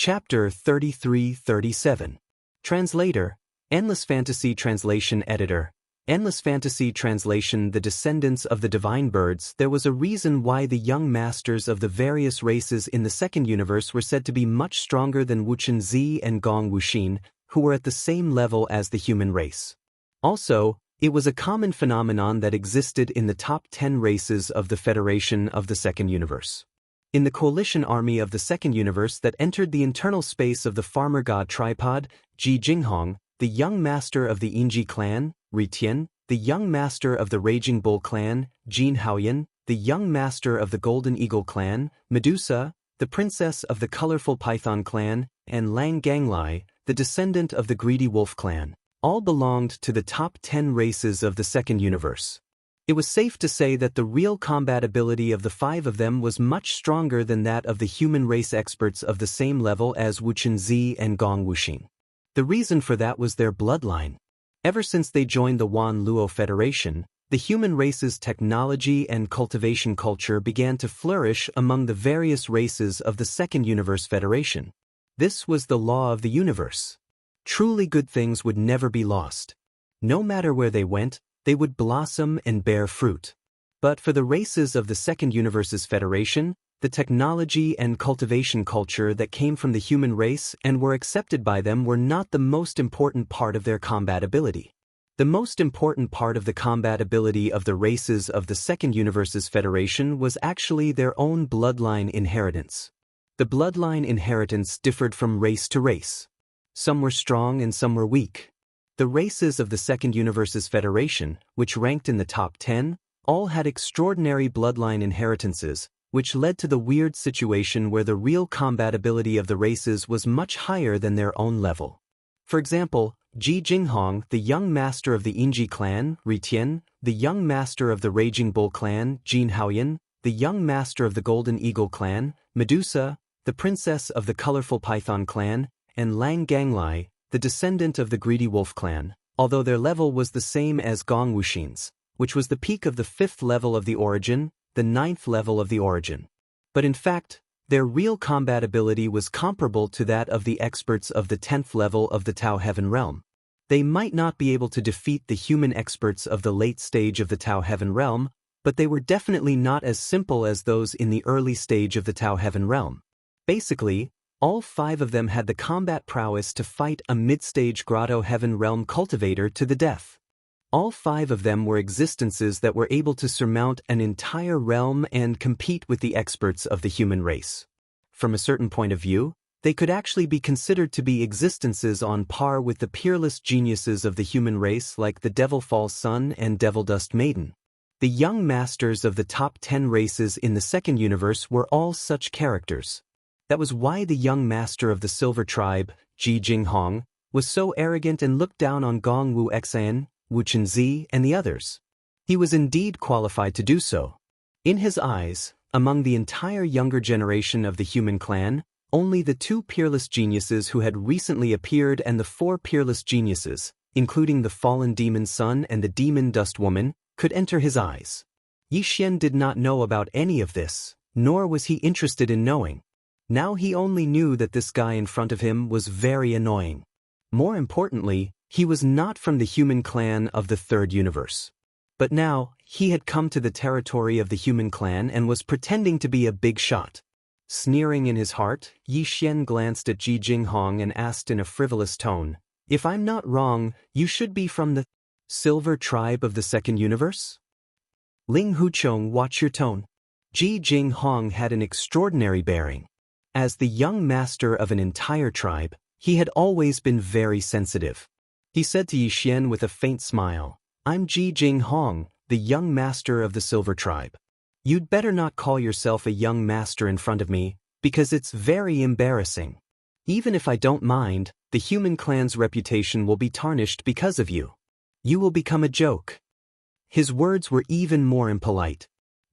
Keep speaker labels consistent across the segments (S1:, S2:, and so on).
S1: Chapter 33-37. Translator, Endless Fantasy Translation Editor. Endless Fantasy Translation. The descendants of the divine birds. There was a reason why the young masters of the various races in the second universe were said to be much stronger than Wuxia and Xianxia and Gong Wuxin, who were at the same level as the human race. Also, it was a common phenomenon that existed in the top 10 races of the Federation of the Second Universe. In the coalition army of the Second Universe that entered the internal space of the farmer god tripod, Ji Jinghong, the young master of the Yinji clan, Ri Tian, the young master of the Raging Bull clan, Jin Haoyan, the young master of the Golden Eagle clan, Medusa, the princess of the Colorful Python clan, and Lang Ganglai, the descendant of the Greedy Wolf clan, all belonged to the top 10 races of the Second Universe. It was safe to say that the real combat ability of the 5 of them was much stronger than that of the human race experts of the same level as Wuxia and Xianxia and Gong Wuxin. The reason for that was their bloodline. Ever since they joined the Wan Luo Federation, the human race's technology and cultivation culture began to flourish among the various races of the Second Universe Federation. This was the law of the universe. Truly good things would never be lost. No matter where they went, they would blossom and bear fruit. But for the races of the Second Universe's Federation, the technology and cultivation culture that came from the human race and were accepted by them were not the most important part of their combat ability. The most important part of the combat ability of the races of the Second Universe's Federation was actually their own bloodline inheritance. The bloodline inheritance differed from race to race. Some were strong and some were weak. The races of the Second Universe's Federation, which ranked in the top 10, all had extraordinary bloodline inheritances, which led to the weird situation where the real combat ability of the races was much higher than their own level. For example, Ji Jinghong, the young master of the Yinji clan, Ri Tian, the young master of the Raging Bull clan, Jin Haoyan, the young master of the Golden Eagle clan, Medusa, the princess of the Colorful Python clan, and Lang Ganglai, the descendant of the Greedy Wolf clan, although their level was the same as Gong Wuxin's, which was the peak of the 5th level of the origin, the 9th level of the origin. But in fact, their real combat ability was comparable to that of the experts of the 10th level of the Tao Heaven Realm. They might not be able to defeat the human experts of the late stage of the Tao Heaven Realm, but they were definitely not as simple as those in the early stage of the Tao Heaven Realm. Basically, all 5 of them had the combat prowess to fight a mid-stage Grotto Heaven Realm cultivator to the death. All 5 of them were existences that were able to surmount an entire realm and compete with the experts of the human race. From a certain point of view, they could actually be considered to be existences on par with the peerless geniuses of the human race like the Devil Falls Sun and Devil Dust Maiden. The young masters of the top 10 races in the Second Universe were all such characters. That was why the young master of the Silver Tribe, Ji Jinghong, was so arrogant and looked down on Gong Wuxian, Wuxia and Xianxia, and the others. He was indeed qualified to do so. In his eyes, among the entire younger generation of the human clan, only the 2 peerless geniuses who had recently appeared and the 4 peerless geniuses, including the fallen demon sun and the demon dust woman, could enter his eyes. Yi Xian did not know about any of this, nor was he interested in knowing. Now he only knew that this guy in front of him was very annoying. More importantly, he was not from the human clan of the Third Universe. But now, he had come to the territory of the human clan and was pretending to be a big shot. Sneering in his heart, Yi Xian glanced at Ji Jinghong and asked in a frivolous tone, "If I'm not wrong, you should be from the Silver Tribe of the Second Universe?" Ling Huchong, watch your tone. Ji Jinghong had an extraordinary bearing. As the young master of an entire tribe, he had always been very sensitive. He said to Yi Xian with a faint smile, "I'm Ji Jinghong, the young master of the Silver Tribe. You'd better not call yourself a young master in front of me, because it's very embarrassing. Even if I don't mind, the human clan's reputation will be tarnished because of you. You will become a joke." His words were even more impolite.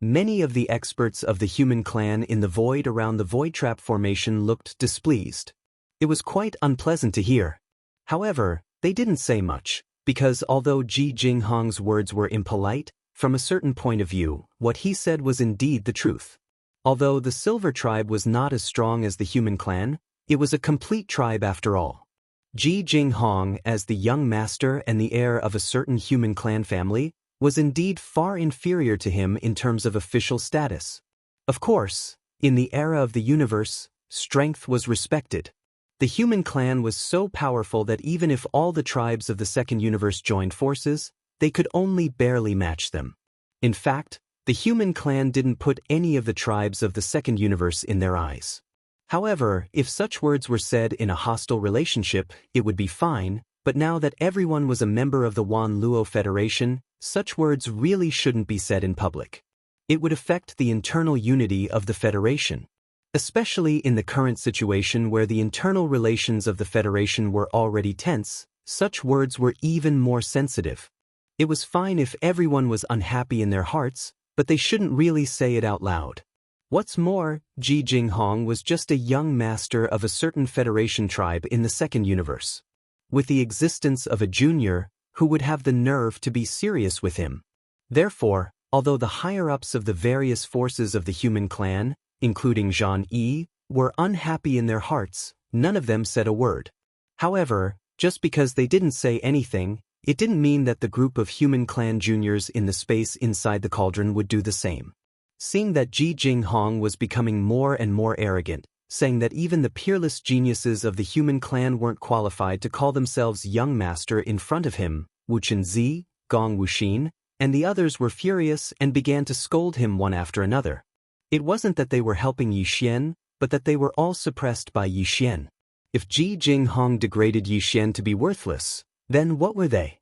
S1: Many of the experts of the human clan in the void around the Void Trap formation looked displeased. It was quite unpleasant to hear. However, they didn't say much, because although Ji Jinghong's words were impolite, from a certain point of view, what he said was indeed the truth. Although the Silver Tribe was not as strong as the human clan, It was a complete tribe after all. Ji Jinghong, as the young master and the heir of a certain human clan family, was indeed far inferior to him in terms of official status. Of course, in the era of the universe, strength was respected. The human clan was so powerful that even if all the tribes of the second universe joined forces, they could only barely match them. In fact, the human clan didn't put any of the tribes of the second universe in their eyes. However, if such words were said in a hostile relationship, it would be fine, but now that everyone was a member of the Wan Luo Federation, such words really shouldn't be said in public. It would affect the internal unity of the Federation. Especially in the current situation where the internal relations of the Federation were already tense, such words were even more sensitive. It was fine if everyone was unhappy in their hearts, but they shouldn't really say it out loud. What's more, Ji Jinghong was just a young master of a certain Federation tribe in the second universe. With the existence of a junior, who would have the nerve to be serious with him? Therefore, although the higher-ups of the various forces of the human clan, including Zhang Yi, were unhappy in their hearts, none of them said a word. However, just because they didn't say anything, it didn't mean that the group of human clan juniors in the space inside the cauldron would do the same. Seeing that Ji Jinghong was becoming more and more arrogant, saying that even the peerless geniuses of the human clan weren't qualified to call themselves young master in front of him, Wuxia, Zi, Gong Wuxin, and the others were furious and began to scold him one after another. It wasn't that they were helping Yi Xian, but that they were all suppressed by Yi Xian. If Ji Jinghong degraded Yi Xian to be worthless, then what were they?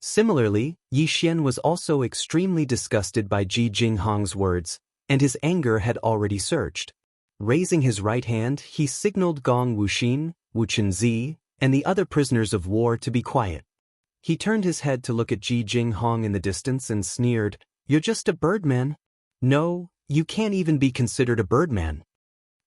S1: Similarly, Yi Xian was also extremely disgusted by Ji Jinghong's words, and his anger had already surged. Raising his right hand, he signaled Gong Wuxin, Wuxia Zi, and the other prisoners of war to be quiet. He turned his head to look at Ji Jinghong in the distance and sneered, "You're just a birdman." "No, you can't even be considered a birdman."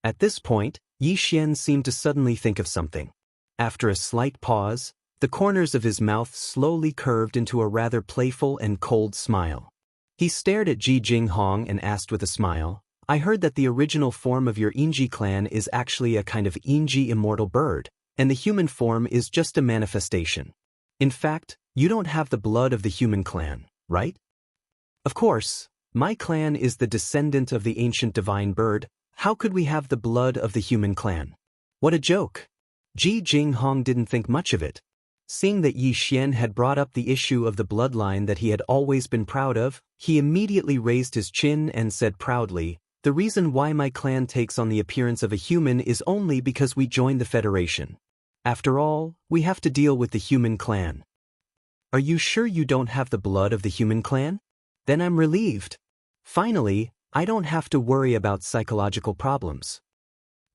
S1: At this point, Yi Xian seemed to suddenly think of something. After a slight pause, the corners of his mouth slowly curved into a rather playful and cold smile. He stared at Ji Jinghong and asked with a smile, "I heard that the original form of your Yingji clan is actually a kind of Yingji immortal bird, and the human form is just a manifestation. In fact, you don't have the blood of the human clan, right?" "Of course, my clan is the descendant of the ancient divine bird. How could we have the blood of the human clan?" What a joke! Ji Jinghong didn't think much of it. Seeing that Yi Xian had brought up the issue of the bloodline that he had always been proud of, he immediately raised his chin and said proudly, "The reason why my clan takes on the appearance of a human is only because we joined the Federation. After all, we have to deal with the human clan." "Are you sure you don't have the blood of the human clan? Then I'm relieved. Finally, I don't have to worry about psychological problems."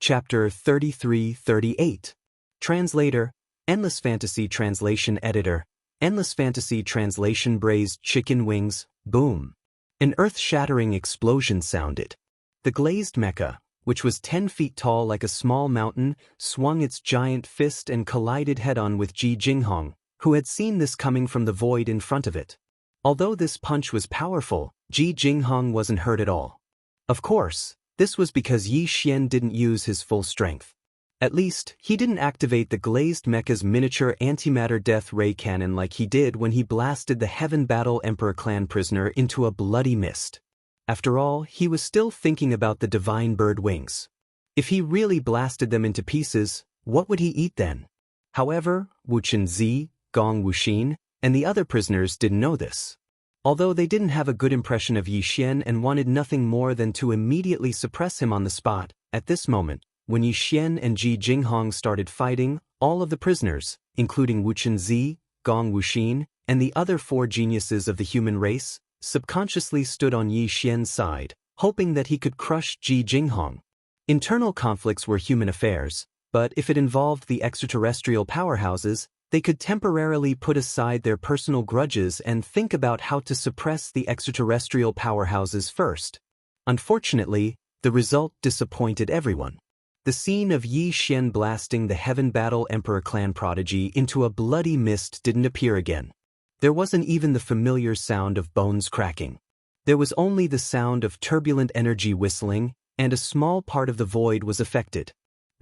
S1: Chapter 33-38. Translator, Endless Fantasy Translation Editor, Endless Fantasy Translation. Braised chicken wings, boom. An earth-shattering explosion sounded. The glazed mecha, which was 10 feet tall like a small mountain, swung its giant fist and collided head-on with Ji Jinghong, who had seen this coming from the void in front of it. Although this punch was powerful, Ji Jinghong wasn't hurt at all. Of course, this was because Yi Xian didn't use his full strength. At least, he didn't activate the glazed mecha's miniature antimatter death ray cannon like he did when he blasted the Heaven Battle Emperor clan prisoner into a bloody mist. After all, he was still thinking about the divine bird wings. If he really blasted them into pieces, what would he eat then? However, Wuxia Zi, Gong Wuxin, and the other prisoners didn't know this. Although they didn't have a good impression of Yi Xian and wanted nothing more than to immediately suppress him on the spot, at this moment, when Yi Xian and Ji Jinghong started fighting, all of the prisoners, including Wuxia Zi, Gong Wuxin, and the other 4 geniuses of the human race, subconsciously stood on Yi Xian's side, hoping that he could crush Ji Jinghong. Internal conflicts were human affairs, but if it involved the extraterrestrial powerhouses, they could temporarily put aside their personal grudges and think about how to suppress the extraterrestrial powerhouses first. Unfortunately, the result disappointed everyone. The scene of Yi Xian blasting the Heaven Battle Emperor clan prodigy into a bloody mist didn't appear again. There wasn't even the familiar sound of bones cracking. There was only the sound of turbulent energy whistling, and a small part of the void was affected.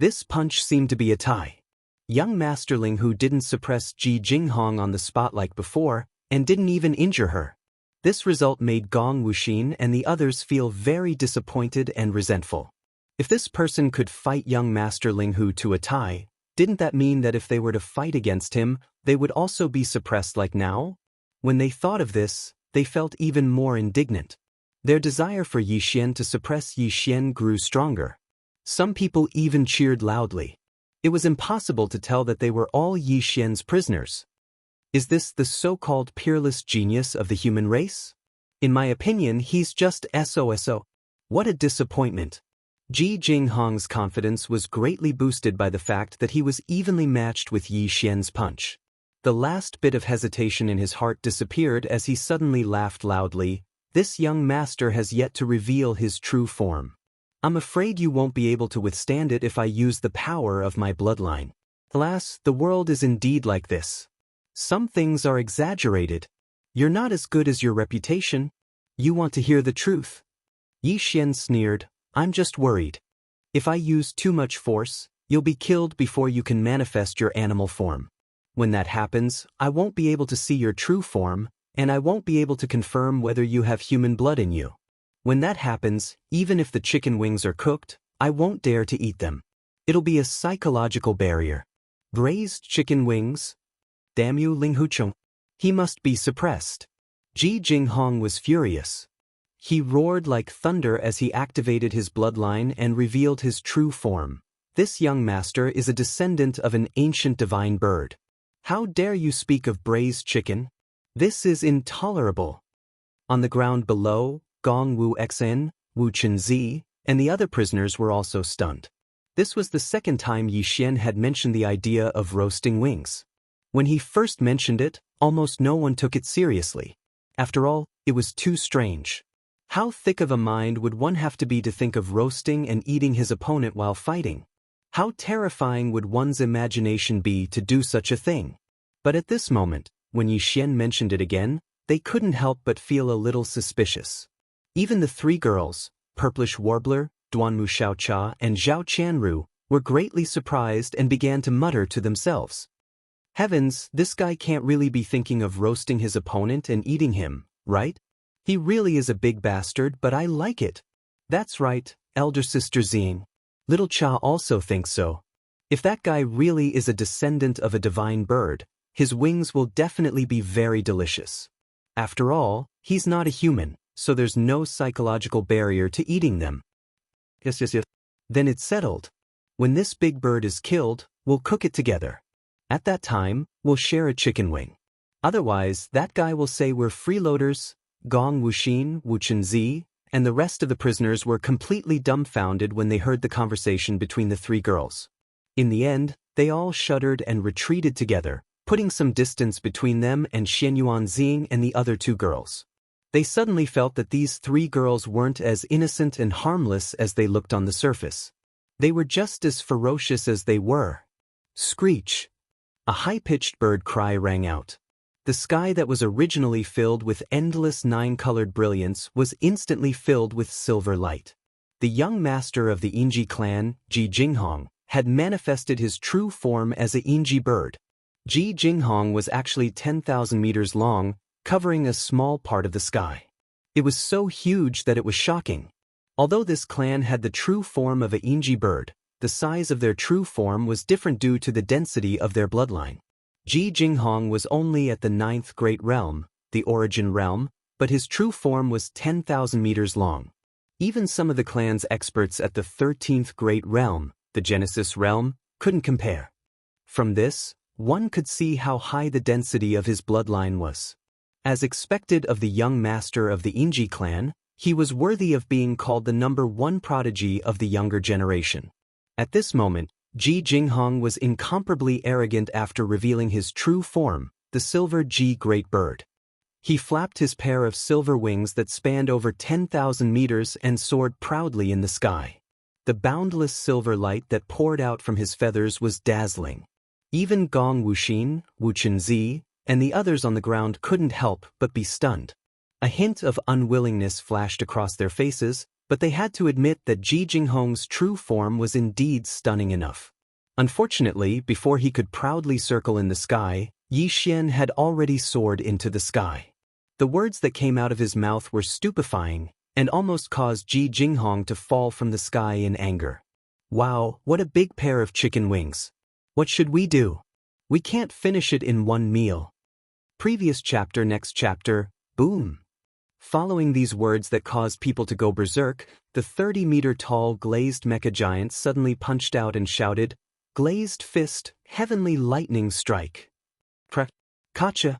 S1: This punch seemed to be a tie. Young Master Ling Hu didn't suppress Ji Jinghong on the spot like before, and didn't even injure her. This result made Gong Wuxin and the others feel very disappointed and resentful. If this person could fight young Master Ling Hu to a tie, didn't that mean that if they were to fight against him, they would also be suppressed like now? When they thought of this, they felt even more indignant. Their desire for Yi Xian to suppress Yi Xian grew stronger. Some people even cheered loudly. It was impossible to tell that they were all Yi Xian's prisoners. Is this the so-called peerless genius of the human race? In my opinion, he's just SOSO. What a disappointment. Ji Jinghong's confidence was greatly boosted by the fact that he was evenly matched with Yi Xian's punch. The last bit of hesitation in his heart disappeared as he suddenly laughed loudly. This young master has yet to reveal his true form. I'm afraid you won't be able to withstand it if I use the power of my bloodline. Alas, the world is indeed like this. Some things are exaggerated. You're not as good as your reputation. You want to hear the truth? Yi Xian sneered. I'm just worried. If I use too much force, you'll be killed before you can manifest your animal form. When that happens, I won't be able to see your true form, and I won't be able to confirm whether you have human blood in you. When that happens, even if the chicken wings are cooked, I won't dare to eat them. It'll be a psychological barrier. Braised chicken wings? Damn you, Ling Hucheng. He must be suppressed. Ji Jinghong was furious. He roared like thunder as he activated his bloodline and revealed his true form. This young master is a descendant of an ancient divine bird. How dare you speak of braised chicken? This is intolerable. On the ground below, Gong Wu Xen, Wu Chenzi, and the other prisoners were also stunned. This was the second time Yi Xian had mentioned the idea of roasting wings. When he first mentioned it, almost no one took it seriously. After all, it was too strange. How thick of a mind would one have to be to think of roasting and eating his opponent while fighting? How terrifying would one's imagination be to do such a thing? But at this moment, when Yi Xian mentioned it again, they couldn't help but feel a little suspicious. Even the three girls, Purplish Warbler, Duanmu Xiaocha, and Zhao Qianru, were greatly surprised and began to mutter to themselves. Heavens, this guy can't really be thinking of roasting his opponent and eating him, right? He really is a big bastard, but I like it. That's right, elder sister Xing. Little Cha also thinks so. If that guy really is a descendant of a divine bird, his wings will definitely be very delicious. After all, he's not a human, so there's no psychological barrier to eating them. Yes. Then it's settled. When this big bird is killed, we'll cook it together. At that time, we'll share a chicken wing. Otherwise, that guy will say we're freeloaders. Gong Wuxin, Wu Chenzi, and the rest of the prisoners were completely dumbfounded when they heard the conversation between the three girls. In the end, they all shuddered and retreated together, putting some distance between them and Xianyuan Xing and the other two girls. They suddenly felt that these three girls weren't as innocent and harmless as they looked on the surface. They were just as ferocious as they were. Screech! A high-pitched bird cry rang out. The sky that was originally filled with endless nine-colored brilliance was instantly filled with silver light. The young master of the Yingji clan, Ji Jinghong, had manifested his true form as a Yingji bird. Ji Jinghong was actually 10,000 meters long, covering a small part of the sky. It was so huge that it was shocking. Although this clan had the true form of a Yingji bird, the size of their true form was different due to the density of their bloodline. Ji Jinghong was only at the 9th Great Realm, the Origin Realm, but his true form was 10,000 meters long. Even some of the clan's experts at the 13th Great Realm, the Genesis Realm, couldn't compare. From this, one could see how high the density of his bloodline was. As expected of the young master of the Yingji clan, he was worthy of being called the #1 prodigy of the younger generation. At this moment, Ji Jinghong was incomparably arrogant after revealing his true form, the silver Ji Great Bird. He flapped his pair of silver wings that spanned over 10,000 meters and soared proudly in the sky. The boundless silver light that poured out from his feathers was dazzling. Even Gong Wuxin, Wu Chenzi, and the others on the ground couldn't help but be stunned. A hint of unwillingness flashed across their faces, but they had to admit that Ji Jinghong's true form was indeed stunning enough. Unfortunately, before he could proudly circle in the sky, Yi Xian had already soared into the sky. The words that came out of his mouth were stupefying, and almost caused Ji Jinghong to fall from the sky in anger. Wow, what a big pair of chicken wings. What should we do? We can't finish it in one meal. Previous chapter, next chapter, boom. Following these words that caused people to go berserk, the 30-meter-tall glazed mecha giant suddenly punched out and shouted, "Glazed fist, heavenly lightning strike." Gotcha.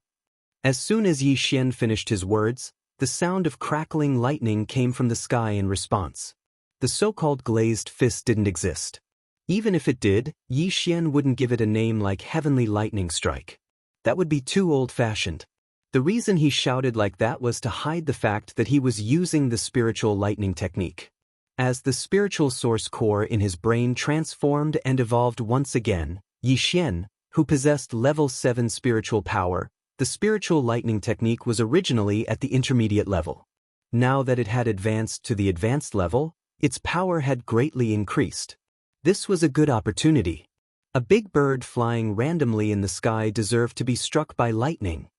S1: As soon as Yi Xian finished his words, the sound of crackling lightning came from the sky in response. The so-called glazed fist didn't exist. Even if it did, Yi Xian wouldn't give it a name like heavenly lightning strike. That would be too old-fashioned. The reason he shouted like that was to hide the fact that he was using the spiritual lightning technique. As the spiritual source core in his brain transformed and evolved once again, Yi Xian, who possessed level 7 spiritual power, the spiritual lightning technique was originally at the intermediate level. Now that it had advanced to the advanced level, its power had greatly increased. This was a good opportunity. A big bird flying randomly in the sky deserved to be struck by lightning.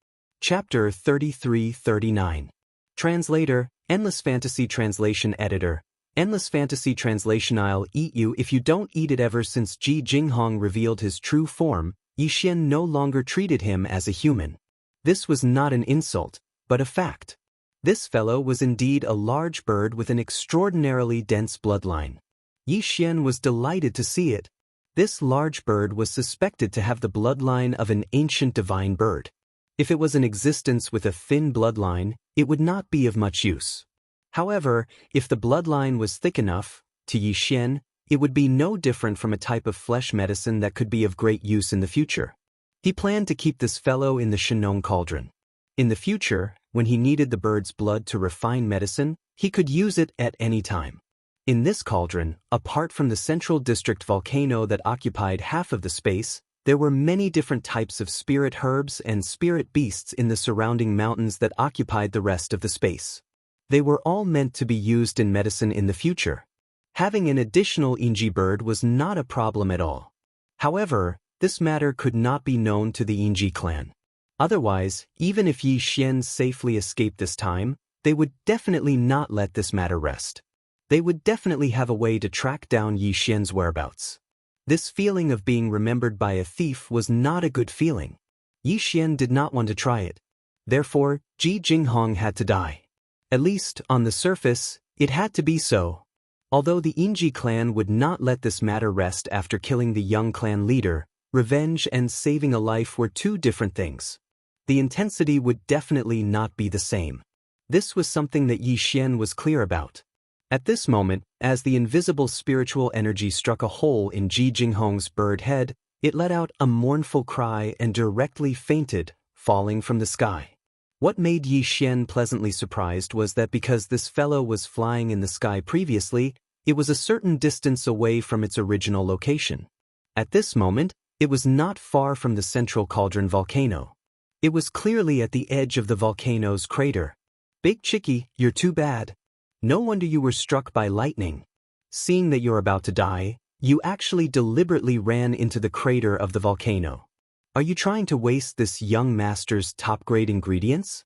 S1: Chapter 33-39. Translator, Endless Fantasy Translation Editor. Endless Fantasy Translation. I'll eat you if you don't eat it. Ever since Ji Jinghong revealed his true form, Yi Xian no longer treated him as a human. This was not an insult, but a fact. This fellow was indeed a large bird with an extraordinarily dense bloodline. Yi Xian was delighted to see it. This large bird was suspected to have the bloodline of an ancient divine bird. If it was in existence with a thin bloodline, it would not be of much use. However, if the bloodline was thick enough, to Yi Xian, it would be no different from a type of flesh medicine that could be of great use in the future. He planned to keep this fellow in the Shenong cauldron. In the future, when he needed the bird's blood to refine medicine, he could use it at any time. In this cauldron, apart from the central district volcano that occupied half of the space, there were many different types of spirit herbs and spirit beasts in the surrounding mountains that occupied the rest of the space. They were all meant to be used in medicine in the future. Having an additional Inji bird was not a problem at all. However, this matter could not be known to the Inji clan. Otherwise, even if Yi Xian safely escaped this time, they would definitely not let this matter rest. They would definitely have a way to track down Yi Xian's whereabouts. This feeling of being remembered by a thief was not a good feeling. Yi Xian did not want to try it. Therefore, Ji Jinghong had to die. At least, on the surface, it had to be so. Although the Inji clan would not let this matter rest after killing the young clan leader, revenge and saving a life were two different things. The intensity would definitely not be the same. This was something that Yi Xian was clear about. At this moment, as the invisible spiritual energy struck a hole in Ji Jinghong's bird head, it let out a mournful cry and directly fainted, falling from the sky. What made Yi Xian pleasantly surprised was that because this fellow was flying in the sky previously, it was a certain distance away from its original location. At this moment, it was not far from the central cauldron volcano. It was clearly at the edge of the volcano's crater. Big Chicky, you're too bad. No wonder you were struck by lightning. Seeing that you're about to die, you actually deliberately ran into the crater of the volcano. Are you trying to waste this young master's top-grade ingredients?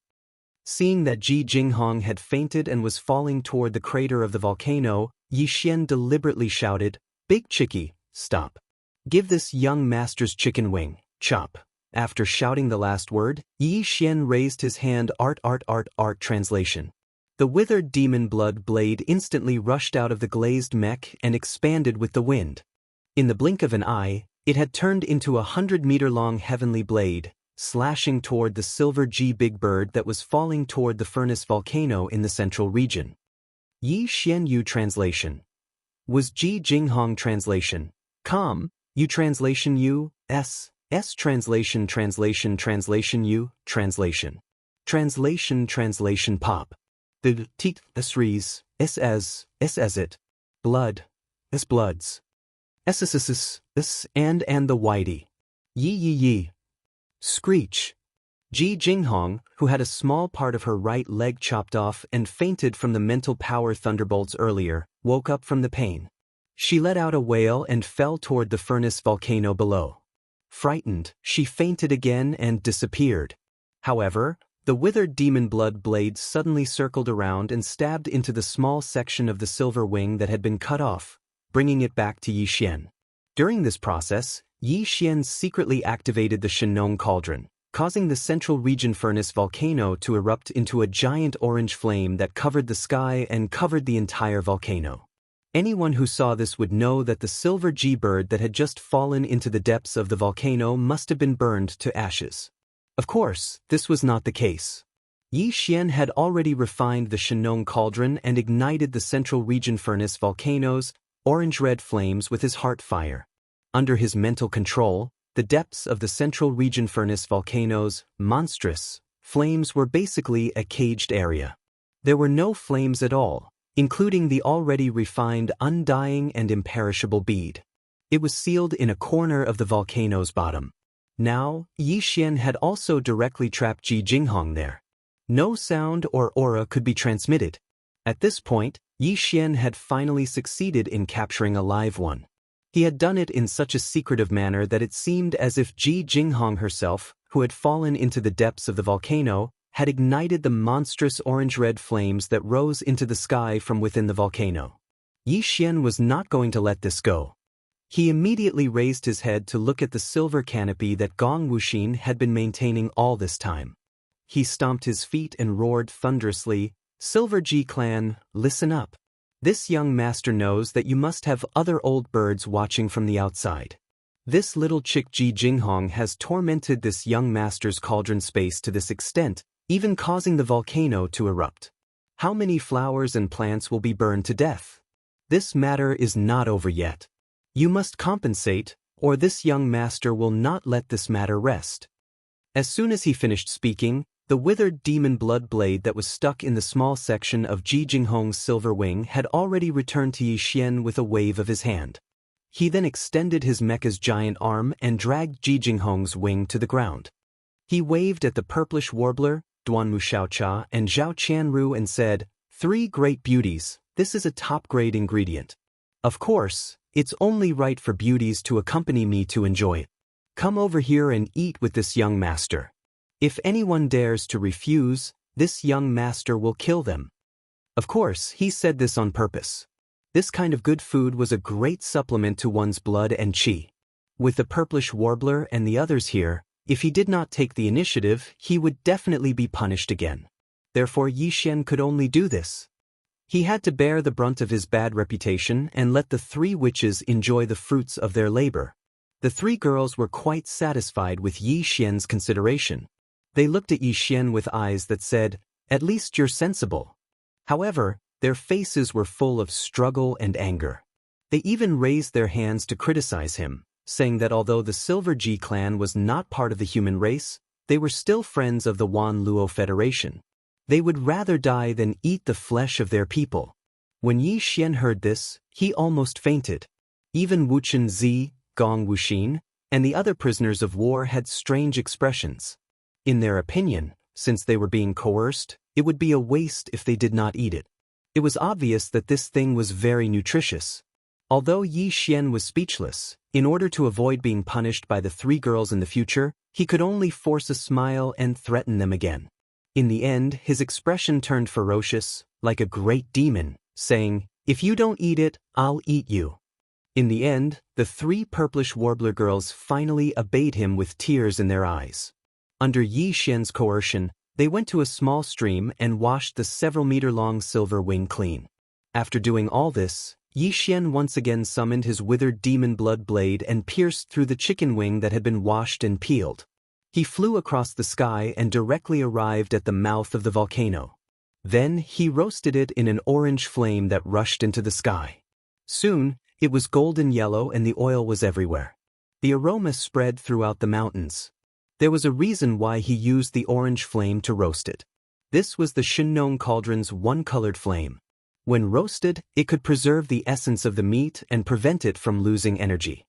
S1: Seeing that Ji Jinghong had fainted and was falling toward the crater of the volcano, Yi Xian deliberately shouted, "Big Chicky, stop. Give this young master's chicken wing, chop." After shouting the last word, Yi Xian raised his hand. Art translation. The withered demon blood blade instantly rushed out of the glazed mech and expanded with the wind. In the blink of an eye, it had turned into a 100-meter-long heavenly blade, slashing toward the silver G big bird that was falling toward the furnace volcano in the central region. Yi Xian Yu translation. Was Ji Jinghong translation. You translation U, S translation U, translation pop. The teat, rees, as it. Blood, bloods. And the whitey. Yi. Screech. Ji Jinghong, who had a small part of her right leg chopped off and fainted from the mental power thunderbolts earlier, woke up from the pain. She let out a wail and fell toward the furnace volcano below. Frightened, she fainted again and disappeared. However, the withered demon blood blade suddenly circled around and stabbed into the small section of the silver wing that had been cut off, bringing it back to Yi Xian. During this process, Yi Xian secretly activated the Shenong cauldron, causing the central region furnace volcano to erupt into a giant orange flame that covered the sky and covered the entire volcano. Anyone who saw this would know that the silver G-bird that had just fallen into the depths of the volcano must have been burned to ashes. Of course, this was not the case. Yi Xian had already refined the Shenong cauldron and ignited the central region furnace volcano's orange-red flames with his heart fire. Under his mental control, the depths of the central region furnace volcano's monstrous flames were basically a caged area. There were no flames at all, including the already refined undying and imperishable bead. It was sealed in a corner of the volcano's bottom. Now, Yi Xian had also directly trapped Ji Jinghong there. No sound or aura could be transmitted. At this point, Yi Xian had finally succeeded in capturing a live one. He had done it in such a secretive manner that it seemed as if Ji Jinghong herself, who had fallen into the depths of the volcano, had ignited the monstrous orange-red flames that rose into the sky from within the volcano. Yi Xian was not going to let this go. He immediately raised his head to look at the silver canopy that Gong Wuxin had been maintaining all this time. He stomped his feet and roared thunderously, "Silver Ji clan, listen up. This young master knows that you must have other old birds watching from the outside. This little chick Ji Jinghong has tormented this young master's cauldron space to this extent, even causing the volcano to erupt. How many flowers and plants will be burned to death? This matter is not over yet. You must compensate, or this young master will not let this matter rest." As soon as he finished speaking, the withered demon blood blade that was stuck in the small section of Ji Jinghong's silver wing had already returned to Yi Xian with a wave of his hand. He then extended his mecha's giant arm and dragged Ji Jinghong's wing to the ground. He waved at the purplish warbler, Duanmu Xiaocha and Zhao Qianru and said, "Three great beauties, this is a top-grade ingredient. Of course, it's only right for beauties to accompany me to enjoy it. Come over here and eat with this young master. If anyone dares to refuse, this young master will kill them." Of course, he said this on purpose. This kind of good food was a great supplement to one's blood and qi. With the purplish warbler and the others here, if he did not take the initiative, he would definitely be punished again. Therefore Yi Xian could only do this. He had to bear the brunt of his bad reputation and let the three witches enjoy the fruits of their labor. The three girls were quite satisfied with Yi Xian's consideration. They looked at Yi Xian with eyes that said, "At least you're sensible." However, their faces were full of struggle and anger. They even raised their hands to criticize him, saying that although the Silver Ji clan was not part of the human race, they were still friends of the Wan Luo Federation. They would rather die than eat the flesh of their people. When Yi Xian heard this, he almost fainted. Even Wu Chen-zi, Gong Wuxin, and the other prisoners of war had strange expressions. In their opinion, since they were being coerced, it would be a waste if they did not eat it. It was obvious that this thing was very nutritious. Although Yi Xian was speechless, in order to avoid being punished by the three girls in the future, he could only force a smile and threaten them again. In the end, his expression turned ferocious, like a great demon, saying, "If you don't eat it, I'll eat you." In the end, the three purplish warbler girls finally obeyed him with tears in their eyes. Under Yi Xian's coercion, they went to a small stream and washed the several-meter-long silver wing clean. After doing all this, Yi Xian once again summoned his withered demon blood blade and pierced through the chicken wing that had been washed and peeled. He flew across the sky and directly arrived at the mouth of the volcano. Then he roasted it in an orange flame that rushed into the sky. Soon, it was golden yellow and the oil was everywhere. The aroma spread throughout the mountains. There was a reason why he used the orange flame to roast it. This was the Shenong cauldron's one-colored flame. When roasted, it could preserve the essence of the meat and prevent it from losing energy.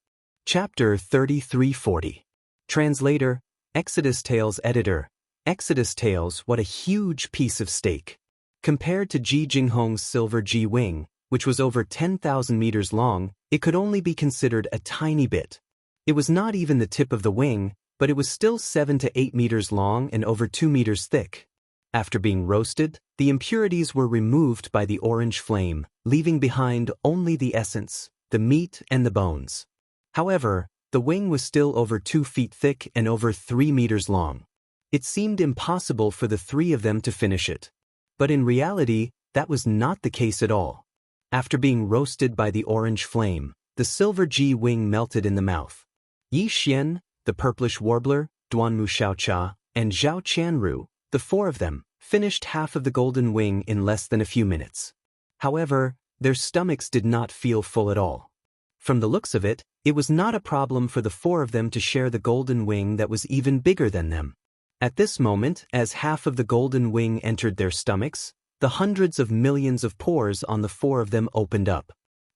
S1: Chapter 3340. Translator, Exodus Tales Editor, Exodus Tales, what a huge piece of steak. Compared to Ji Jinghong's silver Ji wing, which was over 10,000 meters long, it could only be considered a tiny bit. It was not even the tip of the wing, but it was still 7 to 8 meters long and over 2 meters thick. After being roasted, the impurities were removed by the orange flame, leaving behind only the essence, the meat and the bones. However, the wing was still over 2 feet thick and over 3 meters long. It seemed impossible for the three of them to finish it. But in reality, that was not the case at all. After being roasted by the orange flame, the silver Ji wing melted in the mouth. Yi Xian, the purplish warbler, Duanmu Xiaocha, and Zhao Qianru, the four of them, finished half of the golden wing in less than a few minutes. However, their stomachs did not feel full at all. From the looks of it, it was not a problem for the four of them to share the golden wing that was even bigger than them. At this moment, as half of the golden wing entered their stomachs, the hundreds of millions of pores on the four of them opened up.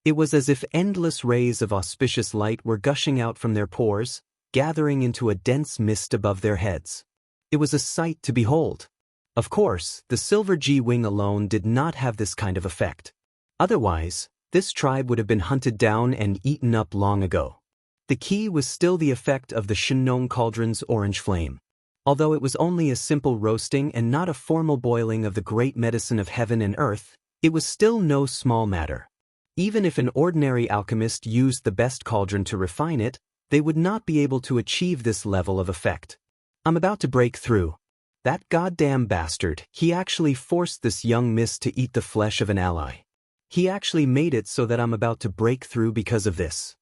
S1: It was as if endless rays of auspicious light were gushing out from their pores, gathering into a dense mist above their heads. It was a sight to behold. Of course, the silver Ji wing alone did not have this kind of effect. Otherwise, this tribe would have been hunted down and eaten up long ago. The key was still the effect of the Shenong cauldron's orange flame. Although it was only a simple roasting and not a formal boiling of the great medicine of heaven and earth, it was still no small matter. Even if an ordinary alchemist used the best cauldron to refine it, they would not be able to achieve this level of effect. I'm about to break through. That goddamn bastard, he actually forced this young miss to eat the flesh of an ally. He actually made it so that I'm about to break through because of this.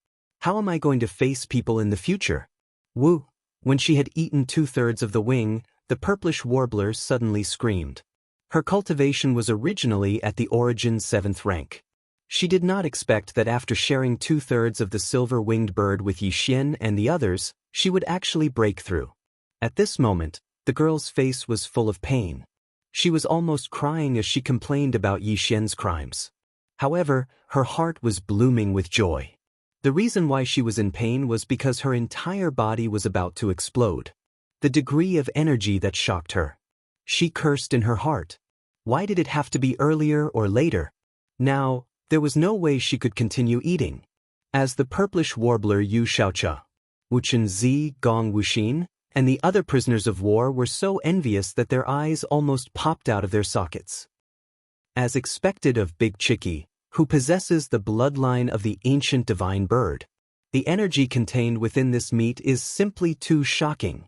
S1: How am I going to face people in the future? Woo! When she had eaten 2/3 of the wing, the purplish warbler suddenly screamed. Her cultivation was originally at the origin 7th rank. She did not expect that after sharing 2/3 of the silver-winged bird with Yi Xian and the others, she would actually break through. At this moment, the girl's face was full of pain. She was almost crying as she complained about Yi Xian's crimes. However, her heart was blooming with joy. The reason why she was in pain was because her entire body was about to explode. The degree of energy that shocked her. She cursed in her heart. Why did it have to be earlier or later? Now, there was no way she could continue eating. As the purplish warbler Yu Xiaocha, Wuchen Zi Gong Wuxin, and the other prisoners of war were so envious that their eyes almost popped out of their sockets. As expected of Big Chicky, who possesses the bloodline of the ancient divine bird, the energy contained within this meat is simply too shocking.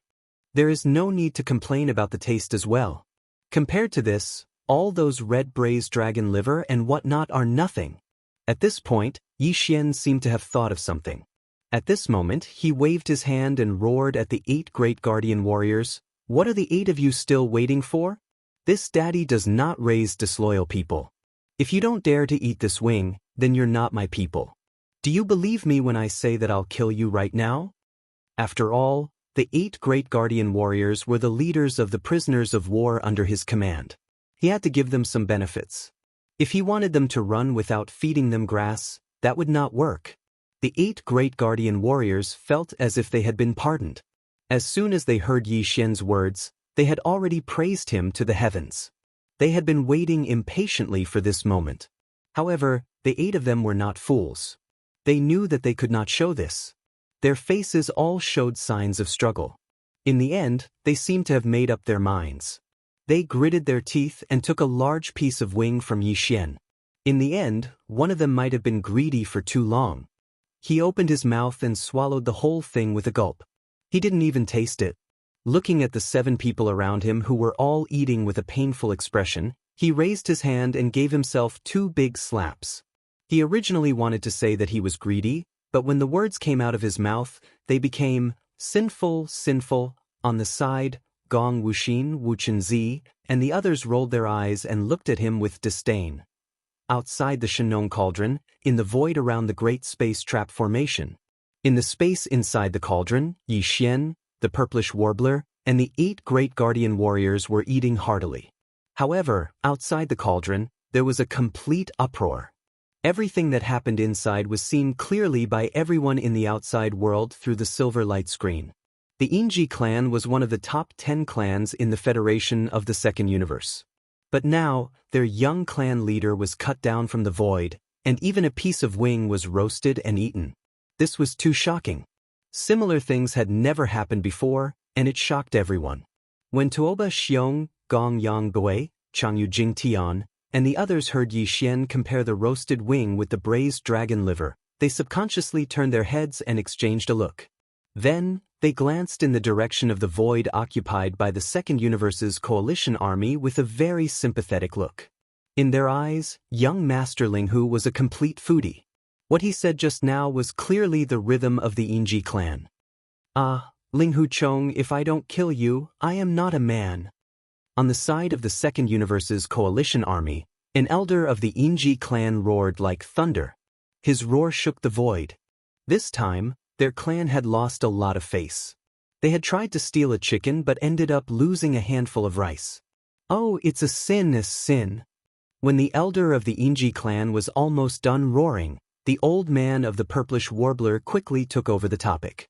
S1: There is no need to complain about the taste as well. Compared to this, all those red braised dragon liver and whatnot are nothing. At this point, Yi Xian seemed to have thought of something. At this moment, he waved his hand and roared at the 8 great guardian warriors. What are the 8 of you still waiting for? This daddy does not raise disloyal people. If you don't dare to eat this wing, then you're not my people. Do you believe me when I say that I'll kill you right now? After all, the 8 great guardian warriors were the leaders of the prisoners of war under his command. He had to give them some benefits. If he wanted them to run without feeding them grass, that would not work. The 8 great guardian warriors felt as if they had been pardoned. As soon as they heard Yi Xian's words, they had already praised him to the heavens. They had been waiting impatiently for this moment. However, the 8 of them were not fools. They knew that they could not show this. Their faces all showed signs of struggle. In the end, they seemed to have made up their minds. They gritted their teeth and took a large piece of wing from Yi Xian. In the end, one of them might have been greedy for too long. He opened his mouth and swallowed the whole thing with a gulp. He didn't even taste it. Looking at the 7 people around him who were all eating with a painful expression, he raised his hand and gave himself 2 big slaps. He originally wanted to say that he was greedy, but when the words came out of his mouth, they became sinful, sinful. On the side, Gong Wuxin, Wuchen Zi, and the others rolled their eyes and looked at him with disdain. Outside the Shenong cauldron, in the void around the great space trap formation. In the space inside the cauldron, Yi Xian, the purplish warbler, and the 8 great guardian warriors were eating heartily. However, outside the cauldron, there was a complete uproar. Everything that happened inside was seen clearly by everyone in the outside world through the silver light screen. The Inji clan was one of the top 10 clans in the Federation of the Second Universe. But now, their young clan leader was cut down from the void, and even a piece of wing was roasted and eaten. This was too shocking. Similar things had never happened before, and it shocked everyone. When Tuoba Xiong, Gong Yang Gui, Changyu Jing Tian, and the others heard Yi Xian compare the roasted wing with the braised dragon liver, they subconsciously turned their heads and exchanged a look. Then, they glanced in the direction of the void occupied by the Second Universe's coalition army with a very sympathetic look. In their eyes, young Master Linghu was a complete foodie. What he said just now was clearly the rhythm of the Inji clan. "Ah, Linghu Chong, if I don't kill you, I am not a man." On the side of the Second Universe's coalition army, an elder of the Inji clan roared like thunder. His roar shook the void. This time, their clan had lost a lot of face. They had tried to steal a chicken but ended up losing a handful of rice. "Oh, it's a sin. When the elder of the Inji clan was almost done roaring, the old man of the purplish warbler quickly took over the topic.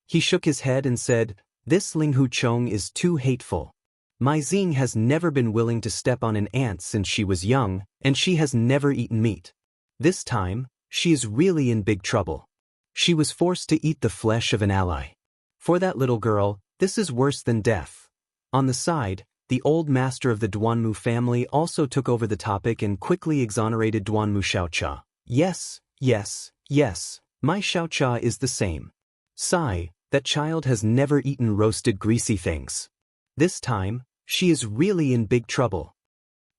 S1: He shook his head and said, "This Linghu Chong is too hateful. My Xing has never been willing to step on an ant since she was young, and she has never eaten meat. This time, she is really in big trouble. She was forced to eat the flesh of an ally. For that little girl, this is worse than death." On the side, the old master of the Duanmu family also took over the topic and quickly exonerated Duanmu Xiaocha. Yes, my Xiaocha is the same. Sigh, that child has never eaten roasted greasy things. This time, she is really in big trouble."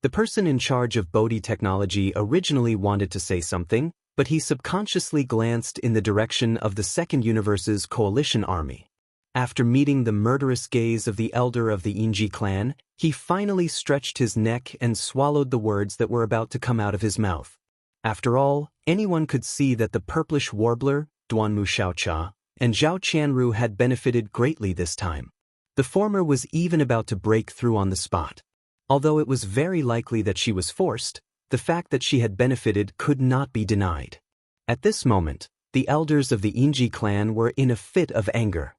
S1: The person in charge of Bodhi technology originally wanted to say something, but he subconsciously glanced in the direction of the Second Universe's coalition army. After meeting the murderous gaze of the elder of the Inji clan, he finally stretched his neck and swallowed the words that were about to come out of his mouth. After all, anyone could see that the purplish warbler, Duanmu Xiaocha, and Zhao Qianru had benefited greatly this time. The former was even about to break through on the spot. Although it was very likely that she was forced, the fact that she had benefited could not be denied. At this moment, the elders of the Inji clan were in a fit of anger.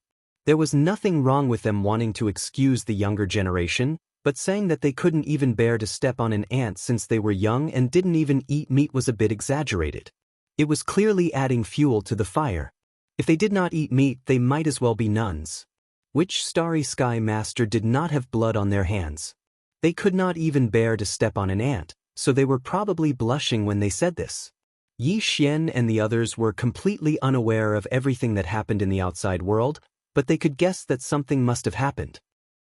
S1: There was nothing wrong with them wanting to excuse the younger generation, but saying that they couldn't even bear to step on an ant since they were young and didn't even eat meat was a bit exaggerated. It was clearly adding fuel to the fire. If they did not eat meat, they might as well be nuns. Which Starry Sky Master did not have blood on their hands? They could not even bear to step on an ant, so they were probably blushing when they said this. Yi Xian and the others were completely unaware of everything that happened in the outside world, but they could guess that something must have happened.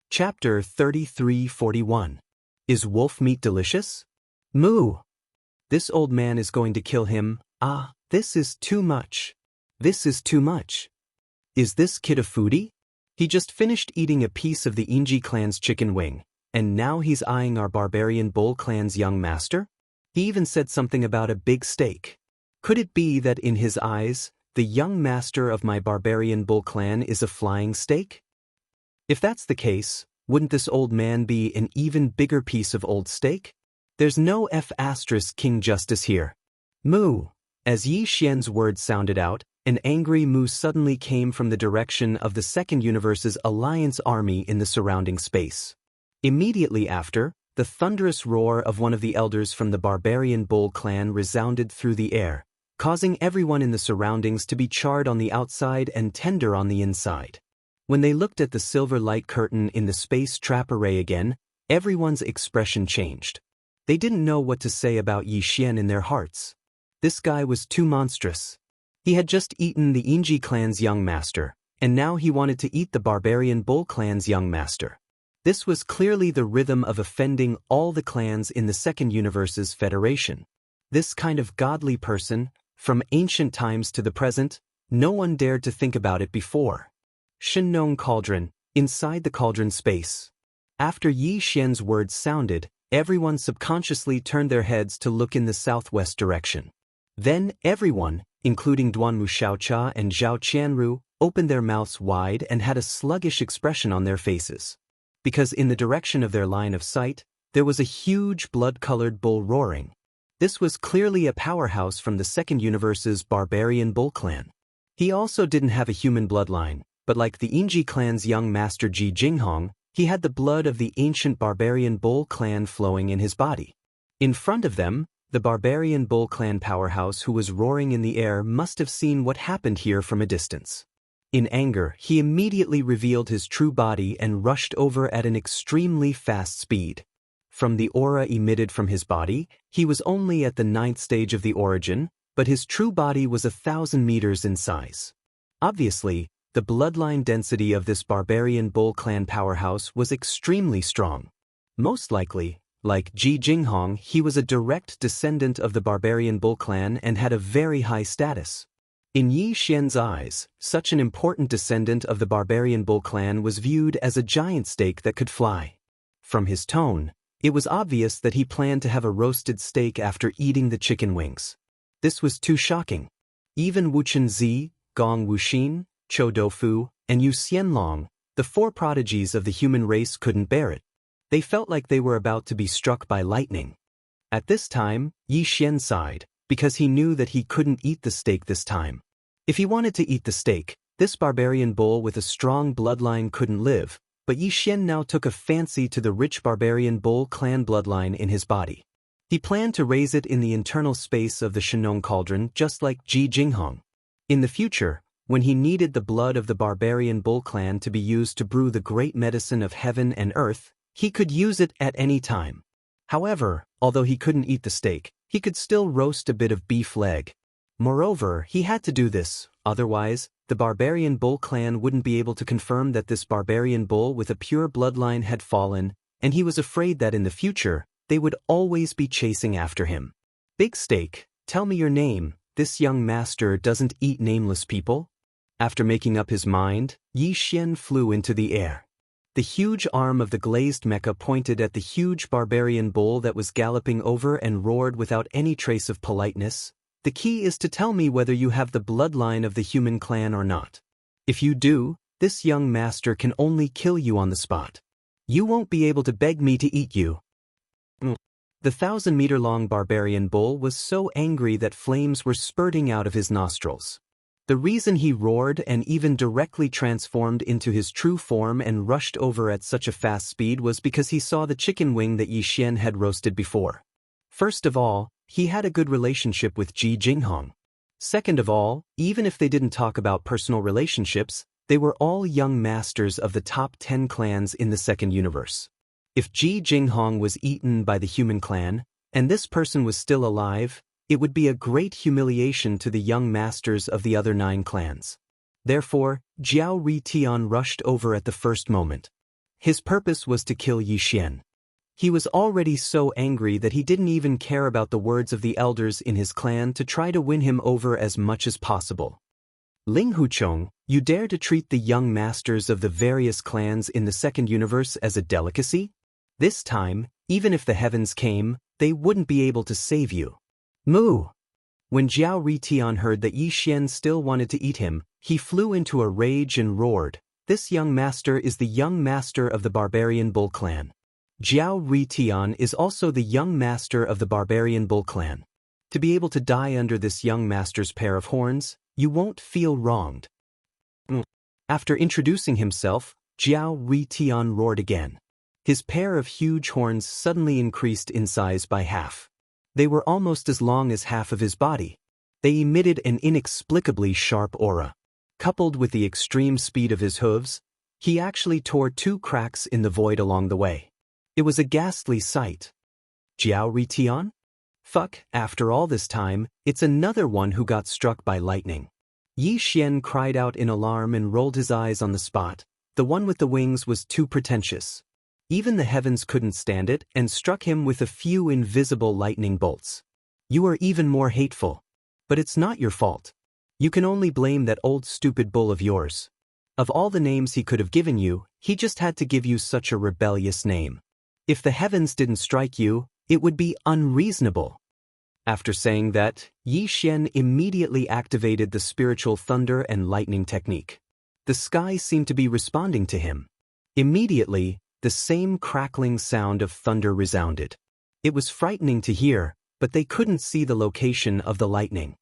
S1: Chapter 3341. Is wolf meat delicious? Moo! This old man is going to kill him. Ah, this is too much. This is too much. Is this kid a foodie? He just finished eating a piece of the Inji clan's chicken wing, and now he's eyeing our barbarian bull clan's young master? He even said something about a big steak. Could it be that in his eyes, the young master of my barbarian bull clan is a flying steak? If that's the case, wouldn't this old man be an even bigger piece of old steak? There's no King justice here. Moo! As Yi Xian's words sounded out, an angry moo suddenly came from the direction of the Second Universe's alliance army in the surrounding space. Immediately after, the thunderous roar of one of the elders from the barbarian bull clan resounded through the air, causing everyone in the surroundings to be charred on the outside and tender on the inside. When they looked at the silver light curtain in the space trap array again, everyone's expression changed. They didn't know what to say about Yi Xian in their hearts. This guy was too monstrous. He had just eaten the Inji clan's young master, and now he wanted to eat the barbarian bull clan's young master. This was clearly the rhythm of offending all the clans in the Second Universe's federation. This kind of godly person, from ancient times to the present, no one dared to think about it before. Shenong Cauldron, inside the cauldron space. After Yi Xian's words sounded, everyone subconsciously turned their heads to look in the southwest direction. Then everyone, including Duanmu Xiaocha and Zhao Qianru, opened their mouths wide and had a sluggish expression on their faces. Because in the direction of their line of sight, there was a huge blood-colored bull roaring. This was clearly a powerhouse from the Second Universe's barbarian bull clan. He also didn't have a human bloodline, but like the Yingji clan's young master Ji Jinghong, he had the blood of the ancient barbarian Bull clan flowing in his body. In front of them, the barbarian Bull clan powerhouse who was roaring in the air must have seen what happened here from a distance. In anger, he immediately revealed his true body and rushed over at an extremely fast speed. From the aura emitted from his body, he was only at the 9th stage of the origin, but his true body was 1,000 meters in size. Obviously, the bloodline density of this barbarian Bull clan powerhouse was extremely strong. Most likely, like Ji Jinghong, he was a direct descendant of the barbarian Bull clan and had a very high status. In Yi Xian's eyes, such an important descendant of the barbarian Bull clan was viewed as a giant steak that could fly. From his tone, it was obvious that he planned to have a roasted steak after eating the chicken wings. This was too shocking. Even Wu Chenzi, Gong Wuxin, Chou Doufu, and Yu Xianlong, the 4 prodigies of the human race, couldn't bear it. They felt like they were about to be struck by lightning. At this time, Yi Xian sighed, because he knew that he couldn't eat the steak this time. If he wanted to eat the steak, this barbarian bull with a strong bloodline couldn't live, but Yi Xian now took a fancy to the rich barbarian Bull clan bloodline in his body. He planned to raise it in the internal space of the Shenong cauldron just like Ji Jinghong. In the future, when he needed the blood of the barbarian Bull clan to be used to brew the great medicine of heaven and earth, he could use it at any time. However, although he couldn't eat the steak, he could still roast a bit of beef leg. Moreover, he had to do this, otherwise, the barbarian Bull clan wouldn't be able to confirm that this barbarian bull with a pure bloodline had fallen, and he was afraid that in the future, they would always be chasing after him. Big Steak, tell me your name, this young master doesn't eat nameless people? After making up his mind, Yi Xian flew into the air. The huge arm of the glazed mecha pointed at the huge barbarian bull that was galloping over and roared without any trace of politeness. The key is to tell me whether you have the bloodline of the human clan or not. If you do, this young master can only kill you on the spot. You won't be able to beg me to eat you. The 1,000-meter-long barbarian bull was so angry that flames were spurting out of his nostrils. The reason he roared and even directly transformed into his true form and rushed over at such a fast speed was because he saw the chicken wing that Yi Xian had roasted before. First of all, he had a good relationship with Ji Jinghong. Second of all, even if they didn't talk about personal relationships, they were all young masters of the top 10 clans in the second universe. If Ji Jinghong was eaten by the human clan, and this person was still alive, it would be a great humiliation to the young masters of the other 9 clans. Therefore, Jiao Ritian rushed over at the first moment. His purpose was to kill Yi Xian. He was already so angry that he didn't even care about the words of the elders in his clan to try to win him over as much as possible. Ling Huchong, you dare to treat the young masters of the various clans in the second universe as a delicacy? This time, even if the heavens came, they wouldn't be able to save you. Moo! When Jiao Ritian heard that Yi Xian still wanted to eat him, he flew into a rage and roared, "This young master is the young master of the barbarian Bull clan. Jiao Ritian is also the young master of the barbarian Bull clan. To be able to die under this young master's pair of horns, you won't feel wronged." After introducing himself, Jiao Ritian roared again. His pair of huge horns suddenly increased in size by half. They were almost as long as half of his body. They emitted an inexplicably sharp aura. Coupled with the extreme speed of his hooves, he actually tore 2 cracks in the void along the way. It was a ghastly sight. Jiao Ritian? Fuck, after all this time, it's another one who got struck by lightning. Yi Xian cried out in alarm and rolled his eyes on the spot. The one with the wings was too pretentious. Even the heavens couldn't stand it and struck him with a few invisible lightning bolts. You are even more hateful. But it's not your fault. You can only blame that old stupid bull of yours. Of all the names he could have given you, he just had to give you such a rebellious name. If the heavens didn't strike you, it would be unreasonable. After saying that, Yi Xian immediately activated the spiritual thunder and lightning technique. The sky seemed to be responding to him. Immediately, the same crackling sound of thunder resounded. It was frightening to hear, but they couldn't see the location of the lightning.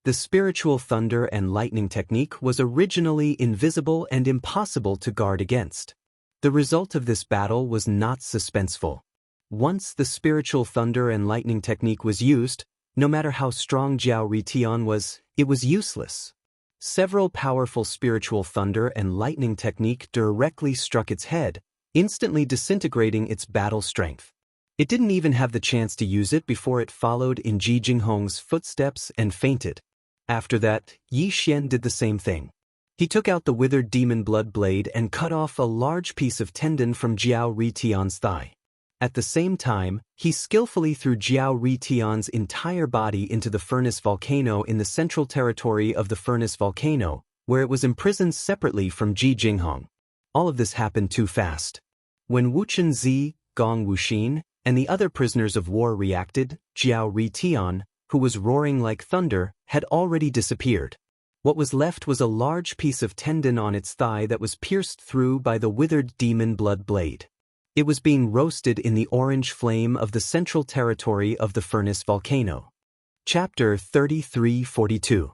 S1: The spiritual thunder and lightning technique was originally invisible and impossible to guard against. The result of this battle was not suspenseful. Once the spiritual thunder and lightning technique was used, no matter how strong Jiao Ritian was, it was useless. Several powerful spiritual thunder and lightning technique directly struck its head, instantly disintegrating its battle strength. It didn't even have the chance to use it before it followed in Ji Jinghong's footsteps and fainted. After that, Yi Xian did the same thing. He took out the withered demon blood blade and cut off a large piece of tendon from Jiao Ritian's thigh. At the same time, he skillfully threw Jiao Ritian's entire body into the furnace volcano in the central territory of the furnace volcano, where it was imprisoned separately from Ji Jinghong. All of this happened too fast. When Wu Chunzi, Gong Wuxin, and the other prisoners of war reacted, Jiao Ritian, who was roaring like thunder, had already disappeared. What was left was a large piece of tendon on its thigh that was pierced through by the withered demon blood blade. It was being roasted in the orange flame of the central territory of the furnace volcano. Chapter 3342.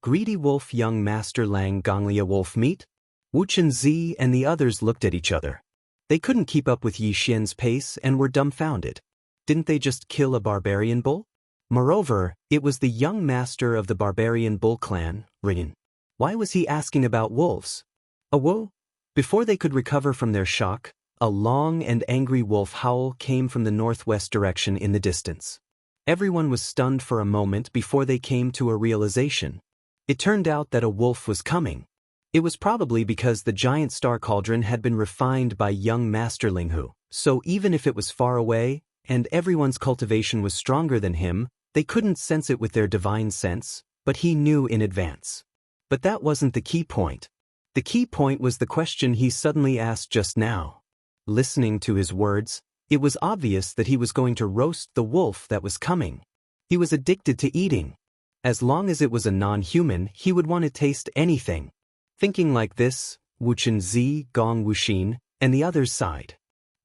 S1: Greedy Wolf Young Master Lang Ganglia Wolf Meat? Wu Chunzi and the others looked at each other. They couldn't keep up with Yi Xian's pace and were dumbfounded. Didn't they just kill a barbarian bull? Moreover, it was the young master of the barbarian bull clan, Rin. Why was he asking about wolves? Whoa! Before they could recover from their shock, a long and angry wolf howl came from the northwest direction in the distance. Everyone was stunned for a moment before they came to a realization. It turned out that a wolf was coming. It was probably because the giant star cauldron had been refined by young Master Linghu, so even if it was far away, and everyone's cultivation was stronger than him, they couldn't sense it with their divine sense, but he knew in advance. But that wasn't the key point. The key point was the question he suddenly asked just now. Listening to his words, it was obvious that he was going to roast the wolf that was coming. He was addicted to eating. As long as it was a non-human, he would want to taste anything. Thinking like this, Wu Chunzi, Gong Wuxin, and the others sighed.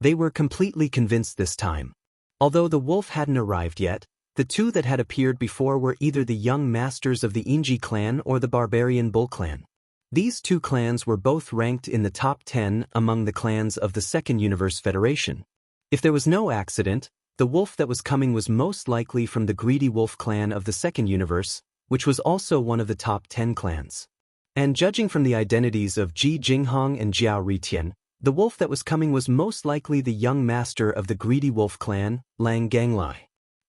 S1: They were completely convinced this time. Although the wolf hadn't arrived yet, the two that had appeared before were either the young masters of the Inji clan or the barbarian bull clan. These two clans were both ranked in the top 10 among the clans of the Second Universe Federation. If there was no accident, the wolf that was coming was most likely from the Greedy Wolf clan of the Second Universe, which was also one of the top 10 clans. And judging from the identities of Ji Jinghong and Jiao Ritian, the wolf that was coming was most likely the young master of the Greedy Wolf clan, Lang Ganglai.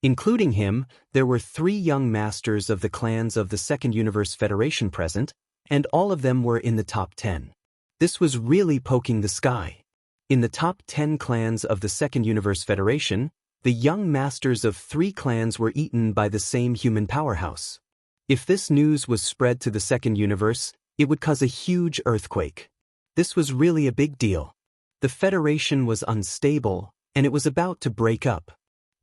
S1: Including him, there were 3 young masters of the clans of the Second Universe Federation present, and all of them were in the top 10. This was really poking the sky. In the top 10 clans of the Second Universe Federation, the young masters of 3 clans were eaten by the same human powerhouse. If this news was spread to the Second Universe, it would cause a huge earthquake. This was really a big deal. The Federation was unstable, and it was about to break up.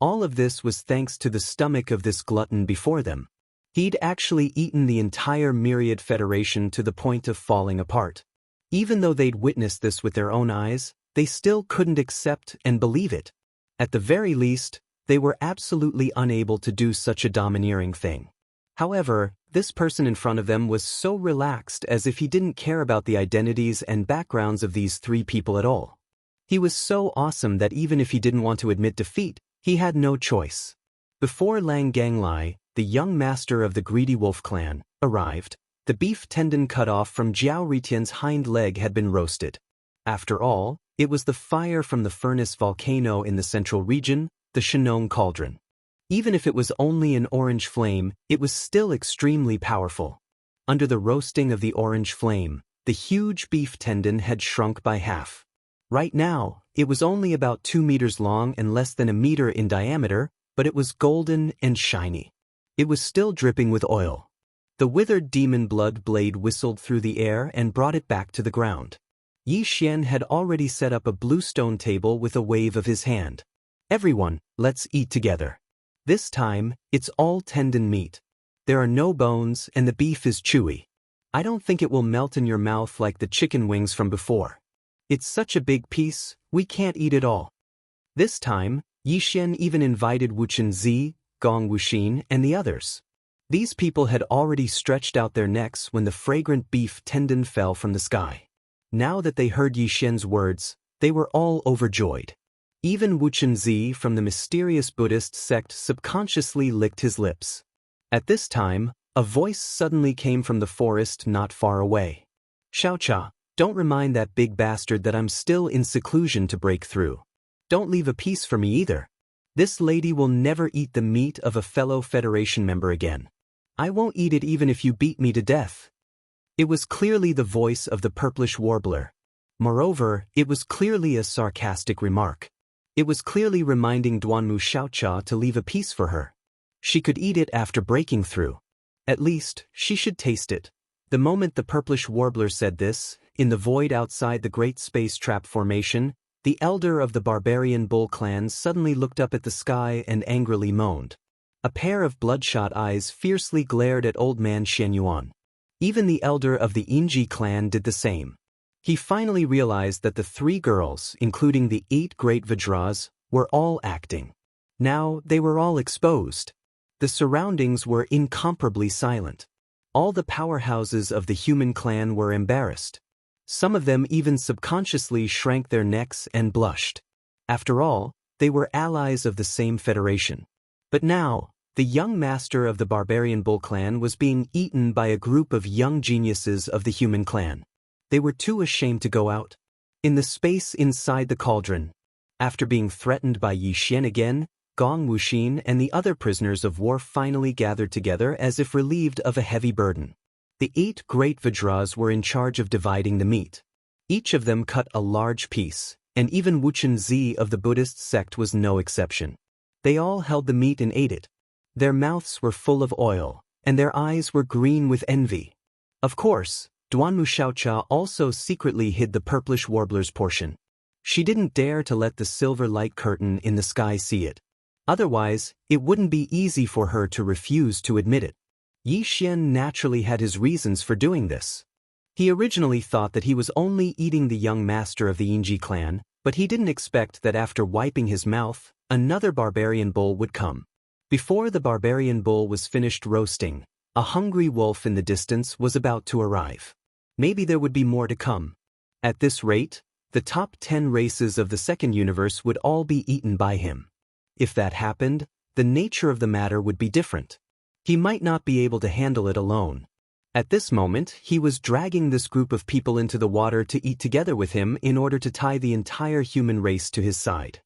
S1: All of this was thanks to the stomach of this glutton before them. He'd actually eaten the entire Myriad Federation to the point of falling apart. Even though they'd witnessed this with their own eyes, they still couldn't accept and believe it. At the very least, they were absolutely unable to do such a domineering thing. However, this person in front of them was so relaxed as if he didn't care about the identities and backgrounds of these 3 people at all. He was so awesome that even if he didn't want to admit defeat, he had no choice. Before Lang Ganglai, the young master of the Greedy Wolf clan, arrived, the beef tendon cut off from Jiao Ritian's hind leg had been roasted. After all, it was the fire from the furnace volcano in the central region, the Shenong cauldron. Even if it was only an orange flame, it was still extremely powerful. Under the roasting of the orange flame, the huge beef tendon had shrunk by half. Right now, it was only about 2 meters long and less than a meter in diameter, but it was golden and shiny. It was still dripping with oil. The withered demon blood blade whistled through the air and brought it back to the ground. Yi Xian had already set up a blue stone table with a wave of his hand. Everyone, let's eat together. This time, it's all tendon meat. There are no bones and the beef is chewy. I don't think it will melt in your mouth like the chicken wings from before. It's such a big piece, we can't eat it all. This time, Yi Xian even invited Wu Chunzi, Gong Wuxin, and the others. These people had already stretched out their necks when the fragrant beef tendon fell from the sky. Now that they heard Yi Xian's words, they were all overjoyed. Even Wuxia and Xianxia from the mysterious Buddhist sect subconsciously licked his lips. At this time, a voice suddenly came from the forest not far away. Xiaocha, don't remind that big bastard that I'm still in seclusion to break through. Don't leave a piece for me either. This lady will never eat the meat of a fellow Federation member again. I won't eat it even if you beat me to death. It was clearly the voice of the purplish warbler. Moreover, it was clearly a sarcastic remark. It was clearly reminding Duanmu Xiaocha to leave a piece for her. She could eat it after breaking through. At least, she should taste it. The moment the purplish warbler said this, in the void outside the great space trap formation, the elder of the barbarian bull clan suddenly looked up at the sky and angrily moaned. A pair of bloodshot eyes fiercely glared at old man Xianyuan. Even the elder of the Yingji clan did the same. He finally realized that the 3 girls, including the 8 great Vajras, were all acting. Now they were all exposed. The surroundings were incomparably silent. All the powerhouses of the human clan were embarrassed. Some of them even subconsciously shrank their necks and blushed. After all, they were allies of the same federation. But now, the young master of the barbarian bull clan was being eaten by a group of young geniuses of the human clan. They were too ashamed to go out. In the space inside the cauldron, after being threatened by Yi Xian again, Gong Wuxin and the other prisoners of war finally gathered together as if relieved of a heavy burden. The 8 great Vajras were in charge of dividing the meat. Each of them cut a large piece, and even Wuxia and Xianxia of the Buddhist sect was no exception. They all held the meat and ate it. Their mouths were full of oil, and their eyes were green with envy. Of course, Duanmu Xiaocha also secretly hid the purplish warbler's portion. She didn't dare to let the silver light curtain in the sky see it. Otherwise, it wouldn't be easy for her to refuse to admit it. Yi Xian naturally had his reasons for doing this. He originally thought that he was only eating the young master of the Yingji clan, but he didn't expect that after wiping his mouth, another barbarian bull would come. Before the barbarian bull was finished roasting, a hungry wolf in the distance was about to arrive. Maybe there would be more to come. At this rate, the top 10 races of the second universe would all be eaten by him. If that happened, the nature of the matter would be different. He might not be able to handle it alone. At this moment, he was dragging this group of people into the water to eat together with him in order to tie the entire human race to his side.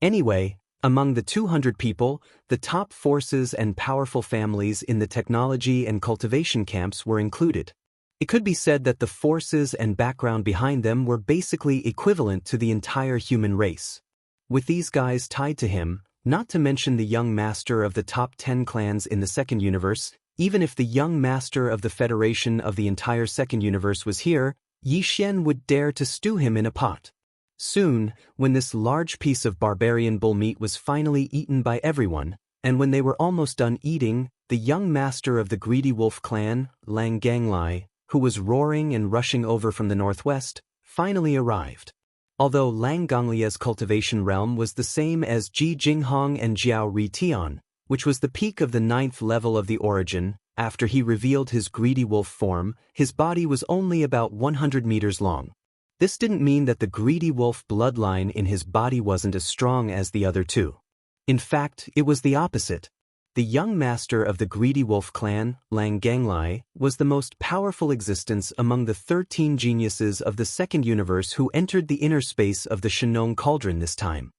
S1: Anyway, among the 200 people, the top forces and powerful families in the technology and cultivation camps were included. It could be said that the forces and background behind them were basically equivalent to the entire human race. With these guys tied to him, not to mention the young master of the top 10 clans in the second universe, even if the young master of the federation of the entire second universe was here, Yi Xian would dare to stew him in a pot. Soon, when this large piece of barbarian bull meat was finally eaten by everyone, and when they were almost done eating, the young master of the greedy wolf clan, Lang Ganglai, who was roaring and rushing over from the northwest, finally arrived. Although Lang Ganglia's cultivation realm was the same as Ji Jinghong and Jiao Ri Tian, which was the peak of the 9th level of the origin, after he revealed his greedy wolf form, his body was only about 100 meters long. This didn't mean that the greedy wolf bloodline in his body wasn't as strong as the other two. In fact, it was the opposite. The young master of the greedy wolf clan, Lang Ganglai, was the most powerful existence among the 13 geniuses of the second universe who entered the inner space of the Shenong Cauldron this time.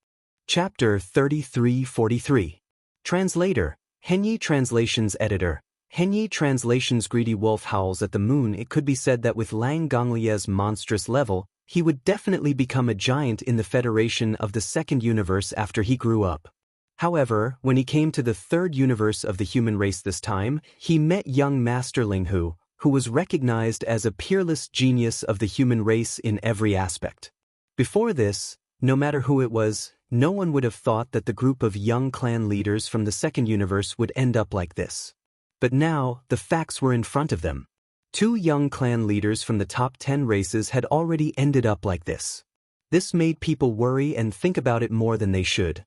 S1: Chapter 3343. Translator, Henyi Translations Editor. Henyi Translations Greedy wolf howls at the moon. It could be said that with Lang Ganglia's monstrous level, he would definitely become a giant in the Federation of the second universe after he grew up. However, when he came to the third universe of the human race this time, he met young Master Linghu, who was recognized as a peerless genius of the human race in every aspect. Before this, no matter who it was, no one would have thought that the group of young clan leaders from the second universe would end up like this. But now, the facts were in front of them. 2 young clan leaders from the top 10 races had already ended up like this. This made people worry and think about it more than they should.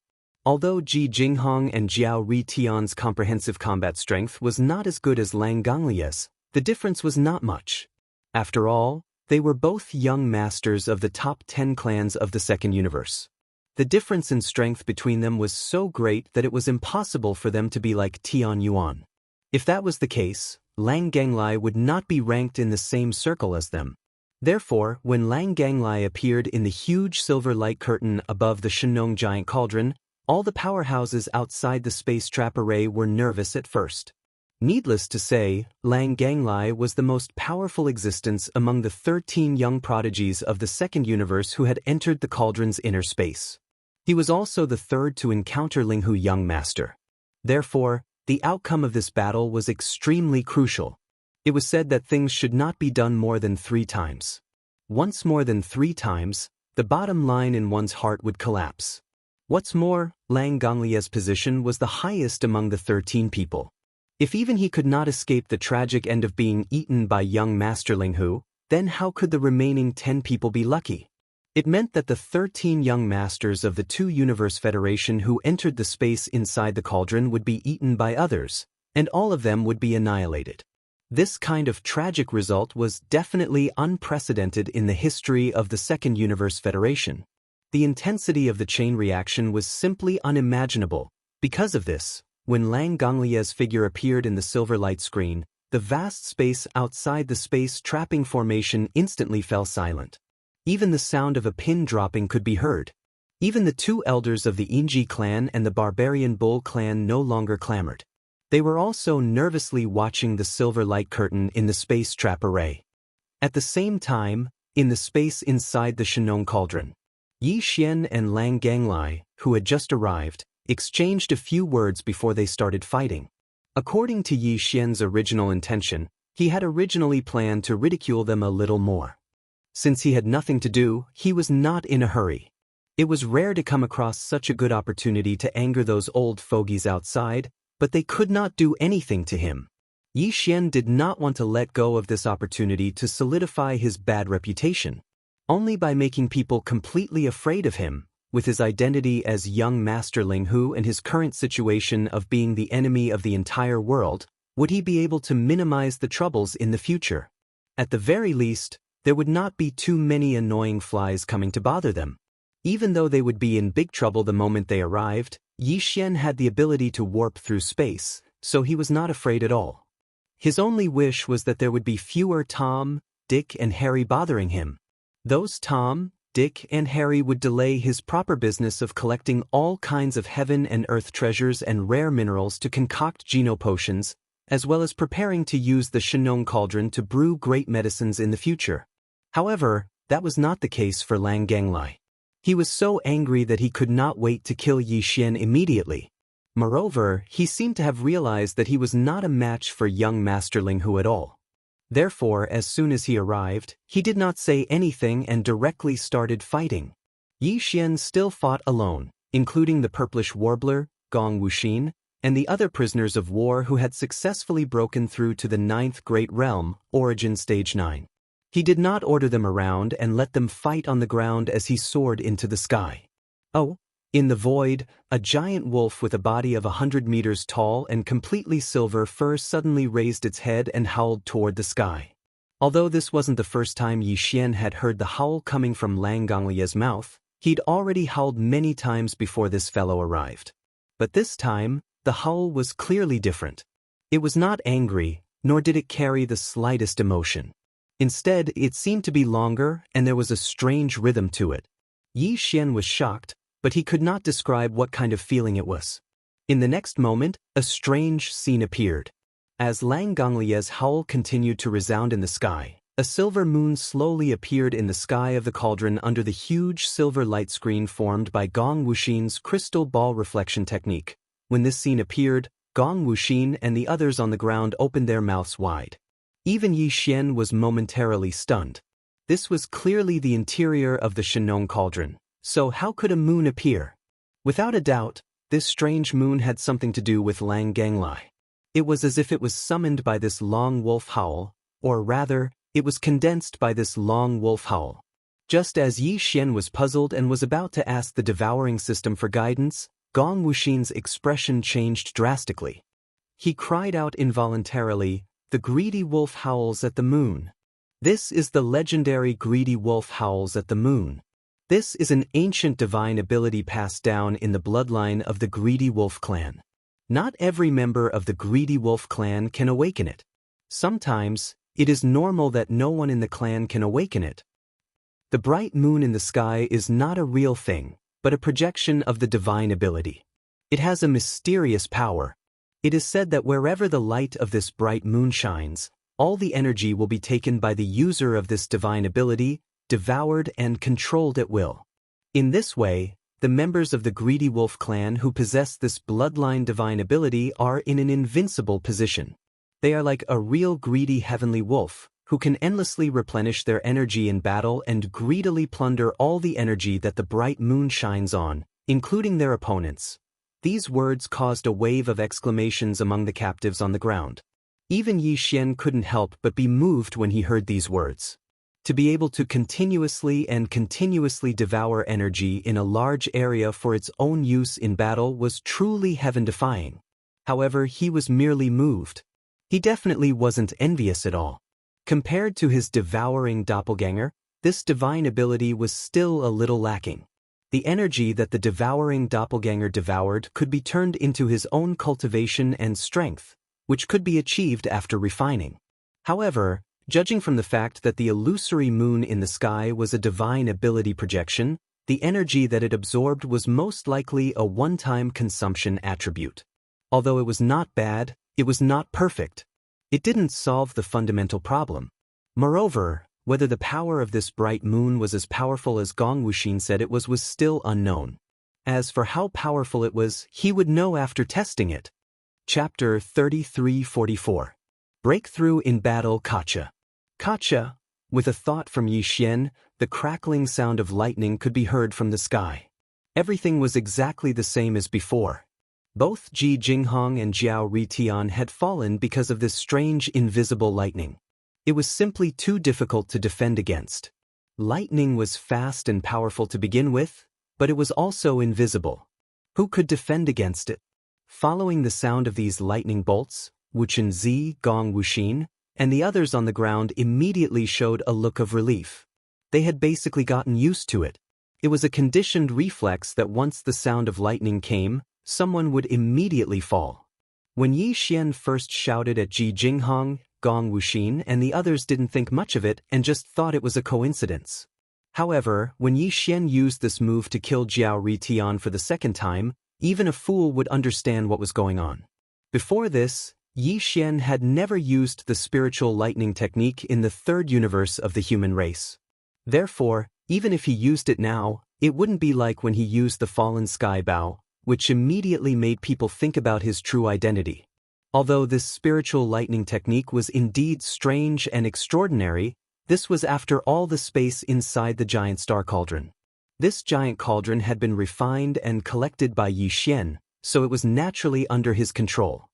S1: Although Ji Jinghong and Jiao Ri Tian's comprehensive combat strength was not as good as Lang Gonglie's, the difference was not much. After all, they were both young masters of the top 10 clans of the Second Universe. The difference in strength between them was so great that it was impossible for them to be like Tian Yuan. If that was the case, Lang Ganglai would not be ranked in the same circle as them. Therefore, when Lang Ganglai appeared in the huge silver light curtain above the Shenong giant cauldron, all the powerhouses outside the space trap array were nervous at first. Needless to say, Lang Ganglai was the most powerful existence among the 13 young prodigies of the Second Universe who had entered the cauldron's inner space. He was also the third to encounter Linghu Young Master. Therefore, the outcome of this battle was extremely crucial. It was said that things should not be done more than 3 times. Once more than 3 times, the bottom line in one's heart would collapse. What's more, Lang Gonglie's position was the highest among the 13 people. If even he could not escape the tragic end of being eaten by young Master Linghu, then how could the remaining 10 people be lucky? It meant that the 13 young masters of the 2 Universe Federation who entered the space inside the cauldron would be eaten by others, and all of them would be annihilated. This kind of tragic result was definitely unprecedented in the history of the Second Universe Federation. The intensity of the chain reaction was simply unimaginable. Because of this, when Lang Gonglie's figure appeared in the silver light screen, the vast space outside the space trapping formation instantly fell silent. Even the sound of a pin dropping could be heard. Even the 2 elders of the Inji clan and the Barbarian Bull clan no longer clamored. They were also nervously watching the silver light curtain in the space trap array. At the same time, in the space inside the Shenong cauldron, Yi Xian and Lang Ganglai, who had just arrived, exchanged a few words before they started fighting. According to Yi Xian's original intention, he had originally planned to ridicule them a little more. Since he had nothing to do, he was not in a hurry. It was rare to come across such a good opportunity to anger those old fogies outside, but they could not do anything to him. Yi Xian did not want to let go of this opportunity to solidify his bad reputation. Only by making people completely afraid of him, with his identity as young Master Linghu and his current situation of being the enemy of the entire world, would he be able to minimize the troubles in the future. At the very least, there would not be too many annoying flies coming to bother them. Even though they would be in big trouble the moment they arrived, Yi Xian had the ability to warp through space, so he was not afraid at all. His only wish was that there would be fewer Tom, Dick, and Harry bothering him. Those Tom, Dick, and Harry would delay his proper business of collecting all kinds of heaven and earth treasures and rare minerals to concoct geno potions, as well as preparing to use the Shenong cauldron to brew great medicines in the future. However, that was not the case for Lang Ganglai. He was so angry that he could not wait to kill Yi Xian immediately. Moreover, he seemed to have realized that he was not a match for young Master Linghu at all. Therefore, as soon as he arrived, he did not say anything and directly started fighting. Yi Xian still fought alone, including the purplish warbler, Gong Wuxin, and the other prisoners of war who had successfully broken through to the 9th Great Realm, Origin Stage 9. He did not order them around and let them fight on the ground as he soared into the sky. Oh, in the void, a giant wolf with a body of 100 meters tall and completely silver fur suddenly raised its head and howled toward the sky. Although this wasn't the first time Yi Xian had heard the howl coming from Lang Gonglie's mouth, he'd already howled many times before this fellow arrived. But this time, the howl was clearly different. It was not angry, nor did it carry the slightest emotion. Instead, it seemed to be longer, and there was a strange rhythm to it. Yi Xian was shocked, but he could not describe what kind of feeling it was. In the next moment, a strange scene appeared. As Lang Gonglie's howl continued to resound in the sky, a silver moon slowly appeared in the sky of the cauldron under the huge silver light screen formed by Gong Wuxin's crystal ball reflection technique. When this scene appeared, Gong Wuxin and the others on the ground opened their mouths wide. Even Yi Xian was momentarily stunned. This was clearly the interior of the Shenong cauldron. So how could a moon appear? Without a doubt, this strange moon had something to do with Lang Ganglai. It was as if it was summoned by this long wolf howl, or rather, it was condensed by this long wolf howl. Just as Yi Xian was puzzled and was about to ask the devouring system for guidance, Gong Wuxin's expression changed drastically. He cried out involuntarily, "The greedy wolf howls at the moon." This is the legendary greedy wolf howls at the moon. This is an ancient divine ability passed down in the bloodline of the greedy wolf clan. Not every member of the greedy wolf clan can awaken it. Sometimes, it is normal that no one in the clan can awaken it. The bright moon in the sky is not a real thing, but a projection of the divine ability. It has a mysterious power. It is said that wherever the light of this bright moon shines, all the energy will be taken by the user of this divine ability, devoured and controlled at will. In this way, the members of the greedy wolf clan who possess this bloodline divine ability are in an invincible position. They are like a real greedy heavenly wolf, who can endlessly replenish their energy in battle and greedily plunder all the energy that the bright moon shines on, including their opponents. These words caused a wave of exclamations among the captives on the ground. Even Yi Xian couldn't help but be moved when he heard these words. To be able to continuously devour energy in a large area for its own use in battle was truly heaven-defying. However, he was merely moved. He definitely wasn't envious at all. Compared to his devouring doppelganger, this divine ability was still a little lacking. The energy that the devouring doppelganger devoured could be turned into his own cultivation and strength, which could be achieved after refining. However, judging from the fact that the illusory moon in the sky was a divine ability projection, the energy that it absorbed was most likely a one-time consumption attribute. Although it was not bad, it was not perfect. It didn't solve the fundamental problem. Moreover, whether the power of this bright moon was as powerful as Gong Wuxin said it was still unknown. As for how powerful it was, he would know after testing it. Chapter 3344. Breakthrough in Battle Kacha. Kacha, with a thought from Yi Xian, the crackling sound of lightning could be heard from the sky. Everything was exactly the same as before. Both Ji Jinghong and Jiao Ritian had fallen because of this strange invisible lightning. It was simply too difficult to defend against. Lightning was fast and powerful to begin with, but it was also invisible. Who could defend against it? Following the sound of these lightning bolts, Wu Chenzi, Gong Wuxin, and the others on the ground immediately showed a look of relief. They had basically gotten used to it. It was a conditioned reflex that once the sound of lightning came, someone would immediately fall. When Yi Xian first shouted at Ji Jinghong, Gong Wuxin and the others didn't think much of it and just thought it was a coincidence. However, when Yi Xian used this move to kill Jiao Ritian for the second time, even a fool would understand what was going on. Before this, Yi Xian had never used the spiritual lightning technique in the third universe of the human race. Therefore, even if he used it now, it wouldn't be like when he used the fallen sky bow, which immediately made people think about his true identity. Although this spiritual lightning technique was indeed strange and extraordinary, this was after all the space inside the giant star cauldron. This giant cauldron had been refined and collected by Yi Xian, so it was naturally under his control.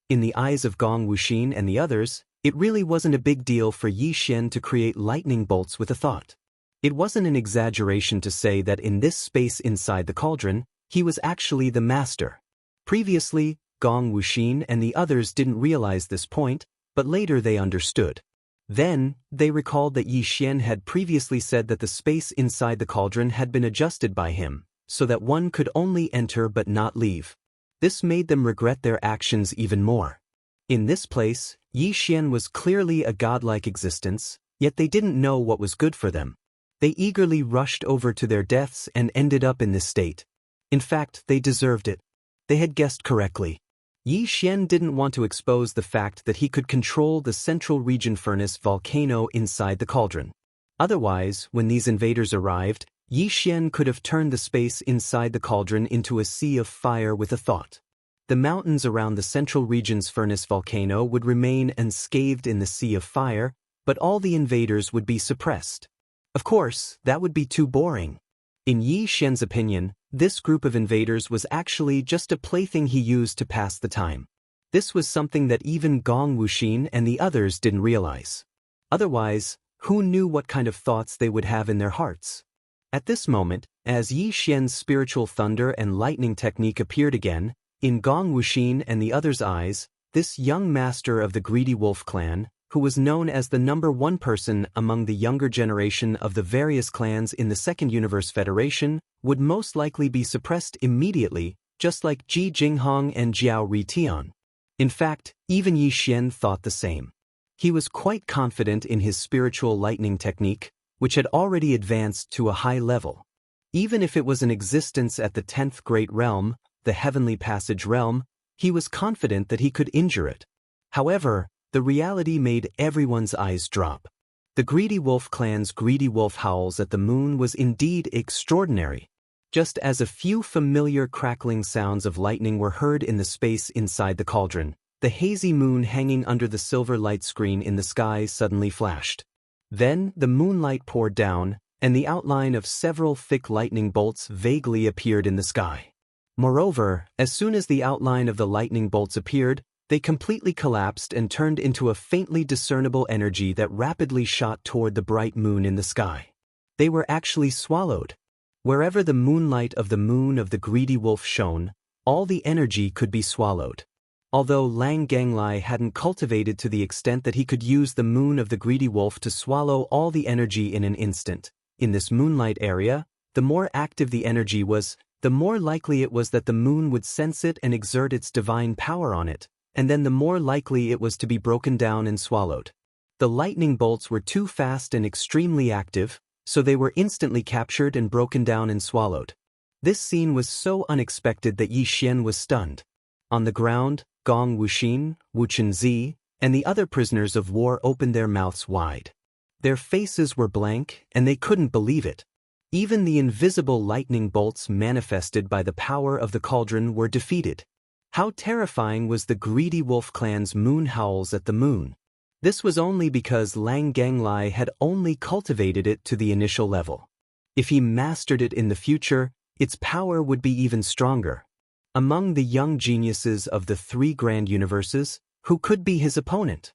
S1: In the eyes of Gong Wuxin and the others, it really wasn't a big deal for Yi Xian to create lightning bolts with a thought. It wasn't an exaggeration to say that in this space inside the cauldron, he was actually the master. Previously, Gong Wuxin and the others didn't realize this point, but later they understood. Then, they recalled that Yi Xian had previously said that the space inside the cauldron had been adjusted by him, so that one could only enter but not leave. This made them regret their actions even more. In this place, Yi Xian was clearly a godlike existence, yet they didn't know what was good for them. They eagerly rushed over to their deaths and ended up in this state. In fact, they deserved it. They had guessed correctly. Yi Xian didn't want to expose the fact that he could control the central region furnace volcano inside the cauldron. Otherwise, when these invaders arrived, Yi Xian could have turned the space inside the cauldron into a sea of fire with a thought. The mountains around the central region's furnace volcano would remain unscathed in the sea of fire, but all the invaders would be suppressed. Of course, that would be too boring. In Yi Xian's opinion, this group of invaders was actually just a plaything he used to pass the time. This was something that even Gong Wuxin and the others didn't realize. Otherwise, who knew what kind of thoughts they would have in their hearts? At this moment, As Yi Xian's spiritual thunder and lightning technique appeared again, in Gong Wuxin and the others' eyes, this young master of the greedy wolf clan, who was known as the #1 person among the younger generation of the various clans in the Second Universe Federation, would most likely be suppressed immediately, just like Ji Jinghong and Jiao Ritian. In fact, even Yi Xian thought the same. He was quite confident in his spiritual lightning technique, which had already advanced to a high level. Even if it was in existence at the 10th Great Realm, the Heavenly Passage Realm, he was confident that he could injure it. However, the reality made everyone's eyes drop. The greedy wolf clan's greedy wolf howls at the moon was indeed extraordinary. Just as a few familiar crackling sounds of lightning were heard in the space inside the cauldron, the hazy moon hanging under the silver light screen in the sky suddenly flashed. Then the moonlight poured down, and the outline of several thick lightning bolts vaguely appeared in the sky. Moreover, as soon as the outline of the lightning bolts appeared, they completely collapsed and turned into a faintly discernible energy that rapidly shot toward the bright moon in the sky. They were actually swallowed. Wherever the moonlight of the moon of the greedy wolf shone, all the energy could be swallowed. Although Lang Ganglai hadn't cultivated to the extent that he could use the moon of the greedy wolf to swallow all the energy in an instant, in this moonlight area, the more active the energy was, the more likely it was that the moon would sense it and exert its divine power on it, and then the more likely it was to be broken down and swallowed. The lightning bolts were too fast and extremely active, so they were instantly captured and broken down and swallowed. This scene was so unexpected that Yi Xian was stunned. On the ground, Gong Wuxin, Wu Chenzi, and the other prisoners of war opened their mouths wide. Their faces were blank, and they couldn't believe it. Even the invisible lightning bolts manifested by the power of the cauldron were defeated. How terrifying was the greedy wolf clan's moon howls at the moon. This was only because Lang Ganglai had only cultivated it to the initial level. If he mastered it in the future, its power would be even stronger. Among the young geniuses of the 3 grand universes, who could be his opponent?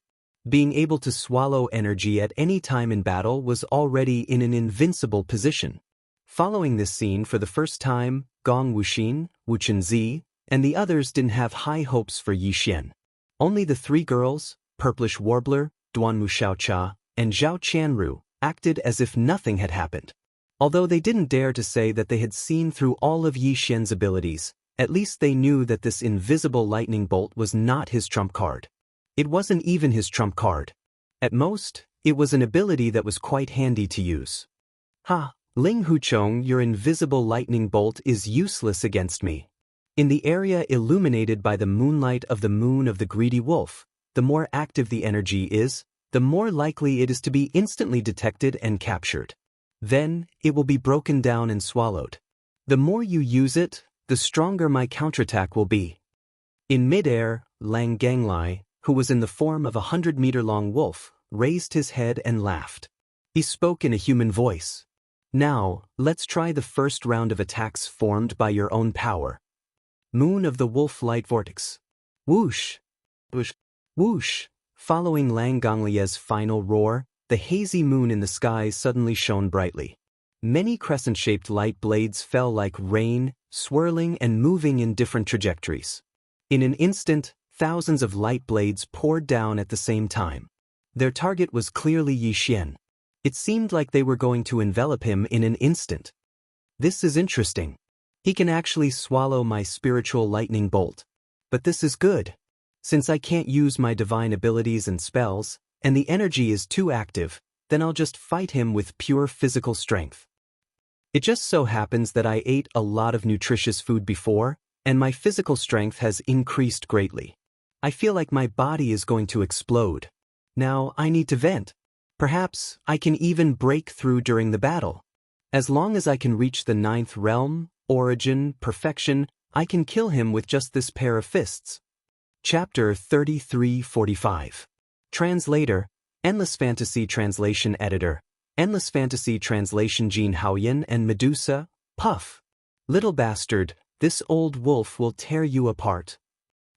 S1: Being able to swallow energy at any time in battle was already in an invincible position. Following this scene for the first time, Gong Wuxin, Wu Chenzi, and the others didn't have high hopes for Yi Xian. Only the 3 girls, Purplish Warbler, Duanmu Xiaocha, and Zhao Qianru, acted as if nothing had happened. Although they didn't dare to say that they had seen through all of Yi Xian's abilities, at least they knew that this invisible lightning bolt was not his trump card. It wasn't even his trump card. At most, it was an ability that was quite handy to use. Ha, Ling Huchong, your invisible lightning bolt is useless against me. In the area illuminated by the moonlight of the moon of the greedy wolf, the more active the energy is, the more likely it is to be instantly detected and captured. Then, it will be broken down and swallowed. The more you use it, the stronger my counterattack will be. In midair, Lang Ganglai, who was in the form of a 100-meter-long wolf, raised his head and laughed. He spoke in a human voice. Now, let's try the first round of attacks formed by your own power. Moon of the Wolf Light Vortex. Whoosh! Whoosh! Whoosh! Following Lang Ganglai's final roar, the hazy moon in the sky suddenly shone brightly. Many crescent-shaped light blades fell like rain, swirling and moving in different trajectories. In an instant, thousands of light blades poured down at the same time. Their target was clearly Yi Xian. It seemed like they were going to envelop him in an instant. This is interesting. He can actually swallow my spiritual lightning bolt. But this is good. Since I can't use my divine abilities and spells, and the energy is too active, then I'll just fight him with pure physical strength. It just so happens that I ate a lot of nutritious food before, and my physical strength has increased greatly. I feel like my body is going to explode. Now I need to vent. Perhaps I can even break through during the battle. As long as I can reach the 9th realm, origin, perfection, I can kill him with just this pair of fists. Chapter 3345. Translator, Endless Fantasy Translation Editor, Endless Fantasy Translation Jean Haoyan and Medusa, Puff. Little bastard, this old wolf will tear you apart.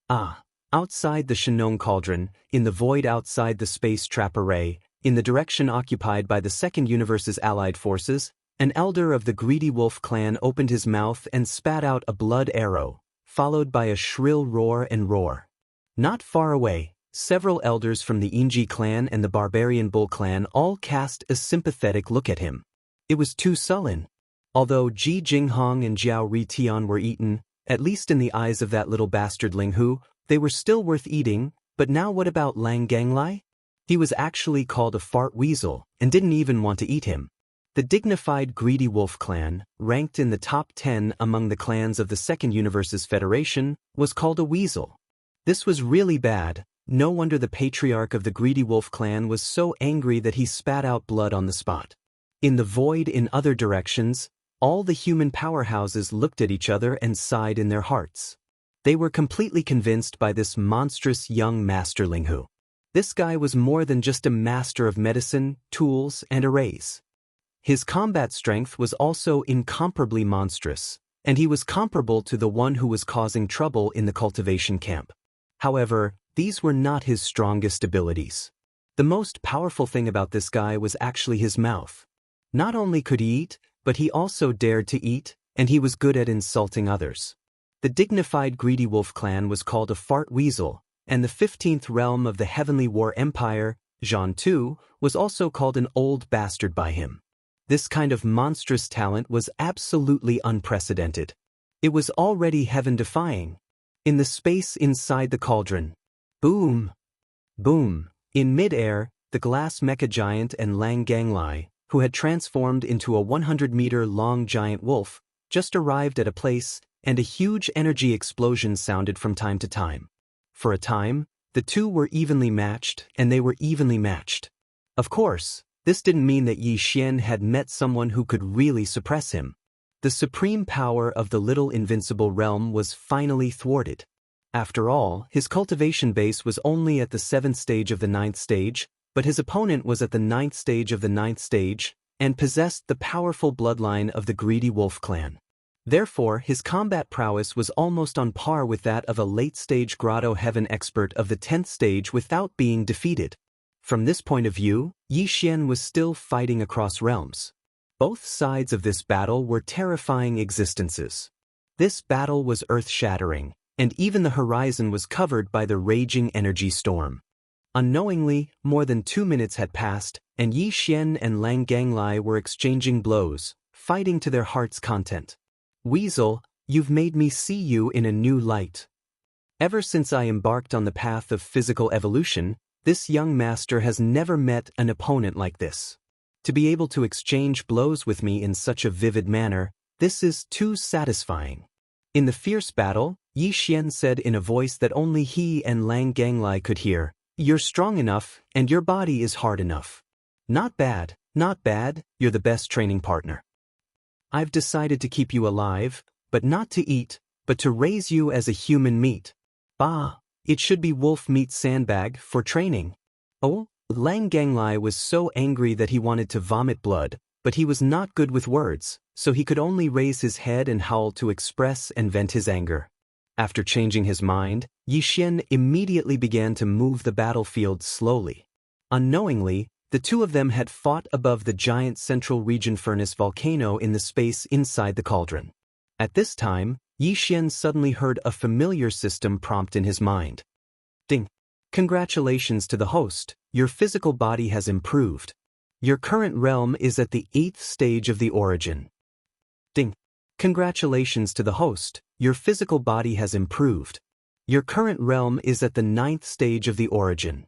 S1: Ah. Outside the Shenong Cauldron, in the void outside the space trap array, in the direction occupied by the Second Universe's allied forces, An elder of the greedy wolf clan opened his mouth and spat out a blood arrow, followed by a shrill roar and roar. Not far away, several elders from the Inji clan and the barbarian bull clan all cast a sympathetic look at him. It was too sullen. Although Ji Jinghong and Jiao Ritian were eaten, at least in the eyes of that little bastard Ling Hu, they were still worth eating, but now what about Lang Ganglai? He was actually called a fart weasel, and didn't even want to eat him. The dignified greedy wolf clan, ranked in the top 10 among the clans of the Second Universe's Federation, was called a weasel. This was really bad. No wonder the patriarch of the greedy wolf clan was so angry that he spat out blood on the spot. In the void in other directions, all the human powerhouses looked at each other and sighed in their hearts. They were completely convinced by this monstrous young master Ling Hu. This guy was more than just a master of medicine, tools, and arrays. His combat strength was also incomparably monstrous, and he was comparable to the one who was causing trouble in the cultivation camp. However, these were not his strongest abilities. The most powerful thing about this guy was actually his mouth. Not only could he eat, but he also dared to eat, and he was good at insulting others. The dignified greedy wolf clan was called a fart weasel, and the 15th realm of the Heavenly War Empire, Zhan Tu, was also called an old bastard by him. This kind of monstrous talent was absolutely unprecedented. It was already heaven-defying. In the space inside the cauldron, boom! Boom! In mid-air, the glass mecha giant and Lang Ganglai, who had transformed into a 100-meter-long giant wolf, just arrived at a place, and a huge energy explosion sounded from time to time. For a time, the two were evenly matched, and they were evenly matched. Of course, this didn't mean that Yi Xian had met someone who could really suppress him. The supreme power of the little invincible realm was finally thwarted. After all, his cultivation base was only at the 7th stage of the 9th stage, but his opponent was at the 9th stage of the 9th stage, and possessed the powerful bloodline of the greedy wolf clan. Therefore, his combat prowess was almost on par with that of a late-stage Grotto Heaven expert of the 10th stage without being defeated. From this point of view, Yi Xian was still fighting across realms. Both sides of this battle were terrifying existences. This battle was earth-shattering, and even the horizon was covered by the raging energy storm. Unknowingly, more than 2 minutes had passed, and Yi Xian and Lang Ganglai were exchanging blows, fighting to their heart's content. Weasel, you've made me see you in a new light. Ever since I embarked on the path of physical evolution, this young master has never met an opponent like this. To be able to exchange blows with me in such a vivid manner, this is too satisfying. In the fierce battle, Yi Xian said in a voice that only he and Lang Ganglai could hear, "You're strong enough, and your body is hard enough. Not bad, not bad, you're the best training partner. I've decided to keep you alive, but not to eat, but to raise you as a human meat. Bah, it should be wolf meat sandbag for training." Oh, Lang Ganglai was so angry that he wanted to vomit blood, but he was not good with words, so he could only raise his head and howl to express and vent his anger. After changing his mind, Yi Xian immediately began to move the battlefield slowly. Unknowingly, the two of them had fought above the giant central region furnace volcano in the space inside the cauldron. At this time, Yi Xian suddenly heard a familiar system prompt in his mind. Ding! Congratulations to the host, your physical body has improved. Your current realm is at the 8th stage of the origin. Ding! Congratulations to the host, your physical body has improved. Your current realm is at the 9th stage of the origin.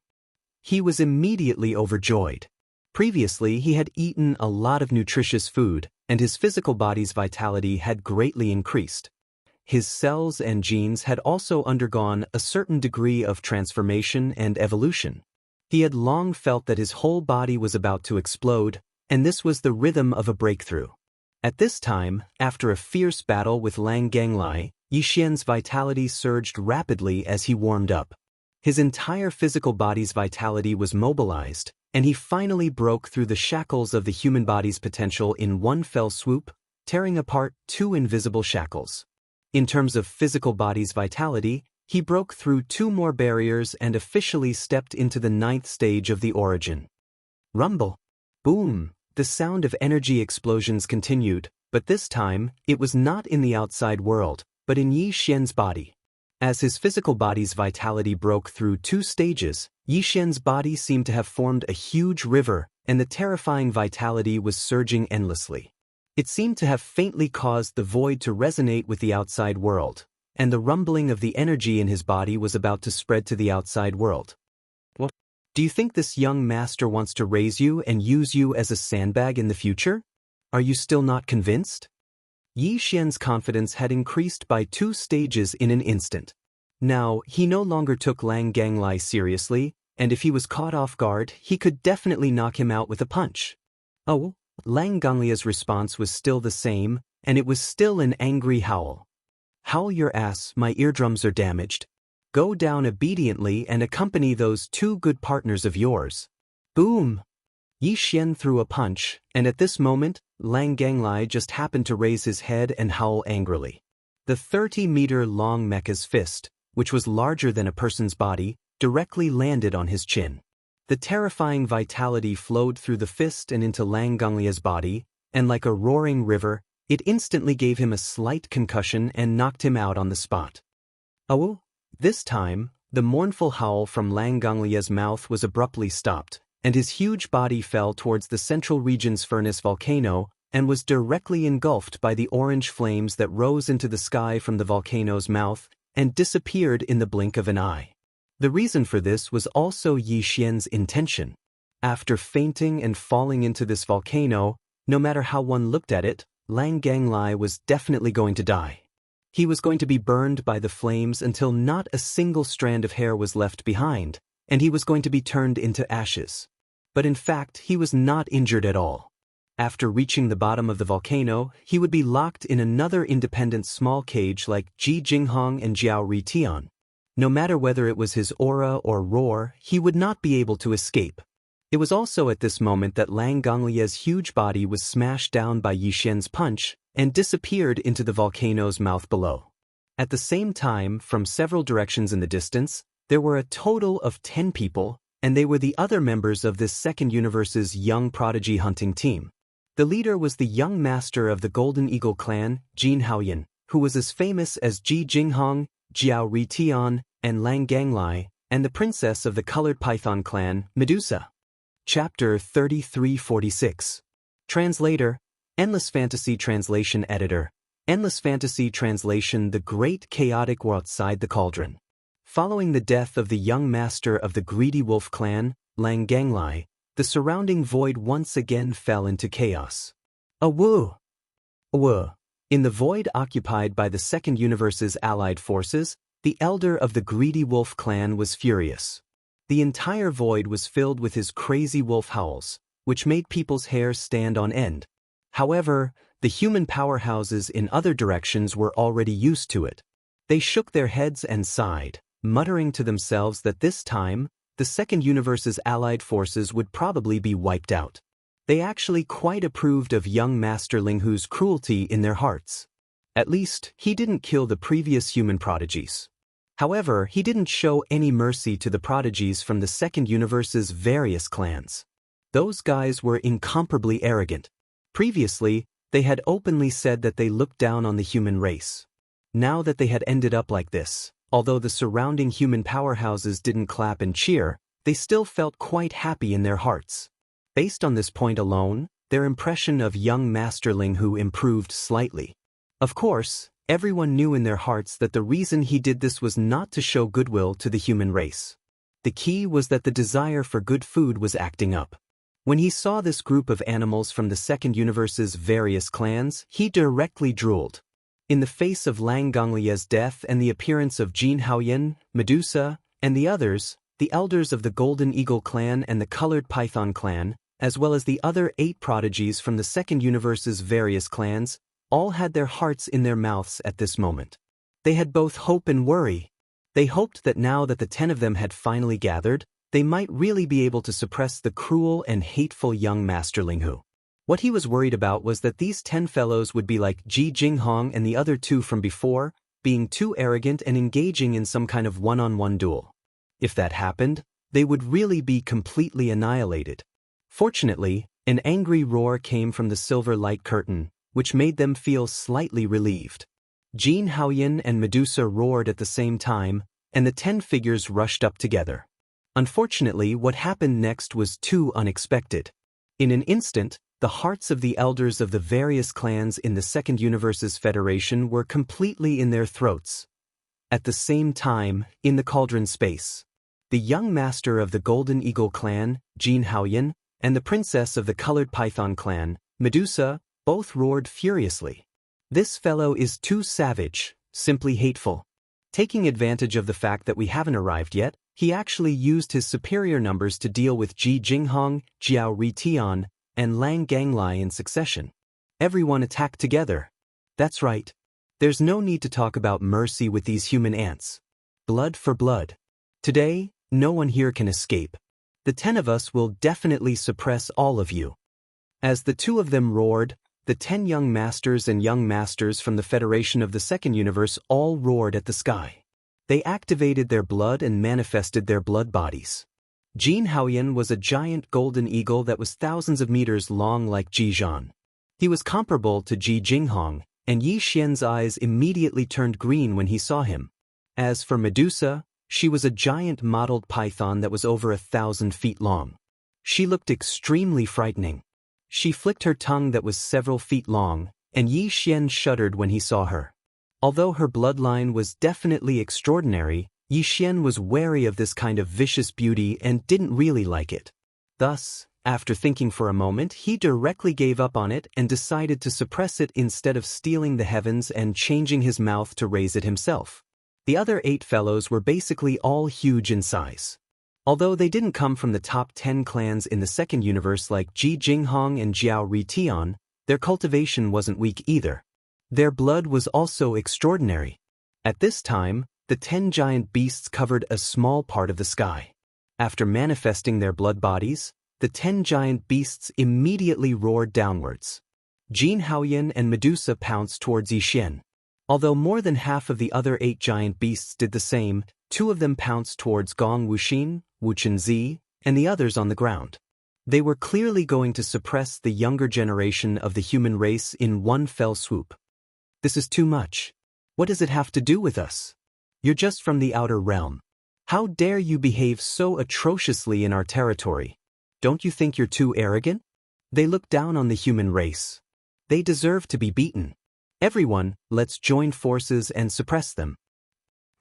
S1: He was immediately overjoyed. Previously, he had eaten a lot of nutritious food, and his physical body's vitality had greatly increased. His cells and genes had also undergone a certain degree of transformation and evolution. He had long felt that his whole body was about to explode, and this was the rhythm of a breakthrough. At this time, after a fierce battle with Lang Ganglai, Yi Xian's vitality surged rapidly as he warmed up. His entire physical body's vitality was mobilized, and he finally broke through the shackles of the human body's potential in one fell swoop, tearing apart 2 invisible shackles. In terms of physical body's vitality, he broke through 2 more barriers and officially stepped into the 9th stage of the origin. Rumble! Boom! the sound of energy explosions continued, but this time, it was not in the outside world, but in Yi Xian's body. As his physical body's vitality broke through 2 stages, Yi Xian's body seemed to have formed a huge river, and the terrifying vitality was surging endlessly. It seemed to have faintly caused the void to resonate with the outside world, and the rumbling of the energy in his body was about to spread to the outside world. What? Do you think this young master wants to raise you and use you as a sandbag in the future? Are you still not convinced? Yi Xian's confidence had increased by 2 stages in an instant. Now, he no longer took Lang Ganglai seriously, and if he was caught off guard, he could definitely knock him out with a punch. Oh, Lang Ganglia's response was still the same, and it was still an angry howl. Howl your ass, my eardrums are damaged. Go down obediently and accompany those 2 good partners of yours. Boom! Yi Xian threw a punch, and at this moment, Lang Ganglai just happened to raise his head and howl angrily. The 30-meter-long mecha's fist, which was larger than a person's body, directly landed on his chin. The terrifying vitality flowed through the fist and into Lang Ganglia's body, and like a roaring river, it instantly gave him a slight concussion and knocked him out on the spot. Oh! This time, the mournful howl from Lang Ganglia's mouth was abruptly stopped, and his huge body fell towards the central region's furnace volcano and was directly engulfed by the orange flames that rose into the sky from the volcano's mouth and disappeared in the blink of an eye. The reason for this was also Yi Xian's intention. After fainting and falling into this volcano, no matter how one looked at it, Lang Ganglai was definitely going to die. He was going to be burned by the flames until not a single strand of hair was left behind, and he was going to be turned into ashes. But in fact, he was not injured at all. After reaching the bottom of the volcano, he would be locked in another independent small cage like Ji Jinghong and Jiao Ritian. No matter whether it was his aura or roar, he would not be able to escape. It was also at this moment that Lang Ganglia's huge body was smashed down by Yi Xian's punch and disappeared into the volcano's mouth below. At the same time, from several directions in the distance, there were a total of 10 people, and they were the other members of this second universe's young prodigy hunting team. The leader was the young master of the Golden Eagle clan, Jin Haoyan, who was as famous as Ji Jinghong, Jiao Ritian, and Lang Ganglai, and the princess of the Colored Python clan, Medusa. Chapter 3346. Translator, Endless Fantasy Translation Editor, Endless Fantasy Translation. The Great Chaotic War Outside the Cauldron. Following the death of the young master of the Greedy Wolf clan, Lang Ganglai, the surrounding void once again fell into chaos. Awoo! Awoo! In the void occupied by the second universe's allied forces, the elder of the Greedy Wolf clan was furious. The entire void was filled with his crazy wolf howls, which made people's hair stand on end. However, the human powerhouses in other directions were already used to it. They shook their heads and sighed, muttering to themselves that this time, the second universe's allied forces would probably be wiped out. They actually quite approved of young Master Linghu's cruelty in their hearts. At least, he didn't kill the previous human prodigies. However, he didn't show any mercy to the prodigies from the second universe's various clans. Those guys were incomparably arrogant. Previously, they had openly said that they looked down on the human race. Now that they had ended up like this, although the surrounding human powerhouses didn't clap and cheer, they still felt quite happy in their hearts. Based on this point alone, their impression of young Master Linghu improved slightly. Of course, everyone knew in their hearts that the reason he did this was not to show goodwill to the human race. The key was that the desire for good food was acting up. When he saw this group of animals from the second universe's various clans, he directly drooled. In the face of Lang Ganglia's death and the appearance of Jin Haoyan, Medusa, and the others, the elders of the Golden Eagle clan and the Colored Python clan, as well as the other 8 prodigies from the second universe's various clans, all had their hearts in their mouths at this moment. They had both hope and worry. They hoped that now that the 10 of them had finally gathered, they might really be able to suppress the cruel and hateful young Master Linghu. What he was worried about was that these 10 fellows would be like Ji Jinghong and the other 2 from before, being too arrogant and engaging in some kind of one-on-one duel. If that happened, they would really be completely annihilated. Fortunately, An angry roar came from the silver light curtain, which made them feel slightly relieved. Jin Haoyan and Medusa roared at the same time, and the 10 figures rushed up together. Unfortunately, what happened next was too unexpected. In an instant, the hearts of the elders of the various clans in the Second Universe's Federation were completely in their throats. At the same time, in the cauldron space, the young master of the Golden Eagle clan, Jin Haoyan, and the princess of the Colored Python clan, Medusa, both roared furiously. This fellow is too savage, simply hateful. Taking advantage of the fact that we haven't arrived yet, he actually used his superior numbers to deal with Ji Jinghong, Jiao Ritian, and Lang Ganglai in succession. Everyone attacked together. That's right. There's no need to talk about mercy with these human ants. Blood for blood. Today, no one here can escape. The 10 of us will definitely suppress all of you. As the 2 of them roared, the 10 young masters and young masters from the Federation of the Second Universe all roared at the sky. They activated their blood and manifested their blood bodies. Jin Haoyan was a giant golden eagle that was thousands of meters long like Ji Zhan. He was comparable to Ji Jinghong, and Yi Xian's eyes immediately turned green when he saw him. As for Medusa, she was a giant mottled python that was over 1,000 feet long. She looked extremely frightening. She flicked her tongue that was several feet long, and Yi Xian shuddered when he saw her. Although her bloodline was definitely extraordinary, Yi Xian was wary of this kind of vicious beauty and didn't really like it. Thus, after thinking for a moment, he directly gave up on it and decided to suppress it instead of stealing the heavens and changing his mouth to raise it himself. The other 8 fellows were basically all huge in size. Although they didn't come from the top 10 clans in the Second Universe like Ji Jinghong and Jiao Ritian, their cultivation wasn't weak either. Their blood was also extraordinary. At this time, the 10 giant beasts covered a small part of the sky. After manifesting their blood bodies, the 10 giant beasts immediately roared downwards. Jin Haoyan and Medusa pounced towards Yi Xian. Although more than half of the other 8 giant beasts did the same, 2 of them pounced towards Gong Wuxin, Wuchenzi, and the others on the ground. They were clearly going to suppress the younger generation of the human race in one fell swoop. This is too much. What does it have to do with us? You're just from the outer realm. How dare you behave so atrociously in our territory? Don't you think you're too arrogant? They look down on the human race. They deserve to be beaten. Everyone, let's join forces and suppress them.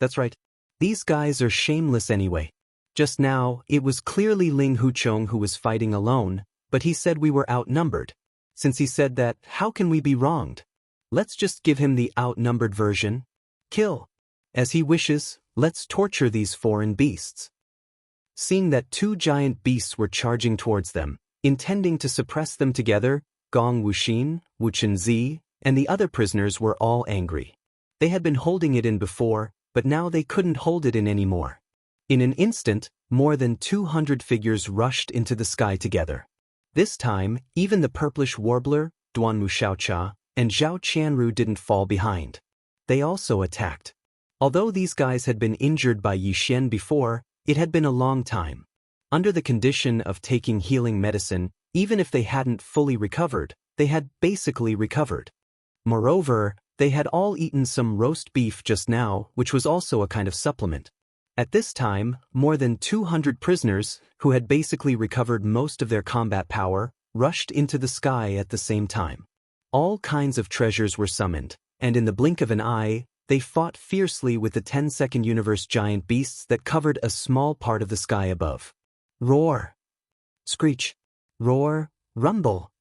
S1: That's right. These guys are shameless anyway. Just now, it was clearly Ling Huchong who was fighting alone, but he said we were outnumbered. Since he said that, how can we be wronged? Let's just give him the outnumbered version. Kill. As he wishes, let's torture these foreign beasts. Seeing that 2 giant beasts were charging towards them, intending to suppress them together, Gong Wuxin, Wuchenzi, and the other prisoners were all angry. They had been holding it in before, but now they couldn't hold it in anymore. In an instant, more than 200 figures rushed into the sky together. This time, even the purplish warbler, Duanmu Xiaocha, and Zhao Qianru didn't fall behind. They also attacked. Although these guys had been injured by Yi Xian before, it had been a long time. Under the condition of taking healing medicine, even if they hadn't fully recovered, they had basically recovered. Moreover, they had all eaten some roast beef just now, which was also a kind of supplement. At this time, more than 200 prisoners, who had basically recovered most of their combat power, rushed into the sky at the same time. All kinds of treasures were summoned, and in the blink of an eye, they fought fiercely with the 10 Second Universe giant beasts that covered a small part of the sky above. Roar! Screech! Roar! Rumble!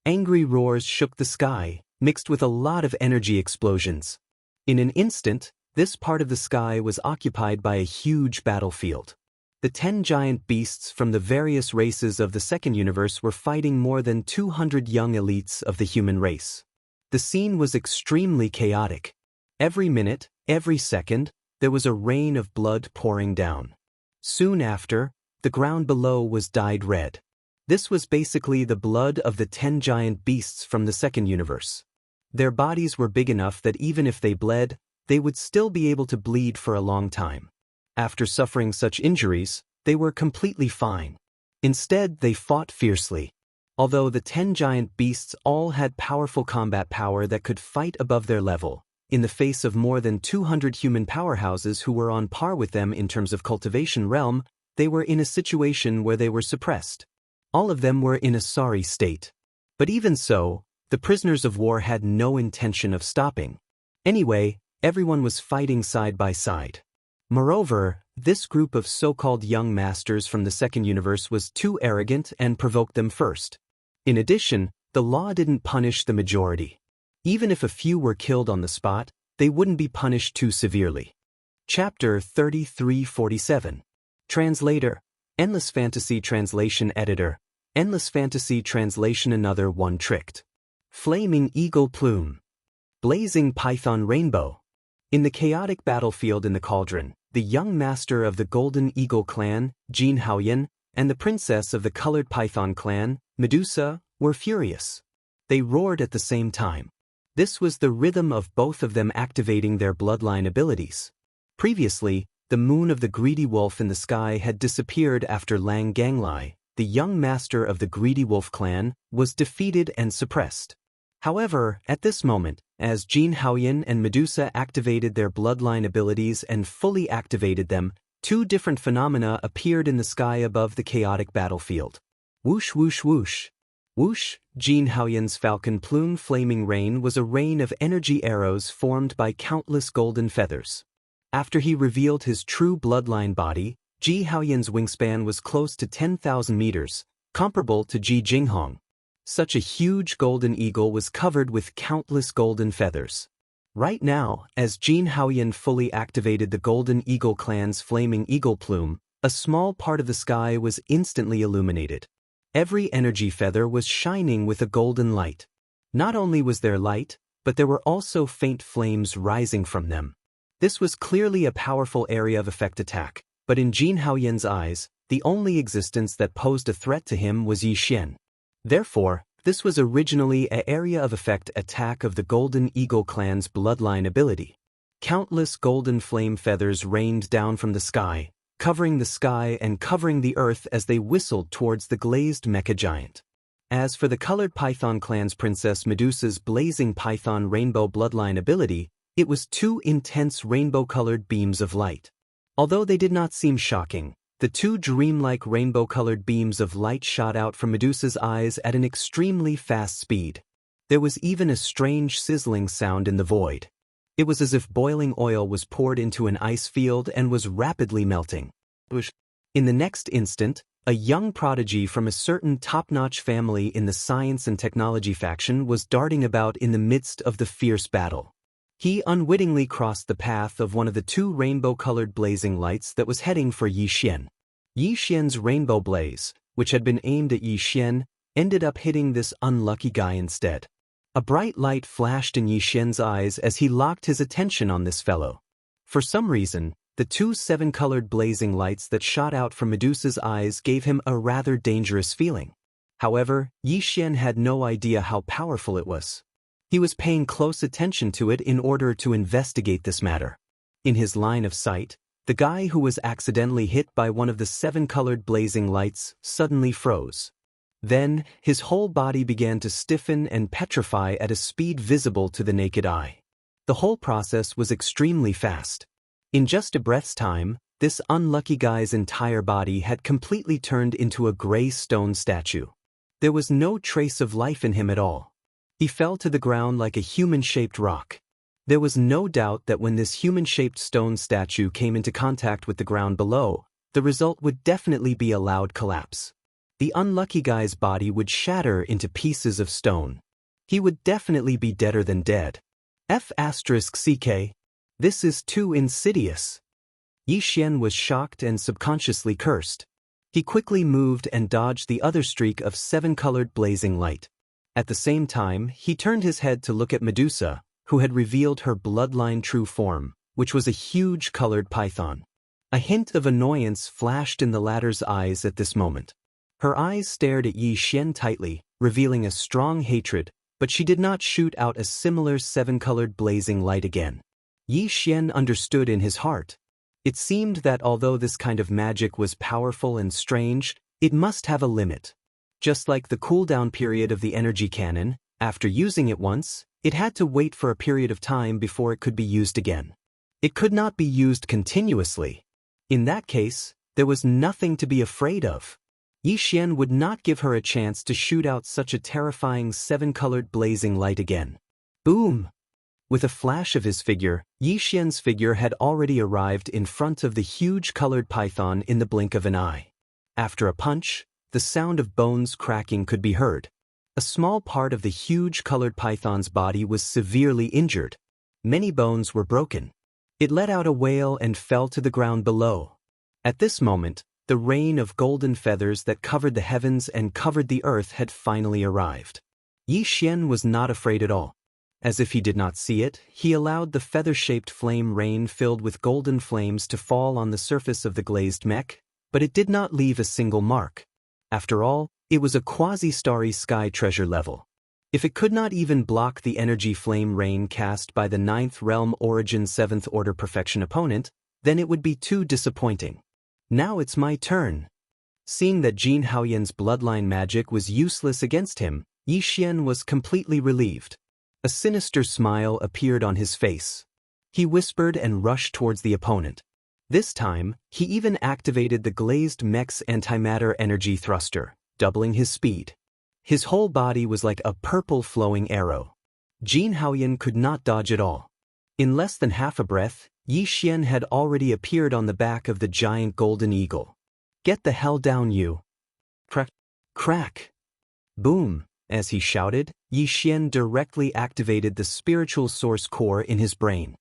S1: Angry roars shook the sky, mixed with a lot of energy explosions. In an instant, this part of the sky was occupied by a huge battlefield. The 10 giant beasts from the various races of the Second Universe were fighting more than 200 young elites of the human race. The scene was extremely chaotic. Every minute, every second, there was a rain of blood pouring down. Soon after, the ground below was dyed red. This was basically the blood of the 10 giant beasts from the Second Universe. Their bodies were big enough that even if they bled, they would still be able to bleed for a long time. After suffering such injuries, they were completely fine. Instead, they fought fiercely. Although the 10 giant beasts all had powerful combat power that could fight above their level, in the face of more than 200 human powerhouses who were on par with them in terms of cultivation realm, they were in a situation where they were suppressed. All of them were in a sorry state. But even so, the prisoners of war had no intention of stopping. Anyway, everyone was fighting side by side. Moreover, this group of so-called young masters from the second universe was too arrogant and provoked them first. In addition, the law didn't punish the majority. Even if a few were killed on the spot, they wouldn't be punished too severely. Chapter 3347. Translator, Endless Fantasy Translation Editor, Endless Fantasy Translation. Another one tricked. Flaming Eagle Plume. Blazing Python Rainbow. In the chaotic battlefield in the cauldron, the young master of the Golden Eagle clan, Jin Haoyan, and the princess of the Colored Python clan, Medusa, were furious. They roared at the same time. This was the rhythm of both of them activating their bloodline abilities. Previously, the moon of the greedy wolf in the sky had disappeared after Lang Ganglai, the young master of the greedy wolf clan, was defeated and suppressed. However, at this moment, as Jin Haoyan and Medusa activated their bloodline abilities and fully activated them, two different phenomena appeared in the sky above the chaotic battlefield. Whoosh whoosh whoosh. Whoosh, Jin Haoyan's falcon plume flaming rain was a rain of energy arrows formed by countless golden feathers. After he revealed his true bloodline body, Ji Haoyan's wingspan was close to 10,000 meters, comparable to Ji Jinghong. Such a huge golden eagle was covered with countless golden feathers. Right now, as Jin Haoyan fully activated the Golden Eagle clan's flaming eagle plume, a small part of the sky was instantly illuminated. Every energy feather was shining with a golden light. Not only was there light, but there were also faint flames rising from them. This was clearly a powerful area of effect attack, but in Jin Haoyan's eyes, the only existence that posed a threat to him was Yi Xian. Therefore, this was originally an area of effect attack of the Golden Eagle clan's bloodline ability. Countless golden flame feathers rained down from the sky and covering the earth as they whistled towards the glazed mecha giant. As for the Colored Python clan's princess Medusa's blazing python rainbow bloodline ability, it was two intense rainbow-colored beams of light. Although they did not seem shocking, the two dreamlike rainbow-colored beams of light shot out from Medusa's eyes at an extremely fast speed. There was even a strange sizzling sound in the void. It was as if boiling oil was poured into an ice field and was rapidly melting. In the next instant, a young prodigy from a certain top-notch family in the science and technology faction was darting about in the midst of the fierce battle. He unwittingly crossed the path of one of the two rainbow-colored blazing lights that was heading for Yi Xian. Yi Xian's rainbow blaze, which had been aimed at Yi Xian, ended up hitting this unlucky guy instead. A bright light flashed in Yi Xian's eyes as he locked his attention on this fellow. For some reason, the two seven-colored blazing lights that shot out from Medusa's eyes gave him a rather dangerous feeling. However, Yi Xian had no idea how powerful it was. He was paying close attention to it in order to investigate this matter. In his line of sight, the guy who was accidentally hit by one of the seven-colored blazing lights suddenly froze. Then, his whole body began to stiffen and petrify at a speed visible to the naked eye. The whole process was extremely fast. In just a breath's time, this unlucky guy's entire body had completely turned into a gray stone statue. There was no trace of life in him at all. He fell to the ground like a human-shaped rock. There was no doubt that when this human-shaped stone statue came into contact with the ground below, the result would definitely be a loud collapse. The unlucky guy's body would shatter into pieces of stone. He would definitely be deader than dead. F***CK. This is too insidious. Yi Xian was shocked and subconsciously cursed. He quickly moved and dodged the other streak of seven-colored blazing light. At the same time, he turned his head to look at Medusa, who had revealed her bloodline true form, which was a huge colored python. A hint of annoyance flashed in the latter's eyes at this moment. Her eyes stared at Yi Xian tightly, revealing a strong hatred, but she did not shoot out a similar seven-colored blazing light again. Yi Xian understood in his heart. It seemed that although this kind of magic was powerful and strange, it must have a limit. Just like the cooldown period of the energy cannon, after using it once, it had to wait for a period of time before it could be used again. It could not be used continuously. In that case, there was nothing to be afraid of. Yi Xian would not give her a chance to shoot out such a terrifying seven-colored blazing light again. Boom! With a flash of his figure, Yi Xian's figure had already arrived in front of the huge colored python in the blink of an eye. After a punch, the sound of bones cracking could be heard. A small part of the huge colored python's body was severely injured. Many bones were broken. It let out a wail and fell to the ground below. At this moment, the rain of golden feathers that covered the heavens and covered the earth had finally arrived. Yi Xian was not afraid at all. As if he did not see it, he allowed the feather-shaped flame rain filled with golden flames to fall on the surface of the glazed mech, but it did not leave a single mark. After all, it was a quasi-starry sky treasure level. If it could not even block the energy flame rain cast by the 9th realm origin 7th order perfection opponent, then it would be too disappointing. Now it's my turn. Seeing that Jin Haoyan's bloodline magic was useless against him, Yi Xian was completely relieved. A sinister smile appeared on his face. He whispered and rushed towards the opponent. This time, he even activated the glazed mech's antimatter energy thruster, doubling his speed. His whole body was like a purple flowing arrow. Jin Haoyan could not dodge at all. In less than half a breath, Yi Xian had already appeared on the back of the giant golden eagle. Get the hell down, you! Crack! Crack! Boom! As he shouted, Yi Xian directly activated the spiritual source core in his brain.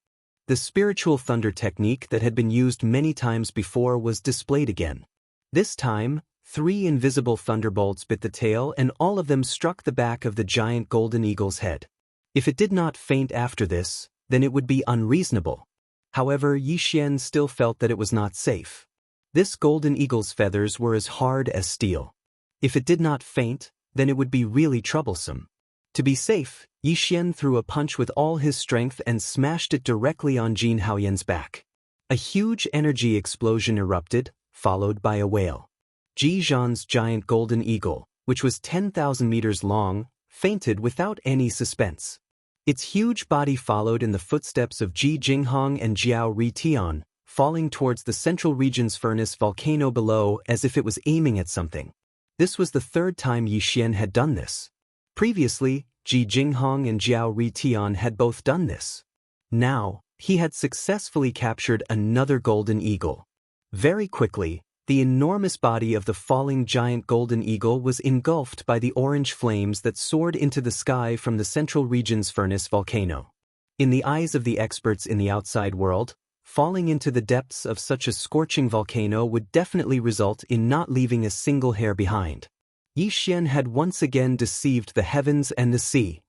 S1: The spiritual thunder technique that had been used many times before was displayed again. This time, 3 invisible thunderbolts bit the tail and all of them struck the back of the giant golden eagle's head. If it did not faint after this, then it would be unreasonable. However, Yi Xian still felt that it was not safe. This golden eagle's feathers were as hard as steel. If it did not faint, then it would be really troublesome. To be safe, Yi Xian threw a punch with all his strength and smashed it directly on Jin Haoyan's back. A huge energy explosion erupted, followed by a wail. Ji Zhan's giant golden eagle, which was 10,000 meters long, fainted without any suspense. Its huge body followed in the footsteps of Ji Jinghong and Jiao Ritian, falling towards the central region's furnace volcano below as if it was aiming at something. This was the 3rd time Yi Xian had done this. Previously, Ji Jinghong and Jiao Ritian had both done this. Now, he had successfully captured another golden eagle. Very quickly, the enormous body of the falling giant golden eagle was engulfed by the orange flames that soared into the sky from the central region's furnace volcano. In the eyes of the experts in the outside world, falling into the depths of such a scorching volcano would definitely result in not leaving a single hair behind. Yi Xian had once again deceived the heavens and the sea.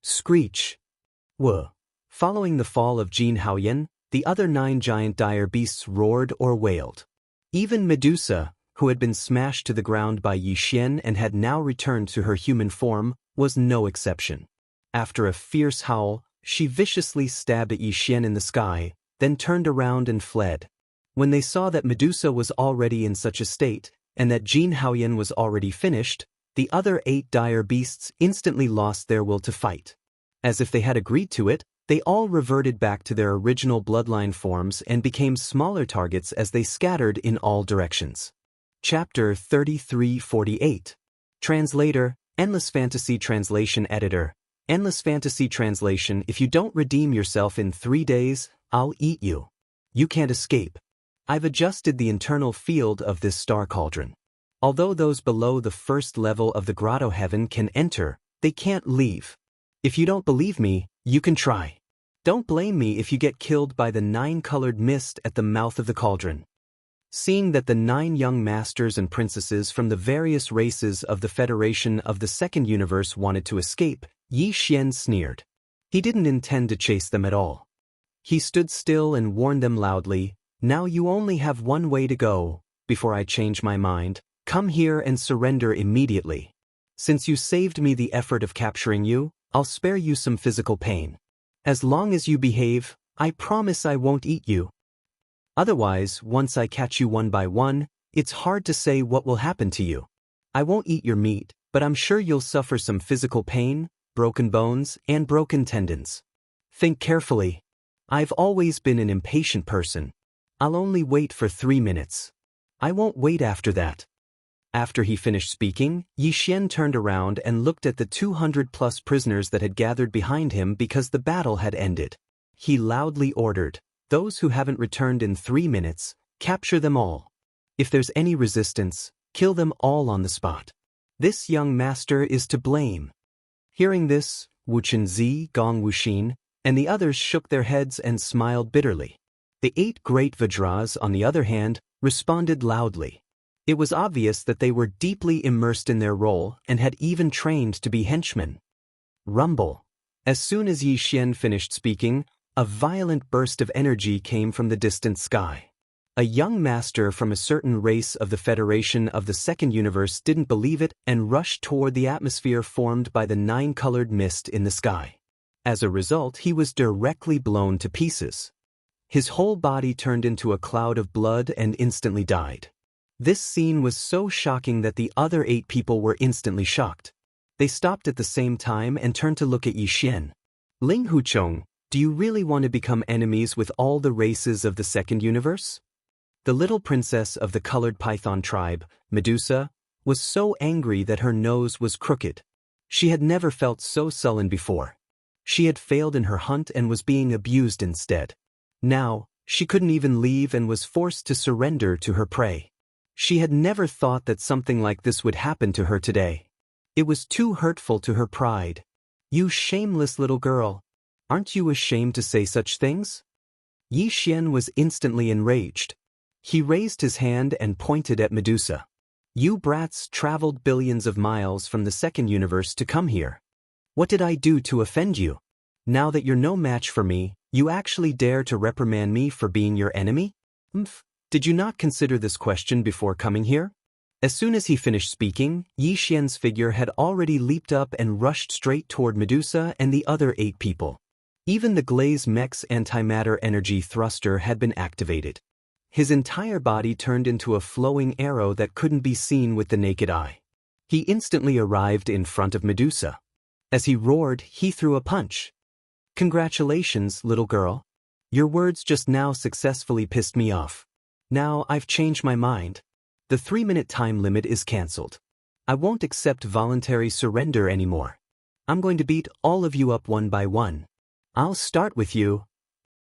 S1: Screech! Wuh! Following the fall of Jin Haoyan, the other 9 giant dire beasts roared or wailed. Even Medusa, who had been smashed to the ground by Yi Xian and had now returned to her human form, was no exception. After a fierce howl, she viciously stabbed at Yi Xian in the sky, then turned around and fled. When they saw that Medusa was already in such a state, and that Jin Haoyan was already finished, the other 8 dire beasts instantly lost their will to fight. As if they had agreed to it, they all reverted back to their original bloodline forms and became smaller targets as they scattered in all directions. Chapter 3348. Translator, Endless Fantasy Translation Editor. Endless Fantasy Translation. If you don't redeem yourself in 3 days, I'll eat you. You can't escape. I've adjusted the internal field of this star cauldron. Although those below the first level of the grotto heaven can enter, they can't leave. If you don't believe me, you can try. Don't blame me if you get killed by the 9-colored mist at the mouth of the cauldron. Seeing that the 9 young masters and princesses from the various races of the Federation of the Second Universe wanted to escape, Yi Xian sneered. He didn't intend to chase them at all. He stood still and warned them loudly, "Now you only have one way to go, before I change my mind. Come here and surrender immediately. Since you saved me the effort of capturing you, I'll spare you some physical pain. As long as you behave, I promise I won't eat you. Otherwise, once I catch you one by one, it's hard to say what will happen to you. I won't eat your meat, but I'm sure you'll suffer some physical pain, broken bones, and broken tendons. Think carefully. I've always been an impatient person. I'll only wait for 3 minutes. I won't wait after that. After he finished speaking, Yi Xian turned around and looked at the 200-plus prisoners that had gathered behind him because the battle had ended. He loudly ordered, "Those who haven't returned in 3 minutes, capture them all. If there's any resistance, kill them all on the spot. This young master is to blame." Hearing this, Wu Chenzi, Gong Wuxin, and the others shook their heads and smiled bitterly. The 8 great Vajras, on the other hand, responded loudly. It was obvious that they were deeply immersed in their role and had even trained to be henchmen. Rumble. As soon as Yi Xian finished speaking, a violent burst of energy came from the distant sky. A young master from a certain race of the Federation of the Second Universe didn't believe it and rushed toward the atmosphere formed by the 9-colored mist in the sky. As a result, he was directly blown to pieces. His whole body turned into a cloud of blood and instantly died. This scene was so shocking that the other 8 people were instantly shocked. They stopped at the same time and turned to look at Yi Xian. "Ling Huchong, do you really want to become enemies with all the races of the Second Universe?" The little princess of the colored python tribe, Medusa, was so angry that her nose was crooked. She had never felt so sullen before. She had failed in her hunt and was being abused instead. Now, she couldn't even leave and was forced to surrender to her prey. She had never thought that something like this would happen to her today. It was too hurtful to her pride. "You shameless little girl. Aren't you ashamed to say such things?" Yi Xian was instantly enraged. He raised his hand and pointed at Medusa. "You brats traveled billions of miles from the Second Universe to come here. What did I do to offend you? Now that you're no match for me, you actually dare to reprimand me for being your enemy? Did you not consider this question before coming here?" As soon as he finished speaking, Yi Xian's figure had already leaped up and rushed straight toward Medusa and the other 8 people. Even the Glaze Mech's antimatter energy thruster had been activated. His entire body turned into a flowing arrow that couldn't be seen with the naked eye. He instantly arrived in front of Medusa. As he roared, he threw a punch. "Congratulations, little girl. Your words just now successfully pissed me off. Now I've changed my mind. The 3-minute time limit is cancelled. I won't accept voluntary surrender anymore. I'm going to beat all of you up one by one. I'll start with you."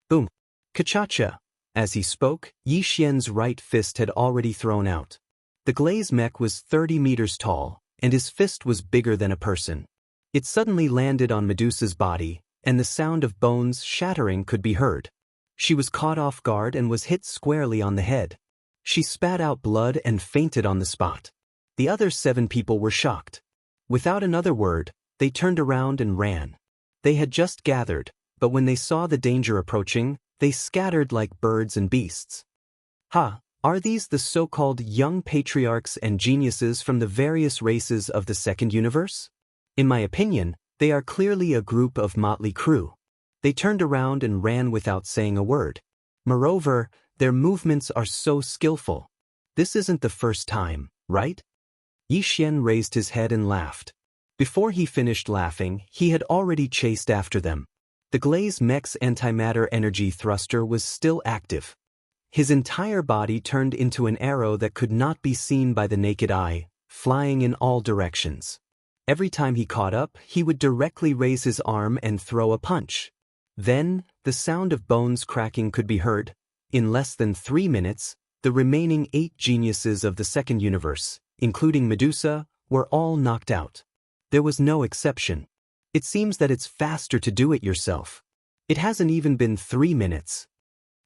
S1: Boom. Ka-cha-cha. As he spoke, Yi Xian's right fist had already thrown out. The Glaze Mech was 30 meters tall, and his fist was bigger than a person. It suddenly landed on Medusa's body, and the sound of bones shattering could be heard. She was caught off guard and was hit squarely on the head. She spat out blood and fainted on the spot. The other 7 people were shocked. Without another word, they turned around and ran. They had just gathered, but when they saw the danger approaching, they scattered like birds and beasts. Are these the so-called young patriarchs and geniuses from the various races of the Second Universe? In my opinion, they are clearly a group of motley crew. They turned around and ran without saying a word. Moreover, their movements are so skillful. This isn't the first time, right? Yi Xian raised his head and laughed. Before he finished laughing, he had already chased after them. The Glaze Mech's antimatter energy thruster was still active. His entire body turned into an arrow that could not be seen by the naked eye, flying in all directions. Every time he caught up, he would directly raise his arm and throw a punch. Then, the sound of bones cracking could be heard. In less than 3 minutes, the remaining 8 geniuses of the Second Universe, including Medusa, were all knocked out. There was no exception. It seems that it's faster to do it yourself. It hasn't even been 3 minutes.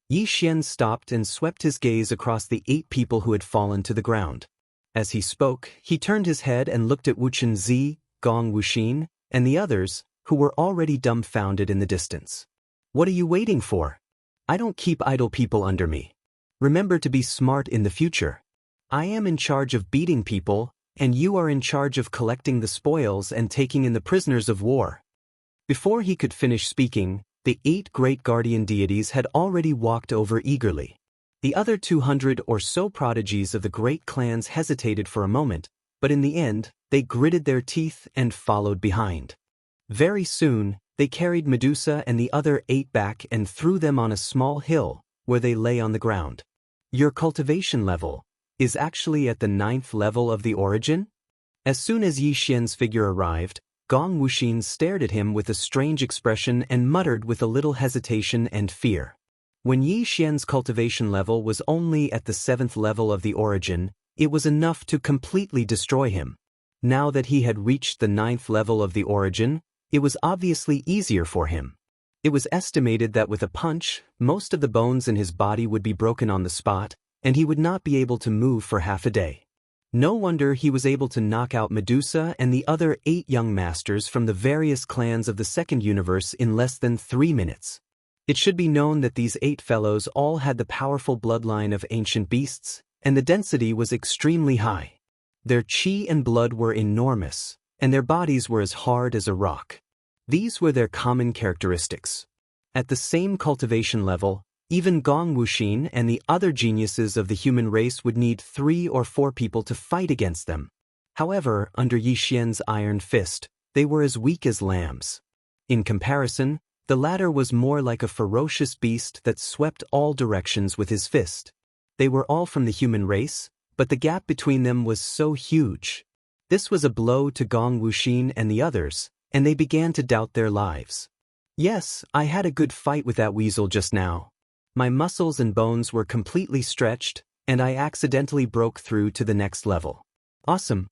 S1: Yi Xian stopped and swept his gaze across the 8 people who had fallen to the ground. As he spoke, he turned his head and looked at Wu Chenzi, Gong Wuxin, and the others, who were already dumbfounded in the distance. "What are you waiting for? I don't keep idle people under me. Remember to be smart in the future. I am in charge of beating people, and you are in charge of collecting the spoils and taking in the prisoners of war." Before he could finish speaking, the 8 great guardian deities had already walked over eagerly. The other 200 or so prodigies of the great clans hesitated for a moment, but in the end, they gritted their teeth and followed behind. Very soon, they carried Medusa and the other 8 back and threw them on a small hill, where they lay on the ground. Your cultivation level is actually at the 9th level of the origin? As soon as Yi Xian's figure arrived, Gong Wuxin stared at him with a strange expression and muttered with a little hesitation and fear. When Yi Xian's cultivation level was only at the 7th level of the origin, it was enough to completely destroy him. Now that he had reached the 9th level of the origin, it was obviously easier for him. It was estimated that with a punch, most of the bones in his body would be broken on the spot, and he would not be able to move for half a day. No wonder he was able to knock out Medusa and the other 8 young masters from the various clans of the second universe in less than 3 minutes. It should be known that these 8 fellows all had the powerful bloodline of ancient beasts, and the density was extremely high. Their chi and blood were enormous, and their bodies were as hard as a rock. These were their common characteristics. At the same cultivation level, even Gong Wuxin and the other geniuses of the human race would need 3 or 4 people to fight against them. However, under Yi Xian's iron fist, they were as weak as lambs. In comparison, the latter was more like a ferocious beast that swept all directions with his fist. They were all from the human race, but the gap between them was so huge. This was a blow to Gong Wuxin and the others, and they began to doubt their lives. Yes, I had a good fight with that weasel just now. My muscles and bones were completely stretched, and I accidentally broke through to the next level. Awesome.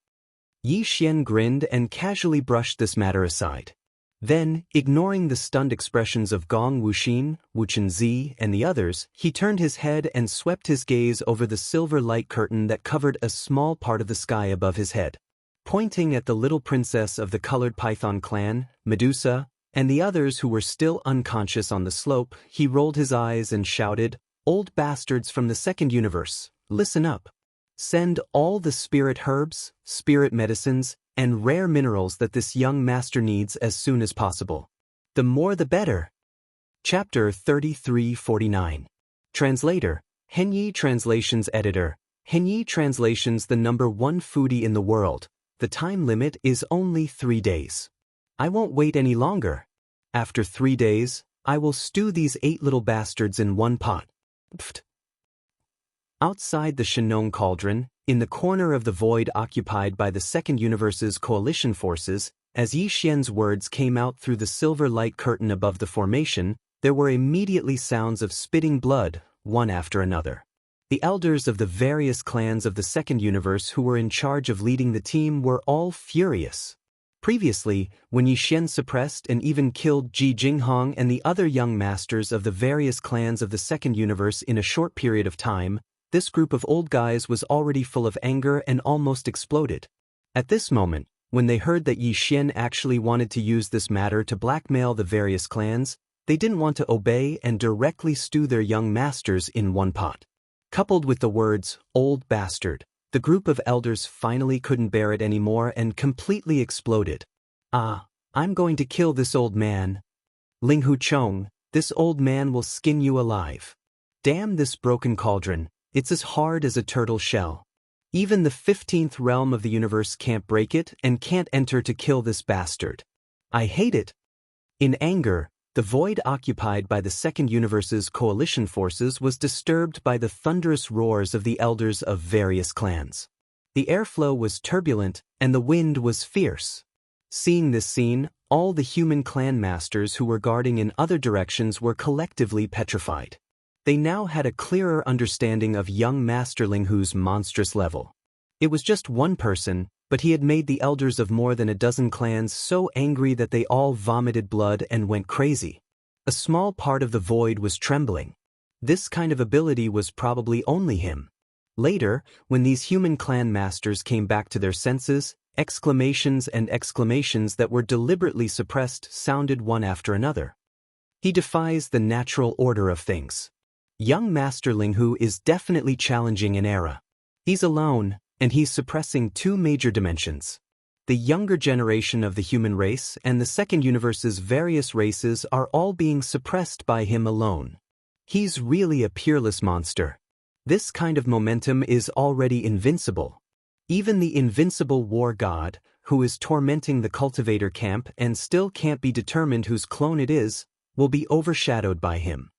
S1: Yi Xian grinned and casually brushed this matter aside. Then, ignoring the stunned expressions of Gong Wuxin, Wu Chenzi, and the others, he turned his head and swept his gaze over the silver light curtain that covered a small part of the sky above his head. Pointing at the little princess of the colored python clan, Medusa, and the others who were still unconscious on the slope, he rolled his eyes and shouted, "Old bastards from the second universe, listen up. Send all the spirit herbs, spirit medicines, and rare minerals that this young master needs as soon as possible. The more the better." Chapter 3349. Translator, Henyi Translations Editor, Henyi Translations. The #1 foodie in the world. The time limit is only 3 days. I won't wait any longer. After 3 days, I will stew these 8 little bastards in one pot. Pfft. Outside the Shenong cauldron, in the corner of the void occupied by the second universe's coalition forces, as Yi Xian's words came out through the silver light curtain above the formation, there were immediately sounds of spitting blood, one after another. The elders of the various clans of the second universe who were in charge of leading the team were all furious. Previously, when Yi Xian suppressed and even killed Ji Jinghong and the other young masters of the various clans of the second universe in a short period of time, this group of old guys was already full of anger and almost exploded. At this moment, when they heard that Yi Xian actually wanted to use this matter to blackmail the various clans, they didn't want to obey and directly stew their young masters in one pot. Coupled with the words, "old bastard," the group of elders finally couldn't bear it anymore and completely exploded. "Ah, I'm going to kill this old man. Ling Hu Chong, this old man will skin you alive. Damn this broken cauldron, it's as hard as a turtle shell. Even the 15th realm of the universe can't break it and can't enter to kill this bastard. I hate it." In anger, the void occupied by the second universe's coalition forces was disturbed by the thunderous roars of the elders of various clans. The airflow was turbulent and the wind was fierce. Seeing this scene, all the human clan masters who were guarding in other directions were collectively petrified. They now had a clearer understanding of young Master Ling Hu's monstrous level. It was just one person, but he had made the elders of more than a dozen clans so angry that they all vomited blood and went crazy. A small part of the void was trembling. This kind of ability was probably only him. Later, when these human clan masters came back to their senses, exclamations and exclamations that were deliberately suppressed sounded one after another. He defies the natural order of things. Young Master Ling Hu is definitely challenging an era. He's alone, and he's suppressing 2 major dimensions. The younger generation of the human race and the second universe's various races are all being suppressed by him alone. He's really a peerless monster. This kind of momentum is already invincible. Even the invincible war god, who is tormenting the cultivator camp and still can't be determined whose clone it is, will be overshadowed by him.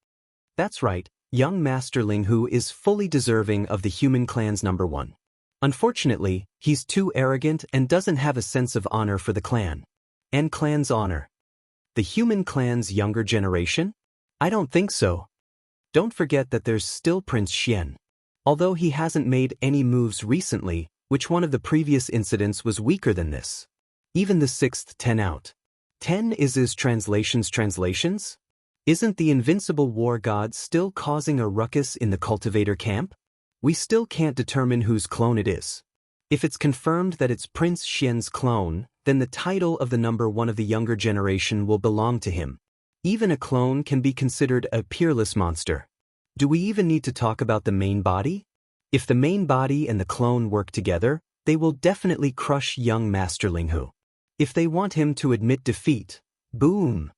S1: That's right, young Master Ling Hu is fully deserving of the human clan's number 1. Unfortunately, he's too arrogant and doesn't have a sense of honor for the clan. And clan's honor. The human clan's younger generation? I don't think so. Don't forget that there's still Prince Xian. Although he hasn't made any moves recently, which one of the previous incidents was weaker than this? Even the 6th 10 out. 10 is his translations? Isn't the invincible war god still causing a ruckus in the cultivator camp? We still can't determine whose clone it is. If it's confirmed that it's Prince Xian's clone, then the title of the number 1 of the younger generation will belong to him. Even a clone can be considered a peerless monster. Do we even need to talk about the main body? If the main body and the clone work together, they will definitely crush young Master Ling Hu. If they want him to admit defeat, boom!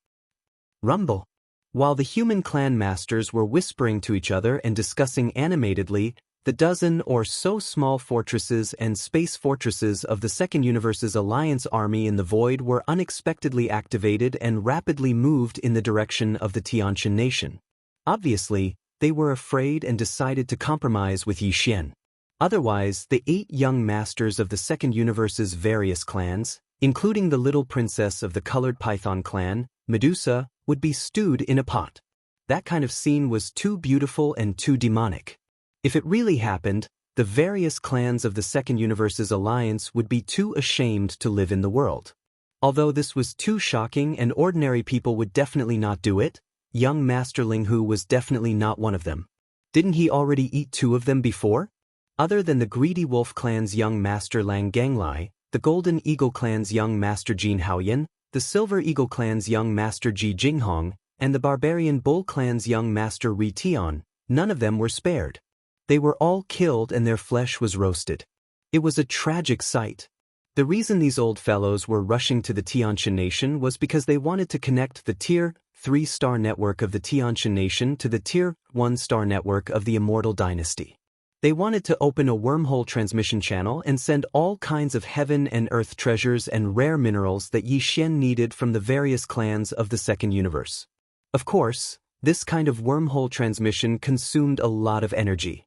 S1: Rumble. While the human clan masters were whispering to each other and discussing animatedly, the dozen or so small fortresses and space fortresses of the Second Universe's alliance army in the void were unexpectedly activated and rapidly moved in the direction of the Xianxia nation. Obviously, they were afraid and decided to compromise with Yi Xian. Otherwise, the 8 young masters of the Second Universe's various clans, including the little princess of the Colored Python clan, Medusa, would be stewed in a pot. That kind of scene was too beautiful and too demonic. If it really happened, the various clans of the Second Universe's alliance would be too ashamed to live in the world. Although this was too shocking and ordinary people would definitely not do it, young Master Ling Hu was definitely not one of them. Didn't he already eat 2 of them before? Other than the Greedy Wolf clan's young Master Lang Ganglai, the Golden Eagle clan's young Master Jin Haoyan, the Silver Eagle clan's young Master Ji Jinghong, and the Barbarian Bull clan's young Master Ri Tian, none of them were spared. They were all killed and their flesh was roasted. It was a tragic sight. The reason these old fellows were rushing to the Xianxia nation was because they wanted to connect the Tier 3-star network of the Xianxia nation to the Tier 1-star network of the Immortal dynasty. They wanted to open a wormhole transmission channel and send all kinds of heaven and earth treasures and rare minerals that Yi Xian needed from the various clans of the Second Universe. Of course, this kind of wormhole transmission consumed a lot of energy.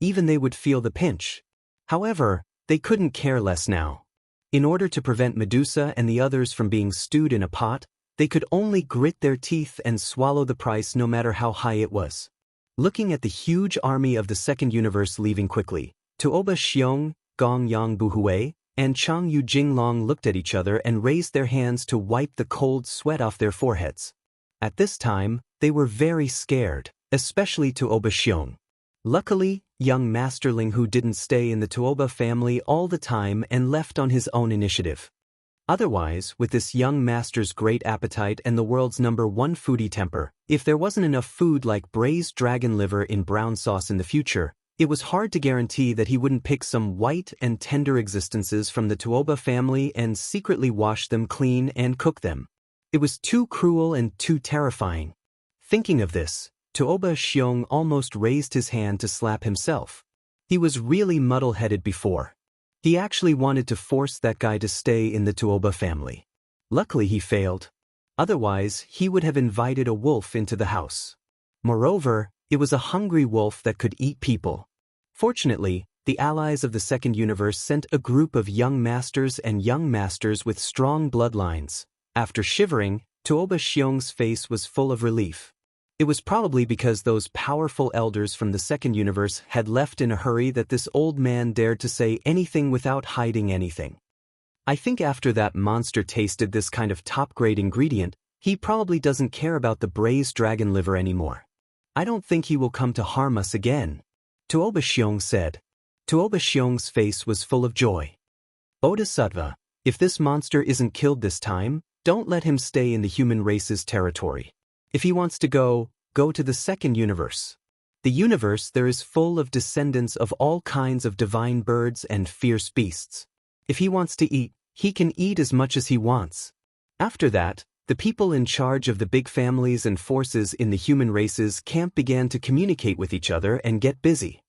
S1: Even they would feel the pinch. However, they couldn't care less now. In order to prevent Medusa and the others from being stewed in a pot, they could only grit their teeth and swallow the price no matter how high it was. Looking at the huge army of the Second Universe leaving quickly, Tuoba Xiong, Gong Yang Buhui, and Chang Yu Jinglong looked at each other and raised their hands to wipe the cold sweat off their foreheads. At this time, they were very scared, especially Tuoba Xiong. Luckily, young Master Ling Hu didn't stay in the Tuoba family all the time and left on his own initiative. Otherwise, with this young master's great appetite and the world's number 1 foodie temper, if there wasn't enough food like braised dragon liver in brown sauce in the future, it was hard to guarantee that he wouldn't pick some white and tender existences from the Tuoba family and secretly wash them clean and cook them. It was too cruel and too terrifying. Thinking of this, Tuoba Xiong almost raised his hand to slap himself. He was really muddle-headed before. He actually wanted to force that guy to stay in the Tuoba family. Luckily he failed. Otherwise, he would have invited a wolf into the house. Moreover, it was a hungry wolf that could eat people. Fortunately, the allies of the Second Universe sent a group of young masters and young masters with strong bloodlines. After shivering, Tuoba Xiong's face was full of relief. It was probably because those powerful elders from the Second Universe had left in a hurry that this old man dared to say anything without hiding anything. I think after that monster tasted this kind of top-grade ingredient, he probably doesn't care about the braised dragon liver anymore. I don't think he will come to harm us again, Tuoba Xiong said. Tuoba Xiong's face was full of joy. Bodhisattva, if this monster isn't killed this time, don't let him stay in the human race's territory. If he wants to go to the Second Universe. The universe there is full of descendants of all kinds of divine birds and fierce beasts. If he wants to eat, he can eat as much as he wants. After that, the people in charge of the big families and forces in the human race's camp began to communicate with each other and get busy.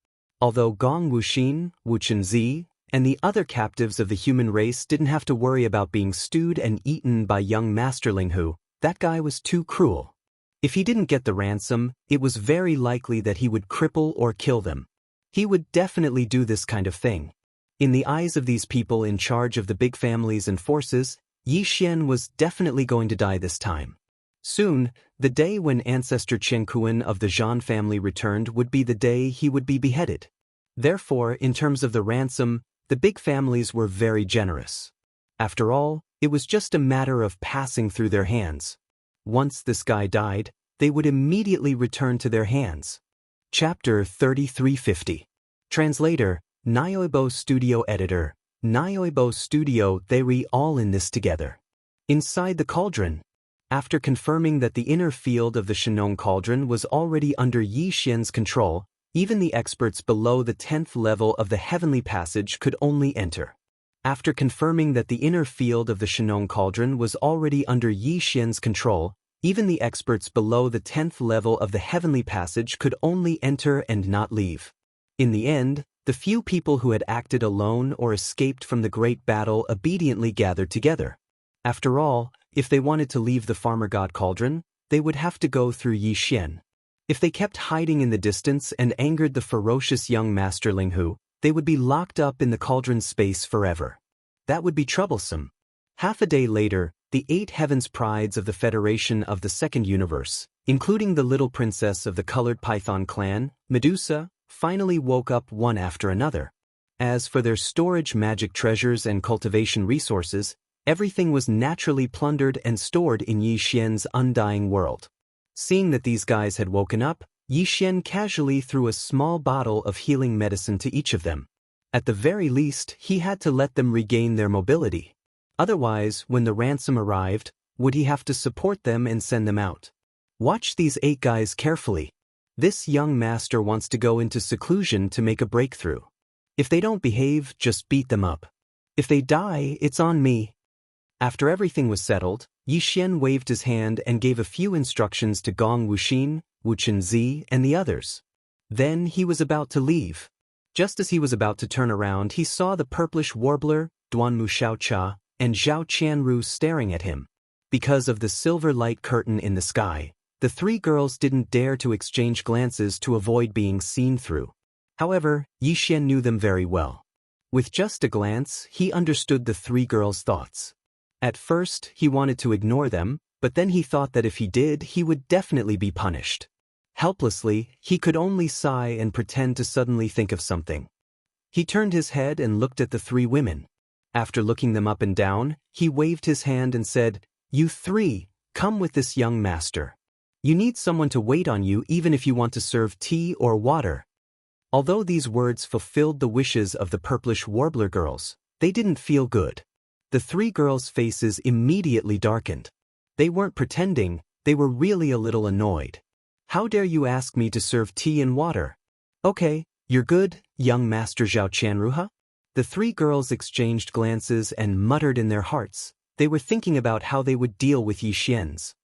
S1: Although Gong Wuxin, Wuchen Zi, and the other captives of the human race didn't have to worry about being stewed and eaten by young Masterling who, that guy was too cruel. If he didn't get the ransom, it was very likely that he would cripple or kill them. He would definitely do this kind of thing. In the eyes of these people in charge of the big families and forces, Yi Xian was definitely going to die this time. Soon, the day when ancestor Chen Kuan of the Zhan family returned would be the day he would be beheaded. Therefore, in terms of the ransom, the big families were very generous. After all, it was just a matter of passing through their hands. Once this guy died, they would immediately return to their hands. Chapter 3350. Translator, Nyoibo Studio Editor, Nyoibo Studio. They re all in this together. Inside the cauldron. After confirming that the inner field of the Shenong cauldron was already under Yi Xian's control, even the experts below the 10th level of the heavenly passage could only enter. After confirming that the inner field of the Shenong cauldron was already under Yi Xian's control, even the experts below the 10th level of the heavenly passage could only enter and not leave. In the end, the few people who had acted alone or escaped from the great battle obediently gathered together. After all, if they wanted to leave the farmer god cauldron, they would have to go through Yi Xian. If they kept hiding in the distance and angered the ferocious young Masterling who, they would be locked up in the cauldron space forever. That would be troublesome. Half a day later, the 8 heavens prides of the Federation of the Second Universe, including the little princess of the Colored Python clan, Medusa, finally woke up one after another. As for their storage magic treasures and cultivation resources, everything was naturally plundered and stored in Yi Xian's undying world. Seeing that these guys had woken up, Yi Xian casually threw a small bottle of healing medicine to each of them. At the very least, he had to let them regain their mobility. Otherwise, when the ransom arrived, would he have to support them and send them out? Watch these 8 guys carefully. This young master wants to go into seclusion to make a breakthrough. If they don't behave, just beat them up. If they die, it's on me. After everything was settled, Yi Xian waved his hand and gave a few instructions to Gong Wuxin, Wu Chenzi, and the others. Then he was about to leave. Just as he was about to turn around, he saw the purplish warbler, Duanmu Xiaocha, and Zhao Qianru staring at him. Because of the silver light curtain in the sky, the 3 girls didn't dare to exchange glances to avoid being seen through. However, Yi Xian knew them very well. With just a glance, he understood the 3 girls' thoughts. At first, he wanted to ignore them, but then he thought that if he did, he would definitely be punished. Helplessly, he could only sigh and pretend to suddenly think of something. He turned his head and looked at the 3 women. After looking them up and down, he waved his hand and said, "You 3, come with this young master. You need someone to wait on you even if you want to serve tea or water." Although these words fulfilled the wishes of the purplish warbler girls, they didn't feel good. The 3 girls' faces immediately darkened. They weren't pretending, they were really a little annoyed. "How dare you ask me to serve tea and water? Okay, you're good, young Master Zhao Qianruha?" The 3 girls exchanged glances and muttered in their hearts. They were thinking about how they would deal with Yi Xian's.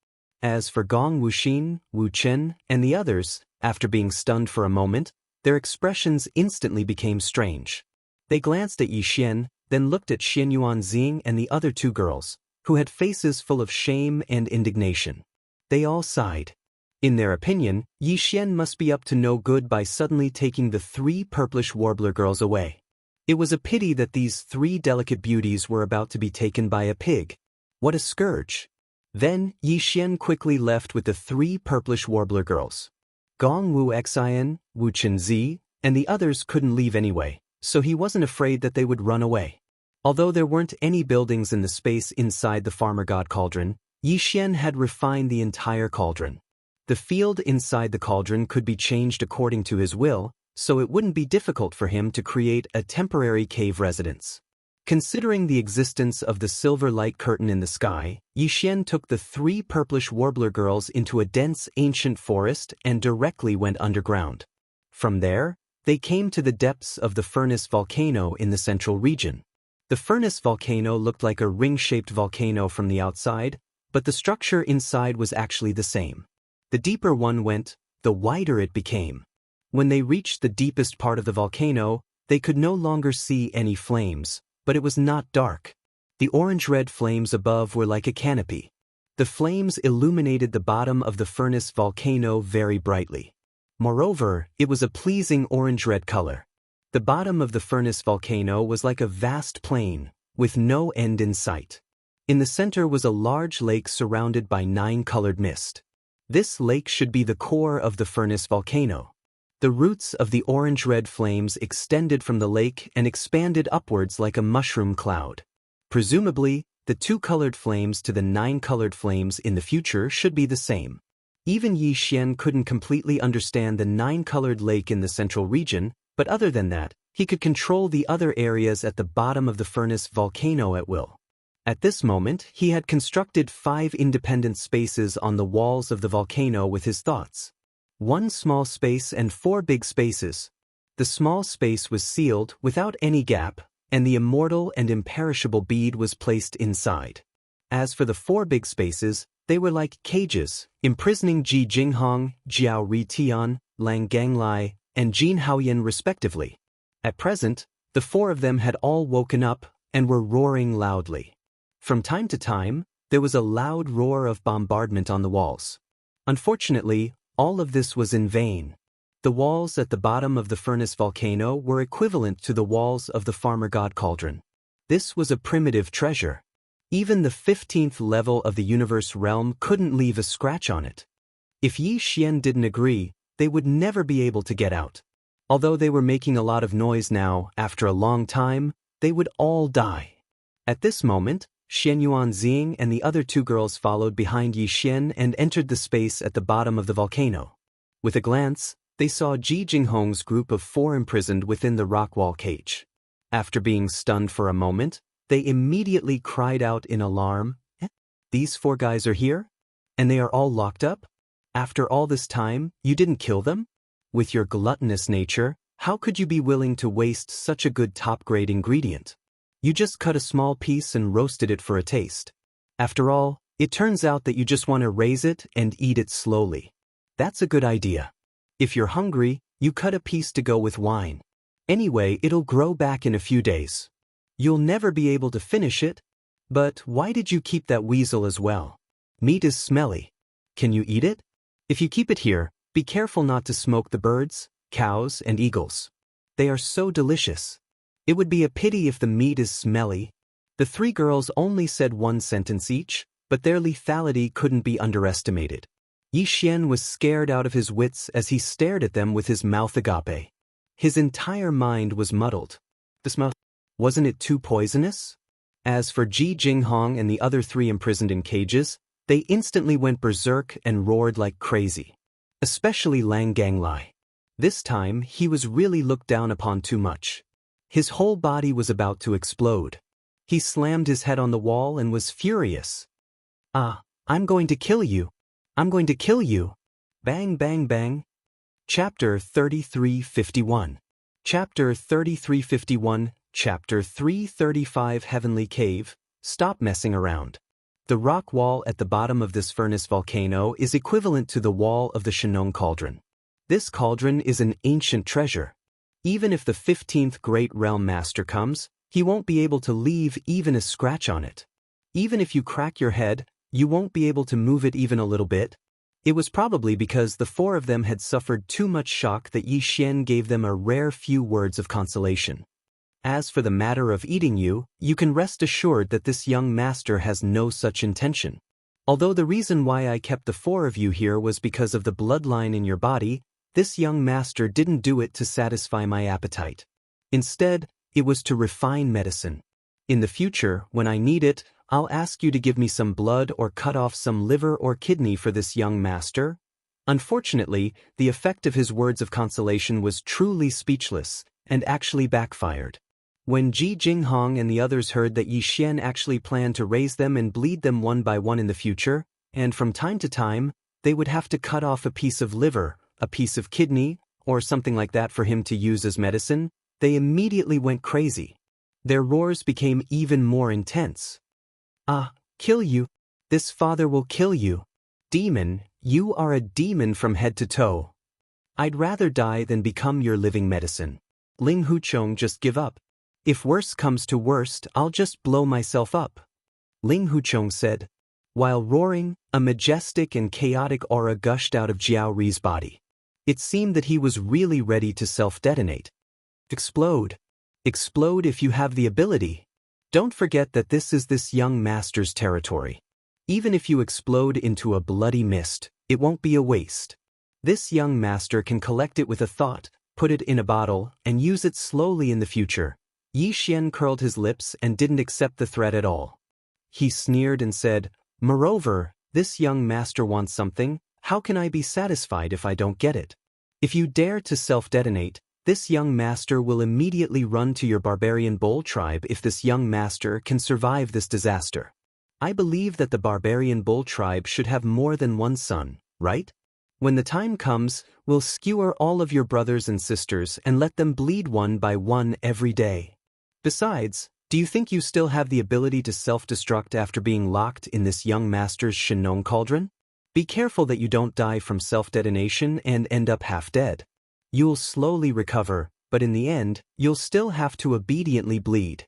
S1: As for Gong Wuxin, Wu Chen, and the others, after being stunned for a moment, their expressions instantly became strange. They glanced at Yi Xian, then looked at Xin Yuanxing and the other 2 girls, who had faces full of shame and indignation. They all sighed. In their opinion, Yi Xian must be up to no good by suddenly taking the 3 purplish warbler girls away. It was a pity that these 3 delicate beauties were about to be taken by a pig. What a scourge! Then, Yi Xian quickly left with the 3 purplish warbler girls. Gong Wu Xian, Wu Chenzi, and the others couldn't leave anyway, so he wasn't afraid that they would run away. Although there weren't any buildings in the space inside the farmer god cauldron, Yi Xian had refined the entire cauldron. The field inside the cauldron could be changed according to his will, so it wouldn't be difficult for him to create a temporary cave residence. Considering the existence of the silver light curtain in the sky, Yi Xian took the 3 purplish warbler girls into a dense ancient forest and directly went underground. From there, they came to the depths of the furnace volcano in the central region. The furnace volcano looked like a ring-shaped volcano from the outside, but the structure inside was actually the same. The deeper one went, the wider it became. When they reached the deepest part of the volcano, They could no longer see any flames, but it was not dark. The orange-red flames above were like a canopy. The flames illuminated the bottom of the furnace volcano very brightly. Moreover, it was a pleasing orange-red color. The bottom of the furnace volcano was like a vast plain, with no end in sight. In the center was a large lake surrounded by 9-colored mist. This lake should be the core of the furnace volcano. The roots of the orange-red flames extended from the lake and expanded upwards like a mushroom cloud. Presumably, the 2-colored flames to the 9-colored flames in the future should be the same. Even Yi Xian couldn't completely understand the 9-colored lake in the central region, but other than that, he could control the other areas at the bottom of the furnace volcano at will. At this moment, he had constructed 5 independent spaces on the walls of the volcano with his thoughts. 1 small space and 4 big spaces. The small space was sealed without any gap, and the immortal and imperishable bead was placed inside. As for the 4 big spaces, they were like cages, imprisoning Ji Jinghong, Jiao Ritian, Lang Ganglai, and Jin Haoyan respectively. At present, the 4 of them had all woken up and were roaring loudly. From time to time, there was a loud roar of bombardment on the walls. Unfortunately, all of this was in vain. The walls at the bottom of the furnace volcano were equivalent to the walls of the farmer god cauldron. This was a primitive treasure. Even the 15th level of the universe realm couldn't leave a scratch on it. If Yi Xian didn't agree, they would never be able to get out. Although they were making a lot of noise now, after a long time, they would all die. At this moment, Xian Yuanxing and the other 2 girls followed behind Yi Xian and entered the space at the bottom of the volcano. With a glance, they saw Ji Jinghong's group of 4 imprisoned within the rock wall cage. After being stunned for a moment, they immediately cried out in alarm, "These 4 guys are here? And they are all locked up? After all this time, you didn't kill them? With your gluttonous nature, how could you be willing to waste such a good top-grade ingredient? You just cut a small piece and roasted it for a taste. After all, it turns out that you just want to raise it and eat it slowly. That's a good idea. If you're hungry, you cut a piece to go with wine. Anyway, it'll grow back in a few days. You'll never be able to finish it. But why did you keep that weasel as well? Meat is smelly. Can you eat it? If you keep it here, be careful not to smoke the birds, cows, and eagles. They are so delicious. It would be a pity if the meat is smelly." The 3 girls only said 1 sentence each, but their lethality couldn't be underestimated. Yi Xian was scared out of his wits as he stared at them with his mouth agape. His entire mind was muddled. The smell, wasn't it too poisonous? As for Ji Jinghong and the other 3 imprisoned in cages, they instantly went berserk and roared like crazy. Especially Lang Ganglai. This time, he was really looked down upon too much. His whole body was about to explode. He slammed his head on the wall and was furious. I'm going to kill you. I'm going to kill you. Bang, bang, bang. Chapter 3351. Chapter 3351, Chapter 335 Heavenly Cave, Stop Messing Around. The rock wall at the bottom of this furnace volcano is equivalent to the wall of the Shenong cauldron. This cauldron is an ancient treasure. Even if the 15th Great Realm Master comes, he won't be able to leave even a scratch on it. Even if you crack your head, you won't be able to move it even a little bit. It was probably because the 4 of them had suffered too much shock that Yi Xian gave them a rare few words of consolation. As for the matter of eating you, you can rest assured that this young master has no such intention. Although the reason why I kept the 4 of you here was because of the bloodline in your body, this young master didn't do it to satisfy my appetite. Instead, it was to refine medicine. In the future, when I need it, I'll ask you to give me some blood or cut off some liver or kidney for this young master. Unfortunately, the effect of his words of consolation was truly speechless, and actually backfired. When Ji Jinghong and the others heard that Yi Xian actually planned to raise them and bleed them one by one in the future, and from time to time, they would have to cut off a piece of liver, a piece of kidney, or something like that for him to use as medicine, they immediately went crazy. Their roars became even more intense. Kill you. This father will kill you. Demon, you are a demon from head to toe. I'd rather die than become your living medicine. Ling Huchong just give up. If worst comes to worst, I'll just blow myself up. Ling Huchong said. While roaring, a majestic and chaotic aura gushed out of Jiao Ri's body. It seemed that he was really ready to self-detonate. Explode. Explode if you have the ability. Don't forget that this is this young master's territory. Even if you explode into a bloody mist, it won't be a waste. This young master can collect it with a thought, put it in a bottle, and use it slowly in the future. Yi Xian curled his lips and didn't accept the threat at all. He sneered and said, Moreover, this young master wants something. How can I be satisfied if I don't get it? If you dare to self-detonate, this young master will immediately run to your barbarian bull tribe if this young master can survive this disaster. I believe that the barbarian bull tribe should have more than one son, right? When the time comes, we'll skewer all of your brothers and sisters and let them bleed one by one every day. Besides, do you think you still have the ability to self-destruct after being locked in this young master's Shenong cauldron? Be careful that you don't die from self-detonation and end up half dead. You'll slowly recover, but in the end, you'll still have to obediently bleed.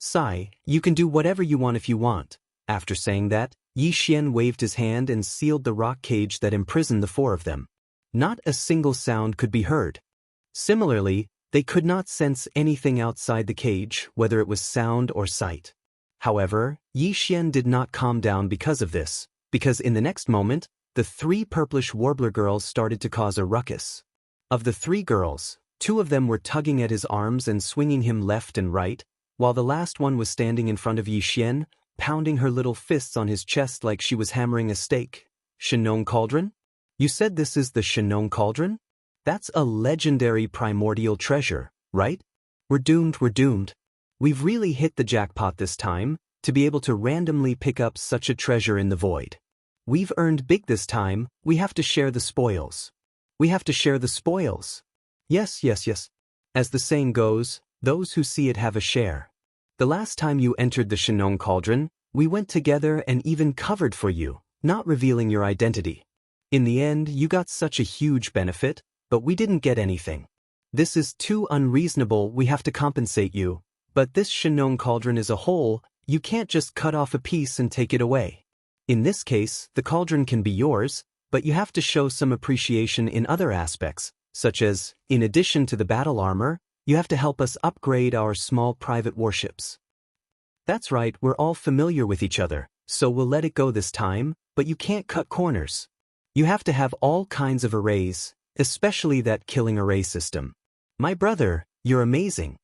S1: Sigh, you can do whatever you want if you want. After saying that, Yi Xian waved his hand and sealed the rock cage that imprisoned the four of them. Not a single sound could be heard. Similarly, they could not sense anything outside the cage, whether it was sound or sight. However, Yi Xian did not calm down because of this, because in the next moment, the three purplish warbler girls started to cause a ruckus. Of the three girls, two of them were tugging at his arms and swinging him left and right, while the last one was standing in front of Yi Xian, pounding her little fists on his chest like she was hammering a stake. Shenong Cauldron? You said this is the Shenong Cauldron? That's a legendary primordial treasure, right? We're doomed. We've really hit the jackpot this time, to be able to randomly pick up such a treasure in the void. We've earned big this time, we have to share the spoils. We have to share the spoils. Yes. As the saying goes, those who see it have a share. The last time you entered the Shenong Cauldron, we went together and even covered for you, not revealing your identity. In the end, you got such a huge benefit, but we didn't get anything. This is too unreasonable, we have to compensate you. But this Shenong Cauldron is a whole, you can't just cut off a piece and take it away. In this case, the cauldron can be yours, but you have to show some appreciation in other aspects, such as, in addition to the battle armor, you have to help us upgrade our small private warships. That's right, we're all familiar with each other, so we'll let it go this time, but you can't cut corners. You have to have all kinds of arrays, especially that killing array system. My brother, you're amazing.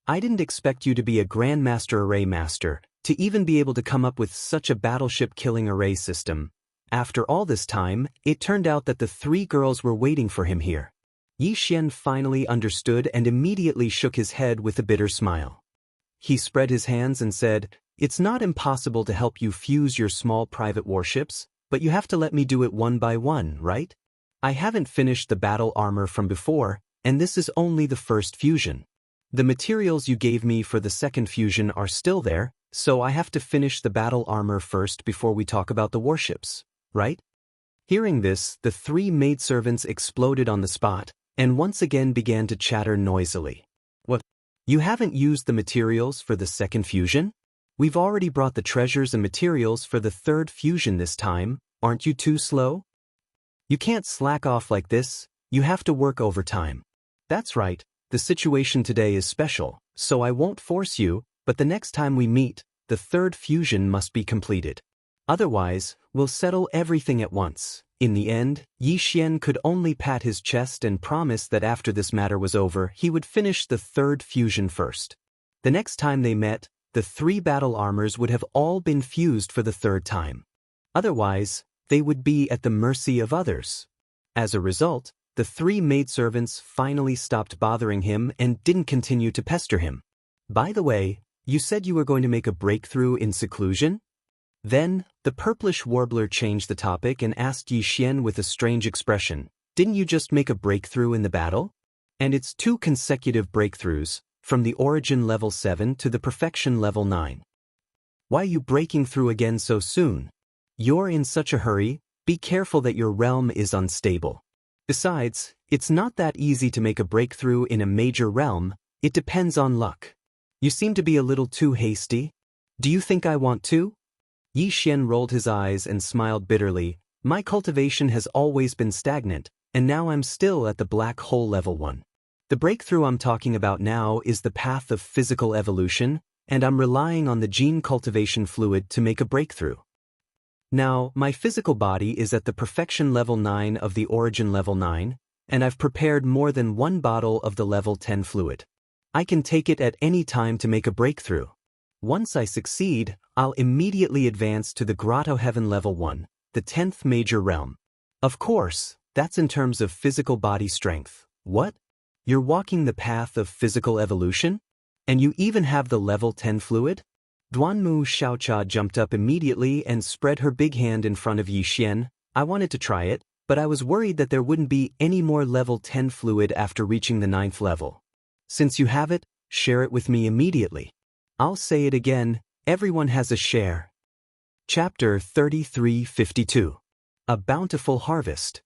S1: I didn't expect you to be a Grandmaster Array Master, to even be able to come up with such a battleship killing array system. After all this time, it turned out that the three girls were waiting for him here. Yi Xian finally understood and immediately shook his head with a bitter smile. He spread his hands and said, It's not impossible to help you fuse your small private warships, but you have to let me do it one by one, right? I haven't finished the battle armor from before, and this is only the first fusion. The materials you gave me for the second fusion are still there, so I have to finish the battle armor first before we talk about the warships, right? Hearing this, the three maidservants exploded on the spot, and once again began to chatter noisily. What? You haven't used the materials for the second fusion? We've already brought the treasures and materials for the third fusion this time, aren't you too slow? You can't slack off like this, you have to work overtime. That's right, the situation today is special, so I won't force you, but the next time we meet, the third fusion must be completed. Otherwise, we'll settle everything at once. In the end, Yi Xian could only pat his chest and promise that after this matter was over, he would finish the third fusion first. The next time they met, the three battle armors would have all been fused for the third time. Otherwise, they would be at the mercy of others. As a result, the three maidservants finally stopped bothering him and didn't continue to pester him. By the way, you said you were going to make a breakthrough in seclusion? Then, the purplish warbler changed the topic and asked Yi Xian with a strange expression, Didn't you just make a breakthrough in the battle? And it's 2 consecutive breakthroughs, from the origin level 7 to the perfection level 9. Why are you breaking through again so soon? You're in such a hurry, be careful that your realm is unstable. Besides, it's not that easy to make a breakthrough in a major realm, it depends on luck. You seem to be a little too hasty. Do you think I want to? Yi Xian rolled his eyes and smiled bitterly. My cultivation has always been stagnant, and now I'm still at the black hole level 1. The breakthrough I'm talking about now is the path of physical evolution, and I'm relying on the gene cultivation fluid to make a breakthrough. Now, my physical body is at the perfection level 9 of the origin level 9, and I've prepared more than 1 bottle of the level 10 fluid. I can take it at any time to make a breakthrough. Once I succeed, I'll immediately advance to the Grotto Heaven level 1, the 10th major realm. Of course, that's in terms of physical body strength. What? You're walking the path of physical evolution? And you even have the level 10 fluid? Duanmu Xiaocha jumped up immediately and spread her big hand in front of Yi Xian. I wanted to try it, but I was worried that there wouldn't be any more level 10 fluid after reaching the 9th level. Since you have it, share it with me immediately. I'll say it again, everyone has a share. Chapter 3352. A Bountiful Harvest.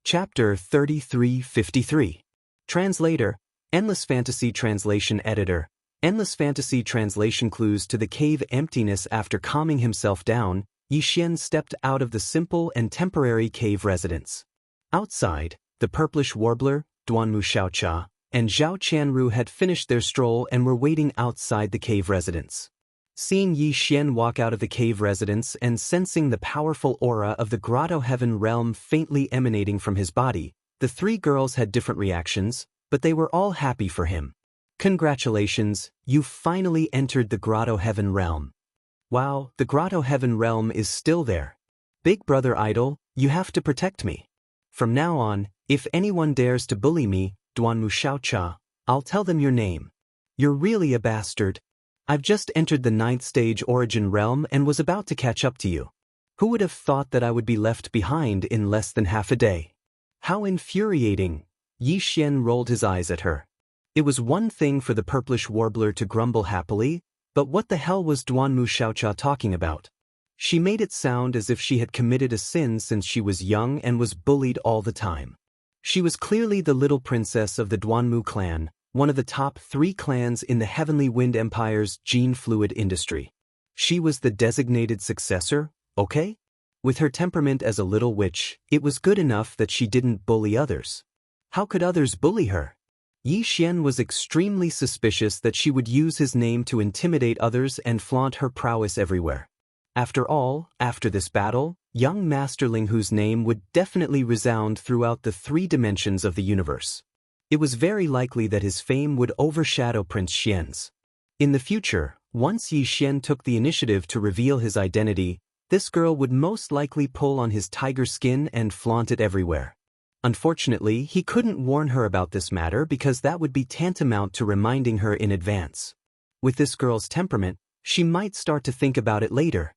S1: Chapter 3353. Translator, Endless Fantasy Translation Editor. Endless Fantasy Translation clues to the cave emptiness. After calming himself down, Yi Xian stepped out of the simple and temporary cave residence. Outside, the purplish warbler, Duanmu Xiaocha, and Zhao Qianru had finished their stroll and were waiting outside the cave residence. Seeing Yi Xian walk out of the cave residence and sensing the powerful aura of the Grotto Heaven realm faintly emanating from his body, the 3 girls had different reactions, but they were all happy for him. Congratulations, you've finally entered the Grotto Heaven realm. Wow, the Grotto Heaven realm is still there. Big brother idol, you have to protect me. From now on, if anyone dares to bully me, Duanmu Xiaocha, I'll tell them your name. You're really a bastard. I've just entered the 9th stage origin realm and was about to catch up to you. Who would have thought that I would be left behind in less than half a day? How infuriating! Yi Xian rolled his eyes at her. It was one thing for the purplish warbler to grumble happily, but what the hell was Duanmu Xiaocha talking about? She made it sound as if she had committed a sin since she was young and was bullied all the time. She was clearly the little princess of the Duanmu clan, one of the top 3 clans in the Heavenly Wind Empire's gene fluid industry. She was the designated successor, okay? With her temperament as a little witch, it was good enough that she didn't bully others. How could others bully her? Yi Xian was extremely suspicious that she would use his name to intimidate others and flaunt her prowess everywhere. After all, after this battle, young Masterling whose name would definitely resound throughout the 3 dimensions of the universe. It was very likely that his fame would overshadow Prince Xian's. In the future, once Yi Xian took the initiative to reveal his identity, this girl would most likely pull on his tiger skin and flaunt it everywhere. Unfortunately, he couldn't warn her about this matter because that would be tantamount to reminding her in advance. With this girl's temperament, she might start to think about it later.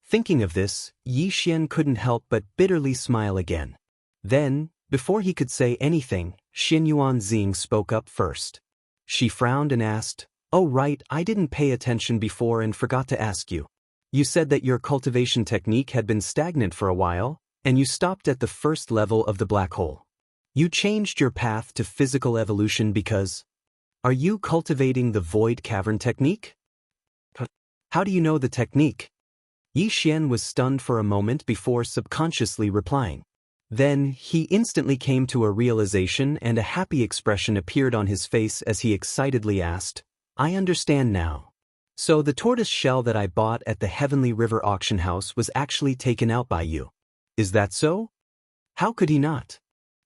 S1: Thinking of this, Yi Xian couldn't help but bitterly smile again. Then, before he could say anything, Xinyuan Xing spoke up first. She frowned and asked, "Oh right, I didn't pay attention before and forgot to ask you. You said that your cultivation technique had been stagnant for a while, and you stopped at the 1st level of the black hole. You changed your path to physical evolution because... Are you cultivating the void cavern technique? How do you know the technique?" Yi Xian was stunned for a moment before subconsciously replying. Then, he instantly came to a realization and a happy expression appeared on his face as he excitedly asked, "I understand now. So the tortoise shell that I bought at the Heavenly River auction house was actually taken out by you. Is that so?" How could he not?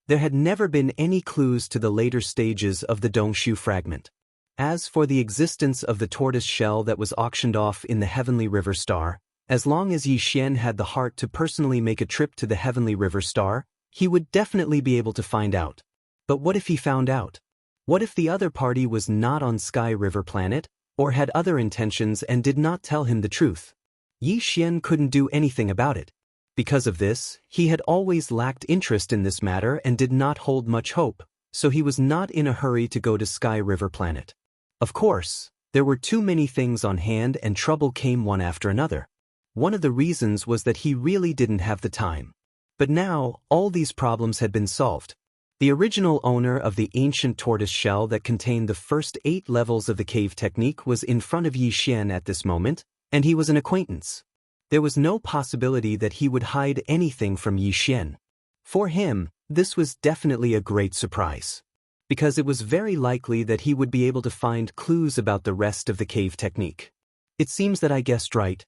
S1: There had never been any clues to the later stages of the Dongshu fragment. As for the existence of the tortoise shell that was auctioned off in the Heavenly River Star, as long as Yi Xian had the heart to personally make a trip to the Heavenly River Star, he would definitely be able to find out. But what if he found out? What if the other party was not on Sky River Planet, or had other intentions and did not tell him the truth? Yi Xian couldn't do anything about it. Because of this, he had always lacked interest in this matter and did not hold much hope, so he was not in a hurry to go to Sky River Planet. Of course, there were too many things on hand and trouble came one after another. One of the reasons was that he really didn't have the time. But now, all these problems had been solved. The original owner of the ancient tortoise shell that contained the first 8 levels of the cave technique was in front of Yi Xian at this moment, and he was an acquaintance. There was no possibility that he would hide anything from Yi Xian. For him, this was definitely a great surprise, because it was very likely that he would be able to find clues about the rest of the cave technique. It seems that I guessed right.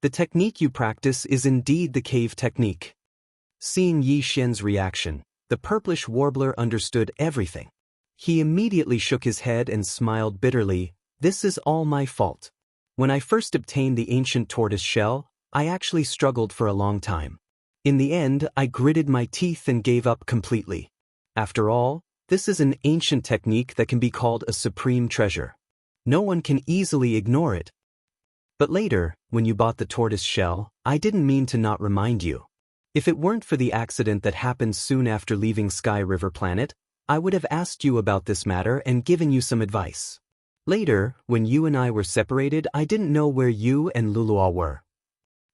S1: The technique you practice is indeed the cave technique. Seeing Yi Xian's reaction, the purplish warbler understood everything. He immediately shook his head and smiled bitterly. This is all my fault. When I first obtained the ancient tortoise shell, I actually struggled for a long time. In the end, I gritted my teeth and gave up completely. After all, this is an ancient technique that can be called a supreme treasure. No one can easily ignore it. But later, when you bought the tortoise shell, I didn't mean to not remind you. If it weren't for the accident that happened soon after leaving Sky River Planet, I would have asked you about this matter and given you some advice. Later, when you and I were separated, I didn't know where you and Luluo were.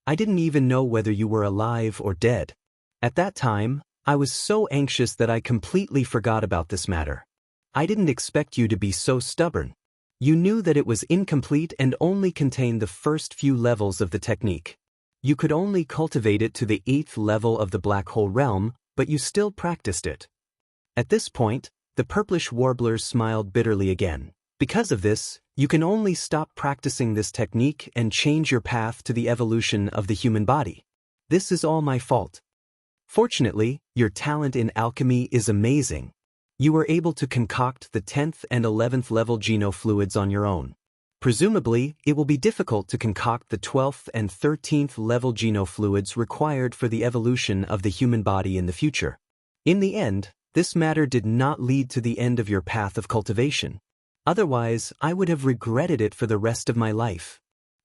S1: I didn't even know whether you were alive or dead. At that time, I was so anxious that I completely forgot about this matter. I didn't expect you to be so stubborn. You knew that it was incomplete and only contained the first few levels of the technique. You could only cultivate it to the 8th level of the black hole realm, but you still practiced it. At this point, the purplish warbler smiled bitterly again. Because of this, you can only stop practicing this technique and change your path to the evolution of the human body. This is all my fault. Fortunately, your talent in alchemy is amazing. You were able to concoct the 10th and 11th level genofluids on your own. Presumably, it will be difficult to concoct the 12th and 13th level genofluids required for the evolution of the human body in the future. In the end, this matter did not lead to the end of your path of cultivation. Otherwise, I would have regretted it for the rest of my life.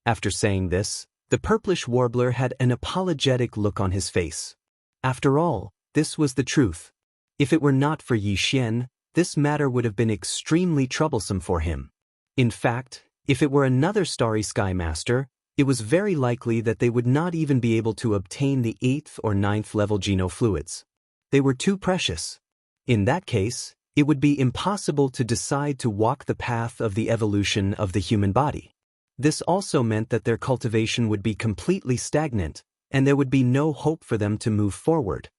S1: After saying this, the purplish warbler had an apologetic look on his face. After all, this was the truth. If it were not for Yi Xian, this matter would have been extremely troublesome for him. In fact, if it were another Starry Sky Master, it was very likely that they would not even be able to obtain the 8th or 9th level genofluids. They were too precious. In that case, it would be impossible to decide to walk the path of the evolution of the human body. This also meant that their cultivation would be completely stagnant, and there would be no hope for them to move forward.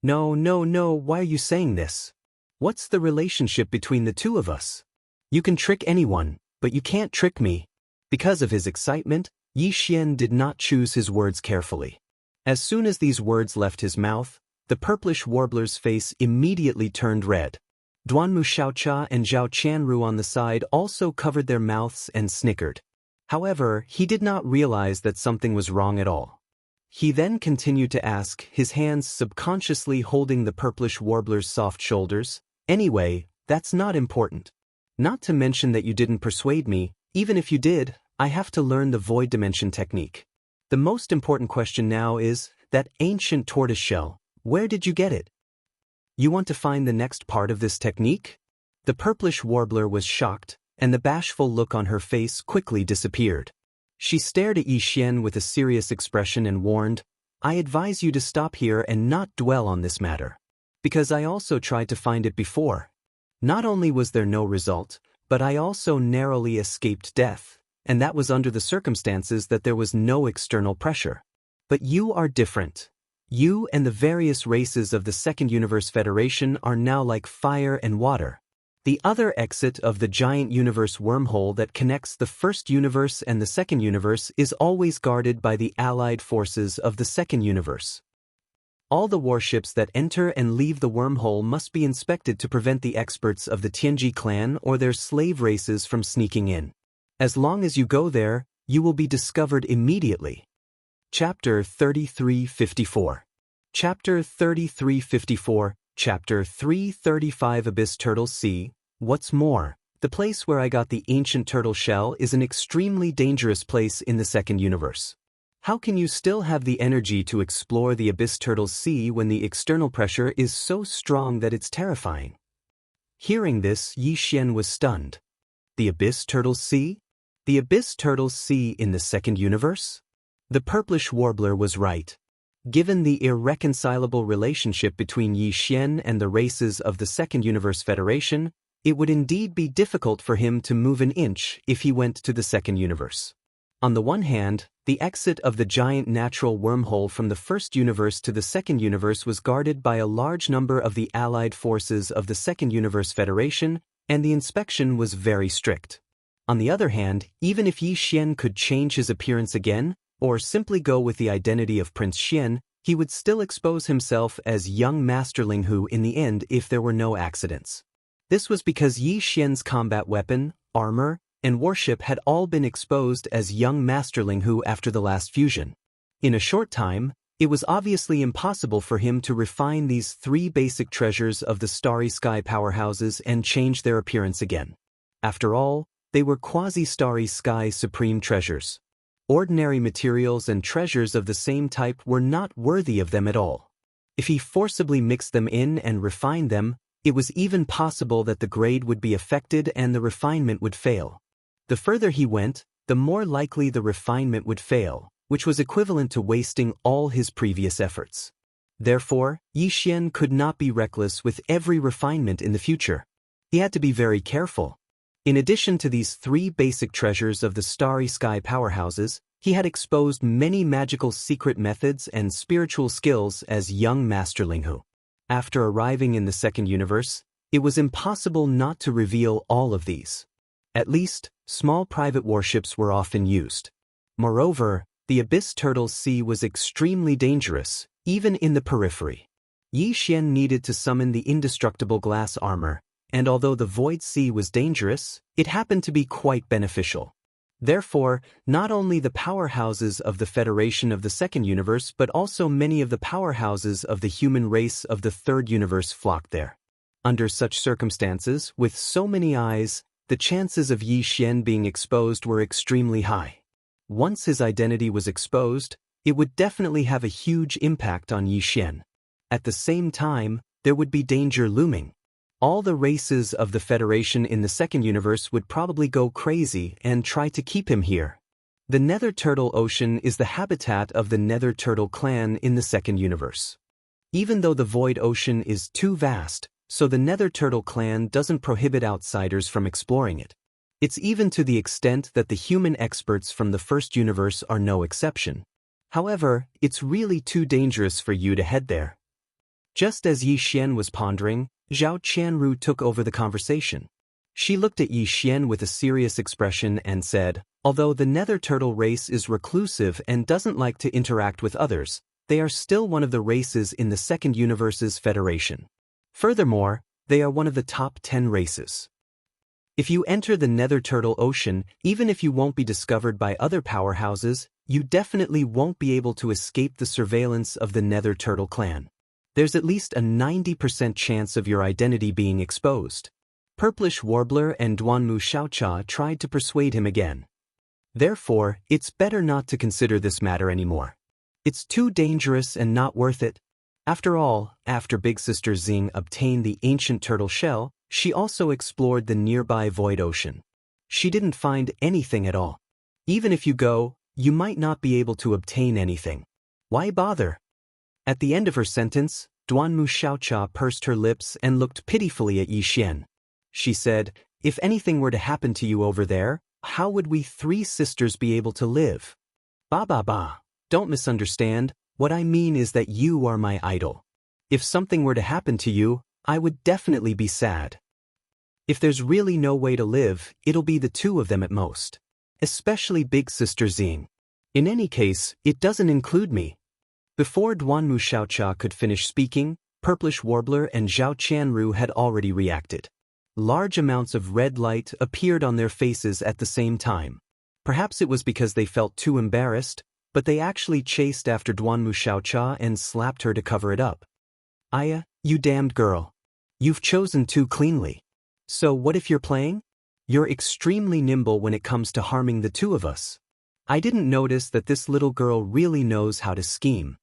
S1: No, why are you saying this? What's the relationship between the two of us? You can trick anyone, but you can't trick me. Because of his excitement, Yi Xian did not choose his words carefully. As soon as these words left his mouth, the purplish warbler's face immediately turned red. Duanmu Xiaocha and Zhao Qianru on the side also covered their mouths and snickered. However, he did not realize that something was wrong at all. He then continued to ask, his hands subconsciously holding the purplish warbler's soft shoulders, "Anyway, that's not important. Not to mention that you didn't persuade me. Even if you did, I have to learn the void dimension technique. The most important question now is, that ancient tortoise shell, where did you get it? You want to find the next part of this technique?" The purplish warbler was shocked, and the bashful look on her face quickly disappeared. She stared at Yi Xian with a serious expression and warned, "I advise you to stop here and not dwell on this matter. Because I also tried to find it before. Not only was there no result, but I also narrowly escaped death, and that was under the circumstances that there was no external pressure. But you are different. You and the various races of the Second Universe Federation are now like fire and water. The other exit of the giant universe wormhole that connects the first universe and the second universe is always guarded by the allied forces of the second universe. All the warships that enter and leave the wormhole must be inspected to prevent the experts of the Tianji clan or their slave races from sneaking in. As long as you go there, you will be discovered immediately. Chapter 3354. Chapter 3354, Chapter 335 Abyss Turtle Sea. What's more, the place where I got the ancient turtle shell is an extremely dangerous place in the second universe. How can you still have the energy to explore the Abyss Turtle Sea when the external pressure is so strong that it's terrifying? Hearing this, Yi Xian was stunned. The Abyss Turtle Sea? The Abyss Turtle Sea in the second universe? The purplish warbler was right. Given the irreconcilable relationship between Yi Xian and the races of the Second Universe Federation, it would indeed be difficult for him to move an inch if he went to the Second Universe. On the one hand, the exit of the giant natural wormhole from the First Universe to the Second Universe was guarded by a large number of the allied forces of the Second Universe Federation, and the inspection was very strict. On the other hand, even if Yi Xian could change his appearance again, or simply go with the identity of Prince Xian, he would still expose himself as young Master Ling Hu in the end if there were no accidents. This was because Yi Xian's combat weapon, armor, and warship had all been exposed as young Master Ling Hu after the last fusion. In a short time, it was obviously impossible for him to refine these three basic treasures of the Starry Sky powerhouses and change their appearance again. After all, they were quasi-Starry Sky supreme treasures. Ordinary materials and treasures of the same type were not worthy of them at all. If he forcibly mixed them in and refined them, it was even possible that the grade would be affected and the refinement would fail. The further he went, the more likely the refinement would fail, which was equivalent to wasting all his previous efforts. Therefore, Yi Xian could not be reckless with every refinement in the future. He had to be very careful. In addition to these three basic treasures of the Starry Sky powerhouses, he had exposed many magical secret methods and spiritual skills as young Master Ling Hu. After arriving in the Second Universe, it was impossible not to reveal all of these. At least, small private warships were often used. Moreover, the Abyss Turtle's Sea was extremely dangerous, even in the periphery. Yi Xian needed to summon the indestructible glass armor, and although the Void Sea was dangerous, it happened to be quite beneficial. Therefore, not only the powerhouses of the Federation of the Second Universe but also many of the powerhouses of the human race of the Third Universe flocked there. Under such circumstances, with so many eyes, the chances of Yi Xian being exposed were extremely high. Once his identity was exposed, it would definitely have a huge impact on Yi Xian. At the same time, there would be danger looming. All the races of the Federation in the Second Universe would probably go crazy and try to keep him here. The Nether Turtle Ocean is the habitat of the Nether Turtle clan in the Second Universe. Even though the Void Ocean is too vast, so the Nether Turtle clan doesn't prohibit outsiders from exploring it. It's even to the extent that the human experts from the First Universe are no exception. However, it's really too dangerous for you to head there. Just as Yi Xian was pondering, Zhao Qianru took over the conversation. She looked at Yi Xian with a serious expression and said, although the Nether Turtle race is reclusive and doesn't like to interact with others, they are still one of the races in the Second Universe's Federation. Furthermore, they are one of the top 10 races. If you enter the Nether Turtle Ocean, even if you won't be discovered by other powerhouses, you definitely won't be able to escape the surveillance of the Nether Turtle clan. There's at least a 90% chance of your identity being exposed. Purplish Warbler and Duanmu Xiaocha tried to persuade him again. Therefore, it's better not to consider this matter anymore. It's too dangerous and not worth it. After all, after Big Sister Xing obtained the ancient turtle shell, she also explored the nearby Void Ocean. She didn't find anything at all. Even if you go, you might not be able to obtain anything. Why bother? At the end of her sentence, Duanmu Xiaocha pursed her lips and looked pitifully at Yi Xian. She said, if anything were to happen to you over there, how would we three sisters be able to live? Ba. Don't misunderstand, what I mean is that you are my idol. If something were to happen to you, I would definitely be sad. If there's really no way to live, it'll be the two of them at most. Especially Big Sister Xing. In any case, it doesn't include me. Before Duanmu Xiaocha could finish speaking, Purplish Warbler and Zhao Qianru had already reacted. Large amounts of red light appeared on their faces at the same time. Perhaps it was because they felt too embarrassed, but they actually chased after Duanmu Xiaocha and slapped her to cover it up. Aya, you damned girl. You've chosen too cleanly. So what if you're playing? You're extremely nimble when it comes to harming the two of us. I didn't notice that this little girl really knows how to scheme.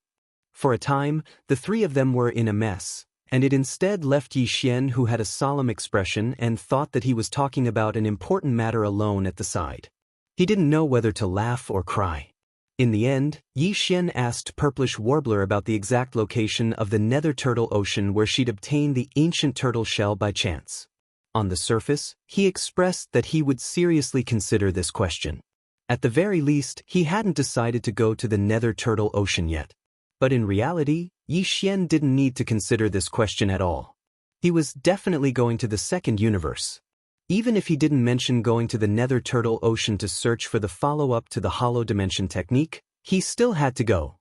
S1: For a time, the three of them were in a mess, and it instead left Yi Xian, who had a solemn expression and thought that he was talking about an important matter alone at the side. He didn't know whether to laugh or cry. In the end, Yi Xian asked Purplish Warbler about the exact location of the nether turtle ocean where she'd obtained the ancient turtle shell by chance. On the surface, he expressed that he would seriously consider this question. At the very least, he hadn't decided to go to the nether turtle ocean yet. But in reality, Yi Xian didn't need to consider this question at all. He was definitely going to the second universe. Even if he didn't mention going to the nether turtle ocean to search for the follow-up to the hollow dimension technique, he still had to go.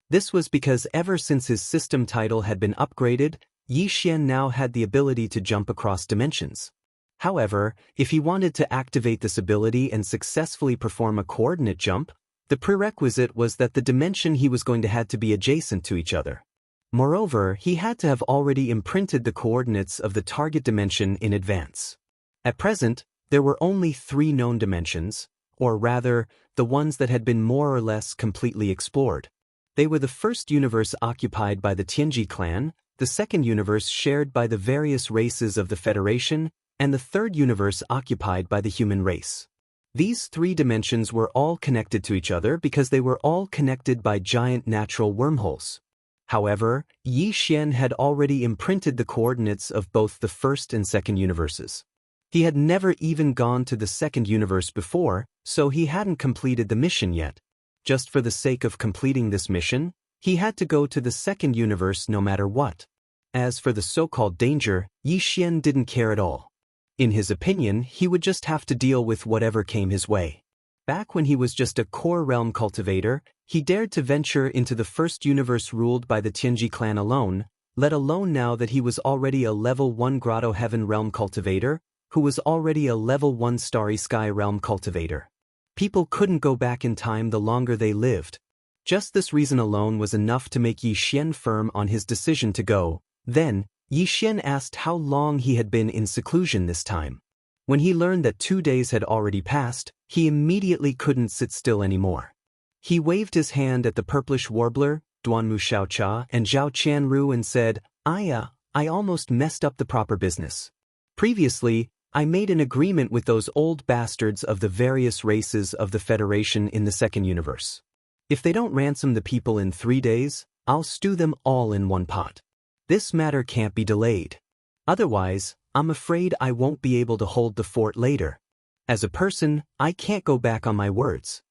S1: This was because ever since his system title had been upgraded, Yi Xian now had the ability to jump across dimensions. However, if he wanted to activate this ability and successfully perform a coordinate jump, the prerequisite was that the dimension he was going to have to be adjacent to each other. Moreover, he had to have already imprinted the coordinates of the target dimension in advance. At present, there were only 3 known dimensions, or rather, the ones that had been more or less completely explored. They were the first universe occupied by the Tianji clan, the second universe shared by the various races of the Federation, and the third universe occupied by the human race. These 3 dimensions were all connected to each other because they were all connected by giant natural wormholes. However, Yi Xian had already imprinted the coordinates of both the first and second universes. He had never even gone to the second universe before, so he hadn't completed the mission yet. Just for the sake of completing this mission, he had to go to the second universe no matter what. As for the so-called danger, Yi Xian didn't care at all. In his opinion, he would just have to deal with whatever came his way. Back when he was just a core realm cultivator, he dared to venture into the first universe ruled by the Tianji clan alone, let alone now that he was already a level 1 Grotto Heaven realm cultivator, who was already a level 1 Starry Sky realm cultivator. People couldn't go back in time the longer they lived. Just this reason alone was enough to make Yi Xian firm on his decision to go. Then, Yi Xian asked how long he had been in seclusion this time. When he learned that 2 days had already passed, he immediately couldn't sit still anymore. He waved his hand at the Purplish Warbler, Duanmu Xiaocha, and Zhao Qianru and said, I almost messed up the proper business. Previously, I made an agreement with those old bastards of the various races of the Federation in the second universe. If they don't ransom the people in 3 days, I'll stew them all in one pot. This matter can't be delayed. Otherwise, I'm afraid I won't be able to hold the fort later. As a person, I can't go back on my words.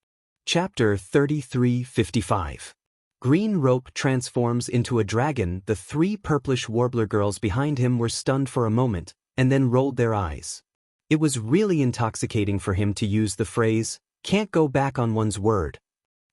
S1: Chapter 3355. Green Rope transforms into a dragon. The 3 purplish warbler girls behind him were stunned for a moment, and then rolled their eyes. It was really intoxicating for him to use the phrase, can't go back on one's word.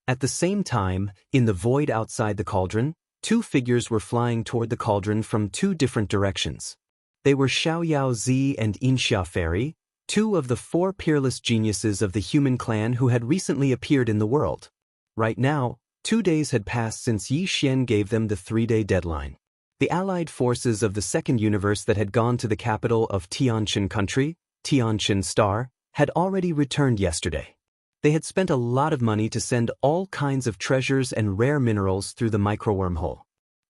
S1: At the same time, in the void outside the cauldron, 2 figures were flying toward the cauldron from 2 different directions. They were Xiaoyao Zi and Inxia Fairy, 2 of the 4 peerless geniuses of the human clan who had recently appeared in the world. Right now, 2 days had passed since Yi Xian gave them the 3-day deadline. The allied forces of the second universe that had gone to the capital of Tianqin country, Tianqin Star, had already returned yesterday. They had spent a lot of money to send all kinds of treasures and rare minerals through the microwormhole.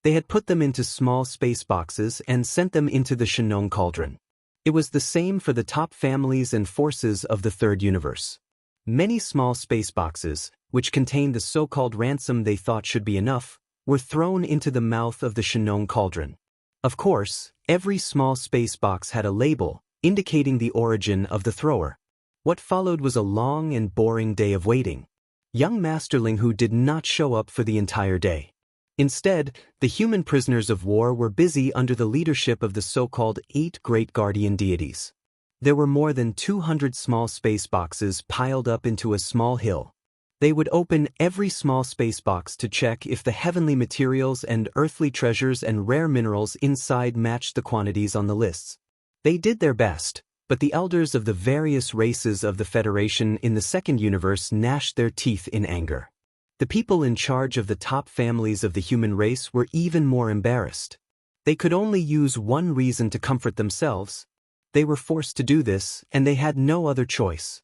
S1: They had put them into small space boxes and sent them into the Shenong cauldron. It was the same for the top families and forces of the third universe. Many small space boxes, which contained the so-called ransom they thought should be enough, were thrown into the mouth of the Shenong cauldron. Of course, every small space box had a label, indicating the origin of the thrower. What followed was a long and boring day of waiting. Young Masterling who did not show up for the entire day. Instead, the human prisoners of war were busy under the leadership of the so-called 8 great guardian deities. There were more than 200 small space boxes piled up into a small hill. They would open every small space box to check if the heavenly materials and earthly treasures and rare minerals inside matched the quantities on the lists. They did their best, but the elders of the various races of the Federation in the second universe gnashed their teeth in anger. The people in charge of the top families of the human race were even more embarrassed. They could only use one reason to comfort themselves. They were forced to do this, and they had no other choice.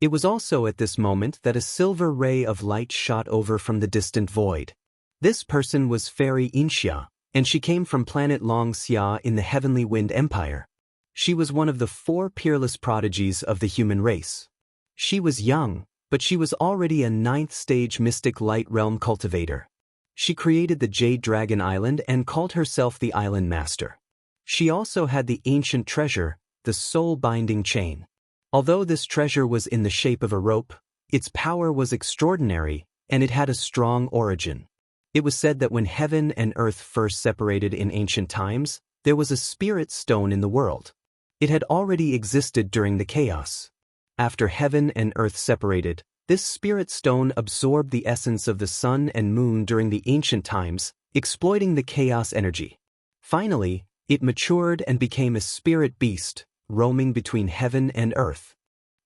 S1: It was also at this moment that a silver ray of light shot over from the distant void. This person was Fairy Inxia, and she came from planet Longxia in the Heavenly Wind Empire. She was one of the 4 peerless prodigies of the human race. She was young, but she was already a 9th-stage mystic light realm cultivator. She created the Jade Dragon Island and called herself the Island Master. She also had the ancient treasure, the soul-binding chain. Although this treasure was in the shape of a rope, its power was extraordinary, and it had a strong origin. It was said that when heaven and earth first separated in ancient times, there was a spirit stone in the world. It had already existed during the chaos. After heaven and earth separated, this spirit stone absorbed the essence of the sun and moon during the ancient times, exploiting the chaos energy. Finally, it matured and became a spirit beast, roaming between heaven and earth.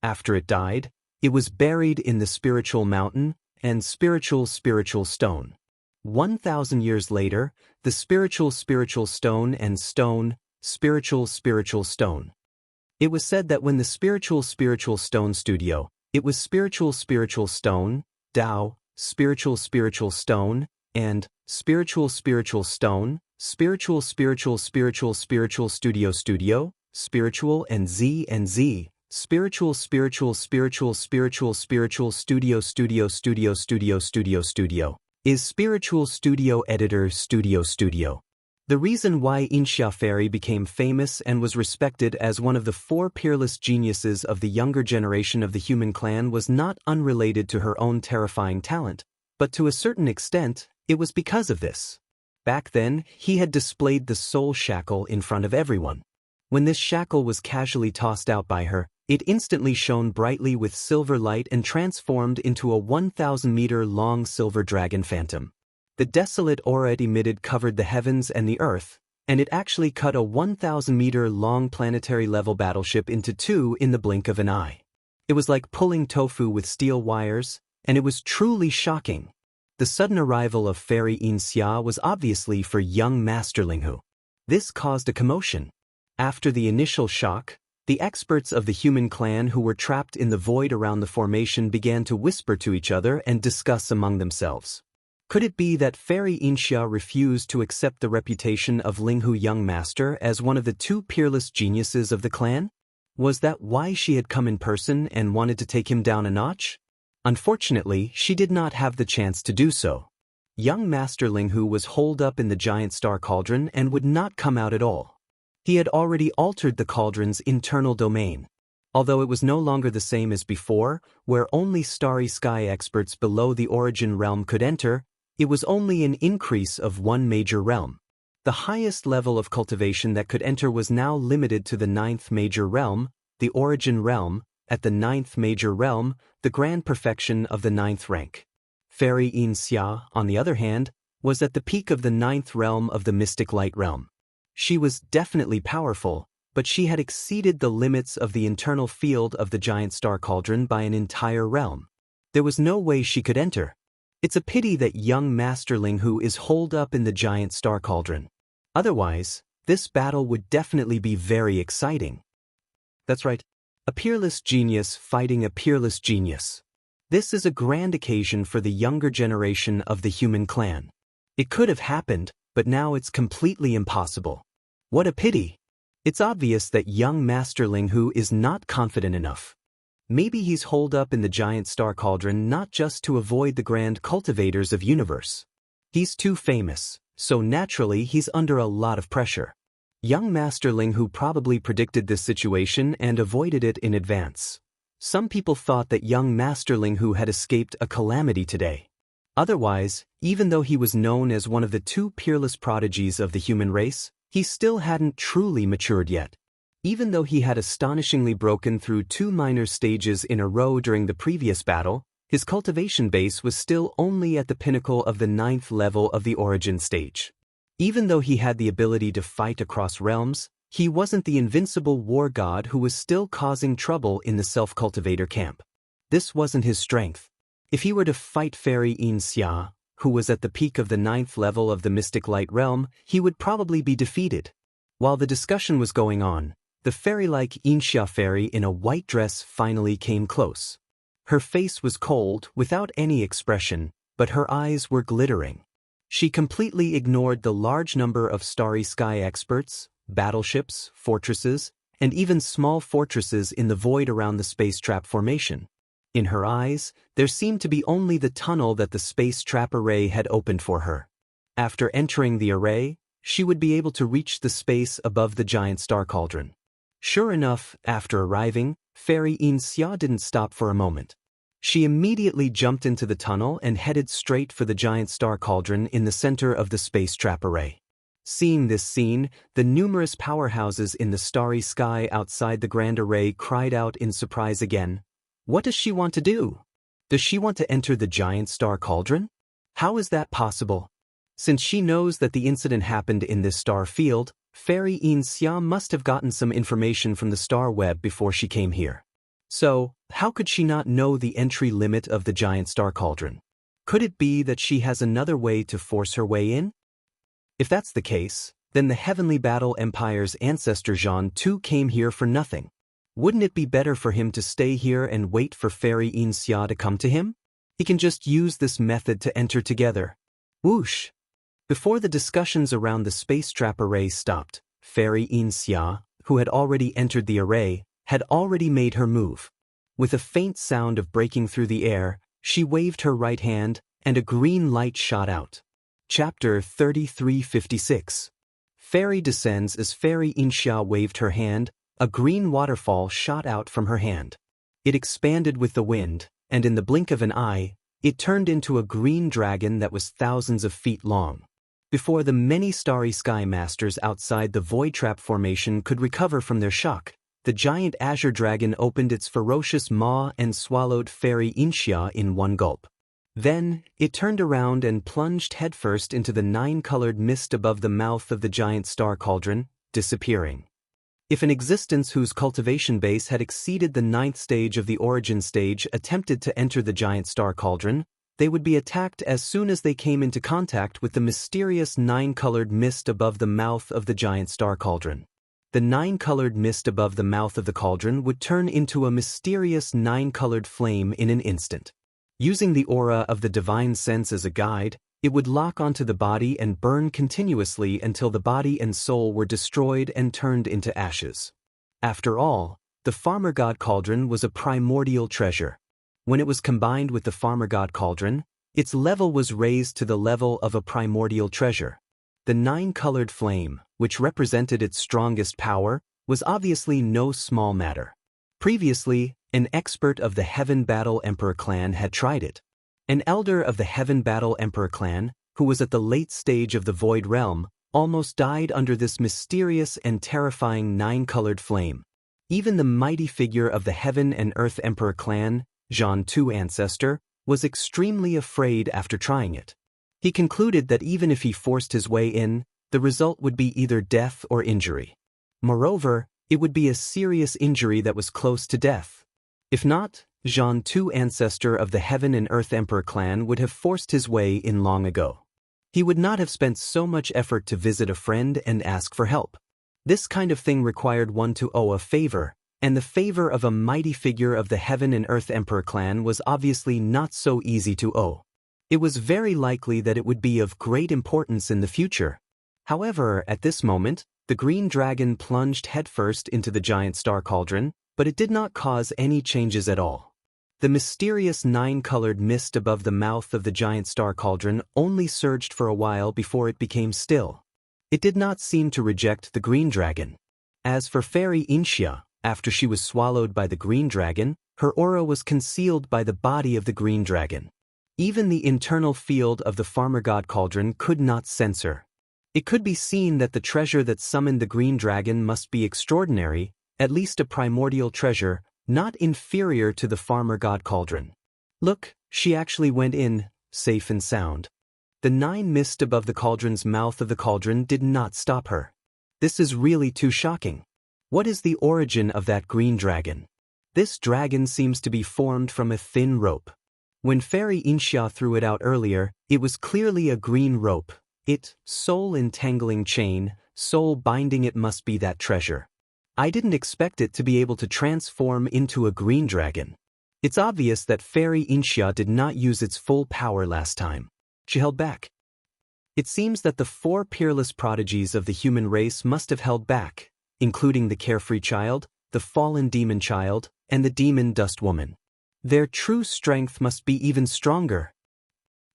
S1: After it died, it was buried in the spiritual mountain and spiritual stone. 1,000 years later, the spiritual stone and spiritual stone. It was said that when the spiritual stone studio, it was spiritual stone, Dao, spiritual stone, and spiritual stone, spiritual studio, spiritual and Z, spiritual studio, is spiritual studio editor studio. The reason why Xianxia Fairy became famous and was respected as one of the 4 peerless geniuses of the younger generation of the human clan was not unrelated to her own terrifying talent, but to a certain extent, it was because of this. Back then, he had displayed the soul shackle in front of everyone. When this shackle was casually tossed out by her, it instantly shone brightly with silver light and transformed into a 1,000-meter-long silver dragon phantom. The desolate aura it emitted covered the heavens and the earth, and it actually cut a 1,000-meter-long planetary-level battleship into 2 in the blink of an eye. It was like pulling tofu with steel wires, and it was truly shocking. The sudden arrival of Fairy Xianxia was obviously for young Master Linghu. This caused a commotion. After the initial shock, the experts of the human clan who were trapped in the void around the formation began to whisper to each other and discuss among themselves. Could it be that Fairy Xianxia refused to accept the reputation of Linghu Young Master as one of the 2 peerless geniuses of the clan? Was that why she had come in person and wanted to take him down a notch? Unfortunately, she did not have the chance to do so. Young Master Linghu was holed up in the giant star cauldron and would not come out at all. He had already altered the cauldron's internal domain. Although it was no longer the same as before, where only starry sky experts below the origin realm could enter, it was only an increase of 1 major realm. The highest level of cultivation that could enter was now limited to the 9th major realm, the origin realm. At the 9th major realm, the grand perfection of the 9th rank. Fairy Xianxia, on the other hand, was at the peak of the 9th realm of the mystic light realm. She was definitely powerful, but she had exceeded the limits of the internal field of the giant star cauldron by an entire realm. There was no way she could enter. It's a pity that young Master Linghu is holed up in the giant star cauldron. Otherwise, this battle would definitely be very exciting. That's right. A peerless genius fighting a peerless genius. This is a grand occasion for the younger generation of the human clan. It could have happened, but now it's completely impossible. What a pity! It's obvious that young Master Linghu is not confident enough. Maybe he's holed up in the giant star cauldron not just to avoid the grand cultivators of universe. He's too famous, so naturally he's under a lot of pressure. Young Master Linghu probably predicted this situation and avoided it in advance. Some people thought that young Master Linghu had escaped a calamity today. Otherwise, even though he was known as one of the 2 peerless prodigies of the human race, he still hadn't truly matured yet. Even though he had astonishingly broken through 2 minor stages in a row during the previous battle, his cultivation base was still only at the pinnacle of the 9th level of the origin stage. Even though he had the ability to fight across realms, he wasn't the invincible war god who was still causing trouble in the self-cultivator camp. This wasn't his strength. If he were to fight Fairy Xianxia, who was at the peak of the 9th level of the mystic light realm, he would probably be defeated. While the discussion was going on, the fairy-like Xianxia Fairy in a white dress finally came close. Her face was cold, without any expression, but her eyes were glittering. She completely ignored the large number of starry sky experts, battleships, fortresses, and even small fortresses in the void around the space trap formation. In her eyes, there seemed to be only the tunnel that the space trap array had opened for her. After entering the array, she would be able to reach the space above the giant star cauldron. Sure enough, after arriving, Fairy Xianxia didn't stop for a moment. She immediately jumped into the tunnel and headed straight for the giant star cauldron in the center of the space trap array. Seeing this scene, the numerous powerhouses in the starry sky outside the grand array cried out in surprise again. What does she want to do? Does she want to enter the giant star cauldron? How is that possible? Since she knows that the incident happened in this star field, Fairy Xianxia must have gotten some information from the star web before she came here. So, how could she not know the entry limit of the giant star cauldron? Could it be that she has another way to force her way in? If that's the case, then the Heavenly Battle Empire's ancestor Zhan too came here for nothing. Wouldn't it be better for him to stay here and wait for Fairy Xianxia to come to him? He can just use this method to enter together. Whoosh! Before the discussions around the space trap array stopped, Fairy Xianxia, who had already entered the array, had already made her move. With a faint sound of breaking through the air, she waved her right hand, and a green light shot out. Chapter 3356. Fairy descends. As Fairy Xianxia waved her hand, a green waterfall shot out from her hand. It expanded with the wind, and in the blink of an eye, it turned into a green dragon that was thousands of feet long. Before the many starry sky masters outside the void trap formation could recover from their shock, the giant azure dragon opened its ferocious maw and swallowed Fairy Xianxia in one gulp. Then, it turned around and plunged headfirst into the 9-colored mist above the mouth of the giant star cauldron, disappearing. If an existence whose cultivation base had exceeded the 9th stage of the origin stage attempted to enter the giant star cauldron, they would be attacked as soon as they came into contact with the mysterious 9-colored mist above the mouth of the giant star cauldron. The 9-colored mist above the mouth of the cauldron would turn into a mysterious 9-colored flame in an instant. Using the aura of the divine sense as a guide, it would lock onto the body and burn continuously until the body and soul were destroyed and turned into ashes. After all, the Farmer God Cauldron was a primordial treasure. When it was combined with the Farmer God Cauldron, its level was raised to the level of a primordial treasure. The 9-colored flame, which represented its strongest power, was obviously no small matter. Previously, an expert of the Heaven Battle Emperor clan had tried it. An elder of the Heaven Battle Emperor clan, who was at the late stage of the Void Realm, almost died under this mysterious and terrifying 9-colored flame. Even the mighty figure of the Heaven and Earth Emperor clan, Zhan II ancestor, was extremely afraid after trying it. He concluded that even if he forced his way in, the result would be either death or injury. Moreover, it would be a serious injury that was close to death. If not, Zhan II ancestor of the Heaven and Earth Emperor clan would have forced his way in long ago. He would not have spent so much effort to visit a friend and ask for help. This kind of thing required one to owe a favor, and the favor of a mighty figure of the Heaven and Earth Emperor clan was obviously not so easy to owe. It was very likely that it would be of great importance in the future. However, at this moment, the green dragon plunged headfirst into the giant star cauldron, but it did not cause any changes at all. The mysterious 9-colored mist above the mouth of the giant star cauldron only surged for a while before it became still. It did not seem to reject the green dragon. As for Fairy Xianxia, after she was swallowed by the green dragon, her aura was concealed by the body of the green dragon. Even the internal field of the Farmer God Cauldron could not sense her. It could be seen that the treasure that summoned the green dragon must be extraordinary, at least a primordial treasure, not inferior to the Farmer God Cauldron. Look, she actually went in, safe and sound. The 9 mist above the cauldron's mouth of the cauldron did not stop her. This is really too shocking. What is the origin of that green dragon? This dragon seems to be formed from a thin rope. When Fairy Xianxia threw it out earlier, it was clearly a green rope. Soul entangling chain, soul binding, it must be that treasure. I didn't expect it to be able to transform into a green dragon. It's obvious that Fairy Xianxia did not use its full power last time. She held back. It seems that the 4 peerless prodigies of the human race must have held back, including the carefree child, the fallen demon child, and the demon dust woman. Their true strength must be even stronger.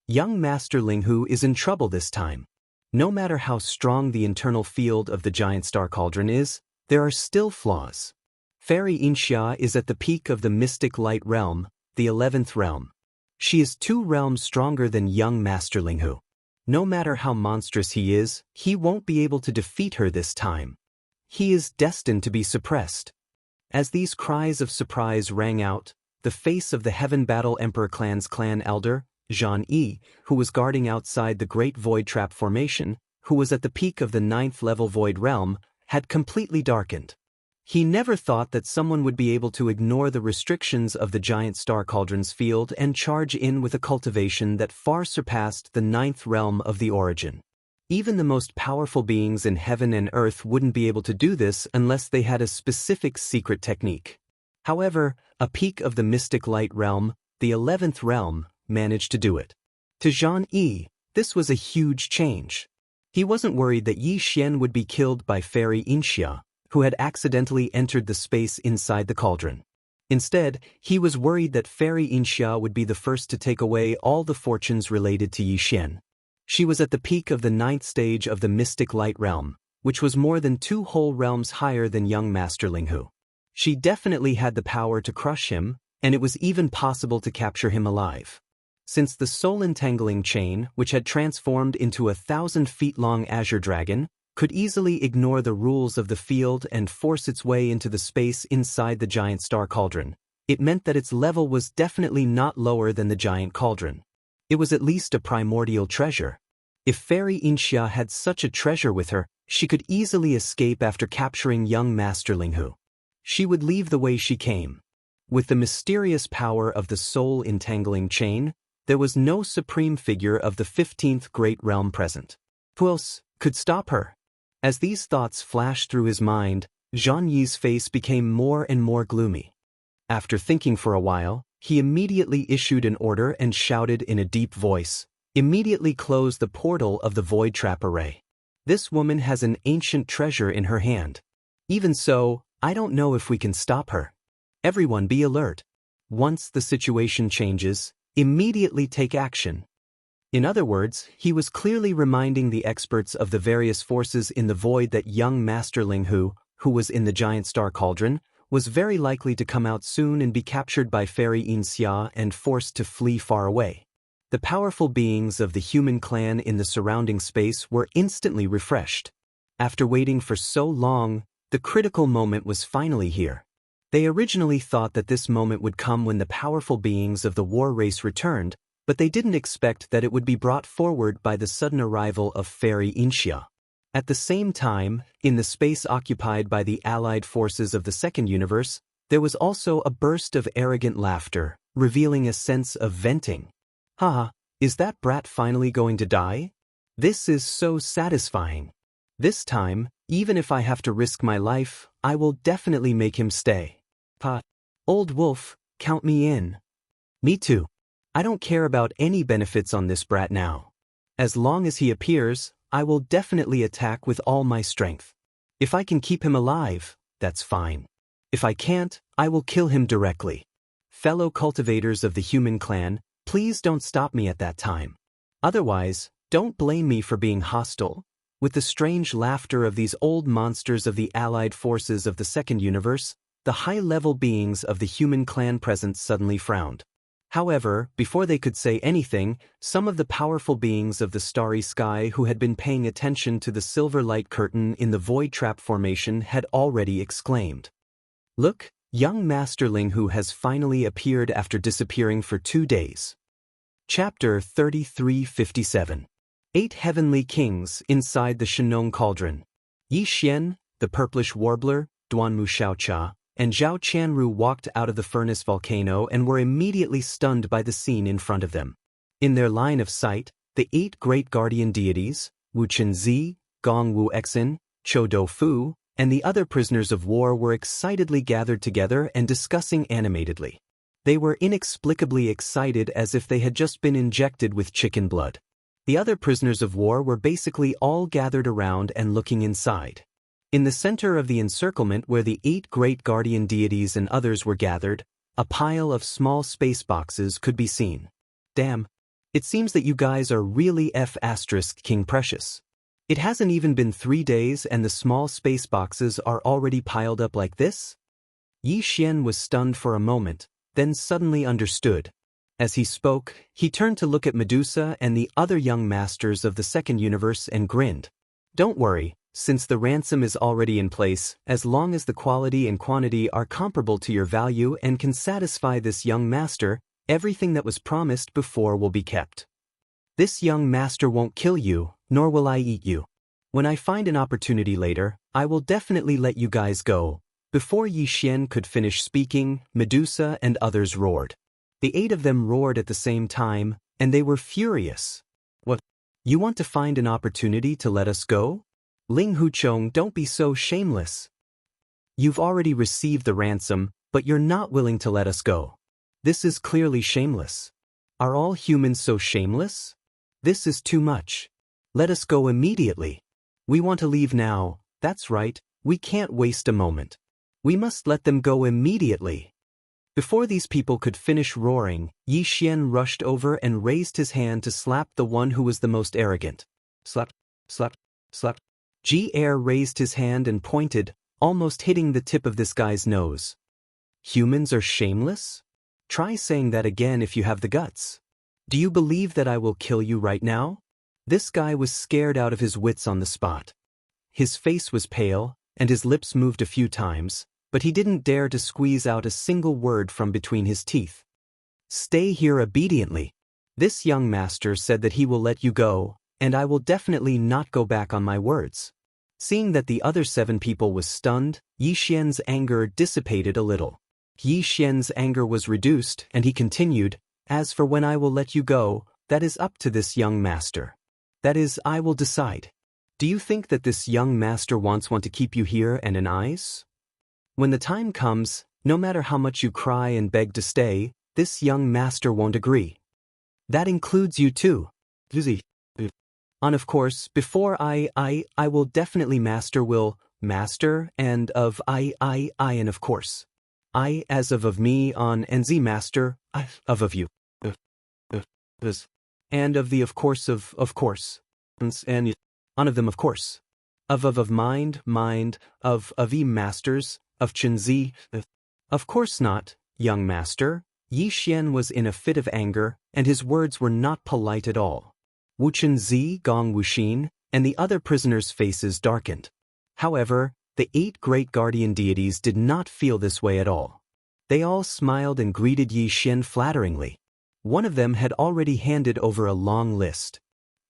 S1: Young Master Linghu is in trouble this time. No matter how strong the internal field of the giant star cauldron is, there are still flaws. Fairy Xianxia is at the peak of the mystic light realm, the 11th realm. She is 2 realms stronger than young Master Linghu. No matter how monstrous he is, he won't be able to defeat her this time. He is destined to be suppressed. As these cries of surprise rang out, the face of the Heaven Battle Emperor Clan's clan elder, Zhan Yi, who was guarding outside the Great Void Trap Formation, who was at the peak of the 9th level Void Realm, had completely darkened. He never thought that someone would be able to ignore the restrictions of the giant star cauldron's field and charge in with a cultivation that far surpassed the 9th realm of the origin. Even the most powerful beings in heaven and earth wouldn't be able to do this unless they had a specific secret technique. However, a peak of the mystic light realm, the 11th realm, managed to do it. To Zhan Yi, this was a huge change. He wasn't worried that Yi Xian would be killed by Fairy Xianxia, who had accidentally entered the space inside the cauldron. Instead, he was worried that Fairy Xianxia would be the first to take away all the fortunes related to Yi Xian. She was at the peak of the 9th stage of the mystic light realm, which was more than 2 whole realms higher than young Master Linghu. She definitely had the power to crush him, and it was even possible to capture him alive. Since the soul entangling chain, which had transformed into a 1,000-feet-long azure dragon, could easily ignore the rules of the field and force its way into the space inside the giant star cauldron, it meant that its level was definitely not lower than the giant cauldron. It was at least a primordial treasure. If Fairy Xianxia had such a treasure with her, she could easily escape after capturing young Master Linghu. She would leave the way she came. With the mysterious power of the soul entangling chain, there was no supreme figure of the 15th great realm present. Who else could stop her? As these thoughts flashed through his mind, Zhan Yi's face became more and more gloomy. After thinking for a while, he immediately issued an order and shouted in a deep voice, "Immediately close the portal of the void trap array. This woman has an ancient treasure in her hand. Even so, I don't know if we can stop her. Everyone be alert. Once the situation changes, immediately take action." In other words, he was clearly reminding the experts of the various forces in the void that young Master Linghu, who was in the giant star cauldron, was very likely to come out soon and be captured by Fairy Xianxia and forced to flee far away. The powerful beings of the human clan in the surrounding space were instantly refreshed. After waiting for so long, the critical moment was finally here. They originally thought that this moment would come when the powerful beings of the war race returned, but they didn't expect that it would be brought forward by the sudden arrival of Fairy Xianxia. At the same time, in the space occupied by the allied forces of the second universe, there was also a burst of arrogant laughter, revealing a sense of venting. Haha, is that brat finally going to die? This is so satisfying. This time, even if I have to risk my life, I will definitely make him stay. Pa, old wolf, count me in. Me too. I don't care about any benefits on this brat now. As long as he appears, I will definitely attack with all my strength. If I can keep him alive, that's fine. If I can't, I will kill him directly. Fellow cultivators of the human clan, please don't stop me at that time. Otherwise, don't blame me for being hostile. With the strange laughter of these old monsters of the allied forces of the second universe, the high-level beings of the human clan present suddenly frowned. However, before they could say anything, some of the powerful beings of the starry sky who had been paying attention to the silver light curtain in the void trap formation had already exclaimed, "Look, young Master Linghu has finally appeared after disappearing for 2 days." Chapter 3357. 8 Heavenly Kings Inside the Shenong Cauldron. Yi Xian, the Purplish Warbler, Duanmu Xiaocha, and Zhao Qianru walked out of the furnace volcano and were immediately stunned by the scene in front of them. In their line of sight, the 8 great guardian deities, Wu Chenzi, Gong Wu Exin, Chou Doufu, and the other prisoners of war were excitedly gathered together and discussing animatedly. They were inexplicably excited as if they had just been injected with chicken blood. The other prisoners of war were basically all gathered around and looking inside. In the center of the encirclement where the 8 great guardian deities and others were gathered, A pile of small space boxes could be seen. Damn. It seems that you guys are really King precious. It hasn't even been 3 days and the small space boxes are already piled up like this? Yi Xian was stunned for a moment, then suddenly understood. As he spoke, he turned to look at Medusa and the other young masters of the second universe and grinned. Don't worry, since the ransom is already in place, as long as the quality and quantity are comparable to your value and can satisfy this young master, everything that was promised before will be kept. This young master won't kill you, nor will I eat you. When I find an opportunity later, I will definitely let you guys go. Before Yi Xian could finish speaking, Medusa and others roared. The 8 of them roared at the same time, and they were furious. What? You want to find an opportunity to let us go? Ling Huchong, don't be so shameless. You've already received the ransom, but you're not willing to let us go. This is clearly shameless. Are all humans so shameless? This is too much. Let us go immediately. We want to leave now. That's right, we can't waste a moment. We must let them go immediately. Before these people could finish roaring, Yi Xian rushed over and raised his hand to slap the one who was the most arrogant. Slap, slap, slap. Ji Er raised his hand and pointed, almost hitting the tip of this guy's nose. Humans are shameless? Try saying that again if you have the guts. Do you believe that I will kill you right now? This guy was scared out of his wits on the spot. His face was pale, and his lips moved a few times, but he didn't dare to squeeze out a single word from between his teeth. Stay here obediently. This young master said that he will let you go, and I will definitely not go back on my words. Seeing that the other 7 people was stunned, Yi Xian's anger dissipated a little. Yi Xian's anger was reduced, and he continued, as for when I will let you go, that is up to this young master. That is, I will decide. Do you think that this young master want to keep you here and in ice? When the time comes, no matter how much you cry and beg to stay, this young master won't agree. That includes you too. And of course, before I will definitely master and of I and of course. I as of me on and Z master, of you. And of the of course, and on of them of course. Of mind, of E masters, of Chenzi. Of course not, young master. Yi Xian was in a fit of anger, and his words were not polite at all. Wu Chenzi, Gong Wuxin, and the other prisoners' faces darkened. However, the 8 great guardian deities did not feel this way at all. They all smiled and greeted Yi Xian flatteringly. One of them had already handed over a long list.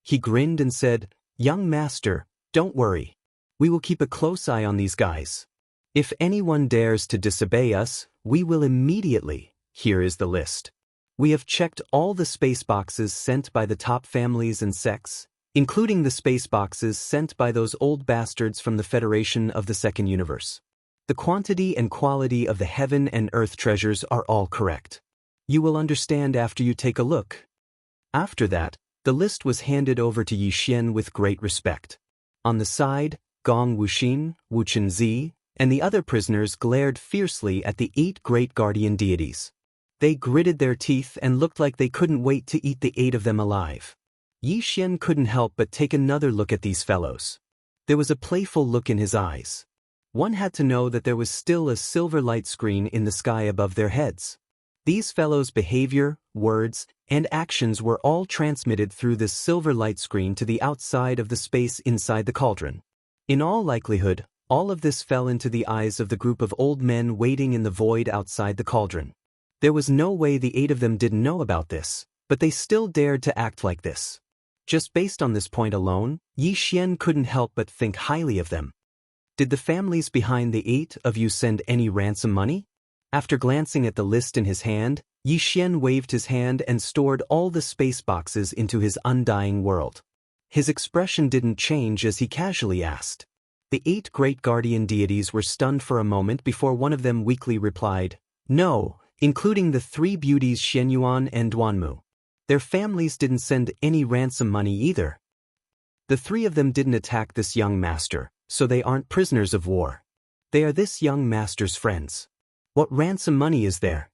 S1: He grinned and said, Young master, don't worry. We will keep a close eye on these guys. If anyone dares to disobey us, we will immediately. Here is the list. We have checked all the space boxes sent by the top families and sects, including the space boxes sent by those old bastards from the Federation of the Second Universe. The quantity and quality of the heaven and earth treasures are all correct. You will understand after you take a look. After that, the list was handed over to Yi Xian with great respect. On the side, Gong Wuxin, Wu Chenzi, and the other prisoners glared fiercely at the 8 great guardian deities. They gritted their teeth and looked like they couldn't wait to eat the 8 of them alive. Yi Xian couldn't help but take another look at these fellows. There was a playful look in his eyes. One had to know that there was still a silver light screen in the sky above their heads. These fellows' behavior, words, and actions were all transmitted through this silver light screen to the outside of the space inside the cauldron. In all likelihood, all of this fell into the eyes of the group of old men waiting in the void outside the cauldron. There was no way the 8 of them didn't know about this, but they still dared to act like this. Just based on this point alone, Yi Xian couldn't help but think highly of them. Did the families behind the 8 of you send any ransom money? After glancing at the list in his hand, Yi Xian waved his hand and stored all the space boxes into his undying world. His expression didn't change as he casually asked. The 8 great guardian deities were stunned for a moment before one of them weakly replied, No, including the 3 beauties Shenyuan and Duanmu. Their families didn't send any ransom money either. The 3 of them didn't attack this young master, so they aren't prisoners of war. They are this young master's friends. What ransom money is there?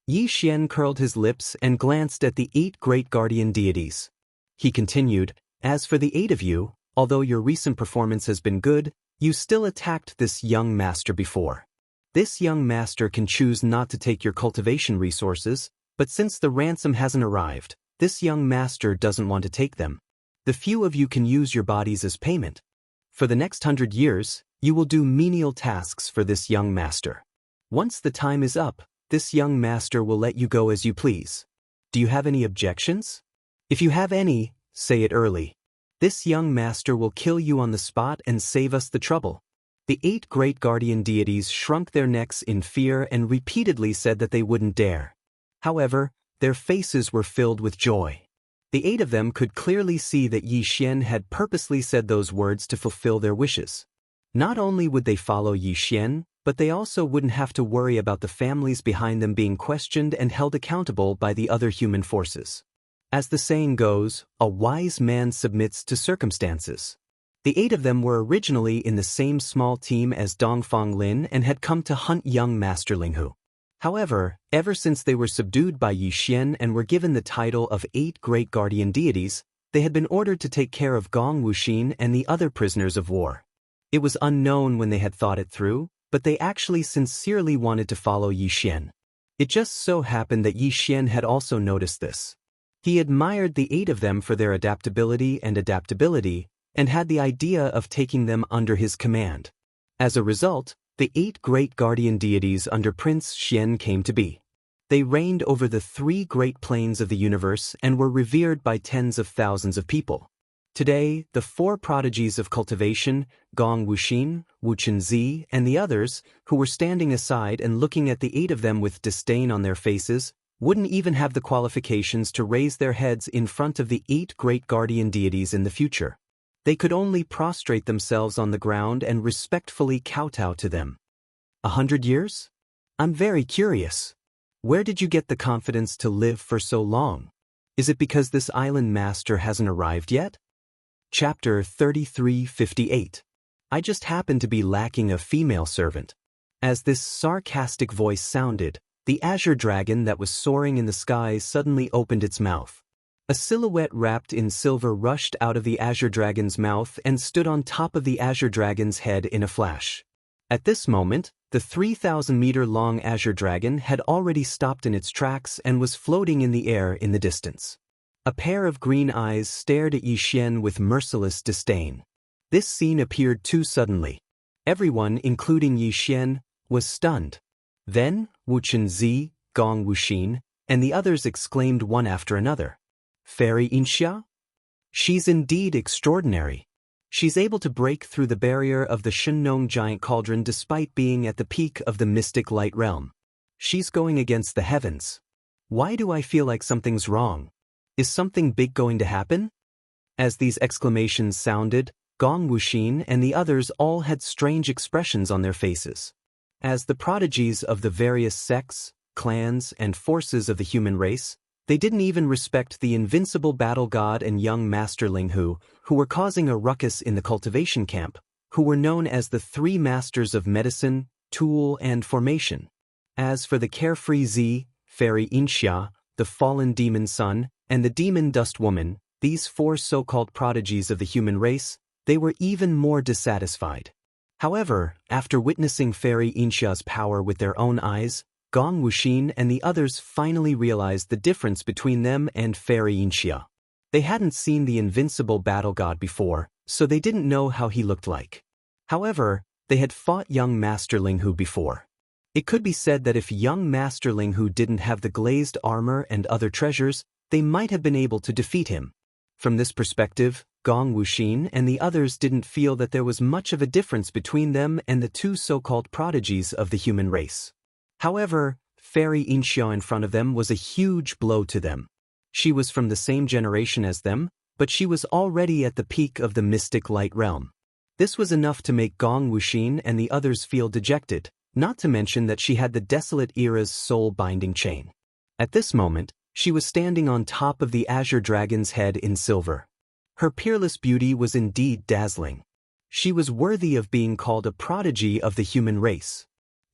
S1: Yi Xian curled his lips and glanced at the 8 great guardian deities. He continued, "As for the 8 of you, although your recent performance has been good, you still attacked this young master before. This young master can choose not to take your cultivation resources, but since the ransom hasn't arrived, this young master doesn't want to take them. The few of you can use your bodies as payment. For the next 100 years, you will do menial tasks for this young master. Once the time is up, this young master will let you go as you please. Do you have any objections? If you have any, say it early. This young master will kill you on the spot and save us the trouble." The 8 great guardian deities shrunk their necks in fear and repeatedly said that they wouldn't dare. However, their faces were filled with joy. The 8 of them could clearly see that Yi Xian had purposely said those words to fulfill their wishes. Not only would they follow Yi Xian, but they also wouldn't have to worry about the families behind them being questioned and held accountable by the other human forces. As the saying goes, a wise man submits to circumstances. The 8 of them were originally in the same small team as Wang Lin and had come to hunt young Master Linghu. However, ever since they were subdued by Yi Xian and were given the title of 8 great guardian deities, they had been ordered to take care of Gong Wuxin and the other prisoners of war. It was unknown when they had thought it through, but they actually sincerely wanted to follow Yi Xian. It just so happened that Yi Xian had also noticed this. He admired the 8 of them for their adaptability and had the idea of taking them under his command. As a result, the 8 great guardian deities under Prince Xian came to be. They reigned over the 3 great planes of the universe and were revered by tens of thousands of people. Today, the 4 prodigies of cultivation, Gong Wuxin, Wuxian Zi, and the others, who were standing aside and looking at the 8 of them with disdain on their faces, wouldn't even have the qualifications to raise their heads in front of the 8 great guardian deities in the future. They could only prostrate themselves on the ground and respectfully kowtow to them. 100 years? I'm very curious. Where did you get the confidence to live for so long? Is it because this island master hasn't arrived yet? Chapter 3358. I just happened to be lacking a female servant. As this sarcastic voice sounded, the azure dragon that was soaring in the skies suddenly opened its mouth. A silhouette wrapped in silver rushed out of the azure dragon's mouth and stood on top of the azure dragon's head in a flash. At this moment, the 3,000-meter-long azure dragon had already stopped in its tracks and was floating in the air in the distance. A pair of green eyes stared at Yi Xian with merciless disdain. This scene appeared too suddenly. Everyone, including Yi Xian, was stunned. Then, Wuxian Zi, Gong Wuxin, and the others exclaimed one after another. Fairy Xianxia? She's indeed extraordinary. She's able to break through the barrier of the Shunnong giant cauldron despite being at the peak of the mystic light realm. She's going against the heavens. Why do I feel like something's wrong? Is something big going to happen? As these exclamations sounded, Gong Wuxin and the others all had strange expressions on their faces. As the prodigies of the various sects, clans, and forces of the human race, they didn't even respect the invincible battle god and young Master Linghu, who were causing a ruckus in the cultivation camp, who were known as the 3 masters of medicine, tool, and formation. As for the carefree Zi, Fairy Xianxia, the fallen demon son, and the demon dust woman, these 4 so-called prodigies of the human race, they were even more dissatisfied. However, after witnessing Fairy Xianxia's power with their own eyes, Gong Wuxin and the others finally realized the difference between them and Fairy Xianxia. They hadn't seen the invincible battle god before, so they didn't know how he looked like. However, they had fought young Master Linghu before. It could be said that if young Master Linghu didn't have the glazed armor and other treasures, they might have been able to defeat him. From this perspective, Gong Wuxin and the others didn't feel that there was much of a difference between them and the 2 so-called prodigies of the human race. However, Fairy Xianxia in front of them was a huge blow to them. She was from the same generation as them, but she was already at the peak of the mystic light realm. This was enough to make Gong Wuxin and the others feel dejected, not to mention that she had the desolate era's soul-binding chain. At this moment, she was standing on top of the azure dragon's head in silver. Her peerless beauty was indeed dazzling. She was worthy of being called a prodigy of the human race.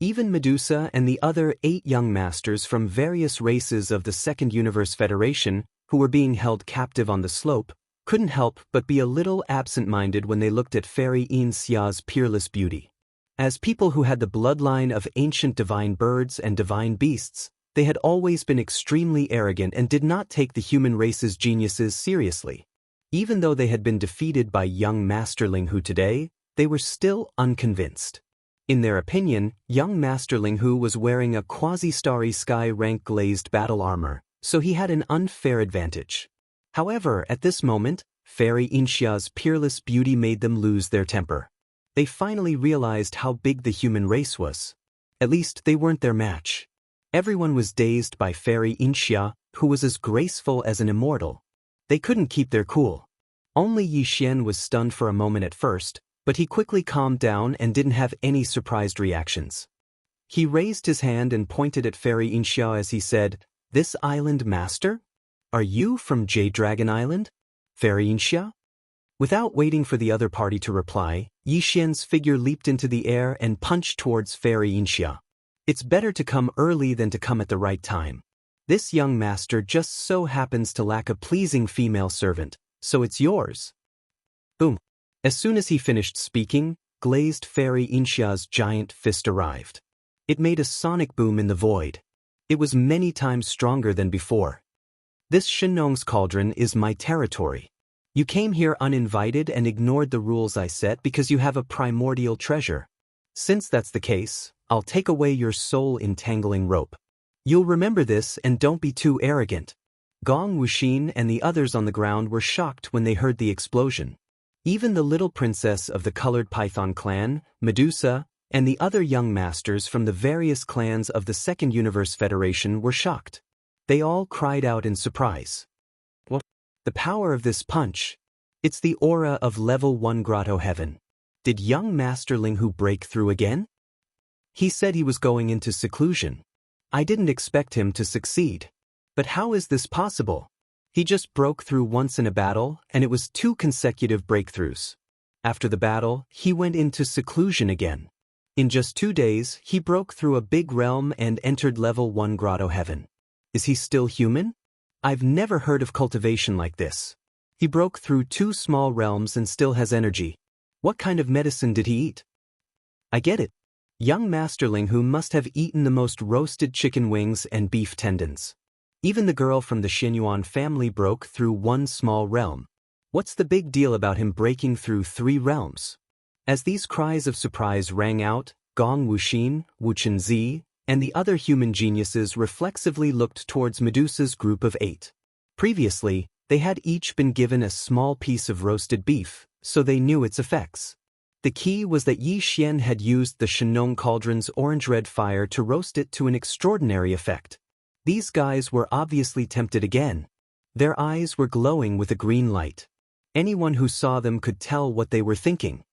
S1: Even Medusa and the other 8 young masters from various races of the Second Universe Federation, who were being held captive on the slope, couldn't help but be a little absent-minded when they looked at Fairy Xia's peerless beauty. As people who had the bloodline of ancient divine birds and divine beasts, they had always been extremely arrogant and did not take the human race's geniuses seriously. Even though they had been defeated by young Master Linghu today, they were still unconvinced. In their opinion, young Master Linghu was wearing a quasi-starry sky rank glazed battle armor, so he had an unfair advantage. However, at this moment, Fairy Xia's peerless beauty made them lose their temper. They finally realized how big the human race was. At least they weren't their match. Everyone was dazed by Fairy Xia, who was as graceful as an immortal. They couldn't keep their cool. Only Yi Xian was stunned for a moment at first, but he quickly calmed down and didn't have any surprised reactions. He raised his hand and pointed at Fairy Xia as he said, "This island master? Are you from Jade Dragon Island, Fairy Xia?" Without waiting for the other party to reply, Yi Xian's figure leaped into the air and punched towards Fairy Xia. It's better to come early than to come at the right time. This young master just so happens to lack a pleasing female servant, so it's yours. Boom. As soon as he finished speaking, glazed Fairy Xia's giant fist arrived. It made a sonic boom in the void. It was many times stronger than before. This Shenong's cauldron is my territory. You came here uninvited and ignored the rules I set because you have a primordial treasure. Since that's the case, I'll take away your soul-entangling rope. You'll remember this and don't be too arrogant. Gong Wuxin and the others on the ground were shocked when they heard the explosion. Even the little princess of the Colored Python clan, Medusa, and the other young masters from the various clans of the Second Universe Federation were shocked. They all cried out in surprise. What? The power of this punch! It's the aura of level 1 Grotto Heaven. Did young Master Linghu break through again? He said he was going into seclusion. I didn't expect him to succeed. But how is this possible? He just broke through once in a battle, and it was 2 consecutive breakthroughs. After the battle, he went into seclusion again. In just 2 days, he broke through a big realm and entered level 1 Grotto Heaven. Is he still human? I've never heard of cultivation like this. He broke through 2 small realms and still has energy. What kind of medicine did he eat? I get it. Young Master Linghu must have eaten the most roasted chicken wings and beef tendons. Even the girl from the Xinyuan family broke through 1 small realm. What's the big deal about him breaking through 3 realms? As these cries of surprise rang out, Gong Wuxin, Wu Chenzi, and the other human geniuses reflexively looked towards Medusa's group of 8. Previously, they had each been given a small piece of roasted beef, so they knew its effects. The key was that Yi Xian had used the Shenong cauldron's orange-red fire to roast it to an extraordinary effect. These guys were obviously tempted again. Their eyes were glowing with a green light. Anyone who saw them could tell what they were thinking.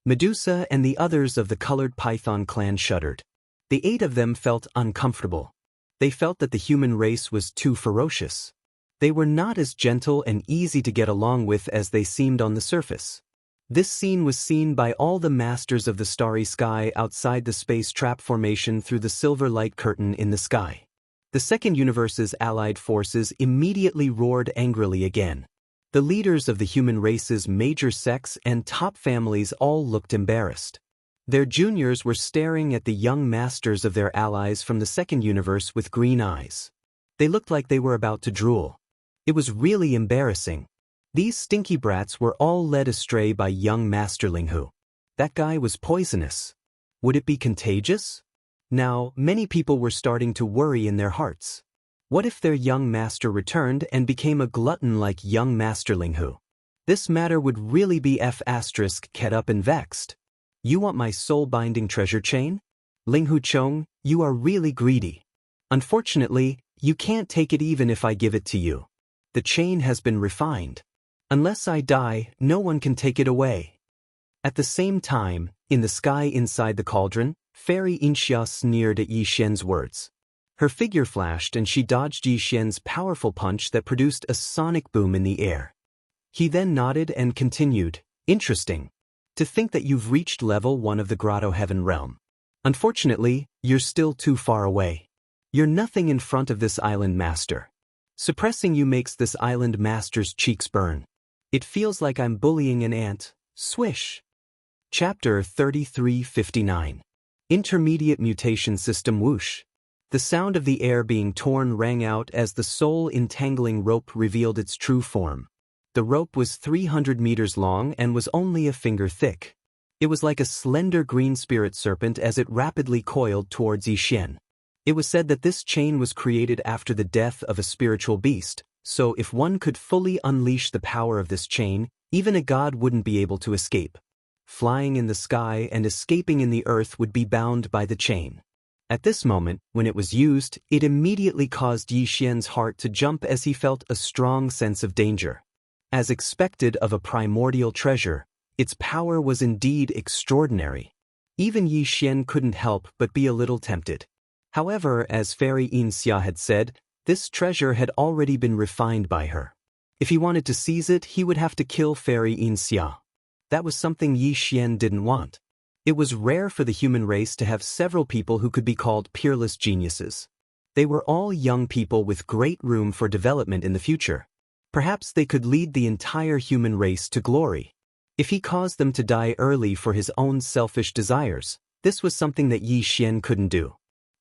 S1: Medusa and the others of the Colored Python clan shuddered. The 8 of them felt uncomfortable. They felt that the human race was too ferocious. They were not as gentle and easy to get along with as they seemed on the surface. This scene was seen by all the masters of the starry sky outside the space trap formation through the silver light curtain in the sky. The Second Universe's allied forces immediately roared angrily again. The leaders of the human race's major sects and top families all looked embarrassed. Their juniors were staring at the young masters of their allies from the Second Universe with green eyes. They looked like they were about to drool. It was really embarrassing. These stinky brats were all led astray by young Master Linghu. That guy was poisonous. Would it be contagious? Now, many people were starting to worry in their hearts. What if their young master returned and became a glutton like young Master Linghu? This matter would really be ket up and vexed. You want my soul-binding treasure chain? Linghu Chong, you are really greedy. Unfortunately, you can't take it even if I give it to you. The chain has been refined. Unless I die, no one can take it away. At the same time, in the sky inside the cauldron, Fairy Xia sneered at Yi Xian's words. Her figure flashed and she dodged Yi Xian's powerful punch that produced a sonic boom in the air. He then nodded and continued, "Interesting. To think that you've reached level 1 of the Grotto Heaven realm. Unfortunately, you're still too far away. You're nothing in front of this island master. Suppressing you makes this island master's cheeks burn. It feels like I'm bullying an ant. Swish. Chapter 3359. Intermediate Mutation System Whoosh. The sound of the air being torn rang out as the soul-entangling rope revealed its true form. The rope was 300 meters long and was only a finger thick. It was like a slender green spirit serpent as it rapidly coiled towards Yixian. It was said that this chain was created after the death of a spiritual beast, so if one could fully unleash the power of this chain, even a god wouldn't be able to escape. Flying in the sky and escaping in the earth would be bound by the chain. At this moment, when it was used, it immediately caused Yixian's heart to jump as he felt a strong sense of danger. As expected of a primordial treasure, its power was indeed extraordinary. Even Yixian couldn't help but be a little tempted. However, as Fairy Xianxia had said, this treasure had already been refined by her. If he wanted to seize it, he would have to kill Fairy Xianxia. That was something Yixian didn't want. It was rare for the human race to have several people who could be called peerless geniuses. They were all young people with great room for development in the future. Perhaps they could lead the entire human race to glory. If he caused them to die early for his own selfish desires, this was something that Yixian couldn't do.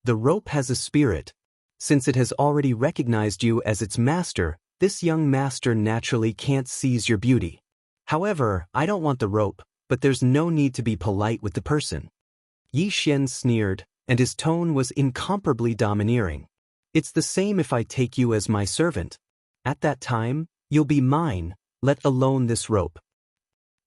S1: The rope has a spirit. Since it has already recognized you as its master, this young master naturally can't seize your beauty. However, I don't want the rope, but there's no need to be polite with the person. Yixian sneered, and his tone was incomparably domineering. It's the same if I take you as my servant. At that time, you'll be mine, let alone this rope.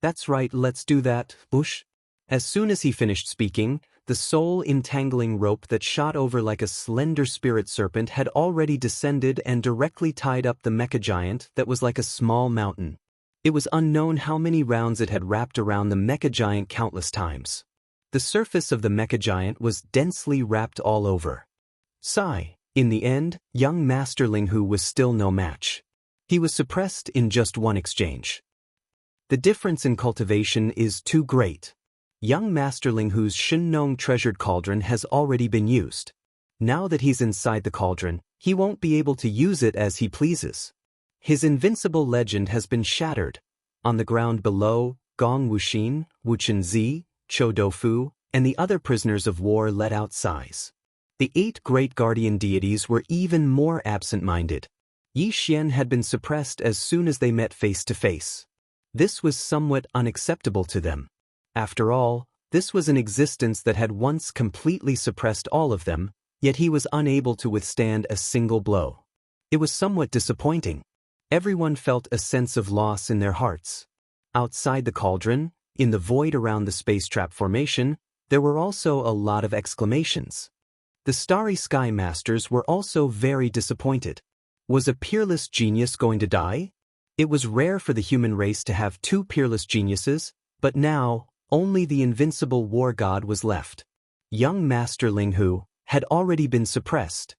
S1: That's right, let's do that, Bush. As soon as he finished speaking, the soul-entangling rope that shot over like a slender spirit serpent had already descended and directly tied up the mecha giant that was like a small mountain. It was unknown how many rounds it had wrapped around the mecha giant countless times. The surface of the mecha giant was densely wrapped all over. Sigh. In the end, young Master Linghu was still no match. He was suppressed in just one exchange. The difference in cultivation is too great. Young Master Linghu's Shinong treasured cauldron has already been used. Now that he's inside the cauldron, he won't be able to use it as he pleases. His invincible legend has been shattered. On the ground below, Gong Wuxin, Wuchenzi, Chou Doufu, and the other prisoners of war let out sighs. The 8 great guardian deities were even more absent-minded. Yixian had been suppressed as soon as they met face to face. This was somewhat unacceptable to them. After all, this was an existence that had once completely suppressed all of them, yet he was unable to withstand a single blow. It was somewhat disappointing. Everyone felt a sense of loss in their hearts. Outside the cauldron, in the void around the space trap formation, there were also a lot of exclamations. The Starry Sky Masters were also very disappointed. Was a peerless genius going to die? It was rare for the human race to have 2 peerless geniuses, but now, only the invincible war god was left. Young Master Linghu had already been suppressed.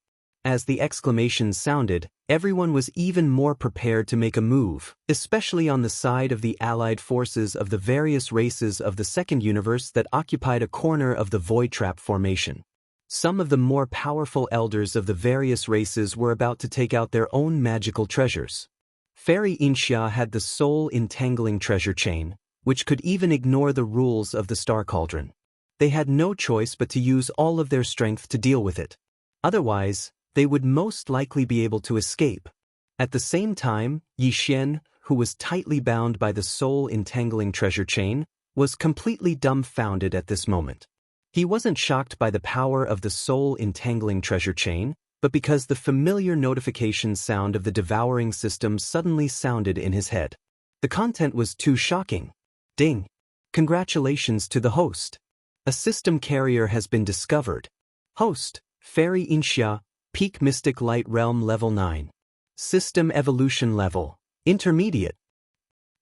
S1: As the exclamations sounded, everyone was even more prepared to make a move, especially on the side of the allied forces of the various races of the second universe that occupied a corner of the void trap formation. Some of the more powerful elders of the various races were about to take out their own magical treasures. Fairy Xianxia had the soul-entangling treasure chain, which could even ignore the rules of the Star Cauldron. They had no choice but to use all of their strength to deal with it. Otherwise, they would most likely be able to escape. At the same time, Yixian, who was tightly bound by the soul-entangling treasure chain, was completely dumbfounded at this moment. He wasn't shocked by the power of the soul-entangling treasure chain, but because the familiar notification sound of the devouring system suddenly sounded in his head. The content was too shocking. Ding! Congratulations to the host. A system carrier has been discovered. Host, Fairy Xianxia, Peak Mystic Light Realm Level 9. System Evolution Level, Intermediate.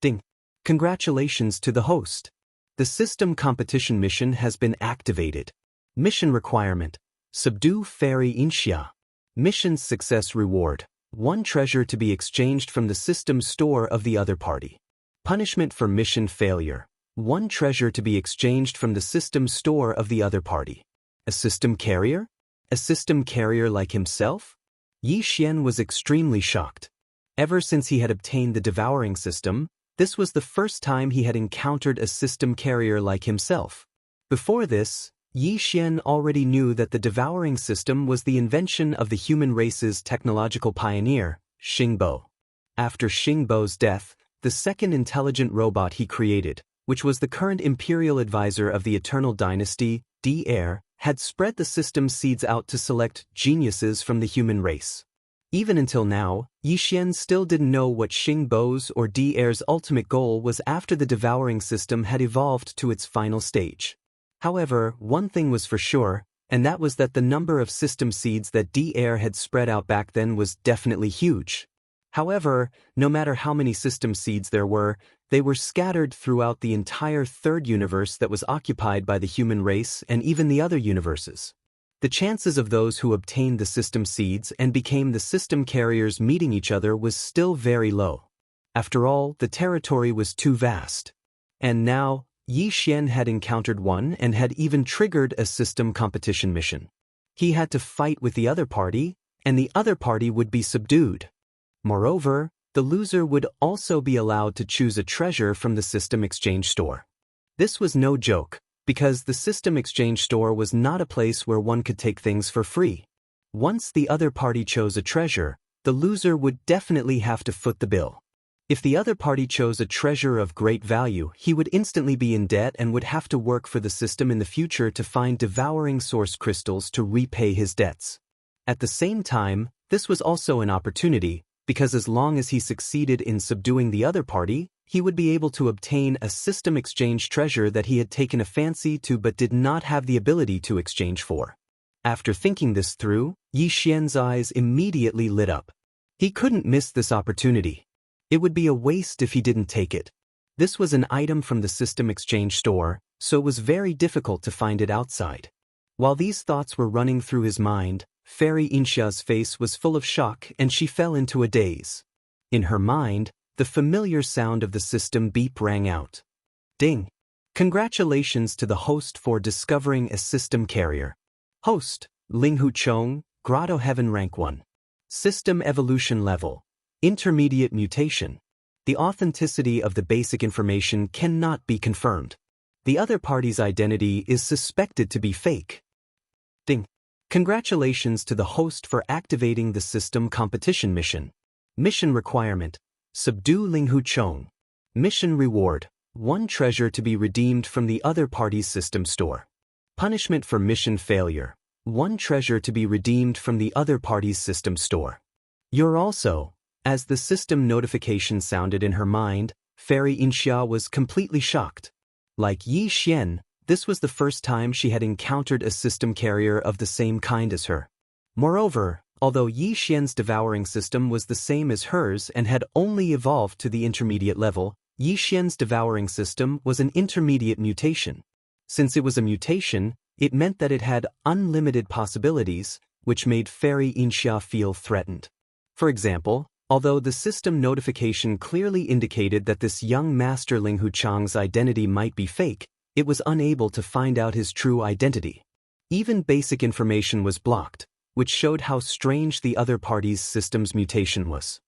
S1: Ding! Congratulations to the host. The system competition mission has been activated. Mission requirement: subdue Fairy Xianxia. Mission success reward: 1 treasure to be exchanged from the system store of the other party. Punishment for mission failure: 1 treasure to be exchanged from the system store of the other party. A system carrier? A system carrier like himself? Yi Xian was extremely shocked. Ever since he had obtained the devouring system, this was the first time he had encountered a system carrier like himself. Before this, Yi Xian already knew that the devouring system was the invention of the human race's technological pioneer, Xingbo. After Xingbo's death, the second intelligent robot he created, which was the current imperial advisor of the Eternal Dynasty, D-Heir, had spread the system's seeds out to select geniuses from the human race. Even until now, Yi Xian still didn't know what Xingbo's or D-Heir's ultimate goal was after the devouring system had evolved to its final stage. However, one thing was for sure, and that was that the number of system seeds that D-Heir had spread out back then was definitely huge. However, no matter how many system seeds there were, they were scattered throughout the entire third universe that was occupied by the human race and even the other universes. The chances of those who obtained the system seeds and became the system carriers meeting each other was still very low. After all, the territory was too vast. And now, Yi Xian had encountered one and had even triggered a system competition mission. He had to fight with the other party, and the other party would be subdued. Moreover, the loser would also be allowed to choose a treasure from the system exchange store. This was no joke, because the system exchange store was not a place where one could take things for free. Once the other party chose a treasure, the loser would definitely have to foot the bill. If the other party chose a treasure of great value, he would instantly be in debt and would have to work for the system in the future to find devouring source crystals to repay his debts. At the same time, this was also an opportunity, because as long as he succeeded in subduing the other party, he would be able to obtain a system exchange treasure that he had taken a fancy to but did not have the ability to exchange for. After thinking this through, Yi Xian's eyes immediately lit up. He couldn't miss this opportunity. It would be a waste if he didn't take it. This was an item from the system exchange store, so it was very difficult to find it outside. While these thoughts were running through his mind, Fairy Xianxia's face was full of shock and she fell into a daze. In her mind, the familiar sound of the system beep rang out. Ding! Congratulations to the host for discovering a system carrier. Host, Linghu Chong, Grotto Heaven Rank 1. System Evolution Level. Intermediate mutation. The authenticity of the basic information cannot be confirmed. The other party's identity is suspected to be fake. Ding! Congratulations to the host for activating the system competition mission. Mission requirement: subdue Linghu Chong. Mission reward: 1 treasure to be redeemed from the other party's system store. Punishment for mission failure: 1 treasure to be redeemed from the other party's system store. You're also. As the system notification sounded in her mind, Fairy Xianxia was completely shocked. Like Yi Xian, this was the first time she had encountered a system carrier of the same kind as her. Moreover, although Yi Xian's devouring system was the same as hers and had only evolved to the intermediate level, Yi Xian's devouring system was an intermediate mutation. Since it was a mutation, it meant that it had unlimited possibilities, which made Fairy Xianxia feel threatened. For example, although the system notification clearly indicated that this young master Linghu Chang's identity might be fake, it was unable to find out his true identity. Even basic information was blocked, which showed how strange the other party's system's mutation was.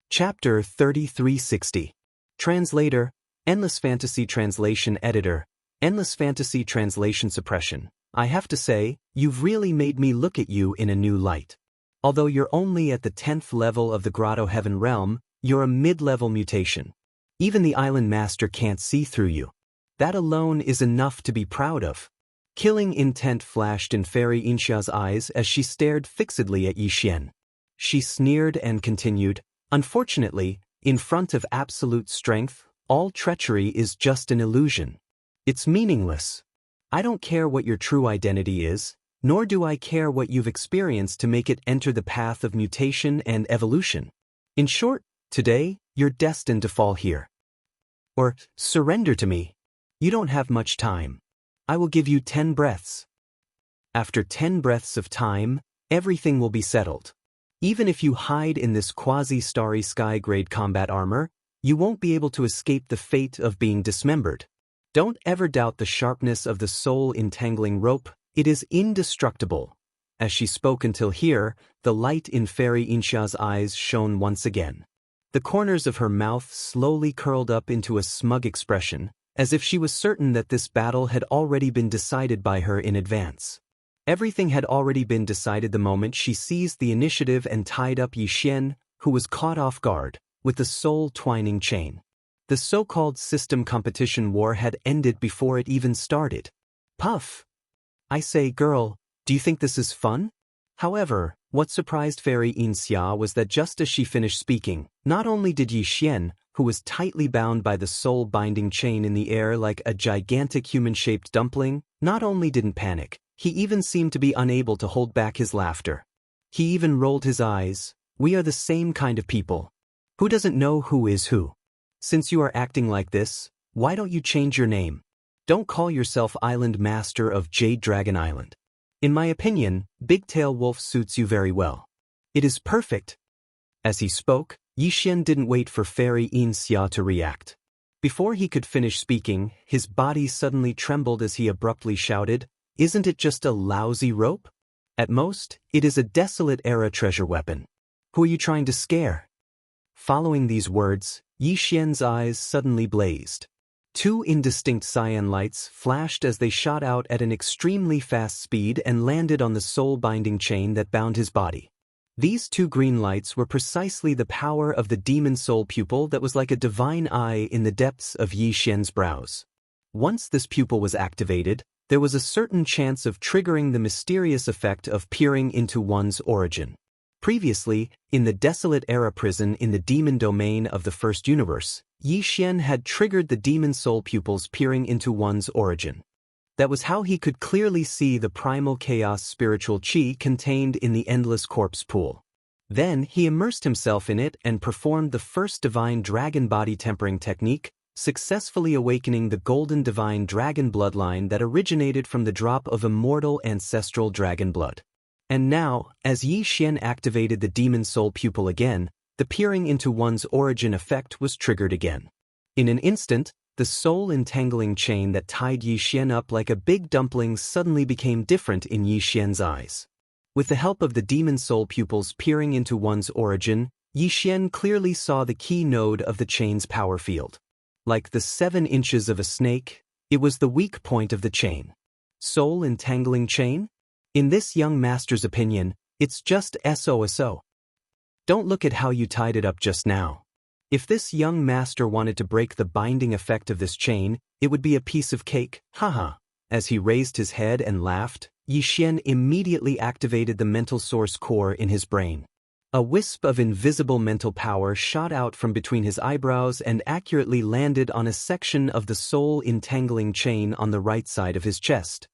S1: Chapter 3360. Translator, Endless Fantasy Translation Editor, Endless Fantasy Translation Suppression. I have to say, you've really made me look at you in a new light. Although you're only at the 10th level of the Grotto Heaven realm, you're a mid-level mutation. Even the Island Master can't see through you. That alone is enough to be proud of. Killing intent flashed in Fairy Xianxia's eyes as she stared fixedly at Yi Xian. She sneered and continued, unfortunately, in front of absolute strength, all treachery is just an illusion. It's meaningless. I don't care what your true identity is, nor do I care what you've experienced to make it enter the path of mutation and evolution. In short, today, you're destined to fall here. Or, surrender to me. You don't have much time. I will give you 10 breaths. After 10 breaths of time, everything will be settled. Even if you hide in this quasi-starry sky-grade combat armor, you won't be able to escape the fate of being dismembered. Don't ever doubt the sharpness of the soul-entangling rope, It is indestructible. As she spoke until here, the light in Fairy Xianxia's eyes shone once again. The corners of her mouth slowly curled up into a smug expression, as if she was certain that this battle had already been decided by her in advance. Everything had already been decided the moment she seized the initiative and tied up Yixian, who was caught off guard, with the soul-twining chain. The so-called system competition war had ended before it even started. Puff! I say, girl, do you think this is fun? However, what surprised Fairy Xianxia was that just as she finished speaking, not only did Yixian, who was tightly bound by the soul-binding chain in the air like a gigantic human-shaped dumpling, not only didn't panic, he even seemed to be unable to hold back his laughter. He even rolled his eyes. We are the same kind of people. Who doesn't know who is who? Since you are acting like this, why don't you change your name? Don't call yourself Island Master of Jade Dragon Island. In my opinion, Big Tail Wolf suits you very well. It is perfect. As he spoke, Yixian didn't wait for Fairy Xianxia to react. Before he could finish speaking, his body suddenly trembled as he abruptly shouted, "Isn't it just a lousy rope? At most, it is a desolate-era treasure weapon. Who are you trying to scare?" Following these words, Yixian's eyes suddenly blazed. Two indistinct cyan lights flashed as they shot out at an extremely fast speed and landed on the soul-binding chain that bound his body. These two green lights were precisely the power of the demon soul pupil that was like a divine eye in the depths of Yixian's brows. Once this pupil was activated, there was a certain chance of triggering the mysterious effect of peering into one's origin. Previously, in the desolate era prison in the demon domain of the first universe, Yixian had triggered the demon soul pupils peering into one's origin. That was how he could clearly see the primal chaos spiritual chi contained in the endless corpse pool. Then he immersed himself in it and performed the first divine dragon body tempering technique, successfully awakening the golden divine dragon bloodline that originated from the drop of immortal ancestral dragon blood. And now, as Yixian activated the demon soul pupil again, the peering into one's origin effect was triggered again. In an instant, the soul-entangling chain that tied Yixian up like a big dumpling suddenly became different in Yixian's eyes. With the help of the demon soul pupils peering into one's origin, Yixian clearly saw the key node of the chain's power field. Like the 7 inches of a snake, it was the weak point of the chain. Soul-entangling chain? In this young master's opinion, it's just SOSO. Don't look at how you tied it up just now. If this young master wanted to break the binding effect of this chain, it would be a piece of cake, haha. As he raised his head and laughed, Yixian immediately activated the mental source core in his brain. A wisp of invisible mental power shot out from between his eyebrows and accurately landed on a section of the soul-entangling chain on the right side of his chest.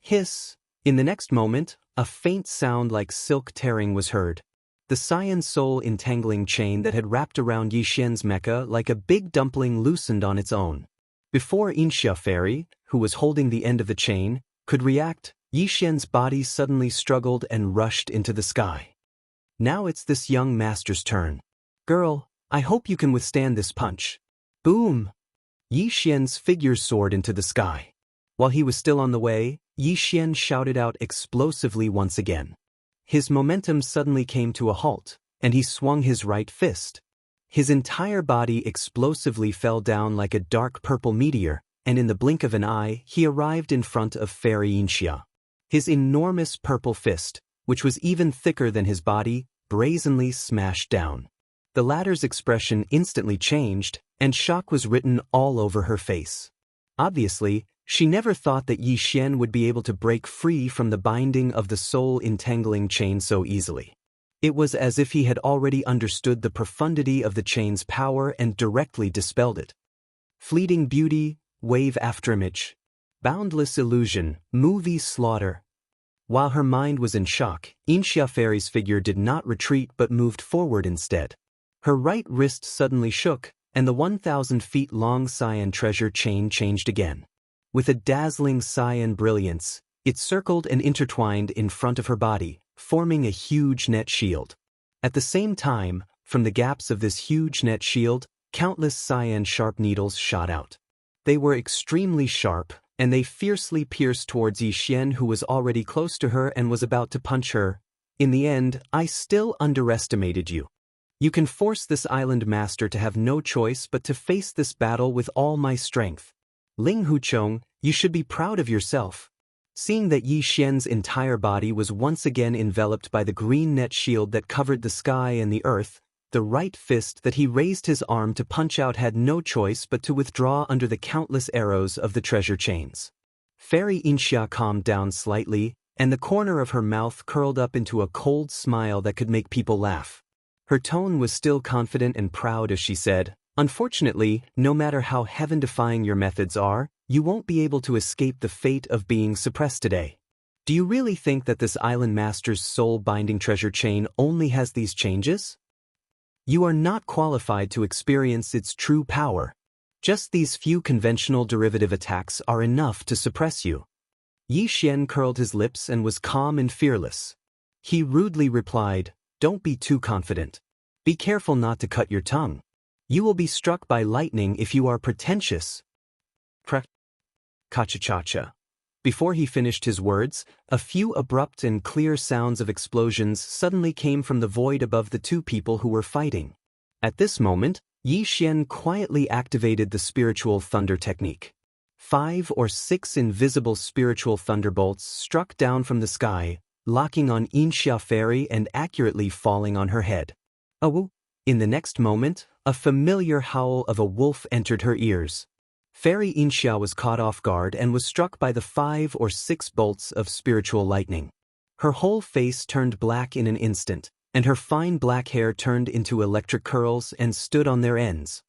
S1: Hiss! In the next moment, a faint sound like silk tearing was heard. The cyan soul-entangling chain that had wrapped around Yixian's mecha like a big dumpling loosened on its own. Before Xianxia Fairy, who was holding the end of the chain, could react, Yixian's body suddenly struggled and rushed into the sky. Now it's this young master's turn. Girl, I hope you can withstand this punch. Boom! Yixian's figure soared into the sky. While he was still on the way, Yixian shouted out explosively once again. His momentum suddenly came to a halt, and he swung his right fist. His entire body explosively fell down like a dark purple meteor, and in the blink of an eye, he arrived in front of Fairy Xianxia. His enormous purple fist, which was even thicker than his body, brazenly smashed down. The latter's expression instantly changed, and shock was written all over her face. Obviously, she never thought that Yixian would be able to break free from the binding of the soul-entangling chain so easily. It was as if he had already understood the profundity of the chain's power and directly dispelled it. Fleeting beauty, wave afterimage. Boundless illusion, movie slaughter. While her mind was in shock, Xianxia Fairy's figure did not retreat but moved forward instead. Her right wrist suddenly shook, and the 1,000 feet long cyan treasure chain changed again. With a dazzling cyan brilliance, it circled and intertwined in front of her body, forming a huge net shield. At the same time, from the gaps of this huge net shield, countless cyan sharp needles shot out. They were extremely sharp, and they fiercely pierced towards Yi Xian, who was already close to her and was about to punch her. In the end, I still underestimated you. You can force this island master to have no choice but to face this battle with all my strength. Ling Huchong, you should be proud of yourself. Seeing that Yi Xian's entire body was once again enveloped by the green net shield that covered the sky and the earth, the right fist that he raised his arm to punch out had no choice but to withdraw under the countless arrows of the treasure chains. Fairy Xianxia calmed down slightly, and the corner of her mouth curled up into a cold smile that could make people laugh. Her tone was still confident and proud as she said, "Unfortunately, no matter how heaven-defying your methods are, you won't be able to escape the fate of being suppressed today. Do you really think that this island master's soul-binding treasure chain only has these changes? You are not qualified to experience its true power. Just these few conventional derivative attacks are enough to suppress you." Yi Xian curled his lips and was calm and fearless. He rudely replied, "Don't be too confident. Be careful not to cut your tongue. You will be struck by lightning if you are pretentious." Cha-cha-cha. Before he finished his words, a few abrupt and clear sounds of explosions suddenly came from the void above the two people who were fighting. At this moment, Yi Xian quietly activated the spiritual thunder technique. 5 or 6 invisible spiritual thunderbolts struck down from the sky, locking on Xianxia Fairy and accurately falling on her head. Oh! In the next moment, a familiar howl of a wolf entered her ears. Fairy Xianxia was caught off guard and was struck by the 5 or 6 bolts of spiritual lightning. Her whole face turned black in an instant, and her fine black hair turned into electric curls and stood on their ends.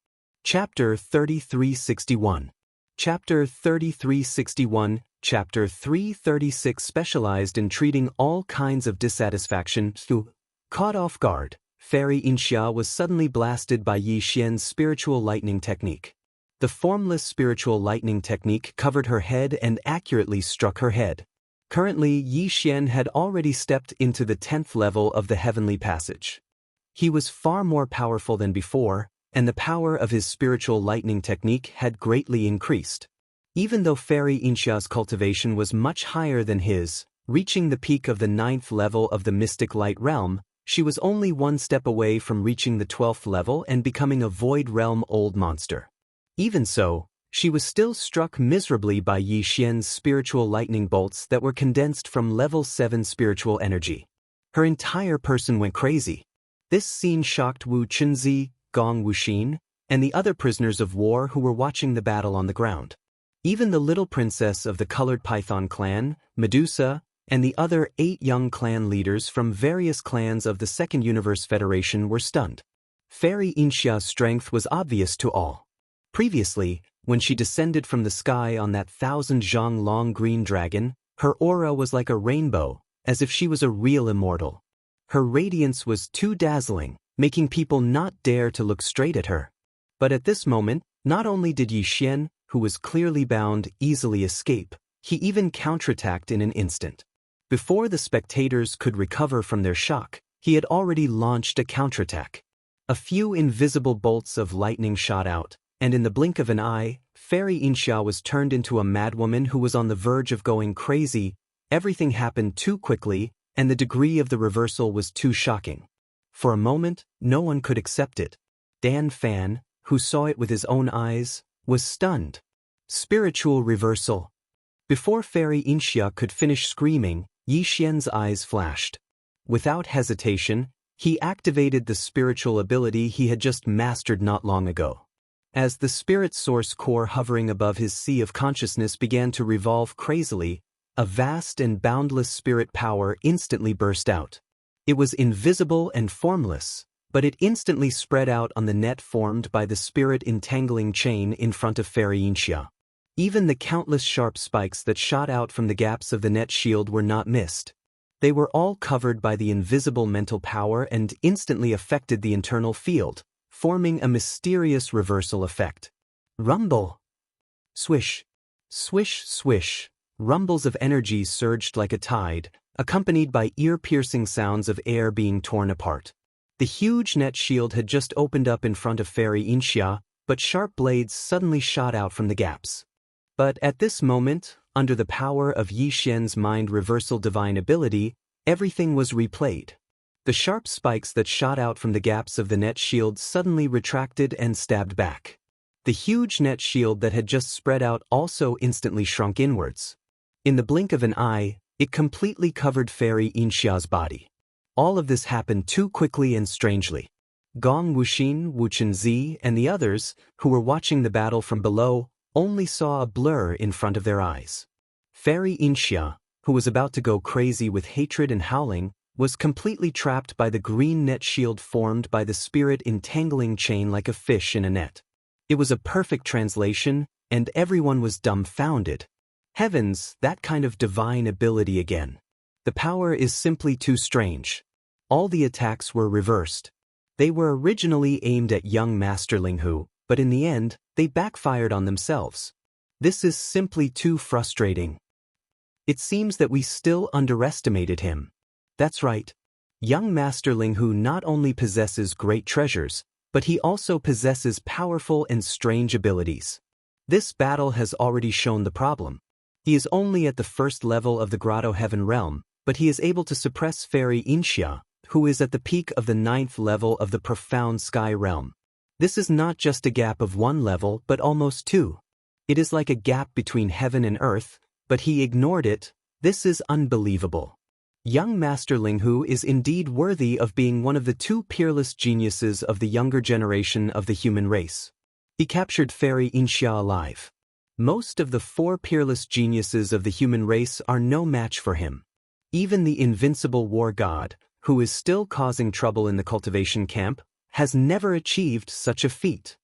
S1: Chapter 3361. Chapter 3361, Chapter 336 specialized in treating all kinds of dissatisfaction. Caught off guard, Fairy Xianxia was suddenly blasted by Yi Xian's spiritual lightning technique. The formless spiritual lightning technique covered her head and accurately struck her head. Currently, Yi Xian had already stepped into the 10th level of the heavenly passage. He was far more powerful than before, and the power of his spiritual lightning technique had greatly increased. Even though Fairy Xianxia's cultivation was much higher than his, reaching the peak of the 9th level of the mystic light realm, she was only one step away from reaching the 12th level and becoming a void realm old monster. Even so, she was still struck miserably by Yi Xian's spiritual lightning bolts that were condensed from level 7 spiritual energy. Her entire person went crazy. This scene shocked Wu Chunzi, Gong Wuxin, and the other prisoners of war who were watching the battle on the ground. Even the little princess of the Colored Python clan, Medusa, and the other 8 young clan leaders from various clans of the Second Universe Federation were stunned. Fairy Xianxia's strength was obvious to all. Previously, when she descended from the sky on that 1,000-zhang long green dragon, her aura was like a rainbow, as if she was a real immortal. Her radiance was too dazzling, making people not dare to look straight at her. But at this moment, not only did Yi Xian, who was clearly bound, easily escape, he even counterattacked in an instant. Before the spectators could recover from their shock, he had already launched a counterattack. A few invisible bolts of lightning shot out, and in the blink of an eye, Fairy Xianxia was turned into a madwoman who was on the verge of going crazy. Everything happened too quickly, and the degree of the reversal was too shocking. For a moment, no one could accept it. Dan Fan, who saw it with his own eyes, was stunned. Spiritual reversal. Before Fairy Xianxia could finish screaming, Yi Xian's eyes flashed. Without hesitation, he activated the spiritual ability he had just mastered not long ago. As the spirit source core hovering above his sea of consciousness began to revolve crazily, a vast and boundless spirit power instantly burst out. It was invisible and formless, but it instantly spread out on the net formed by the spirit entangling chain in front of Fairy Xianxia. Even the countless sharp spikes that shot out from the gaps of the net shield were not missed. They were all covered by the invisible mental power and instantly affected the internal field, forming a mysterious reversal effect. Rumble! Swish! Swish, swish! Rumbles of energy surged like a tide, accompanied by ear-piercing sounds of air being torn apart. The huge net shield had just opened up in front of Fairy Xianxia, but sharp blades suddenly shot out from the gaps. But at this moment, under the power of Yi Xian's mind reversal divine ability, everything was replayed. The sharp spikes that shot out from the gaps of the net shield suddenly retracted and stabbed back. The huge net shield that had just spread out also instantly shrunk inwards. In the blink of an eye, it completely covered Fairy Xianxia's body. All of this happened too quickly and strangely. Gong Wuxin, Wuchenzi, and the others, who were watching the battle from below, only saw a blur in front of their eyes. Fairy Xianxia, who was about to go crazy with hatred and howling, was completely trapped by the green net shield formed by the spirit entangling chain like a fish in a net. It was a perfect translation, and everyone was dumbfounded. Heavens, that kind of divine ability again. The power is simply too strange. All the attacks were reversed. They were originally aimed at young Master Linghu, but in the end, they backfired on themselves. This is simply too frustrating. It seems that we still underestimated him. That's right. Young Master Linghu not only possesses great treasures, but he also possesses powerful and strange abilities. This battle has already shown the problem. He is only at the first level of the Grotto Heaven realm, but he is able to suppress Fairy Xianxia, who is at the peak of the 9th level of the Profound Sky realm. This is not just a gap of 1 level but almost 2. It is like a gap between heaven and earth, but he ignored it. This is unbelievable. Young Master Linghu is indeed worthy of being one of the 2 peerless geniuses of the younger generation of the human race. He captured Fairy Xianxia alive. Most of the 4 peerless geniuses of the human race are no match for him. Even the invincible war god, who is still causing trouble in the cultivation camp, has never achieved such a feat.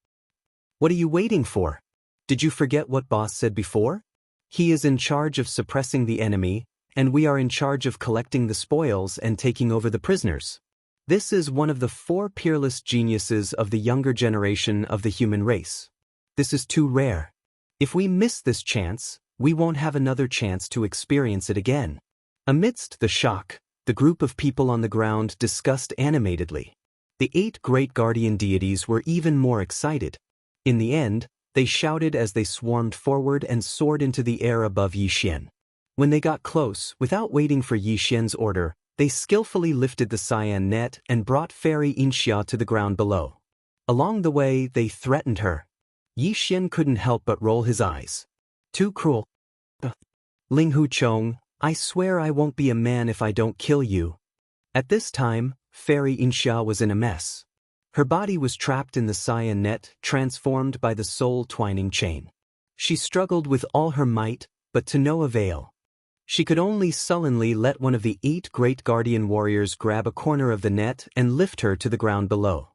S1: What are you waiting for? Did you forget what boss said before? He is in charge of suppressing the enemy, and we are in charge of collecting the spoils and taking over the prisoners. This is one of the 4 peerless geniuses of the younger generation of the human race. This is too rare. If we miss this chance, we won't have another chance to experience it again. Amidst the shock, the group of people on the ground discussed animatedly. The 8 great guardian deities were even more excited. In the end, they shouted as they swarmed forward and soared into the air above Yi Xian. When they got close, without waiting for Yi Xian's order, they skillfully lifted the cyan net and brought Fairy Xianxia to the ground below. Along the way, they threatened her. Yi Xian couldn't help but roll his eyes. Too cruel. Linghu Chong, I swear I won't be a man if I don't kill you. At this time, Fairy Xianxia was in a mess. Her body was trapped in the cyan net, transformed by the soul twining chain. She struggled with all her might, but to no avail. She could only sullenly let one of the 8 great guardian warriors grab a corner of the net and lift her to the ground below.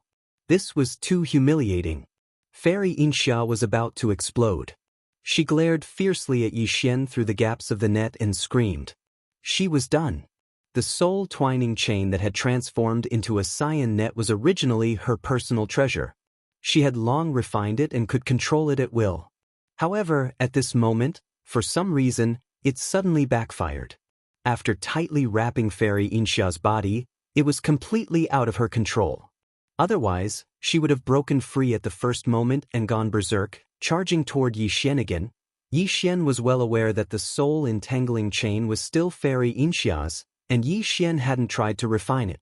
S1: This was too humiliating. Fairy Xianxia was about to explode. She glared fiercely at Yi Xian through the gaps of the net and screamed. She was done. The soul twining chain that had transformed into a cyan net was originally her personal treasure. She had long refined it and could control it at will. However, at this moment, for some reason, it suddenly backfired. After tightly wrapping Fairy Xianxia's body, it was completely out of her control. Otherwise, she would have broken free at the first moment and gone berserk, charging toward Yi Xian again. Yi Xian was well aware that the soul entangling chain was still Fairy Xianxia's, and Yi Xian hadn't tried to refine it.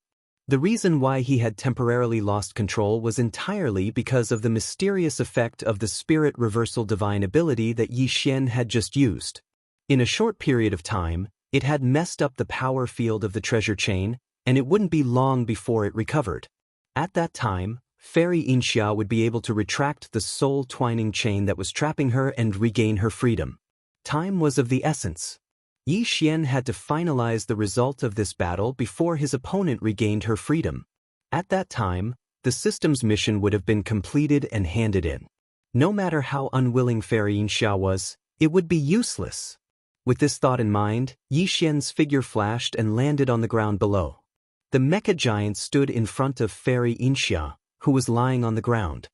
S1: The reason why he had temporarily lost control was entirely because of the mysterious effect of the spirit reversal divine ability that Yi Xian had just used. In a short period of time, it had messed up the power field of the treasure chain, and it wouldn't be long before it recovered. At that time, Fairy Xianxia would be able to retract the soul twining chain that was trapping her and regain her freedom. Time was of the essence. Yi Xian had to finalize the result of this battle before his opponent regained her freedom. At that time, the system's mission would have been completed and handed in. No matter how unwilling Fairy Xianxia was, it would be useless. With this thought in mind, Yi Xian's figure flashed and landed on the ground below. The mecha giant stood in front of Fairy Xianxia, who was lying on the ground.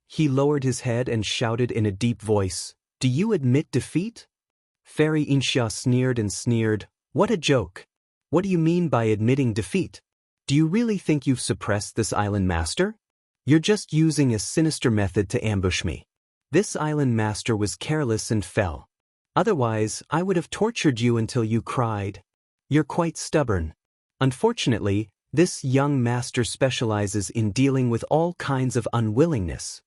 S1: He lowered his head and shouted in a deep voice, "Do you admit defeat?" Fairy Xianxia sneered and sneered, "What a joke! What do you mean by admitting defeat? Do you really think you've suppressed this island master? You're just using a sinister method to ambush me." This island master was careless and fell. Otherwise, I would have tortured you until you cried. You're quite stubborn. Unfortunately, this young master specializes in dealing with all kinds of unwillingness.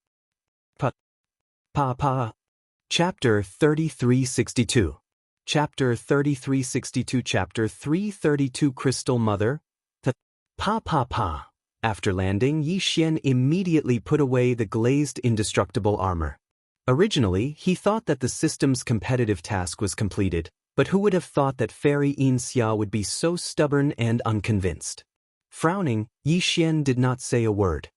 S1: Chapter 3362. Chapter 3362. Chapter 332. Crystal Mother. After landing, Yi Xian immediately put away the glazed indestructible armor. Originally, he thought that the system's competitive task was completed, but who would have thought that Fairy Xianxia would be so stubborn and unconvinced? Frowning, Yi Xian did not say a word.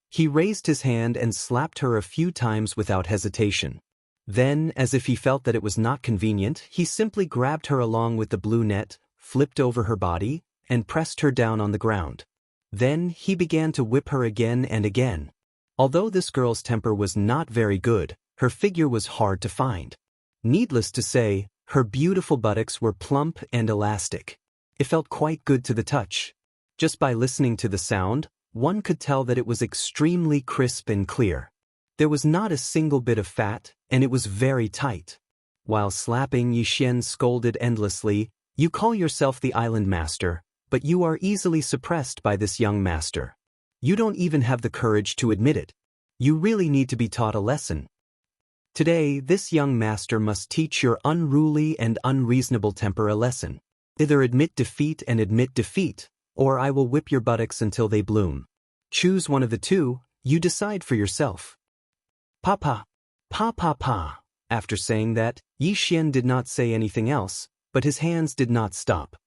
S1: He raised his hand and slapped her a few times without hesitation. Then, as if he felt that it was not convenient, he simply grabbed her along with the blue net, flipped over her body, and pressed her down on the ground. Then, he began to whip her again and again. Although this girl's temper was not very good, her figure was hard to find. Needless to say, her beautiful buttocks were plump and elastic. It felt quite good to the touch. Just by listening to the sound, one could tell that it was extremely crisp and clear. There was not a single bit of fat, and it was very tight. While slapping, Yi Xian scolded endlessly, "You call yourself the island master, but you are easily suppressed by this young master. You don't even have the courage to admit it. You really need to be taught a lesson. Today, this young master must teach your unruly and unreasonable temper a lesson. Either admit defeat, or I will whip your buttocks until they bloom. Choose one of the two, you decide for yourself." Pa. After saying that, Yi Xian did not say anything else, but his hands did not stop.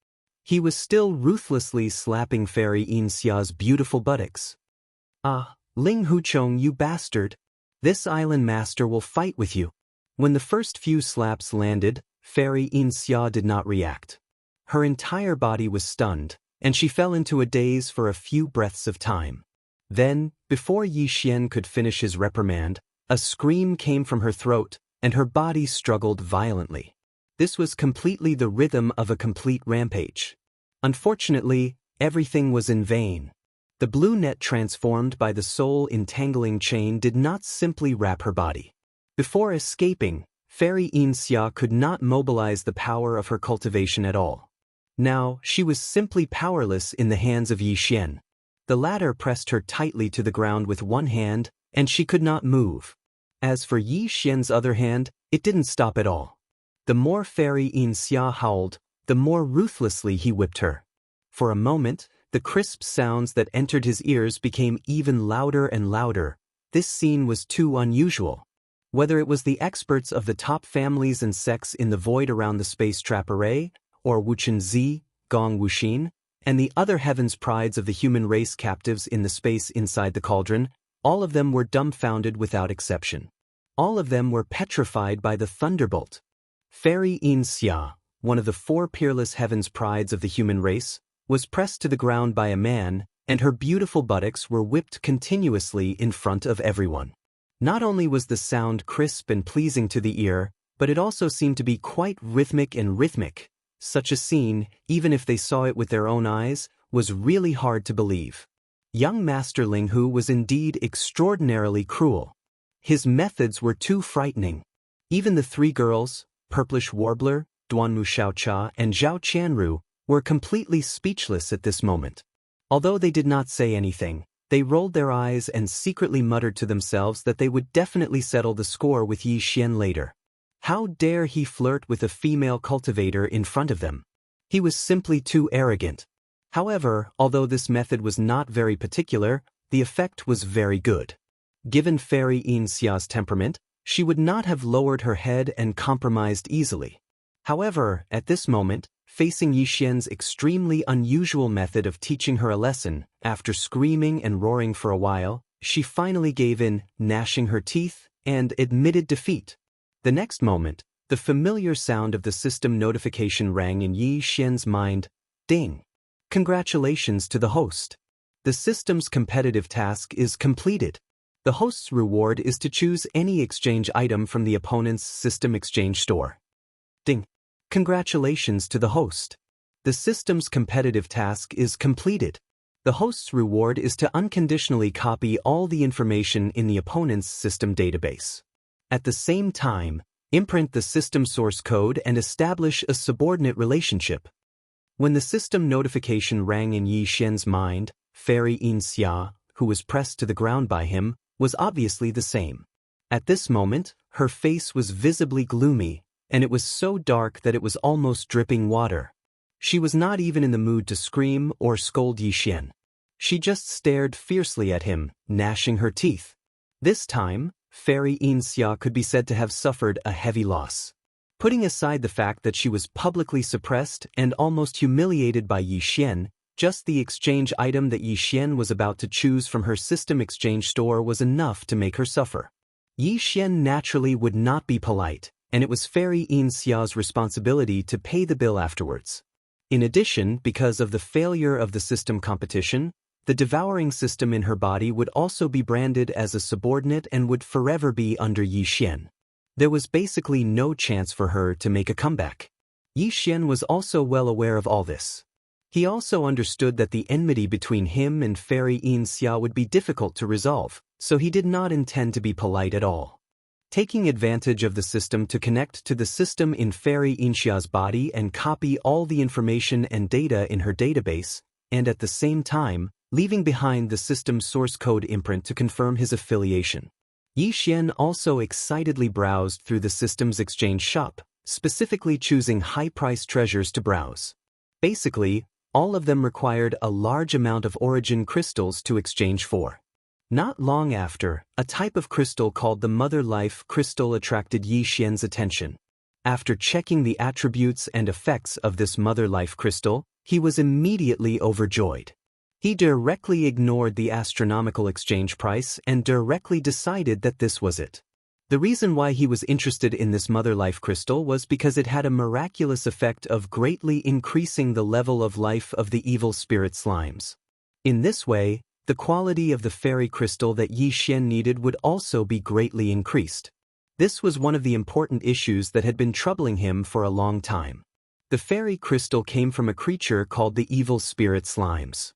S1: He was still ruthlessly slapping Fairy Xianxia's beautiful buttocks. "Ah, Ling Huchong, you bastard! This island master will fight with you." When the first few slaps landed, Fairy Xianxia did not react. Her entire body was stunned, and she fell into a daze for a few breaths of time. Then, before Yi Xian could finish his reprimand, a scream came from her throat, and her body struggled violently. This was completely the rhythm of a complete rampage. Unfortunately, everything was in vain. The blue net transformed by the soul-entangling chain did not simply wrap her body. Before escaping, Fairy Xianxia could not mobilize the power of her cultivation at all. Now, she was simply powerless in the hands of Yi Xian. The latter pressed her tightly to the ground with one hand, and she could not move. As for Yi Xian's other hand, it didn't stop at all. The more Fairy Xianxia howled, the more ruthlessly he whipped her. For a moment, the crisp sounds that entered his ears became even louder and louder. This scene was too unusual. Whether it was the experts of the top families and sects in the void around the space trap array, or Wuchen Zi, Gong Wuxin, and the other heavens prides of the human race captives in the space inside the cauldron, all of them were dumbfounded without exception. All of them were petrified by the thunderbolt. Fairy Xianxia, one of the four peerless heavens prides of the human race, was pressed to the ground by a man, and her beautiful buttocks were whipped continuously in front of everyone. Not only was the sound crisp and pleasing to the ear, but it also seemed to be quite rhythmic. Such a scene, even if they saw it with their own eyes, was really hard to believe. Young Master Ling Hu was indeed extraordinarily cruel. His methods were too frightening. Even the three girls, Purplish Warbler, Duanmu Xiaocha, and Zhao Qianru, were completely speechless at this moment. Although they did not say anything, they rolled their eyes and secretly muttered to themselves that they would definitely settle the score with Yi Xian later. How dare he flirt with a female cultivator in front of them? He was simply too arrogant. However, although this method was not very particular, the effect was very good. Given Fairy Xia's temperament, she would not have lowered her head and compromised easily. However, at this moment, facing Yi Xian's extremely unusual method of teaching her a lesson, after screaming and roaring for a while, she finally gave in, gnashing her teeth, and admitted defeat. The next moment, the familiar sound of the system notification rang in Yi Xian's mind. Ding! Congratulations to the host. The system's competitive task is completed. The host's reward is to choose any exchange item from the opponent's system exchange store. Ding! Congratulations to the host. The system's competitive task is completed. The host's reward is to unconditionally copy all the information in the opponent's system database. At the same time, imprint the system source code and establish a subordinate relationship. When the system notification rang in Yi Xian's mind, Fairy Xianxia, who was pressed to the ground by him, was obviously the same. At this moment, her face was visibly gloomy, and it was so dark that it was almost dripping water. She was not even in the mood to scream or scold Yi Xian. She just stared fiercely at him, gnashing her teeth. This time, Fairy Xianxia could be said to have suffered a heavy loss. Putting aside the fact that she was publicly suppressed and almost humiliated by Yi Xian, just the exchange item that Yi Xian was about to choose from her system exchange store was enough to make her suffer. Yi Xian naturally would not be polite, and it was Fairy Xianxia's responsibility to pay the bill afterwards. In addition, because of the failure of the system competition, the devouring system in her body would also be branded as a subordinate and would forever be under Yi Xian. There was basically no chance for her to make a comeback. Yi Xian was also well aware of all this. He also understood that the enmity between him and Fairy Xianxia would be difficult to resolve, so he did not intend to be polite at all. Taking advantage of the system to connect to the system in Fairy Xianxia's body and copy all the information and data in her database, and at the same time, leaving behind the system's source code imprint to confirm his affiliation. Yi Xian also excitedly browsed through the system's exchange shop, specifically choosing high-priced treasures to browse. Basically, all of them required a large amount of origin crystals to exchange for. Not long after, a type of crystal called the Mother Life crystal attracted Yi Xian's attention. After checking the attributes and effects of this Mother Life crystal, he was immediately overjoyed. He directly ignored the astronomical exchange price and directly decided that this was it. The reason why he was interested in this Mother Life crystal was because it had a miraculous effect of greatly increasing the level of life of the evil spirit slimes. In this way, the quality of the fairy crystal that Yi Xian needed would also be greatly increased. This was one of the important issues that had been troubling him for a long time. The fairy crystal came from a creature called the evil spirit slimes.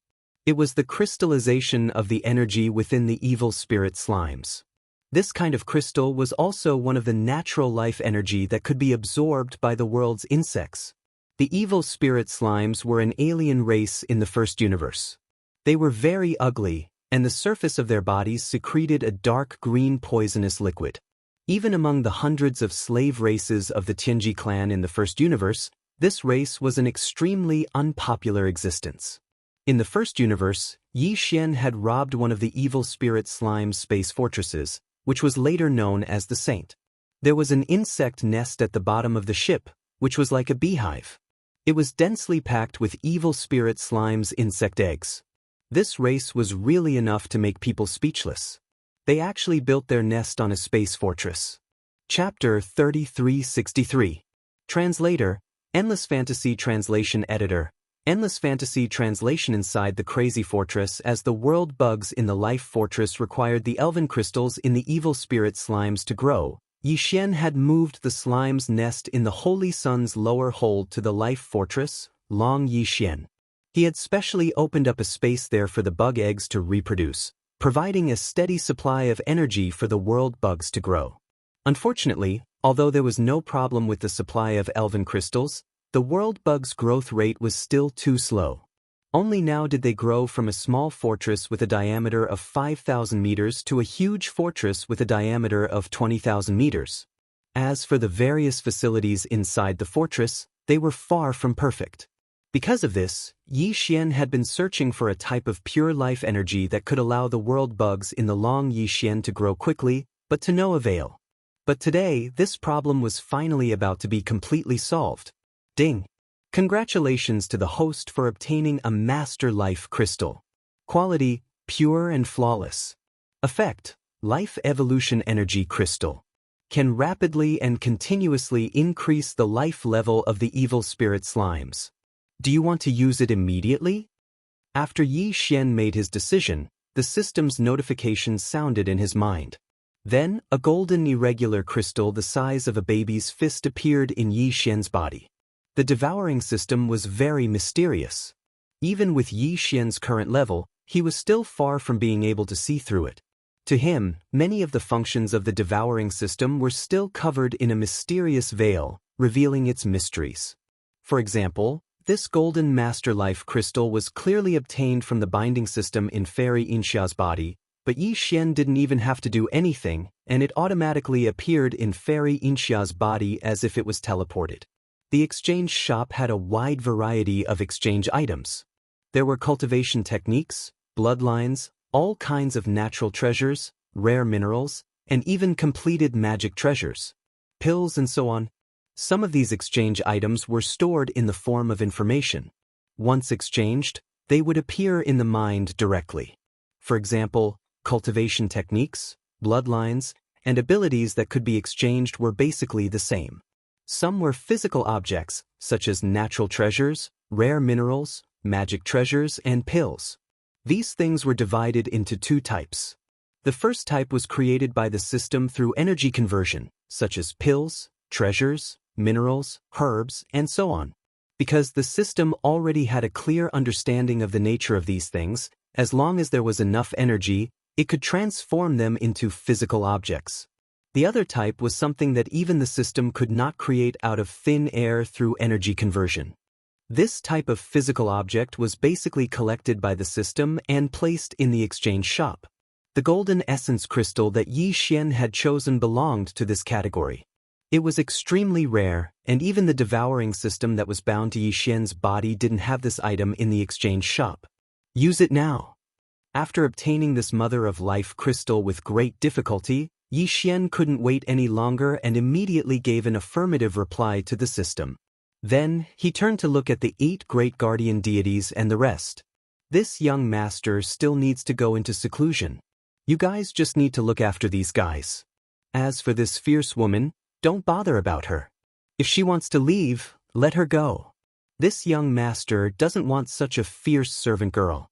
S1: It was the crystallization of the energy within the evil spirit slimes. This kind of crystal was also one of the natural life energy that could be absorbed by the world's insects. The evil spirit slimes were an alien race in the first universe. They were very ugly, and the surface of their bodies secreted a dark green poisonous liquid. Even among the hundreds of slave races of the Tianji clan in the first universe, this race was an extremely unpopular existence. In the first universe, Yi Xian had robbed one of the evil spirit slime's space fortresses, which was later known as the Saint. There was an insect nest at the bottom of the ship, which was like a beehive. It was densely packed with evil spirit slime's insect eggs. This race was really enough to make people speechless. They actually built their nest on a space fortress. Chapter 3363. Translator, Endless Fantasy Translation Editor. Endless Fantasy Translation. Inside the crazy fortress, as the world bugs in the life fortress required the elven crystals in the evil spirit slimes to grow, Yi Xian had moved the slime's nest in the Holy Sun's lower hold to the life fortress, Long Yi Xian. He had specially opened up a space there for the bug eggs to reproduce, providing a steady supply of energy for the world bugs to grow. Unfortunately, although there was no problem with the supply of elven crystals, the world bug's growth rate was still too slow. Only now did they grow from a small fortress with a diameter of 5,000 meters to a huge fortress with a diameter of 20,000 meters. As for the various facilities inside the fortress, they were far from perfect. Because of this, Yi Xian had been searching for a type of pure life energy that could allow the world bugs in the Long Yi Xian to grow quickly, but to no avail. But today, this problem was finally about to be completely solved. Ding! Congratulations to the host for obtaining a Master Life Crystal. Quality, pure and flawless. Effect, Life Evolution Energy Crystal. Can rapidly and continuously increase the life level of the evil spirit slimes. Do you want to use it immediately? After Yi Xian made his decision, the system's notification sounded in his mind. Then, a golden irregular crystal the size of a baby's fist appeared in Yi Xian's body. The devouring system was very mysterious. Even with Yi Xian's current level, he was still far from being able to see through it. To him, many of the functions of the devouring system were still covered in a mysterious veil, revealing its mysteries. For example, this golden master life crystal was clearly obtained from the binding system in Fairy Xianxia's body, but Yi Xian didn't even have to do anything, and it automatically appeared in Fairy Xianxia's body as if it was teleported. The exchange shop had a wide variety of exchange items. There were cultivation techniques, bloodlines, all kinds of natural treasures, rare minerals, and even completed magic treasures, pills and so on. Some of these exchange items were stored in the form of information. Once exchanged, they would appear in the mind directly. For example, cultivation techniques, bloodlines, and abilities that could be exchanged were basically the same. Some were physical objects, such as natural treasures, rare minerals, magic treasures, and pills. These things were divided into two types. The first type was created by the system through energy conversion, such as pills, treasures, minerals, herbs, and so on. Because the system already had a clear understanding of the nature of these things, as long as there was enough energy, it could transform them into physical objects. The other type was something that even the system could not create out of thin air through energy conversion. This type of physical object was basically collected by the system and placed in the exchange shop. The golden essence crystal that Yi Xian had chosen belonged to this category. It was extremely rare, and even the devouring system that was bound to Yi Xian's body didn't have this item in the exchange shop. Use it now. After obtaining this Mother of Life crystal with great difficulty, Yi Xian couldn't wait any longer and immediately gave an affirmative reply to the system. Then, he turned to look at the 8 great guardian deities and the rest. This young master still needs to go into seclusion. You guys just need to look after these guys. As for this fierce woman, don't bother about her. If she wants to leave, let her go. This young master doesn't want such a fierce servant girl.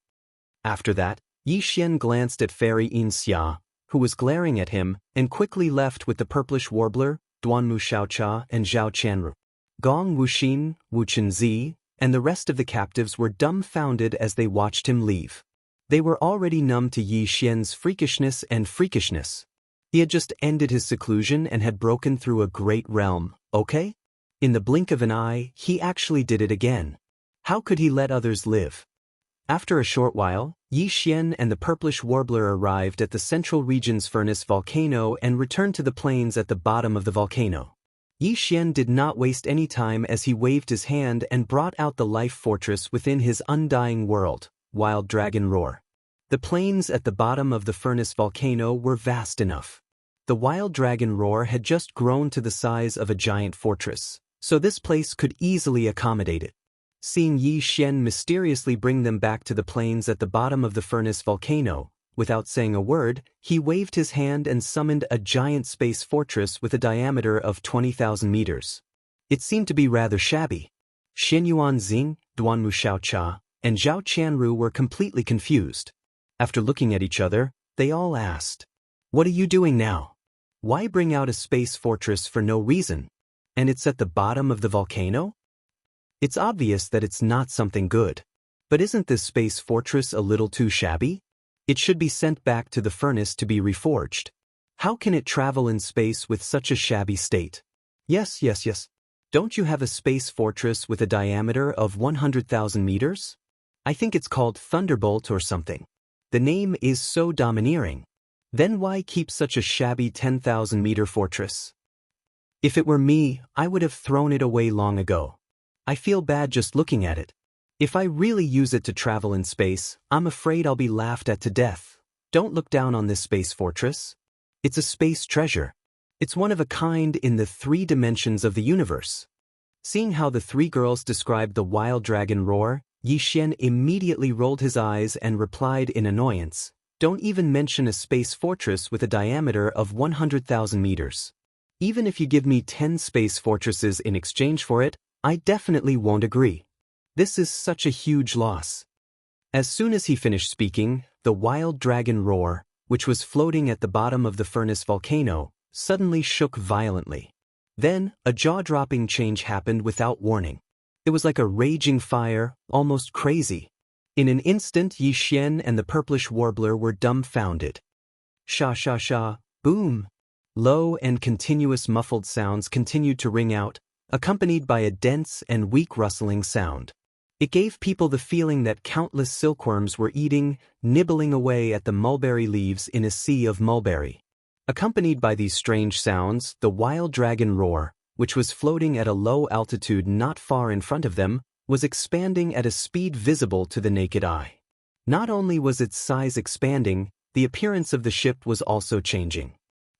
S1: After that, Yi Xian glanced at Fairy Xianxia, who was glaring at him, and quickly left with the purplish warbler, Duanmu Xiaocha and Zhao Qianru. Gong Wuxin, Wuchenzi, and the rest of the captives were dumbfounded as they watched him leave. They were already numb to Yi Xian's freakishness and freakishness. He had just ended his seclusion and had broken through a great realm, okay? In the blink of an eye, he actually did it again. How could he let others live? After a short while, Yi Xian and the purplish warbler arrived at the central region's furnace volcano and returned to the plains at the bottom of the volcano. Yi Xian did not waste any time as he waved his hand and brought out the life fortress within his undying world, Wild Dragon Roar. The plains at the bottom of the furnace volcano were vast enough. The Wild Dragon Roar had just grown to the size of a giant fortress, so this place could easily accommodate it. Seeing Yi Xian mysteriously bring them back to the plains at the bottom of the furnace volcano, without saying a word, he waved his hand and summoned a giant space fortress with a diameter of 20,000 meters. It seemed to be rather shabby. Xianyuan Xing, Duanmu Xiaocha, and Zhao Qianru were completely confused. After looking at each other, they all asked, "What are you doing now? Why bring out a space fortress for no reason? And it's at the bottom of the volcano? It's obvious that it's not something good. But isn't this space fortress a little too shabby? It should be sent back to the furnace to be reforged. How can it travel in space with such a shabby state?" Yes. Don't you have a space fortress with a diameter of 100,000 meters? I think it's called Thunderbolt or something. The name is so domineering. Then why keep such a shabby 10,000-meter fortress? If it were me, I would have thrown it away long ago. I feel bad just looking at it. If I really use it to travel in space, I'm afraid I'll be laughed at to death. Don't look down on this space fortress. It's a space treasure. It's one of a kind in the 3 dimensions of the universe. Seeing how the 3 girls described the Wild Dragon Roar, Yi Xian immediately rolled his eyes and replied in annoyance, "Don't even mention a space fortress with a diameter of 100,000 meters. Even if you give me 10 space fortresses in exchange for it, I definitely won't agree. This is such a huge loss." As soon as he finished speaking, the Wild Dragon Roar, which was floating at the bottom of the furnace volcano, suddenly shook violently. Then, a jaw-dropping change happened without warning. It was like a raging fire, almost crazy. In an instant, Yi Xian and the purplish warbler were dumbfounded. Sha sha sha, boom. Low and continuous muffled sounds continued to ring out, accompanied by a dense and weak rustling sound. It gave people the feeling that countless silkworms were eating, nibbling away at the mulberry leaves in a sea of mulberry. Accompanied by these strange sounds, the wild dragon roar, which was floating at a low altitude not far in front of them, was expanding at a speed visible to the naked eye. Not only was its size expanding, the appearance of the ship was also changing.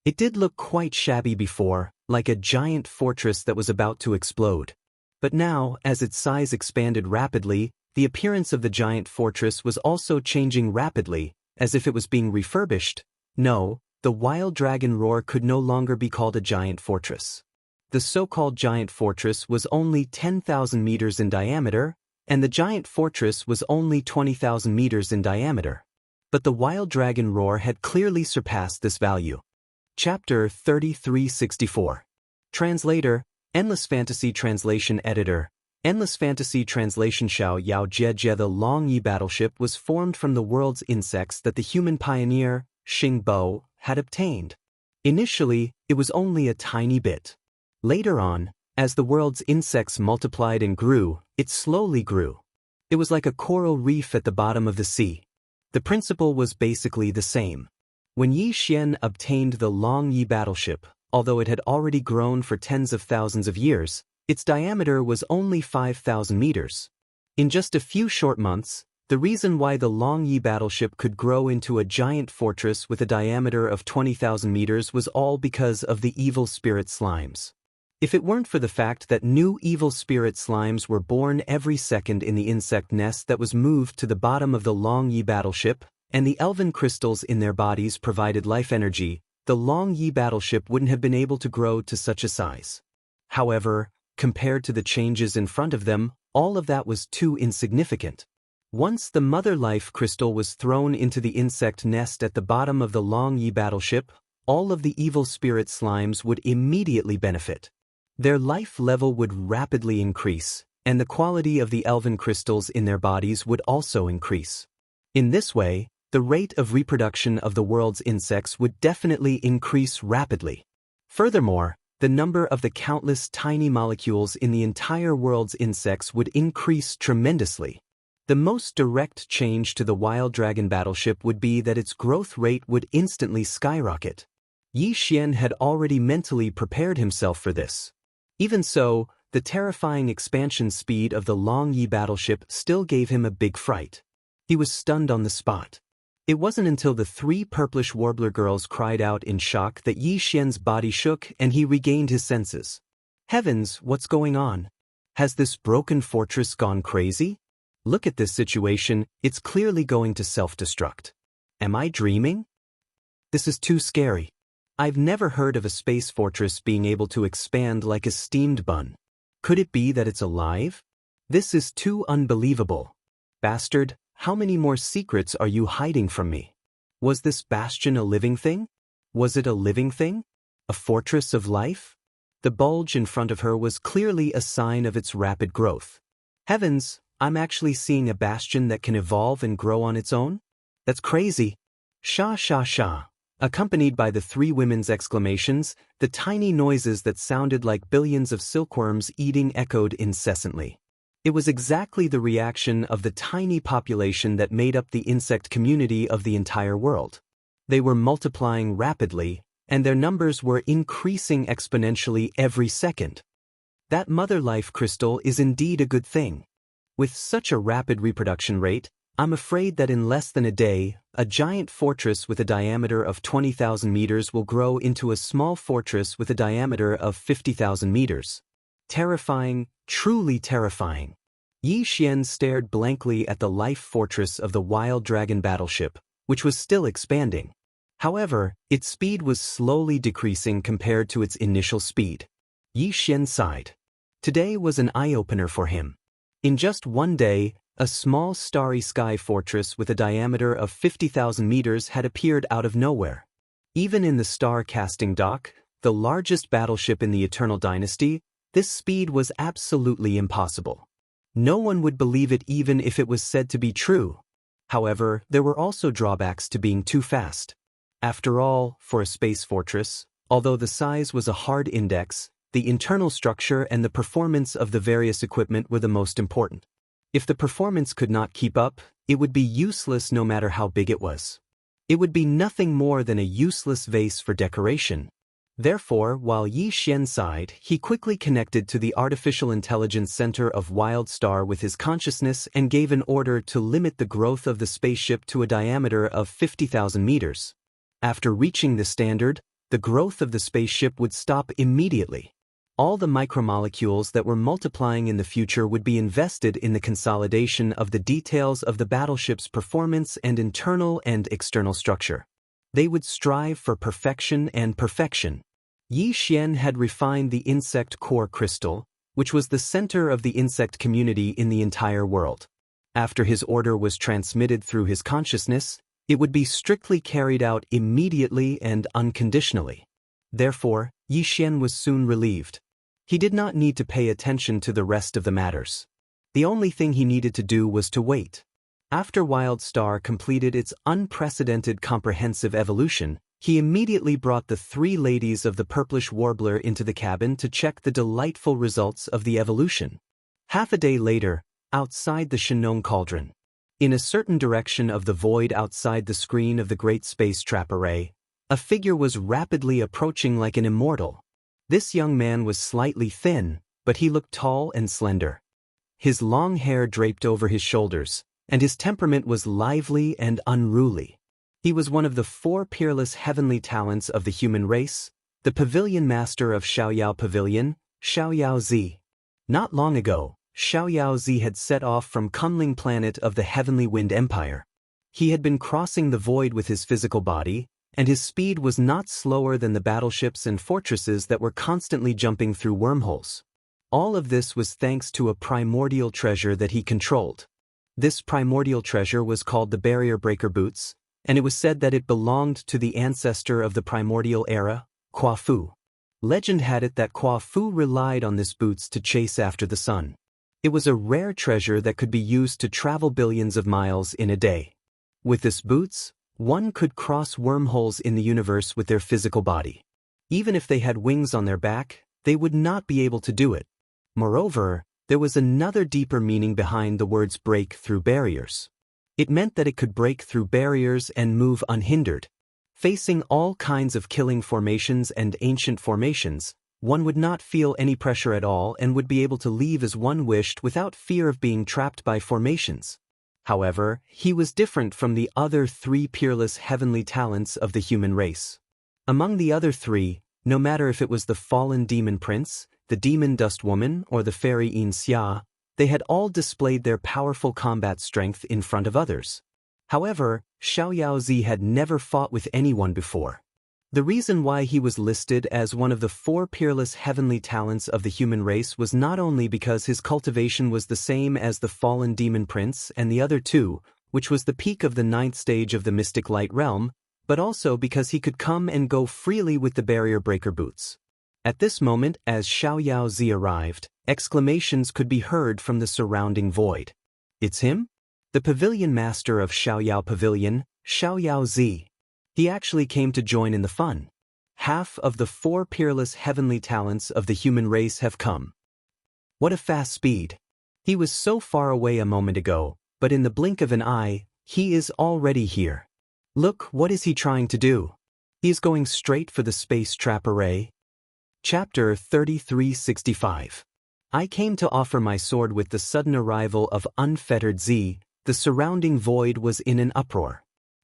S1: It did look quite shabby before, like a giant fortress that was about to explode. But now, as its size expanded rapidly, the appearance of the giant fortress was also changing rapidly, as if it was being refurbished. No, the wild dragon roar could no longer be called a giant fortress. The so-called giant fortress was only 10,000 meters in diameter, and the giant fortress was only 20,000 meters in diameter. But the wild dragon roar had clearly surpassed this value. Chapter 3364. Translator, Endless Fantasy Translation Editor. Endless Fantasy Translation. Xiao Yao Jie Jie. The Long Yi battleship was formed from the world's insects that the human pioneer, Xing Bo, had obtained. Initially, it was only a tiny bit. Later on, as the world's insects multiplied and grew, it slowly grew. It was like a coral reef at the bottom of the sea. The principle was basically the same. When Yi Xian obtained the Long Yi battleship, although it had already grown for tens of thousands of years, its diameter was only 5,000 meters. In just a few short months, the reason why the Long Yi battleship could grow into a giant fortress with a diameter of 20,000 meters was all because of the evil spirit slimes. If it weren't for the fact that new evil spirit slimes were born every second in the insect nest that was moved to the bottom of the Long Yi battleship, and the elven crystals in their bodies provided life energy, the Long Yi battleship wouldn't have been able to grow to such a size. However, compared to the changes in front of them, all of that was too insignificant. Once the mother life crystal was thrown into the insect nest at the bottom of the Long Yi battleship, all of the evil spirit slimes would immediately benefit. Their life level would rapidly increase, and the quality of the elven crystals in their bodies would also increase. In this way, the rate of reproduction of the world's insects would definitely increase rapidly. Furthermore, the number of the countless tiny molecules in the entire world's insects would increase tremendously. The most direct change to the wild dragon battleship would be that its growth rate would instantly skyrocket. Yi Xian had already mentally prepared himself for this. Even so, the terrifying expansion speed of the Long Yi battleship still gave him a big fright. He was stunned on the spot. It wasn't until the three purplish warbler girls cried out in shock that Yi Xian's body shook and he regained his senses. Heavens, what's going on? Has this broken fortress gone crazy? Look at this situation, it's clearly going to self-destruct. Am I dreaming? This is too scary. I've never heard of a space fortress being able to expand like a steamed bun. Could it be that it's alive? This is too unbelievable. Bastard, how many more secrets are you hiding from me? Was this bastion a living thing? Was it a living thing? A fortress of life? The bulge in front of her was clearly a sign of its rapid growth. Heavens, I'm actually seeing a bastion that can evolve and grow on its own? That's crazy. Sha sha sha. Accompanied by the three women's exclamations, the tiny noises that sounded like billions of silkworms eating echoed incessantly. It was exactly the reaction of the tiny population that made up the insect community of the entire world. They were multiplying rapidly, and their numbers were increasing exponentially every second. That mother life crystal is indeed a good thing. With such a rapid reproduction rate, I'm afraid that in less than a day, a giant fortress with a diameter of 20,000 meters will grow into a small fortress with a diameter of 50,000 meters. Terrifying, truly terrifying. Yi Xian stared blankly at the life fortress of the wild dragon battleship, which was still expanding. However, its speed was slowly decreasing compared to its initial speed. Yi Xian sighed. Today was an eye-opener for him. In just one day, a small starry sky fortress with a diameter of 50,000 meters had appeared out of nowhere. Even in the star-casting dock, the largest battleship in the Eternal Dynasty, this speed was absolutely impossible. No one would believe it even if it was said to be true. However, there were also drawbacks to being too fast. After all, for a space fortress, although the size was a hard index, the internal structure and the performance of the various equipment were the most important. If the performance could not keep up, it would be useless no matter how big it was. It would be nothing more than a useless vase for decoration. Therefore, while Yi Xian sighed, he quickly connected to the Artificial Intelligence Center of Wild Star with his consciousness and gave an order to limit the growth of the spaceship to a diameter of 50,000 meters. After reaching the standard, the growth of the spaceship would stop immediately. All the micromolecules that were multiplying in the future would be invested in the consolidation of the details of the battleship's performance and internal and external structure. They would strive for perfection and perfection. Yi Xian had refined the insect core crystal, which was the center of the insect community in the entire world. After his order was transmitted through his consciousness, it would be strictly carried out immediately and unconditionally. Therefore, Yi Xian was soon relieved. He did not need to pay attention to the rest of the matters. The only thing he needed to do was to wait. After Wild Star completed its unprecedented comprehensive evolution, he immediately brought the 3 ladies of the purplish warbler into the cabin to check the delightful results of the evolution. Half a day later, outside the Shenong cauldron, in a certain direction of the void outside the screen of the Great Space Trap Array, a figure was rapidly approaching like an immortal. This young man was slightly thin, but he looked tall and slender. His long hair draped over his shoulders, and his temperament was lively and unruly. He was one of the 4 peerless heavenly talents of the human race, the pavilion master of Xiaoyao Pavilion, Xiaoyao Zi. Not long ago, Xiaoyao Zi had set off from Kunling planet of the Heavenly Wind Empire. He had been crossing the void with his physical body, and his speed was not slower than the battleships and fortresses that were constantly jumping through wormholes. All of this was thanks to a primordial treasure that he controlled. This primordial treasure was called the Barrier Breaker Boots, and it was said that it belonged to the ancestor of the primordial era, Qua Fu. Legend had it that Qua Fu relied on this boots to chase after the sun. It was a rare treasure that could be used to travel billions of miles in a day. With this boots, one could cross wormholes in the universe with their physical body. Even if they had wings on their back, they would not be able to do it. Moreover, there was another deeper meaning behind the words break through barriers. It meant that it could break through barriers and move unhindered. Facing all kinds of killing formations and ancient formations, one would not feel any pressure at all and would be able to leave as one wished without fear of being trapped by formations. However, he was different from the other 3 peerless heavenly talents of the human race. Among the other 3, no matter if it was the fallen demon prince, the demon dust woman, or the fairy Xianxia, they had all displayed their powerful combat strength in front of others. However, Xiaoyao Zi had never fought with anyone before. The reason why he was listed as one of the 4 peerless heavenly talents of the human race was not only because his cultivation was the same as the fallen demon prince and the other 2, which was the peak of the 9th stage of the mystic light realm, but also because he could come and go freely with the barrier breaker boots. At this moment, as Xiaoyao Zi arrived, exclamations could be heard from the surrounding void. It's him? The pavilion master of Xiaoyao Pavilion, Xiaoyao Zi. He actually came to join in the fun. Half of the 4 peerless heavenly talents of the human race have come. What a fast speed. He was so far away a moment ago, but in the blink of an eye, he is already here. Look, what is he trying to do? He is going straight for the space trap array. Chapter 3365. I came to offer my sword. With the sudden arrival of unfettered Z, the surrounding void was in an uproar.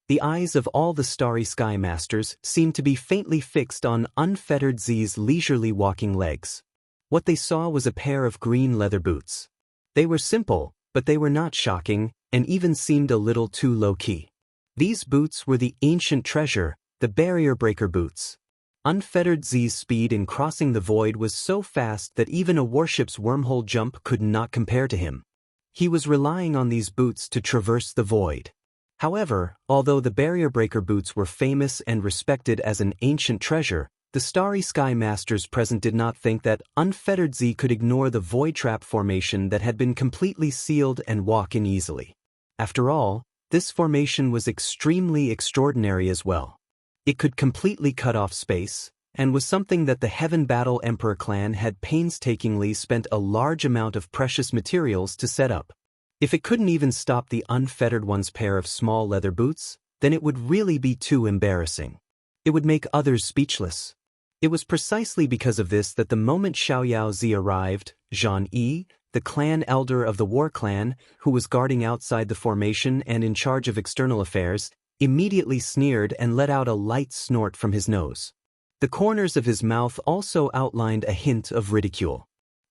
S1: The eyes of all the starry sky masters seemed to be faintly fixed on unfettered Z's leisurely walking legs. What they saw was a pair of green leather boots. They were simple, but they were not shocking, and even seemed a little too low-key. These boots were the ancient treasure, the barrier breaker boots. Unfettered Z's speed in crossing the void was so fast that even a warship's wormhole jump could not compare to him. He was relying on these boots to traverse the void. However, although the barrier breaker boots were famous and respected as an ancient treasure, the starry sky masters present did not think that unfettered Z could ignore the void trap formation that had been completely sealed and walk in easily. After all, this formation was extremely extraordinary as well. It could completely cut off space, and was something that the Heaven Battle Emperor clan had painstakingly spent a large amount of precious materials to set up. If it couldn't even stop the Unfettered One's pair of small leather boots, then it would really be too embarrassing. It would make others speechless. It was precisely because of this that the moment Xiaoyao Zi arrived, Zhan Yi, the clan elder of the war clan, who was guarding outside the formation and in charge of external affairs, immediately sneered and let out a light snort from his nose. The corners of his mouth also outlined a hint of ridicule.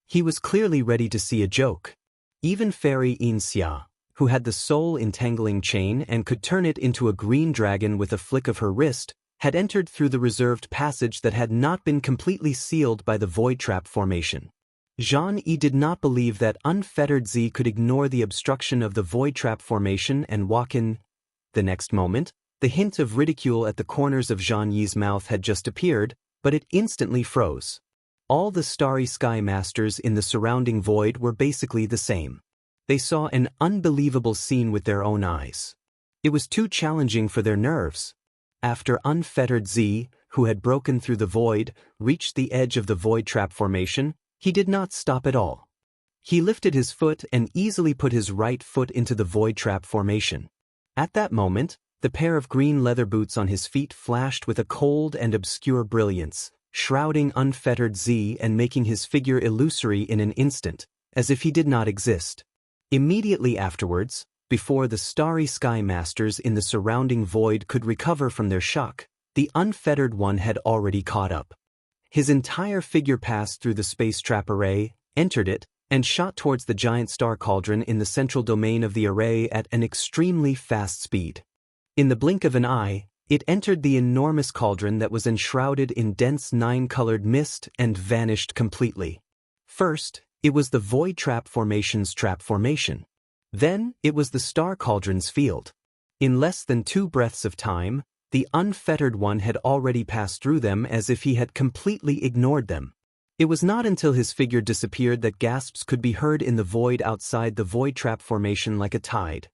S1: He was clearly ready to see a joke. Even Fairy Xianxia, who had the soul entangling chain and could turn it into a green dragon with a flick of her wrist, had entered through the reserved passage that had not been completely sealed by the void trap formation. Zhan Yi did not believe that Unfettered Z could ignore the obstruction of the void trap formation and walk in. The next moment, the hint of ridicule at the corners of Zhan Yi's mouth had just appeared, but it instantly froze. All the starry sky masters in the surrounding void were basically the same. They saw an unbelievable scene with their own eyes. It was too challenging for their nerves. After Unfettered Z, who had broken through the void, reached the edge of the void trap formation, he did not stop at all. He lifted his foot and easily put his right foot into the void trap formation. At that moment, the pair of green leather boots on his feet flashed with a cold and obscure brilliance, shrouding Unfettered Z and making his figure illusory in an instant, as if he did not exist. Immediately afterwards, before the starry sky masters in the surrounding void could recover from their shock, the Unfettered One had already caught up. His entire figure passed through the space trap array, entered it, and shot towards the giant star cauldron in the central domain of the array at an extremely fast speed. In the blink of an eye, it entered the enormous cauldron that was enshrouded in dense nine-colored mist and vanished completely. First, it was the void trap formation's trap formation. Then, it was the star cauldron's field. In less than 2 breaths of time, the Unfettered One had already passed through them as if he had completely ignored them. It was not until his figure disappeared that gasps could be heard in the void outside the void trap formation like a tide.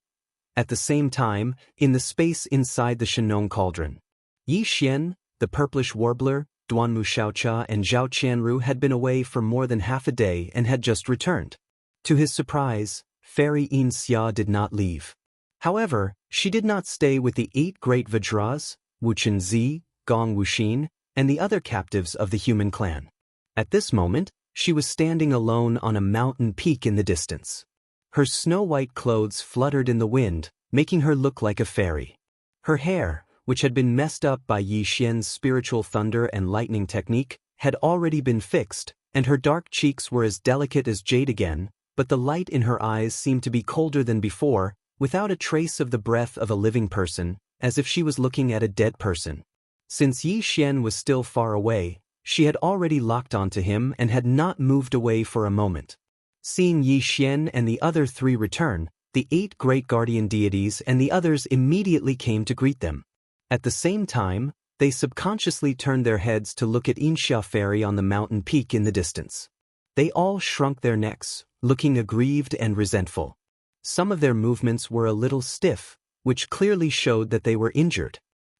S1: At the same time, in the space inside the Shenong cauldron, Yi Xian, the purplish warbler, Duanmu Xiaocha and Zhao Qianru had been away for more than half a day and had just returned. To his surprise, Fairy Xianxia did not leave. However, she did not stay with the 8 great Vajras, Wuchen Zi, Gong Wuxin, and the other captives of the human clan. At this moment, she was standing alone on a mountain peak in the distance. Her snow-white clothes fluttered in the wind, making her look like a fairy. Her hair, which had been messed up by Yi Xian's spiritual thunder and lightning technique, had already been fixed, and her dark cheeks were as delicate as jade again, but the light in her eyes seemed to be colder than before, without a trace of the breath of a living person, as if she was looking at a dead person. Since Yi Xian was still far away, she had already locked onto him and had not moved away for a moment. Seeing Yi Xian and the other 3 return, the 8 great guardian deities and the others immediately came to greet them. At the same time, they subconsciously turned their heads to look at Xianxia Fairy on the mountain peak in the distance. They all shrunk their necks, looking aggrieved and resentful. Some of their movements were a little stiff, which clearly showed that they were injured.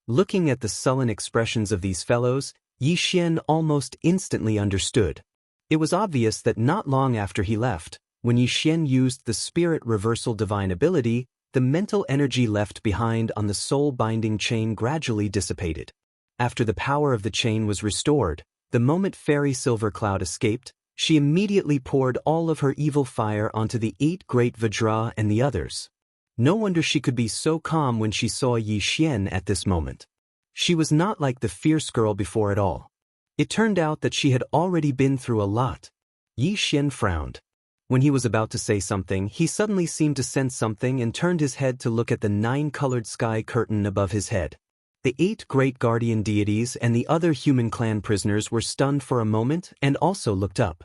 S1: Looking at the sullen expressions of these fellows, Yi Xian almost instantly understood. It was obvious that not long after he left, when Yi Xian used the spirit reversal divine ability, the mental energy left behind on the soul-binding chain gradually dissipated. After the power of the chain was restored, the moment Fairy Silvercloud escaped, she immediately poured all of her evil fire onto the 8 great Vajra and the others. No wonder she could be so calm when she saw Yi Xian at this moment. She was not like the fierce girl before at all. It turned out that she had already been through a lot. Yi Xian frowned. When he was about to say something, he suddenly seemed to sense something and turned his head to look at the 9-colored sky curtain above his head. The 8 great guardian deities and the other human clan prisoners were stunned for a moment and also looked up.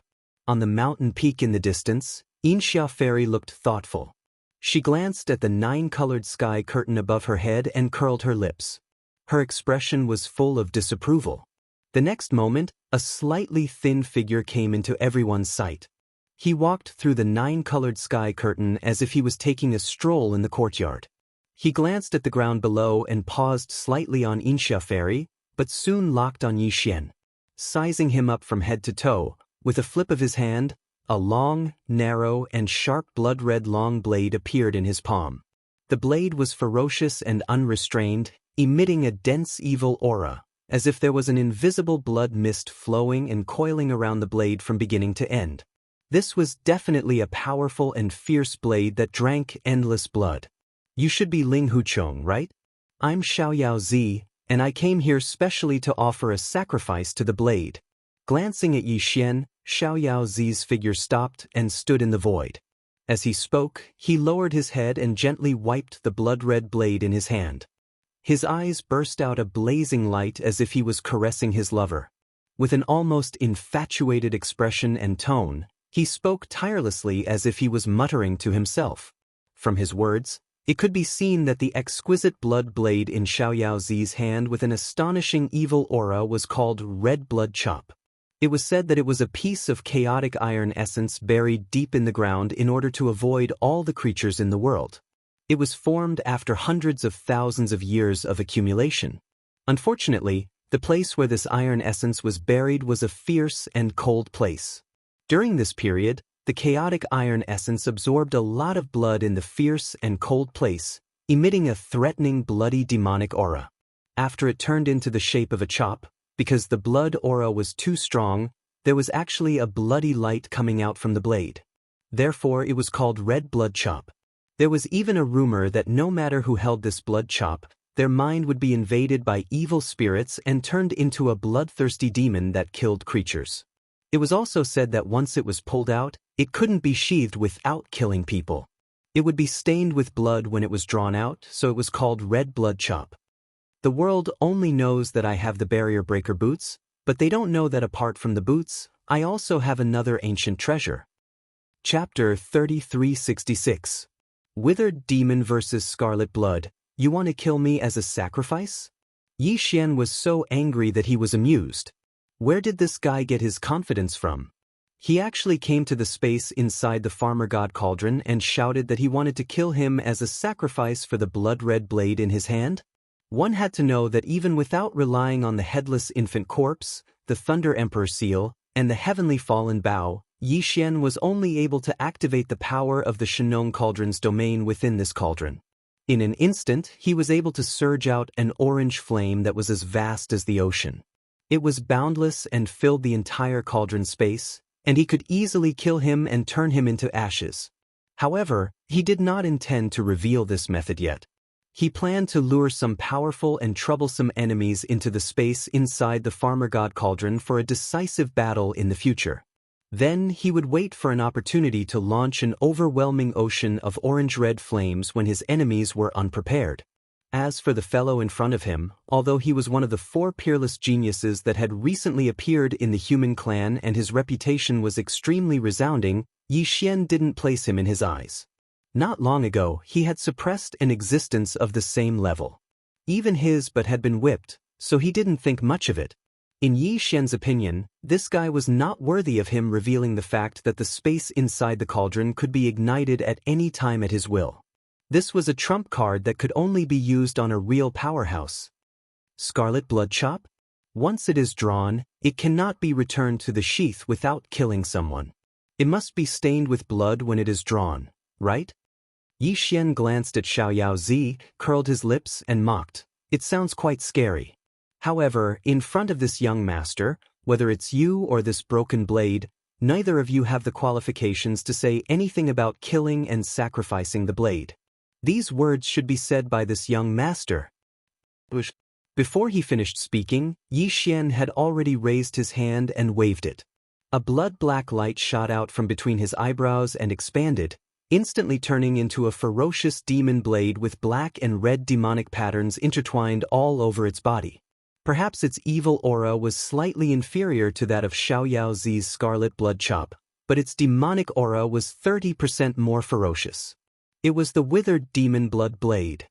S1: On the mountain peak in the distance, Xianxia Fairy looked thoughtful. She glanced at the 9-colored sky curtain above her head and curled her lips. Her expression was full of disapproval. The next moment, a slightly thin figure came into everyone's sight. He walked through the 9-colored sky curtain as if he was taking a stroll in the courtyard. He glanced at the ground below and paused slightly on Xianxia Fairy, but soon locked on Yixian. Sizing him up from head to toe, with a flip of his hand, a long, narrow, and sharp blood-red long blade appeared in his palm. The blade was ferocious and unrestrained, emitting a dense evil aura, as if there was an invisible blood mist flowing and coiling around the blade from beginning to end. This was definitely a powerful and fierce blade that drank endless blood. You should be Ling Huchong, right? I'm Xiaoyao Zi, and I came here specially to offer a sacrifice to the blade. Glancing at Yixian, Xiaoyao Zi's figure stopped and stood in the void. As he spoke, he lowered his head and gently wiped the blood-red blade in his hand. His eyes burst out a blazing light as if he was caressing his lover. With an almost infatuated expression and tone, he spoke tirelessly as if he was muttering to himself. From his words, it could be seen that the exquisite blood blade in Xiaoyao Zi's hand with an astonishing evil aura was called Red Blood Chop. It was said that it was a piece of chaotic iron essence buried deep in the ground in order to avoid all the creatures in the world. It was formed after hundreds of thousands of years of accumulation. Unfortunately, the place where this iron essence was buried was a fierce and cold place. During this period, the chaotic iron essence absorbed a lot of blood in the fierce and cold place, emitting a threatening bloody demonic aura. After it turned into the shape of a chop, because the blood aura was too strong, there was actually a bloody light coming out from the blade. Therefore, it was called Red Blood Chop. There was even a rumor that no matter who held this blood chop, their mind would be invaded by evil spirits and turned into a bloodthirsty demon that killed creatures. It was also said that once it was pulled out, it couldn't be sheathed without killing people. It would be stained with blood when it was drawn out, so it was called Red Blood Chop. The world only knows that I have the barrier breaker boots, but they don't know that apart from the boots, I also have another ancient treasure. Chapter 3366. Withered Demon vs. Scarlet Blood. You want to kill me as a sacrifice? Yixian was so angry that he was amused. Where did this guy get his confidence from? He actually came to the space inside the farmer god cauldron and shouted that he wanted to kill him as a sacrifice for the blood-red blade in his hand? One had to know that even without relying on the headless infant corpse, the Thunder Emperor seal, and the heavenly fallen bow, Yixian was only able to activate the power of the Shenong cauldron's domain within this cauldron. In an instant, he was able to surge out an orange flame that was as vast as the ocean. It was boundless and filled the entire cauldron space, and he could easily kill him and turn him into ashes. However, he did not intend to reveal this method yet. He planned to lure some powerful and troublesome enemies into the space inside the farmer god cauldron for a decisive battle in the future. Then he would wait for an opportunity to launch an overwhelming ocean of orange-red flames when his enemies were unprepared. As for the fellow in front of him, although he was one of the 4 peerless geniuses that had recently appeared in the human clan and his reputation was extremely resounding, Yixian didn't place him in his eyes. Not long ago, he had suppressed an existence of the same level. Even his but had been whipped, so he didn't think much of it. In Yixian's opinion, this guy was not worthy of him revealing the fact that the space inside the cauldron could be ignited at any time at his will. This was a trump card that could only be used on a real powerhouse. Scarlet Blood Chop? Once it is drawn, it cannot be returned to the sheath without killing someone. It must be stained with blood when it is drawn, right? Yixian glanced at Xiaoyao Zi, curled his lips, and mocked. It sounds quite scary. However, in front of this young master, whether it's you or this broken blade, neither of you have the qualifications to say anything about killing and sacrificing the blade. These words should be said by this young master. Before he finished speaking, Yixian had already raised his hand and waved it. A blood-black light shot out from between his eyebrows and expanded, instantly turning into a ferocious demon blade with black and red demonic patterns intertwined all over its body. Perhaps its evil aura was slightly inferior to that of Xiaoyao Zi's Scarlet Blood Chop, but its demonic aura was 30% more ferocious. It was the withered demon blood blade.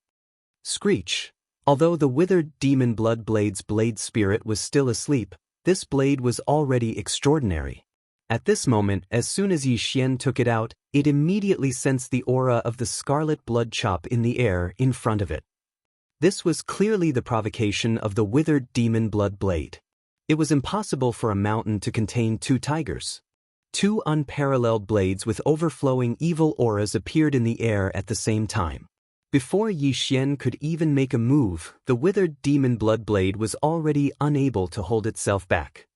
S1: Screech. Although the withered demon blood blade's blade spirit was still asleep, this blade was already extraordinary. At this moment, as soon as Yixian took it out, it immediately sensed the aura of the scarlet blood chop in the air in front of it. This was clearly the provocation of the withered demon blood blade. It was impossible for a mountain to contain two tigers. Two unparalleled blades with overflowing evil auras appeared in the air at the same time. Before Yi Xian could even make a move, the withered demon blood blade was already unable to hold itself back.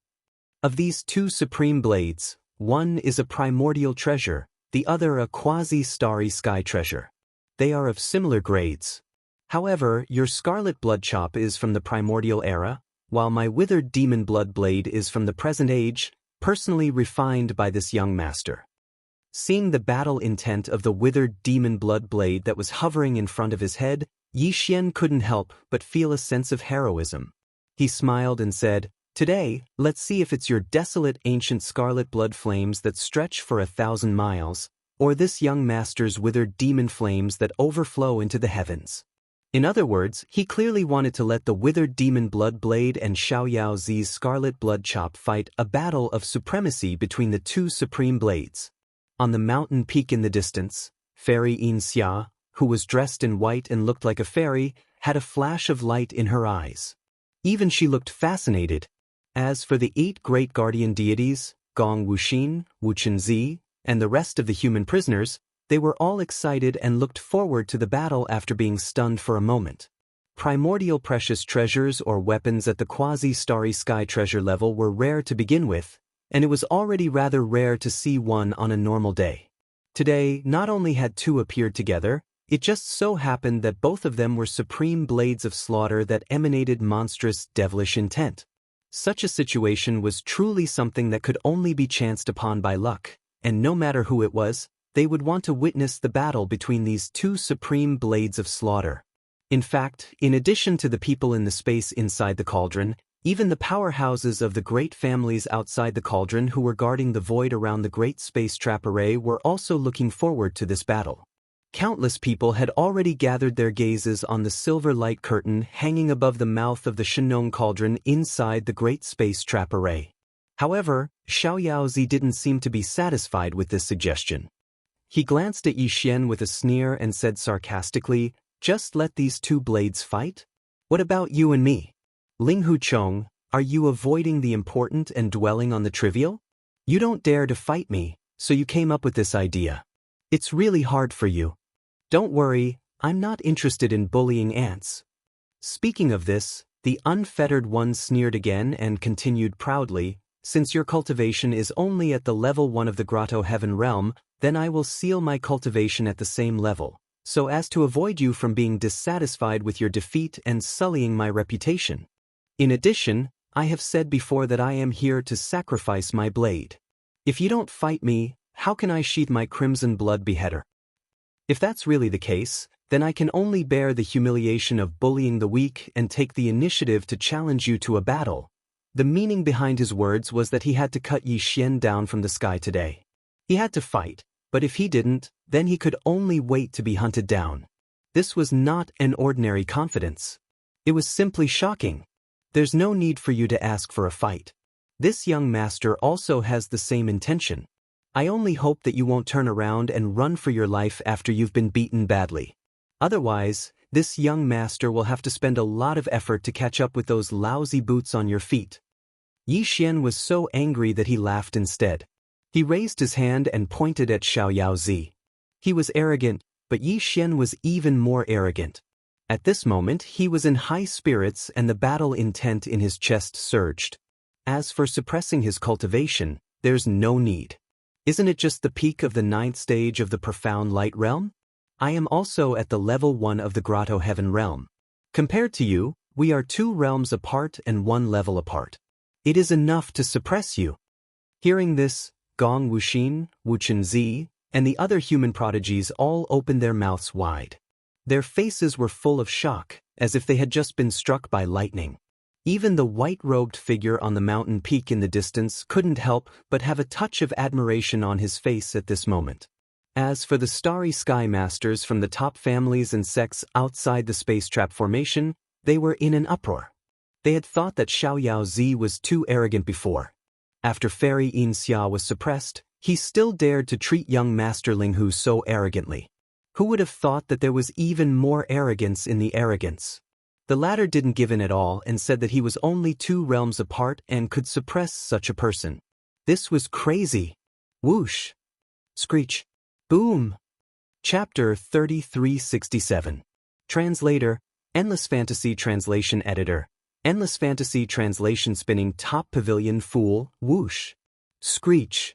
S1: Of these two supreme blades, one is a primordial treasure, the other a quasi-starry sky treasure. They are of similar grades. However, your scarlet blood chop is from the primordial era, while my withered demon blood blade is from the present age, personally refined by this young master. Seeing the battle intent of the withered demon blood blade that was hovering in front of his head, Yi Xian couldn't help but feel a sense of heroism. He smiled and said, "Today, let's see if it's your desolate ancient scarlet blood flames that stretch for 1,000 miles, or this young master's withered demon flames that overflow into the heavens." In other words, he clearly wanted to let the withered demon blood blade and Xiao Zi's scarlet blood chop fight a battle of supremacy between the two supreme blades. On the mountain peak in the distance, Fairy Xianxia, who was dressed in white and looked like a fairy, had a flash of light in her eyes. Even she looked fascinated. As for the 8 great guardian deities, Gong Wuxin, Wuxian Zi, and the rest of the human prisoners, they were all excited and looked forward to the battle after being stunned for a moment. Primordial precious treasures or weapons at the quasi-starry sky treasure level were rare to begin with, and it was already rather rare to see one on a normal day. Today, not only had 2 appeared together, it just so happened that both of them were supreme blades of slaughter that emanated monstrous, devilish intent. Such a situation was truly something that could only be chanced upon by luck, and no matter who it was, they would want to witness the battle between these 2 supreme blades of slaughter. In fact, in addition to the people in the space inside the cauldron, even the powerhouses of the great families outside the cauldron who were guarding the void around the great space trap array were also looking forward to this battle. Countless people had already gathered their gazes on the silver light curtain hanging above the mouth of the Shenong cauldron inside the great space trap array. However, Xiaozi didn't seem to be satisfied with this suggestion. He glanced at Yi Xian with a sneer and said sarcastically, "Just let these 2 blades fight? What about you and me? Ling Huchong, are you avoiding the important and dwelling on the trivial? You don't dare to fight me, so you came up with this idea. It's really hard for you. Don't worry, I'm not interested in bullying ants." Speaking of this, the unfettered one sneered again and continued proudly, "Since your cultivation is only at the level 1 of the Grotto Heaven realm, then I will seal my cultivation at the same level, so as to avoid you from being dissatisfied with your defeat and sullying my reputation. In addition, I have said before that I am here to sacrifice my blade. If you don't fight me, how can I sheathe my crimson blood beheader? If that's really the case, then I can only bear the humiliation of bullying the weak and take the initiative to challenge you to a battle." The meaning behind his words was that he had to cut Yi Xian down from the sky today. He had to fight, but if he didn't, then he could only wait to be hunted down. This was not an ordinary confidence. It was simply shocking. There's no need for you to ask for a fight. This young master also has the same intention. I only hope that you won't turn around and run for your life after you've been beaten badly. Otherwise, this young master will have to spend a lot of effort to catch up with those lousy boots on your feet." Yi Xian was so angry that he laughed instead. He raised his hand and pointed at Xiaozi. He was arrogant, but Yi Xian was even more arrogant. At this moment, he was in high spirits and the battle intent in his chest surged. As for suppressing his cultivation, there's no need. Isn't it just the peak of the 9th stage of the profound light realm? I am also at the level 1 of the Grotto Heaven realm. Compared to you, we are 2 realms apart and 1 level apart. It is enough to suppress you." Hearing this, Gong Wuxin, Wuxian Zi, and the other human prodigies all opened their mouths wide. Their faces were full of shock, as if they had just been struck by lightning. Even the white-robed figure on the mountain peak in the distance couldn't help but have a touch of admiration on his face at this moment. As for the starry sky masters from the top families and sects outside the space trap formation, they were in an uproar. They had thought that Xiaozi was too arrogant before. After Fairy Xianxia was suppressed, He still dared to treat young Master Linghu so arrogantly. Who would have thought that there was even more arrogance in the arrogance? The latter didn't give in at all and said that he was only 2 realms apart and could suppress such a person. This was crazy. Whoosh. Screech. Boom. Chapter 3367. Translator, Endless Fantasy Translation Editor, Endless Fantasy Translation Spinning Top Pavilion Fool, Whoosh. Screech.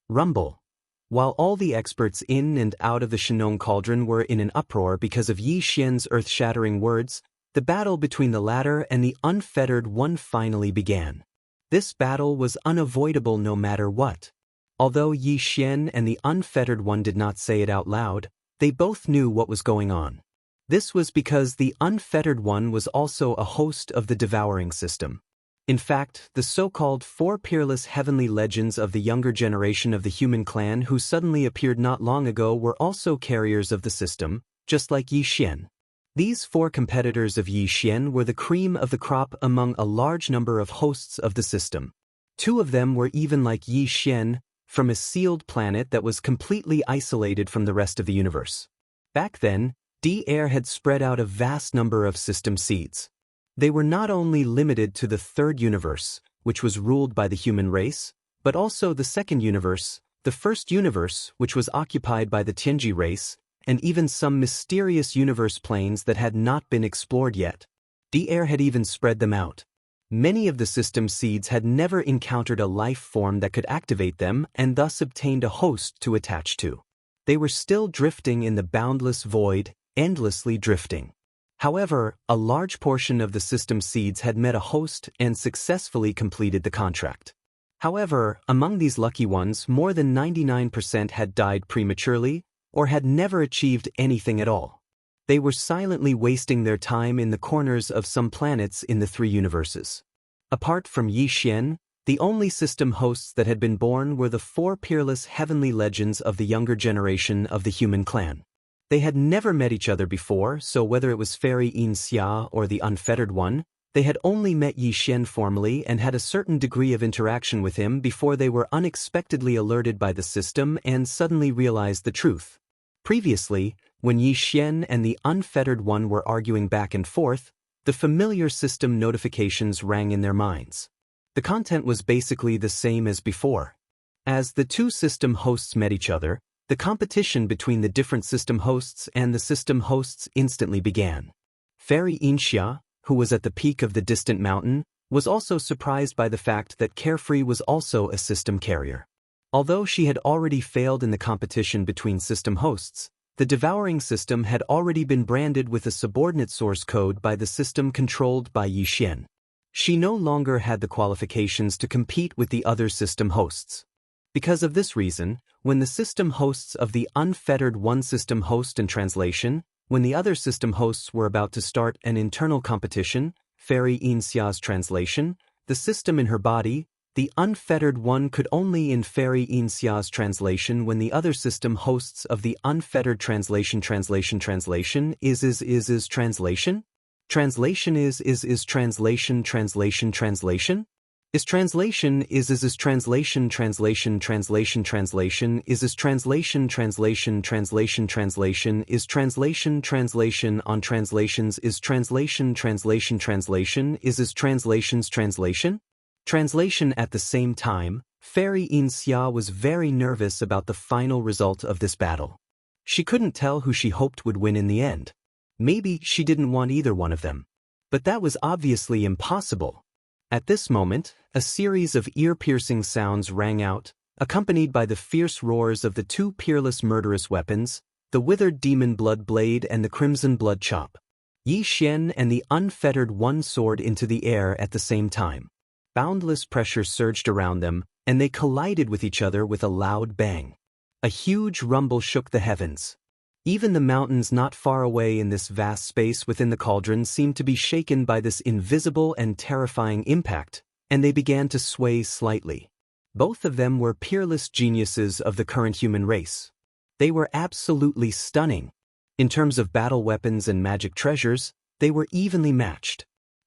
S1: Rumble. While all the experts in and out of the Shenong Cauldron were in an uproar because of Yi Xian's earth-shattering words, the battle between the latter and the Unfettered One finally began. This battle was unavoidable no matter what. Although Yi Xian and the Unfettered One did not say it out loud, they both knew what was going on. This was because the Unfettered One was also a host of the devouring system. In fact, the so-called 4 peerless heavenly legends of the younger generation of the human clan who suddenly appeared not long ago were also carriers of the system, just like Yi Xian. These 4 competitors of Yi Xian were the cream of the crop among a large number of hosts of the system. 2 of them were even like Yi Xian, from a sealed planet that was completely isolated from the rest of the universe. Back then, D-Air had spread out a vast number of system seeds. They were not only limited to the 3rd universe, which was ruled by the human race, but also the 2nd universe, the 1st universe, which was occupied by the Tianji race, and even some mysterious universe planes that had not been explored yet. D-Air had even spread them out. Many of the system seeds had never encountered a life form that could activate them and thus obtained a host to attach to. They were still drifting in the boundless void, endlessly drifting. However, a large portion of the system seeds had met a host and successfully completed the contract. However, among these lucky ones, more than 99% had died prematurely or had never achieved anything at all. They were silently wasting their time in the corners of some planets in the 3 universes. Apart from Yi Xian, the only system hosts that had been born were the 4 peerless heavenly legends of the younger generation of the human clan. They had never met each other before, so whether it was Fairy Xianxia or the Unfettered One, they had only met Yi Xian formally and had a certain degree of interaction with him before they were unexpectedly alerted by the system and suddenly realized the truth. Previously, when Yi Xian and the Unfettered One were arguing back and forth, the familiar system notifications rang in their minds. The content was basically the same as before. As the 2 system hosts met each other, the competition between the different system hosts and the system hosts instantly began. Fairy Xianxia, who was at the peak of the distant mountain, was also surprised by the fact that Carefree was also a system carrier. Although she had already failed in the competition between system hosts, the devouring system had already been branded with a subordinate source code by the system controlled by Yi Xian. She no longer had the qualifications to compete with the other system hosts. Because of this reason, when the system hosts of the Unfettered One system host and translation, when the other system hosts were about to start an internal competition, Fairy Xianxia's translation, the system in her body, the Unfettered One could only in Fairy Xianxia's translation when the other system hosts of the Unfettered translation is translation translation is translation translation is translation translation translation is translation is translation translation translation translation is translation translation translation translation is translation translation on translations is translation translation translation is translations translation translation. At the same time, Fairy Xianxia was very nervous about the final result of this battle. She couldn't tell who she hoped would win in the end. Maybe she didn't want either one of them. But that was obviously impossible. At this moment, a series of ear-piercing sounds rang out, accompanied by the fierce roars of the 2 peerless murderous weapons, the withered demon blood blade and the crimson blood chop. Yi Xian and the Unfettered One soared into the air at the same time. Boundless pressure surged around them, and they collided with each other with a loud bang. A huge rumble shook the heavens. Even the mountains not far away in this vast space within the cauldron seemed to be shaken by this invisible and terrifying impact, and they began to sway slightly. Both of them were peerless geniuses of the current human race. They were absolutely stunning. In terms of battle weapons and magic treasures, they were evenly matched.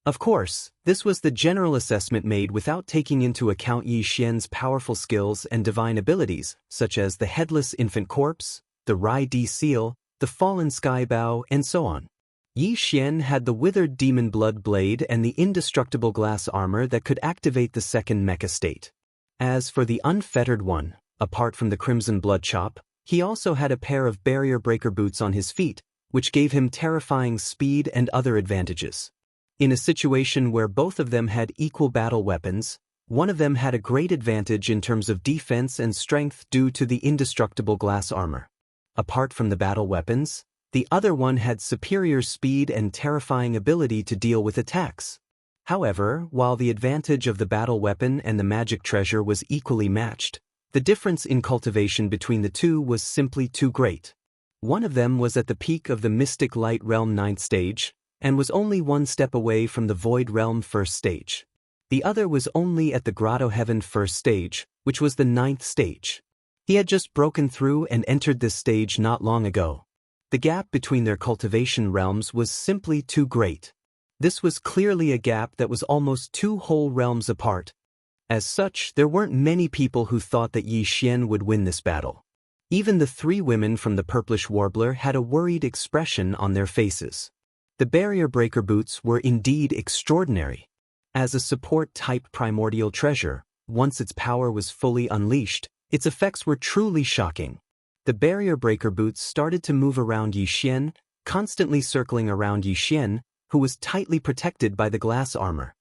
S1: Of course, this was the general assessment made without taking into account Yi Xian's powerful skills and divine abilities, such as the headless infant corpse, the Rai Di seal, the fallen sky bow, and so on. Yi Xian had the withered demon blood blade and the indestructible glass armor that could activate the second mecha state. As for the unfettered one, apart from the crimson blood chop, he also had a pair of barrier breaker boots on his feet, which gave him terrifying speed and other advantages. In a situation where both of them had equal battle weapons, one of them had a great advantage in terms of defense and strength due to the indestructible glass armor. Apart from the battle weapons, the other one had superior speed and terrifying ability to deal with attacks. However, while the advantage of the battle weapon and the magic treasure was equally matched, the difference in cultivation between the two was simply too great. One of them was at the peak of the Mystic Light Realm 9th stage, and was only one step away from the Void Realm 1st stage. The other was only at the Grotto Heaven 1st stage, which was the 9th stage. He had just broken through and entered this stage not long ago. The gap between their cultivation realms was simply too great. This was clearly a gap that was almost 2 whole realms apart. As such, there weren't many people who thought that Yi Xian would win this battle. Even the 3 women from the Purplish Warbler had a worried expression on their faces. The barrier breaker boots were indeed extraordinary. As a support-type primordial treasure, once its power was fully unleashed, its effects were truly shocking. The barrier breaker boots started to move around Yi Xian, constantly circling around Yi Xian, who was tightly protected by the glass armor.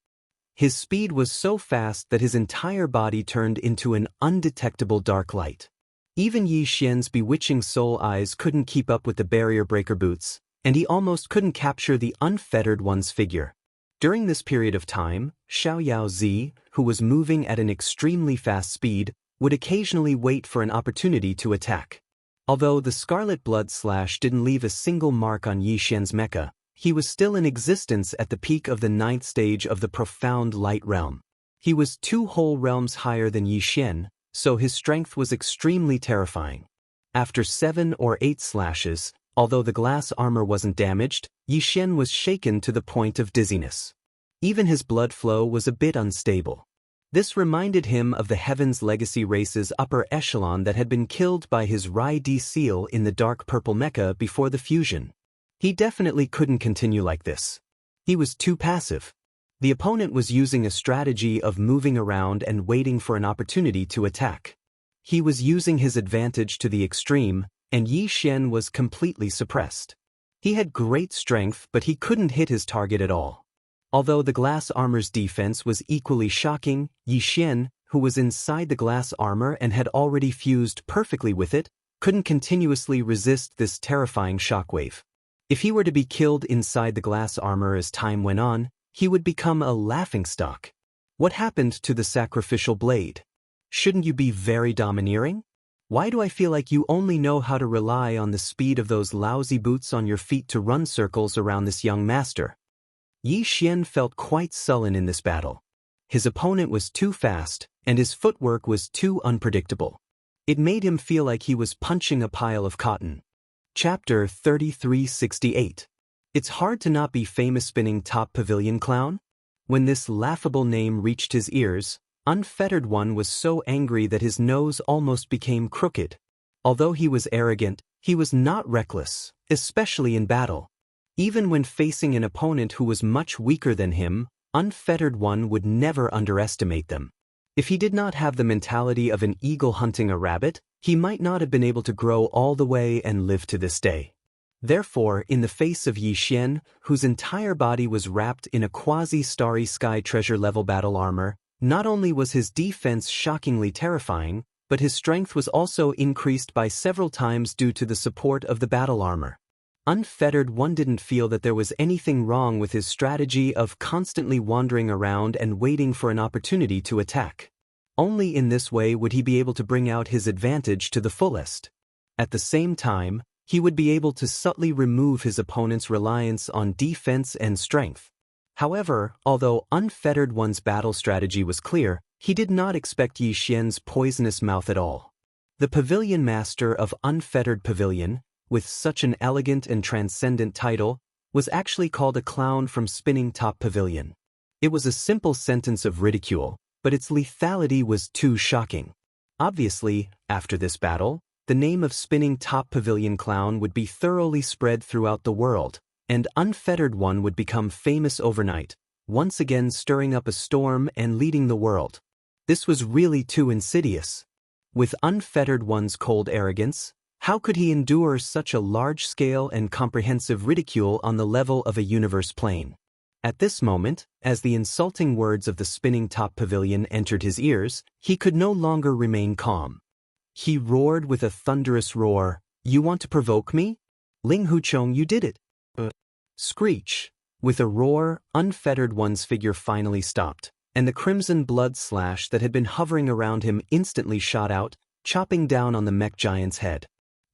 S1: His speed was so fast that his entire body turned into an undetectable dark light. Even Yi Xian's bewitching soul eyes couldn't keep up with the barrier breaker boots, and he almost couldn't capture the unfettered one's figure. During this period of time, Xiao Zi, who was moving at an extremely fast speed, would occasionally wait for an opportunity to attack. Although the scarlet blood slash didn't leave a single mark on Yi Xian's mecha, he was still in existence at the peak of the 9th stage of the profound light realm. He was 2 whole realms higher than Yi Xian, so his strength was extremely terrifying. After 7 or 8 slashes, although the glass armor wasn't damaged, Yi Xian was shaken to the point of dizziness. Even his blood flow was a bit unstable. This reminded him of the Heaven's Legacy race's upper echelon that had been killed by his Rai Di seal in the dark purple mecha before the fusion. He definitely couldn't continue like this. He was too passive. The opponent was using a strategy of moving around and waiting for an opportunity to attack. He was using his advantage to the extreme, and Yi Xian was completely suppressed. He had great strength, but he couldn't hit his target at all. Although the glass armor's defense was equally shocking, Yi Xian, who was inside the glass armor and had already fused perfectly with it, couldn't continuously resist this terrifying shockwave. If he were to be killed inside the glass armor as time went on, he would become a laughingstock. What happened to the sacrificial blade? Shouldn't you be very domineering? Why do I feel like you only know how to rely on the speed of those lousy boots on your feet to run circles around this young master? Yi Xian felt quite sullen in this battle. His opponent was too fast, and his footwork was too unpredictable. It made him feel like he was punching a pile of cotton. Chapter 3368. It's hard to not be famous spinning top pavilion clown? When this laughable name reached his ears, Unfettered One was so angry that his nose almost became crooked. Although he was arrogant, he was not reckless, especially in battle. Even when facing an opponent who was much weaker than him, Unfettered One would never underestimate them. If he did not have the mentality of an eagle hunting a rabbit, he might not have been able to grow all the way and live to this day. Therefore, in the face of Yi Xian, whose entire body was wrapped in a quasi-starry sky treasure-level battle armor, not only was his defense shockingly terrifying, but his strength was also increased by several times due to the support of the battle armor. Unfettered One didn't feel that there was anything wrong with his strategy of constantly wandering around and waiting for an opportunity to attack. Only in this way would he be able to bring out his advantage to the fullest. At the same time, he would be able to subtly remove his opponent's reliance on defense and strength. However, although Unfettered One's battle strategy was clear, he did not expect Yi Xian's poisonous mouth at all. The Pavilion Master of Unfettered Pavilion, with such an elegant and transcendent title, was actually called a clown from Spinning Top Pavilion. It was a simple sentence of ridicule, but its lethality was too shocking. Obviously, after this battle, the name of Spinning Top Pavilion Clown would be thoroughly spread throughout the world, and Unfettered One would become famous overnight, once again stirring up a storm and leading the world. This was really too insidious. With Unfettered One's cold arrogance, how could he endure such a large-scale and comprehensive ridicule on the level of a universe plane? At this moment, as the insulting words of the Spinning Top Pavilion entered his ears, he could no longer remain calm. He roared with a thunderous roar, "You want to provoke me? Ling Huchong, you did it!" Screech. With a roar, Unfettered One's figure finally stopped, and the crimson blood slash that had been hovering around him instantly shot out, chopping down on the mech giant's head.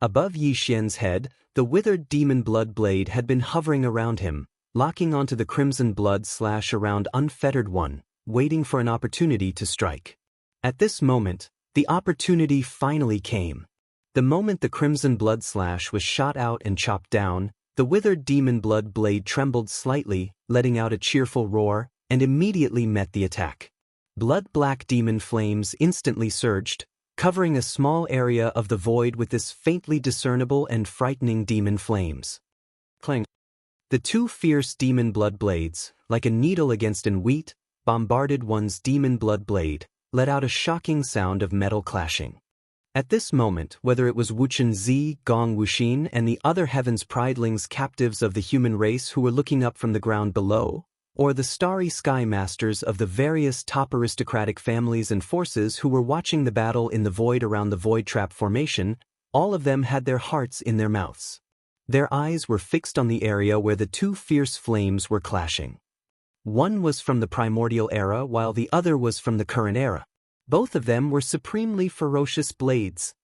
S1: Above Yi Xian's head, the withered demon blood blade had been hovering around him, locking onto the crimson blood slash around Unfettered One, waiting for an opportunity to strike. At this moment, the opportunity finally came. The moment the crimson blood slash was shot out and chopped down, the withered demon blood blade trembled slightly, letting out a cheerful roar, and immediately met the attack. Blood-black demon flames instantly surged, covering a small area of the void with this faintly discernible and frightening demon flames. Clang. The two fierce demon blood blades, like a needle against an wheat, bombarded One's demon blood blade, let out a shocking sound of metal clashing. At this moment, whether it was Wuchen Zi, Gong Wuxin, and the other Heaven's Pridelings captives of the human race who were looking up from the ground below, or the starry sky masters of the various top aristocratic families and forces who were watching the battle in the void around the Void Trap formation, all of them had their hearts in their mouths. Their eyes were fixed on the area where the two fierce flames were clashing. One was from the primordial era while the other was from the current era. Both of them were supremely ferocious blades.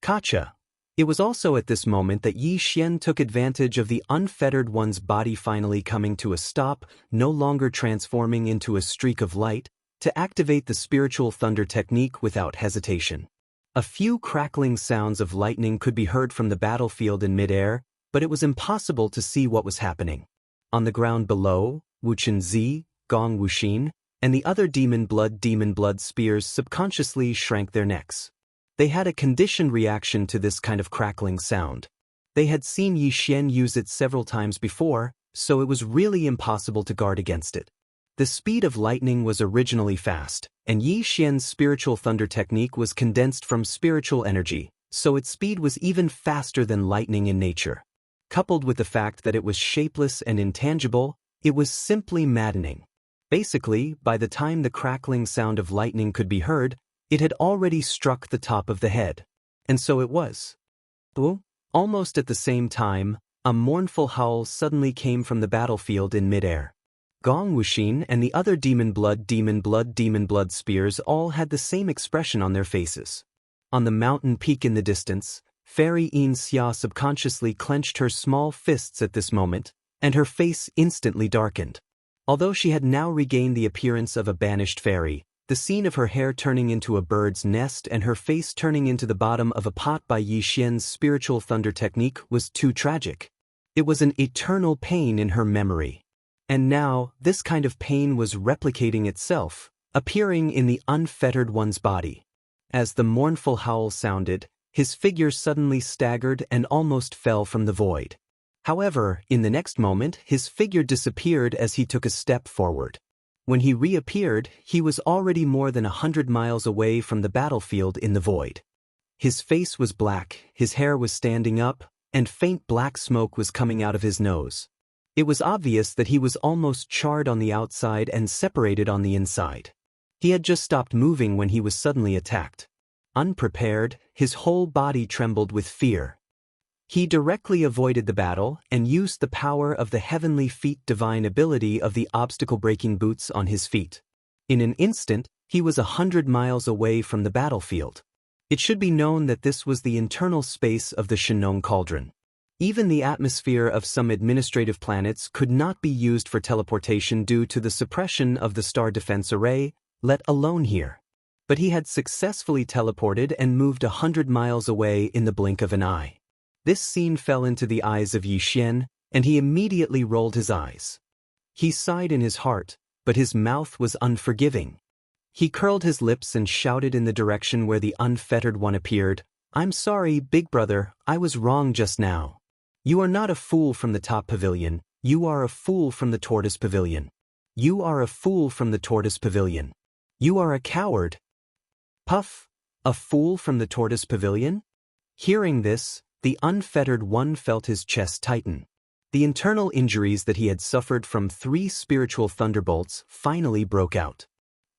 S1: Kacha. It was also at this moment that Yi Xian took advantage of the Unfettered One's body finally coming to a stop, no longer transforming into a streak of light, to activate the spiritual thunder technique without hesitation. A few crackling sounds of lightning could be heard from the battlefield in midair, but it was impossible to see what was happening. On the ground below, Wuchen Zi, Gong Wuxin, and the other demon blood spears subconsciously shrank their necks. They had a conditioned reaction to this kind of crackling sound. They had seen Yi Xian use it several times before, so it was really impossible to guard against it. The speed of lightning was originally fast, and Yi Xian's spiritual thunder technique was condensed from spiritual energy, so its speed was even faster than lightning in nature. Coupled with the fact that it was shapeless and intangible, it was simply maddening. Basically, by the time the crackling sound of lightning could be heard, it had already struck the top of the head. And so it was. Almost at the same time, a mournful howl suddenly came from the battlefield in midair. Gong Wuxin and the other demon blood spears all had the same expression on their faces. On the mountain peak in the distance, Fairy Yin Xia subconsciously clenched her small fists at this moment, and her face instantly darkened. Although she had now regained the appearance of a banished fairy, the scene of her hair turning into a bird's nest and her face turning into the bottom of a pot by Yi Xian's spiritual thunder technique was too tragic. It was an eternal pain in her memory. And now, this kind of pain was replicating itself, appearing in the Unfettered One's body. As the mournful howl sounded, his figure suddenly staggered and almost fell from the void. However, in the next moment, his figure disappeared as he took a step forward. When he reappeared, he was already more than 100 miles away from the battlefield in the void. His face was black, his hair was standing up, and faint black smoke was coming out of his nose. It was obvious that he was almost charred on the outside and separated on the inside. He had just stopped moving when he was suddenly attacked. Unprepared, his whole body trembled with fear. He directly avoided the battle and used the power of the heavenly feet divine ability of the obstacle-breaking boots on his feet. In an instant, he was 100 miles away from the battlefield. It should be known that this was the internal space of the Shenong Cauldron. Even the atmosphere of some administrative planets could not be used for teleportation due to the suppression of the star defense array, let alone here. But he had successfully teleported and moved 100 miles away in the blink of an eye. This scene fell into the eyes of Yi Xian, and he immediately rolled his eyes. He sighed in his heart, but his mouth was unforgiving. He curled his lips and shouted in the direction where the unfettered one appeared, "I'm sorry, big brother, I was wrong just now. You are not a fool from the top pavilion, you are a fool from the tortoise pavilion. You are a fool from the tortoise pavilion. You are a coward." Puff! A fool from the tortoise pavilion? Hearing this, the unfettered one felt his chest tighten. The internal injuries that he had suffered from 3 spiritual thunderbolts finally broke out.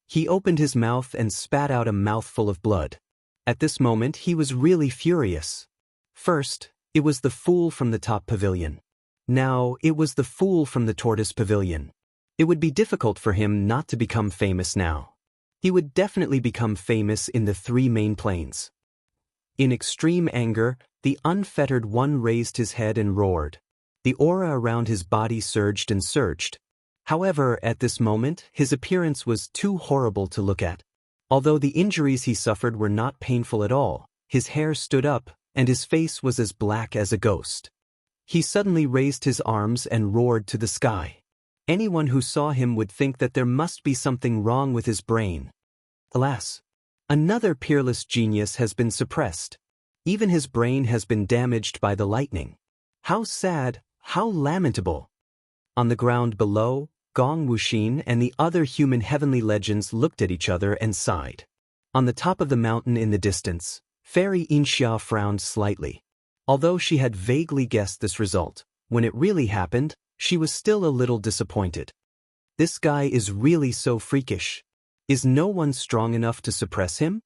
S1: He opened his mouth and spat out a mouthful of blood. At this moment he was really furious. First, it was the fool from the top pavilion. Now, it was the fool from the tortoise pavilion. It would be difficult for him not to become famous now. He would definitely become famous in the 3 main planes. In extreme anger, the unfettered one raised his head and roared. The aura around his body surged and surged. However, at this moment, his appearance was too horrible to look at. Although the injuries he suffered were not painful at all, his hair stood up, and his face was as black as a ghost. He suddenly raised his arms and roared to the sky. Anyone who saw him would think that there must be something wrong with his brain. Alas! Another peerless genius has been suppressed. Even his brain has been damaged by the lightning. How sad, how lamentable! On the ground below, Gong Wuxin and the other human heavenly legends looked at each other and sighed. On the top of the mountain in the distance, Fairy Xianxia frowned slightly. Although she had vaguely guessed this result, when it really happened, she was still a little disappointed. This guy is really so freakish. Is no one strong enough to suppress him?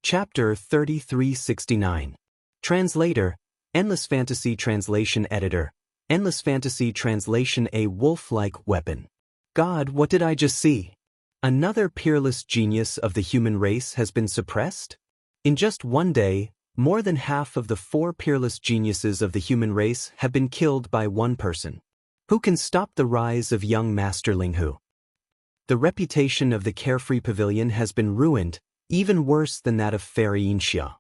S1: Chapter 3369. Translator, Endless Fantasy Translation Editor, Endless Fantasy Translation. A wolf-like weapon. God, what did I just see? Another peerless genius of the human race has been suppressed? In just one day, more than half of the 4 peerless geniuses of the human race have been killed by one person. Who can stop the rise of young Master Linghu? The reputation of the Carefree Pavilion has been ruined, even worse than that of Fairy Xianxia.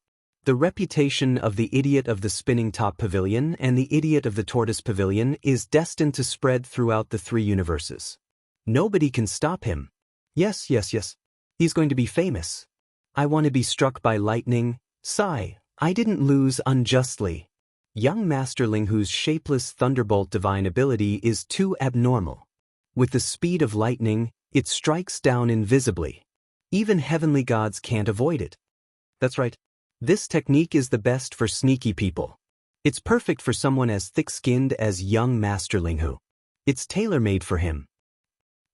S1: The reputation of the idiot of the Spinning Top Pavilion and the idiot of the Tortoise Pavilion is destined to spread throughout the 3 universes. Nobody can stop him. Yes. He's going to be famous. I want to be struck by lightning. Sigh, I didn't lose unjustly. Young Master Linghu's shapeless thunderbolt divine ability is too abnormal. With the speed of lightning, it strikes down invisibly. Even heavenly gods can't avoid it. That's right. This technique is the best for sneaky people. It's perfect for someone as thick-skinned as young Master Linghu. It's tailor-made for him.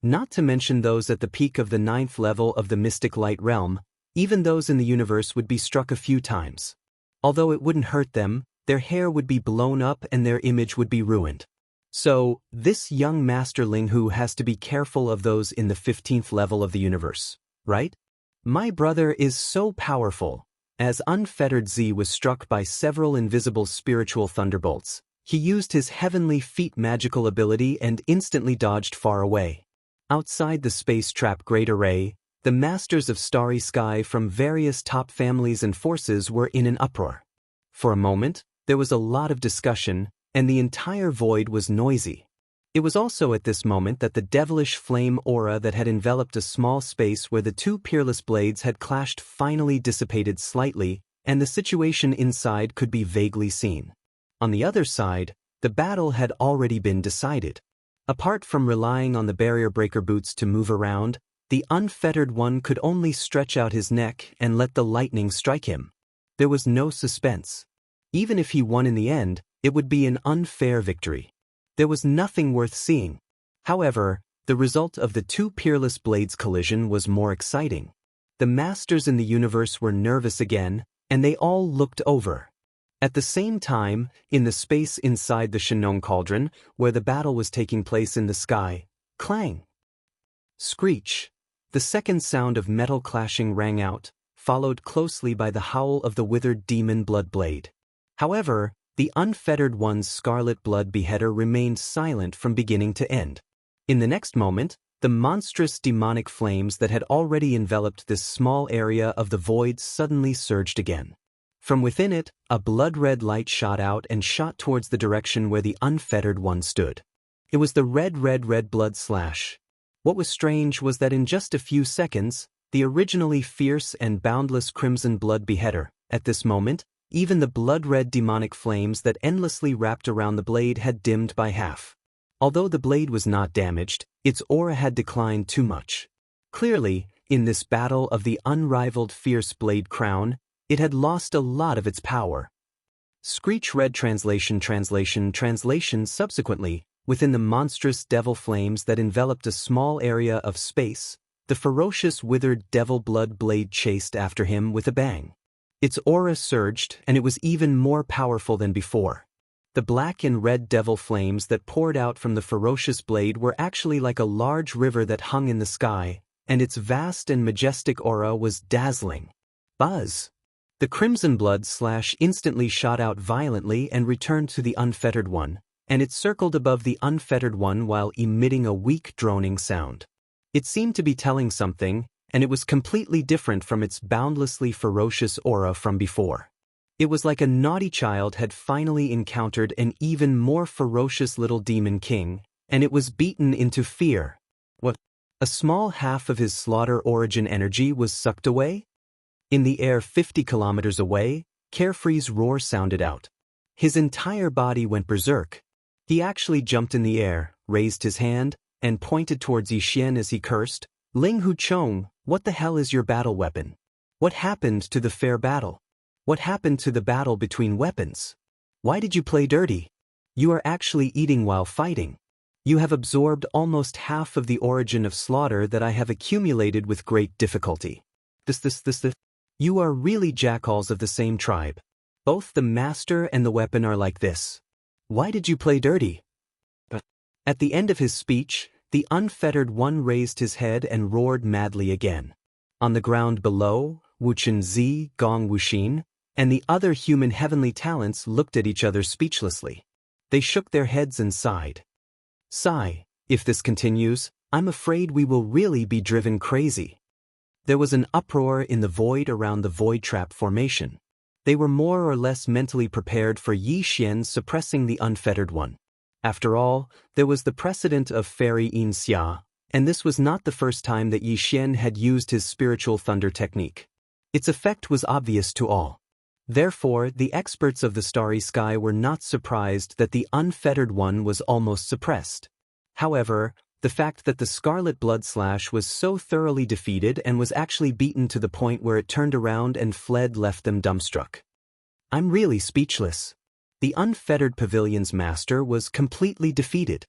S1: Not to mention those at the peak of the 9th level of the mystic light realm, even those in the universe would be struck a few times. Although it wouldn't hurt them, their hair would be blown up and their image would be ruined. So, this young Master Linghu has to be careful of those in the 15th level of the universe, right? My brother is so powerful. As Unfettered Z was struck by several invisible spiritual thunderbolts, he used his heavenly feet magical ability and instantly dodged far away. Outside the space trap Great Array, the masters of Starry Sky from various top families and forces were in an uproar. For a moment, there was a lot of discussion, and the entire void was noisy. It was also at this moment that the devilish flame aura that had enveloped a small space where the 2 peerless blades had clashed finally dissipated slightly, and the situation inside could be vaguely seen. On the other side, the battle had already been decided. Apart from relying on the barrier breaker boots to move around, the unfettered one could only stretch out his neck and let the lightning strike him. There was no suspense. Even if he won in the end, it would be an unfair victory. There was nothing worth seeing. However, the result of the 2 peerless blades' collision was more exciting. The masters in the universe were nervous again, and they all looked over. At the same time, in the space inside the Shenong Cauldron, where the battle was taking place in the sky, clang! Screech! The second sound of metal clashing rang out, followed closely by the howl of the withered demon blood blade. However, the unfettered one's scarlet blood beheader remained silent from beginning to end. In the next moment, the monstrous demonic flames that had already enveloped this small area of the void suddenly surged again. From within it, a blood-red light shot out and shot towards the direction where the unfettered one stood. It was the red blood slash. What was strange was that in just a few seconds, the originally fierce and boundless crimson blood beheader, at this moment, even the blood-red demonic flames that endlessly wrapped around the blade had dimmed by half. Although the blade was not damaged, its aura had declined too much. Clearly, in this battle of the unrivaled fierce blade crown, it had lost a lot of its power. Screech read translation. Subsequently, within the monstrous devil flames that enveloped a small area of space, the ferocious withered devil blood blade chased after him with a bang. Its aura surged, and it was even more powerful than before. The black and red devil flames that poured out from the ferocious blade were actually like a large river that hung in the sky, and its vast and majestic aura was dazzling. Buzz! The crimson blood slash instantly shot out violently and returned to the unfettered one, and it circled above the unfettered one while emitting a weak droning sound. It seemed to be telling something, and it was completely different from its boundlessly ferocious aura from before. It was like a naughty child had finally encountered an even more ferocious little demon king, and it was beaten into fear. What? A small half of his slaughter origin energy was sucked away? In the air 50 kilometers away, Carefree's roar sounded out. His entire body went berserk. He actually jumped in the air, raised his hand, and pointed towards Yixian as he cursed, "Ling Hu Chong, what the hell is your battle weapon? What happened to the fair battle? What happened to the battle between weapons? Why did you play dirty? You are actually eating while fighting. You have absorbed almost half of the origin of slaughter that I have accumulated with great difficulty. This. You are really jackals of the same tribe. Both the master and the weapon are like this. Why did you play dirty?" At the end of his speech, the unfettered one raised his head and roared madly again. On the ground below, Wuchen Zi, Gong Wuxin, and the other human heavenly talents looked at each other speechlessly. They shook their heads and sighed. "Sigh, if this continues, I'm afraid we will really be driven crazy." There was an uproar in the void around the void trap formation. They were more or less mentally prepared for Yixian suppressing the unfettered one. After all, there was the precedent of Fairy Xia, and this was not the first time that Yixian had used his spiritual thunder technique. Its effect was obvious to all. Therefore, the experts of the starry sky were not surprised that the unfettered one was almost suppressed. However, the fact that the scarlet blood slash was so thoroughly defeated and was actually beaten to the point where it turned around and fled left them dumbstruck. I'm really speechless. The unfettered pavilion's master was completely defeated.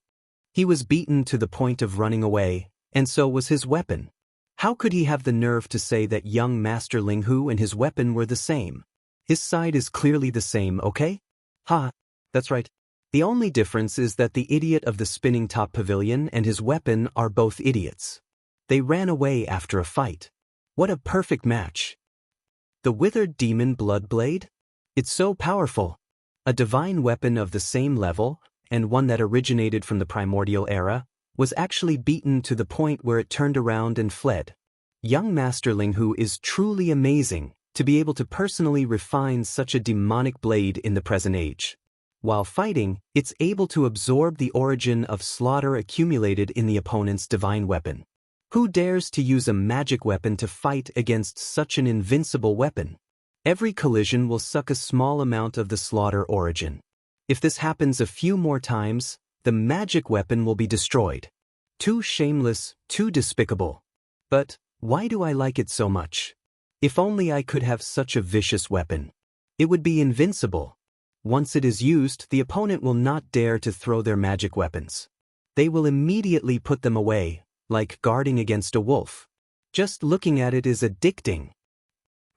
S1: He was beaten to the point of running away, and so was his weapon. How could he have the nerve to say that young Master Linghu and his weapon were the same? His side is clearly the same, okay? Ha, that's right. The only difference is that the idiot of the spinning top pavilion and his weapon are both idiots. They ran away after a fight. What a perfect match. The withered demon blood blade? It's so powerful. A divine weapon of the same level, and one that originated from the primordial era, was actually beaten to the point where it turned around and fled. Young Master Linghu is truly amazing to be able to personally refine such a demonic blade in the present age. While fighting, it's able to absorb the origin of slaughter accumulated in the opponent's divine weapon. Who dares to use a magic weapon to fight against such an invincible weapon? Every collision will suck a small amount of the slaughter origin. If this happens a few more times, the magic weapon will be destroyed. Too shameless, too despicable. But why do I like it so much? If only I could have such a vicious weapon. It would be invincible. Once it is used, the opponent will not dare to throw their magic weapons. They will immediately put them away, like guarding against a wolf. Just looking at it is addicting.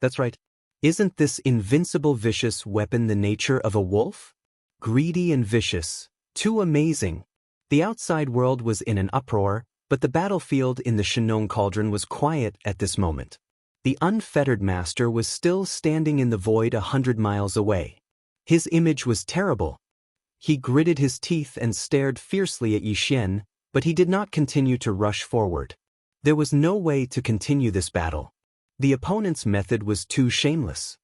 S1: That's right. Isn't this invincible vicious weapon the nature of a wolf? Greedy and vicious. Too amazing. The outside world was in an uproar, but the battlefield in the Shenong Cauldron was quiet at this moment. The unfettered master was still standing in the void 100 miles away. His image was terrible. He gritted his teeth and stared fiercely at Yixian, but he did not continue to rush forward. There was no way to continue this battle. The opponent's method was too shameless.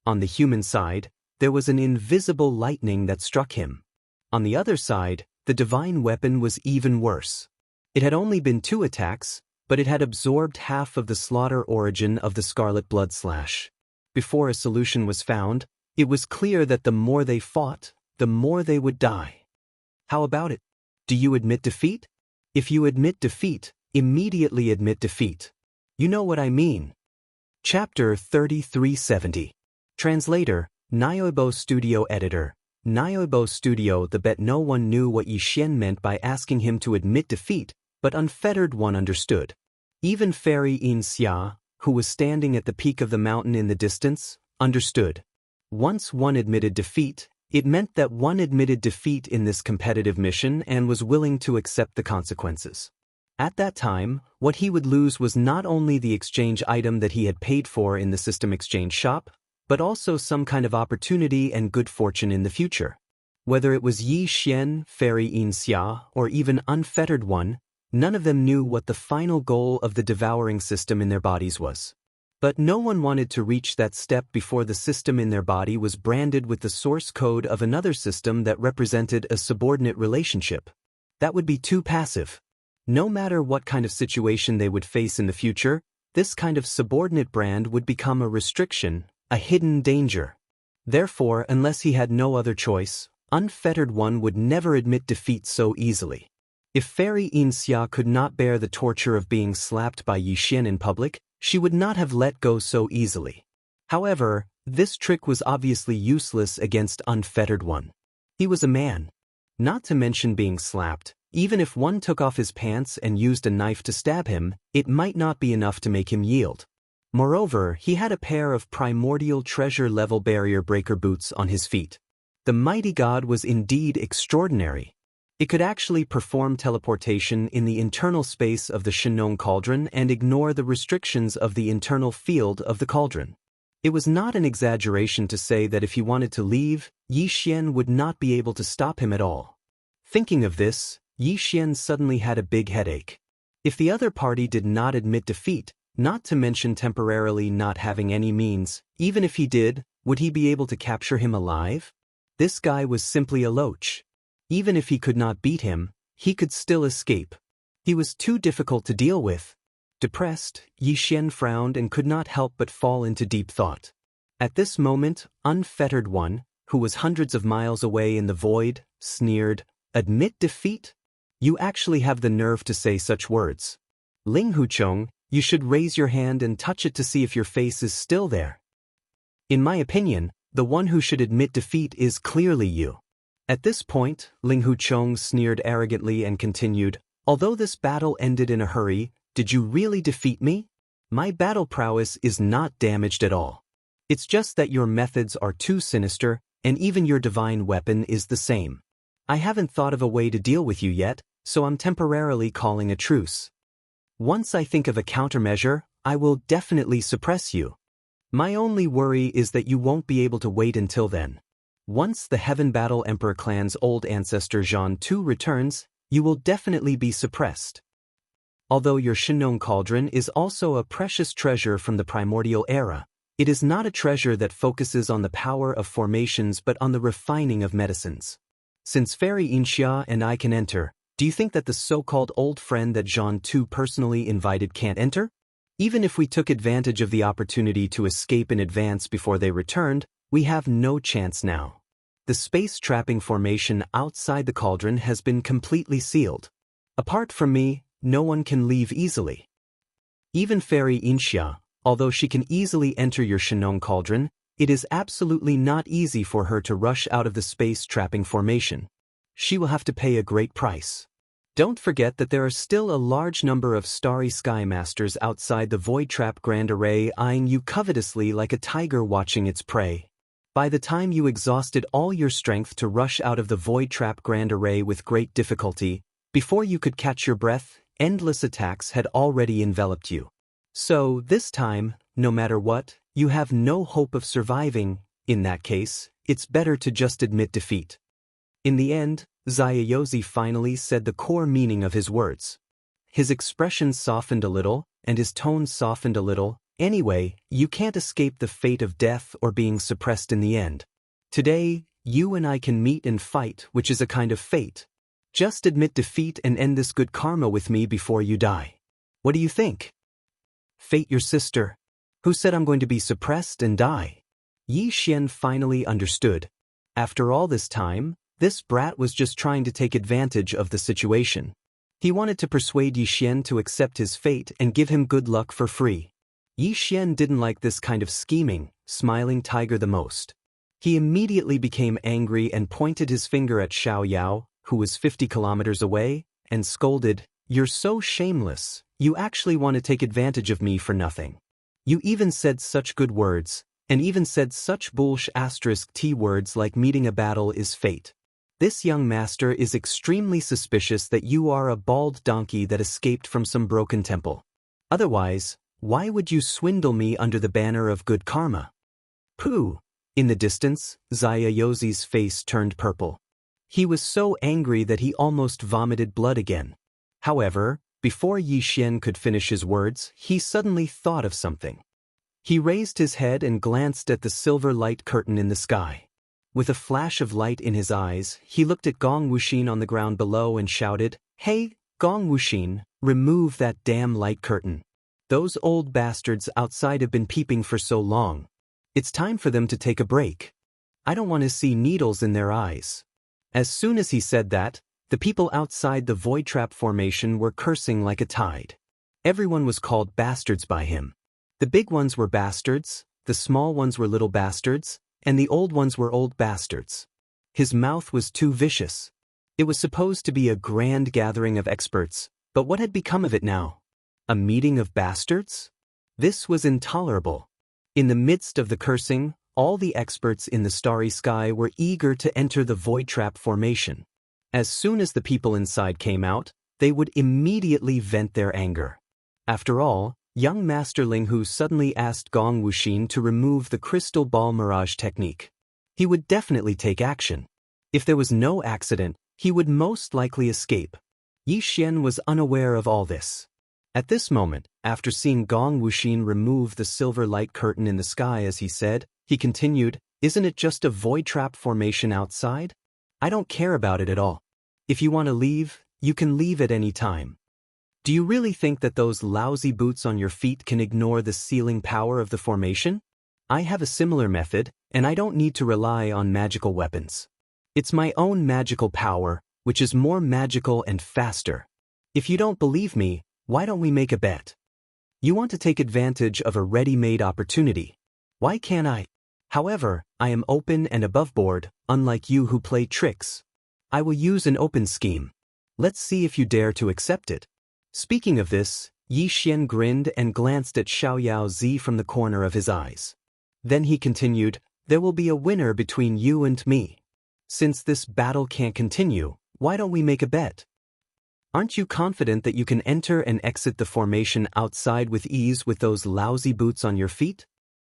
S1: On the human side, there was an invisible lightning that struck him. On the other side, the divine weapon was even worse. It had only been 2 attacks, but it had absorbed half of the slaughter origin of the scarlet blood slash. Before a solution was found, it was clear that the more they fought, the more they would die. How about it? Do you admit defeat? If you admit defeat, immediately admit defeat. You know what I mean. Chapter 3370. Translator, Niobo Studio Editor. Niobo Studio. The bet no one knew what Yi Xian meant by asking him to admit defeat, but Unfettered One understood. Even Fairy Xianxia, who was standing at the peak of the mountain in the distance, understood. Once one admitted defeat, it meant that one admitted defeat in this competitive mission and was willing to accept the consequences. At that time, what he would lose was not only the exchange item that he had paid for in the system exchange shop, but also some kind of opportunity and good fortune in the future. Whether it was Yi Xian, Fairy Xianxia, or even Unfettered One, none of them knew what the final goal of the devouring system in their bodies was. But no one wanted to reach that step before the system in their body was branded with the source code of another system that represented a subordinate relationship. That would be too passive. No matter what kind of situation they would face in the future, this kind of subordinate brand would become a restriction, a hidden danger. Therefore, unless he had no other choice, Unfettered One would never admit defeat so easily. If Fairy Xianxia could not bear the torture of being slapped by Yi Xian in public, she would not have let go so easily. However, this trick was obviously useless against Unfettered One. He was a man. Not to mention being slapped, even if one took off his pants and used a knife to stab him, it might not be enough to make him yield. Moreover, he had a pair of primordial treasure-level barrier breaker boots on his feet. The mighty god was indeed extraordinary. It could actually perform teleportation in the internal space of the Shenong cauldron and ignore the restrictions of the internal field of the cauldron. It was not an exaggeration to say that if he wanted to leave, Yi Xian would not be able to stop him at all. Thinking of this, Yi Xian suddenly had a big headache. If the other party did not admit defeat, not to mention temporarily not having any means, even if he did, would he be able to capture him alive? This guy was simply a loach. Even if he could not beat him, he could still escape. He was too difficult to deal with. Depressed, Yi Xian frowned and could not help but fall into deep thought. At this moment, Unfettered One, who was hundreds of miles away in the void, sneered, "Admit defeat? You actually have the nerve to say such words. Ling Huchong, you should raise your hand and touch it to see if your face is still there. In my opinion, the one who should admit defeat is clearly you." At this point, Ling Huchong sneered arrogantly and continued, "Although this battle ended in a hurry, did you really defeat me? My battle prowess is not damaged at all. It's just that your methods are too sinister, and even your divine weapon is the same. I haven't thought of a way to deal with you yet, so I'm temporarily calling a truce. Once I think of a countermeasure, I will definitely suppress you. My only worry is that you won't be able to wait until then. Once the Heaven Battle Emperor clan's old ancestor Zhan Tu returns, you will definitely be suppressed. Although your Shenong cauldron is also a precious treasure from the primordial era, it is not a treasure that focuses on the power of formations but on the refining of medicines. Since Fairy Xianxia and I can enter, do you think that the so-called old friend that Zhan Tu personally invited can't enter? Even if we took advantage of the opportunity to escape in advance before they returned, we have no chance now. The space-trapping formation outside the cauldron has been completely sealed. Apart from me, no one can leave easily. Even Fairy Xianxia, although she can easily enter your Shenong cauldron, it is absolutely not easy for her to rush out of the space-trapping formation. She will have to pay a great price. Don't forget that there are still a large number of starry sky masters outside the Void Trap Grand Array eyeing you covetously like a tiger watching its prey. By the time you exhausted all your strength to rush out of the Void Trap Grand Array with great difficulty, before you could catch your breath, endless attacks had already enveloped you. So, this time, no matter what, you have no hope of surviving. In that case, it's better to just admit defeat. In the end, Xiaozi finally said the core meaning of his words. His expression softened a little, and his tone softened a little, Anyway, you can't escape the fate of death or being suppressed in the end. Today, you and I can meet and fight, which is a kind of fate. Just admit defeat and end this good karma with me before you die. What do you think? Fate your sister. Who said I'm going to be suppressed and die? Yi Xian finally understood. After all this time, this brat was just trying to take advantage of the situation. He wanted to persuade Yi Xian to accept his fate and give him good luck for free. Yi Xian didn't like this kind of scheming, smiling tiger the most. He immediately became angry and pointed his finger at Xiao Yao, who was 50 kilometers away, and scolded, "You're so shameless, you actually want to take advantage of me for nothing. You even said such good words, and even said such *T words like meeting a battle is fate. This young master is extremely suspicious that you are a bald donkey that escaped from some broken temple. Otherwise, why would you swindle me under the banner of good karma?" Pooh! In the distance, Xia Yozi's face turned purple. He was so angry that he almost vomited blood again. However, before Yi Xian could finish his words, he suddenly thought of something. He raised his head and glanced at the silver light curtain in the sky. With a flash of light in his eyes, he looked at Gong Wuxin on the ground below and shouted, "Hey, Gong Wuxin, remove that damn light curtain. Those old bastards outside have been peeping for so long. It's time for them to take a break. I don't want to see needles in their eyes." As soon as he said that, the people outside the void trap formation were cursing like a tide. Everyone was called bastards by him. The big ones were bastards, the small ones were little bastards, and the old ones were old bastards. His mouth was too vicious. It was supposed to be a grand gathering of experts, but what had become of it now? A meeting of bastards? This was intolerable. In the midst of the cursing, all the experts in the starry sky were eager to enter the void trap formation. As soon as the people inside came out, they would immediately vent their anger. After all, young Master Ling Hu suddenly asked Gong Wuxin to remove the crystal ball mirage technique. He would definitely take action. If there was no accident, he would most likely escape. Yi Xian was unaware of all this. At this moment, after seeing Gong Wuxin remove the silver light curtain in the sky as he said, he continued, "Isn't it just a void trap formation outside? I don't care about it at all. If you want to leave, you can leave at any time. Do you really think that those lousy boots on your feet can ignore the sealing power of the formation? I have a similar method, and I don't need to rely on magical weapons. It's my own magical power, which is more magical and faster. If you don't believe me, why don't we make a bet? You want to take advantage of a ready-made opportunity. Why can't I? However, I am open and above board, unlike you who play tricks. I will use an open scheme. Let's see if you dare to accept it." Speaking of this, Yi Xian grinned and glanced at Xiao Yao Zi from the corner of his eyes. Then he continued, "There will be a winner between you and me. Since this battle can't continue, why don't we make a bet? Aren't you confident that you can enter and exit the formation outside with ease with those lousy boots on your feet?"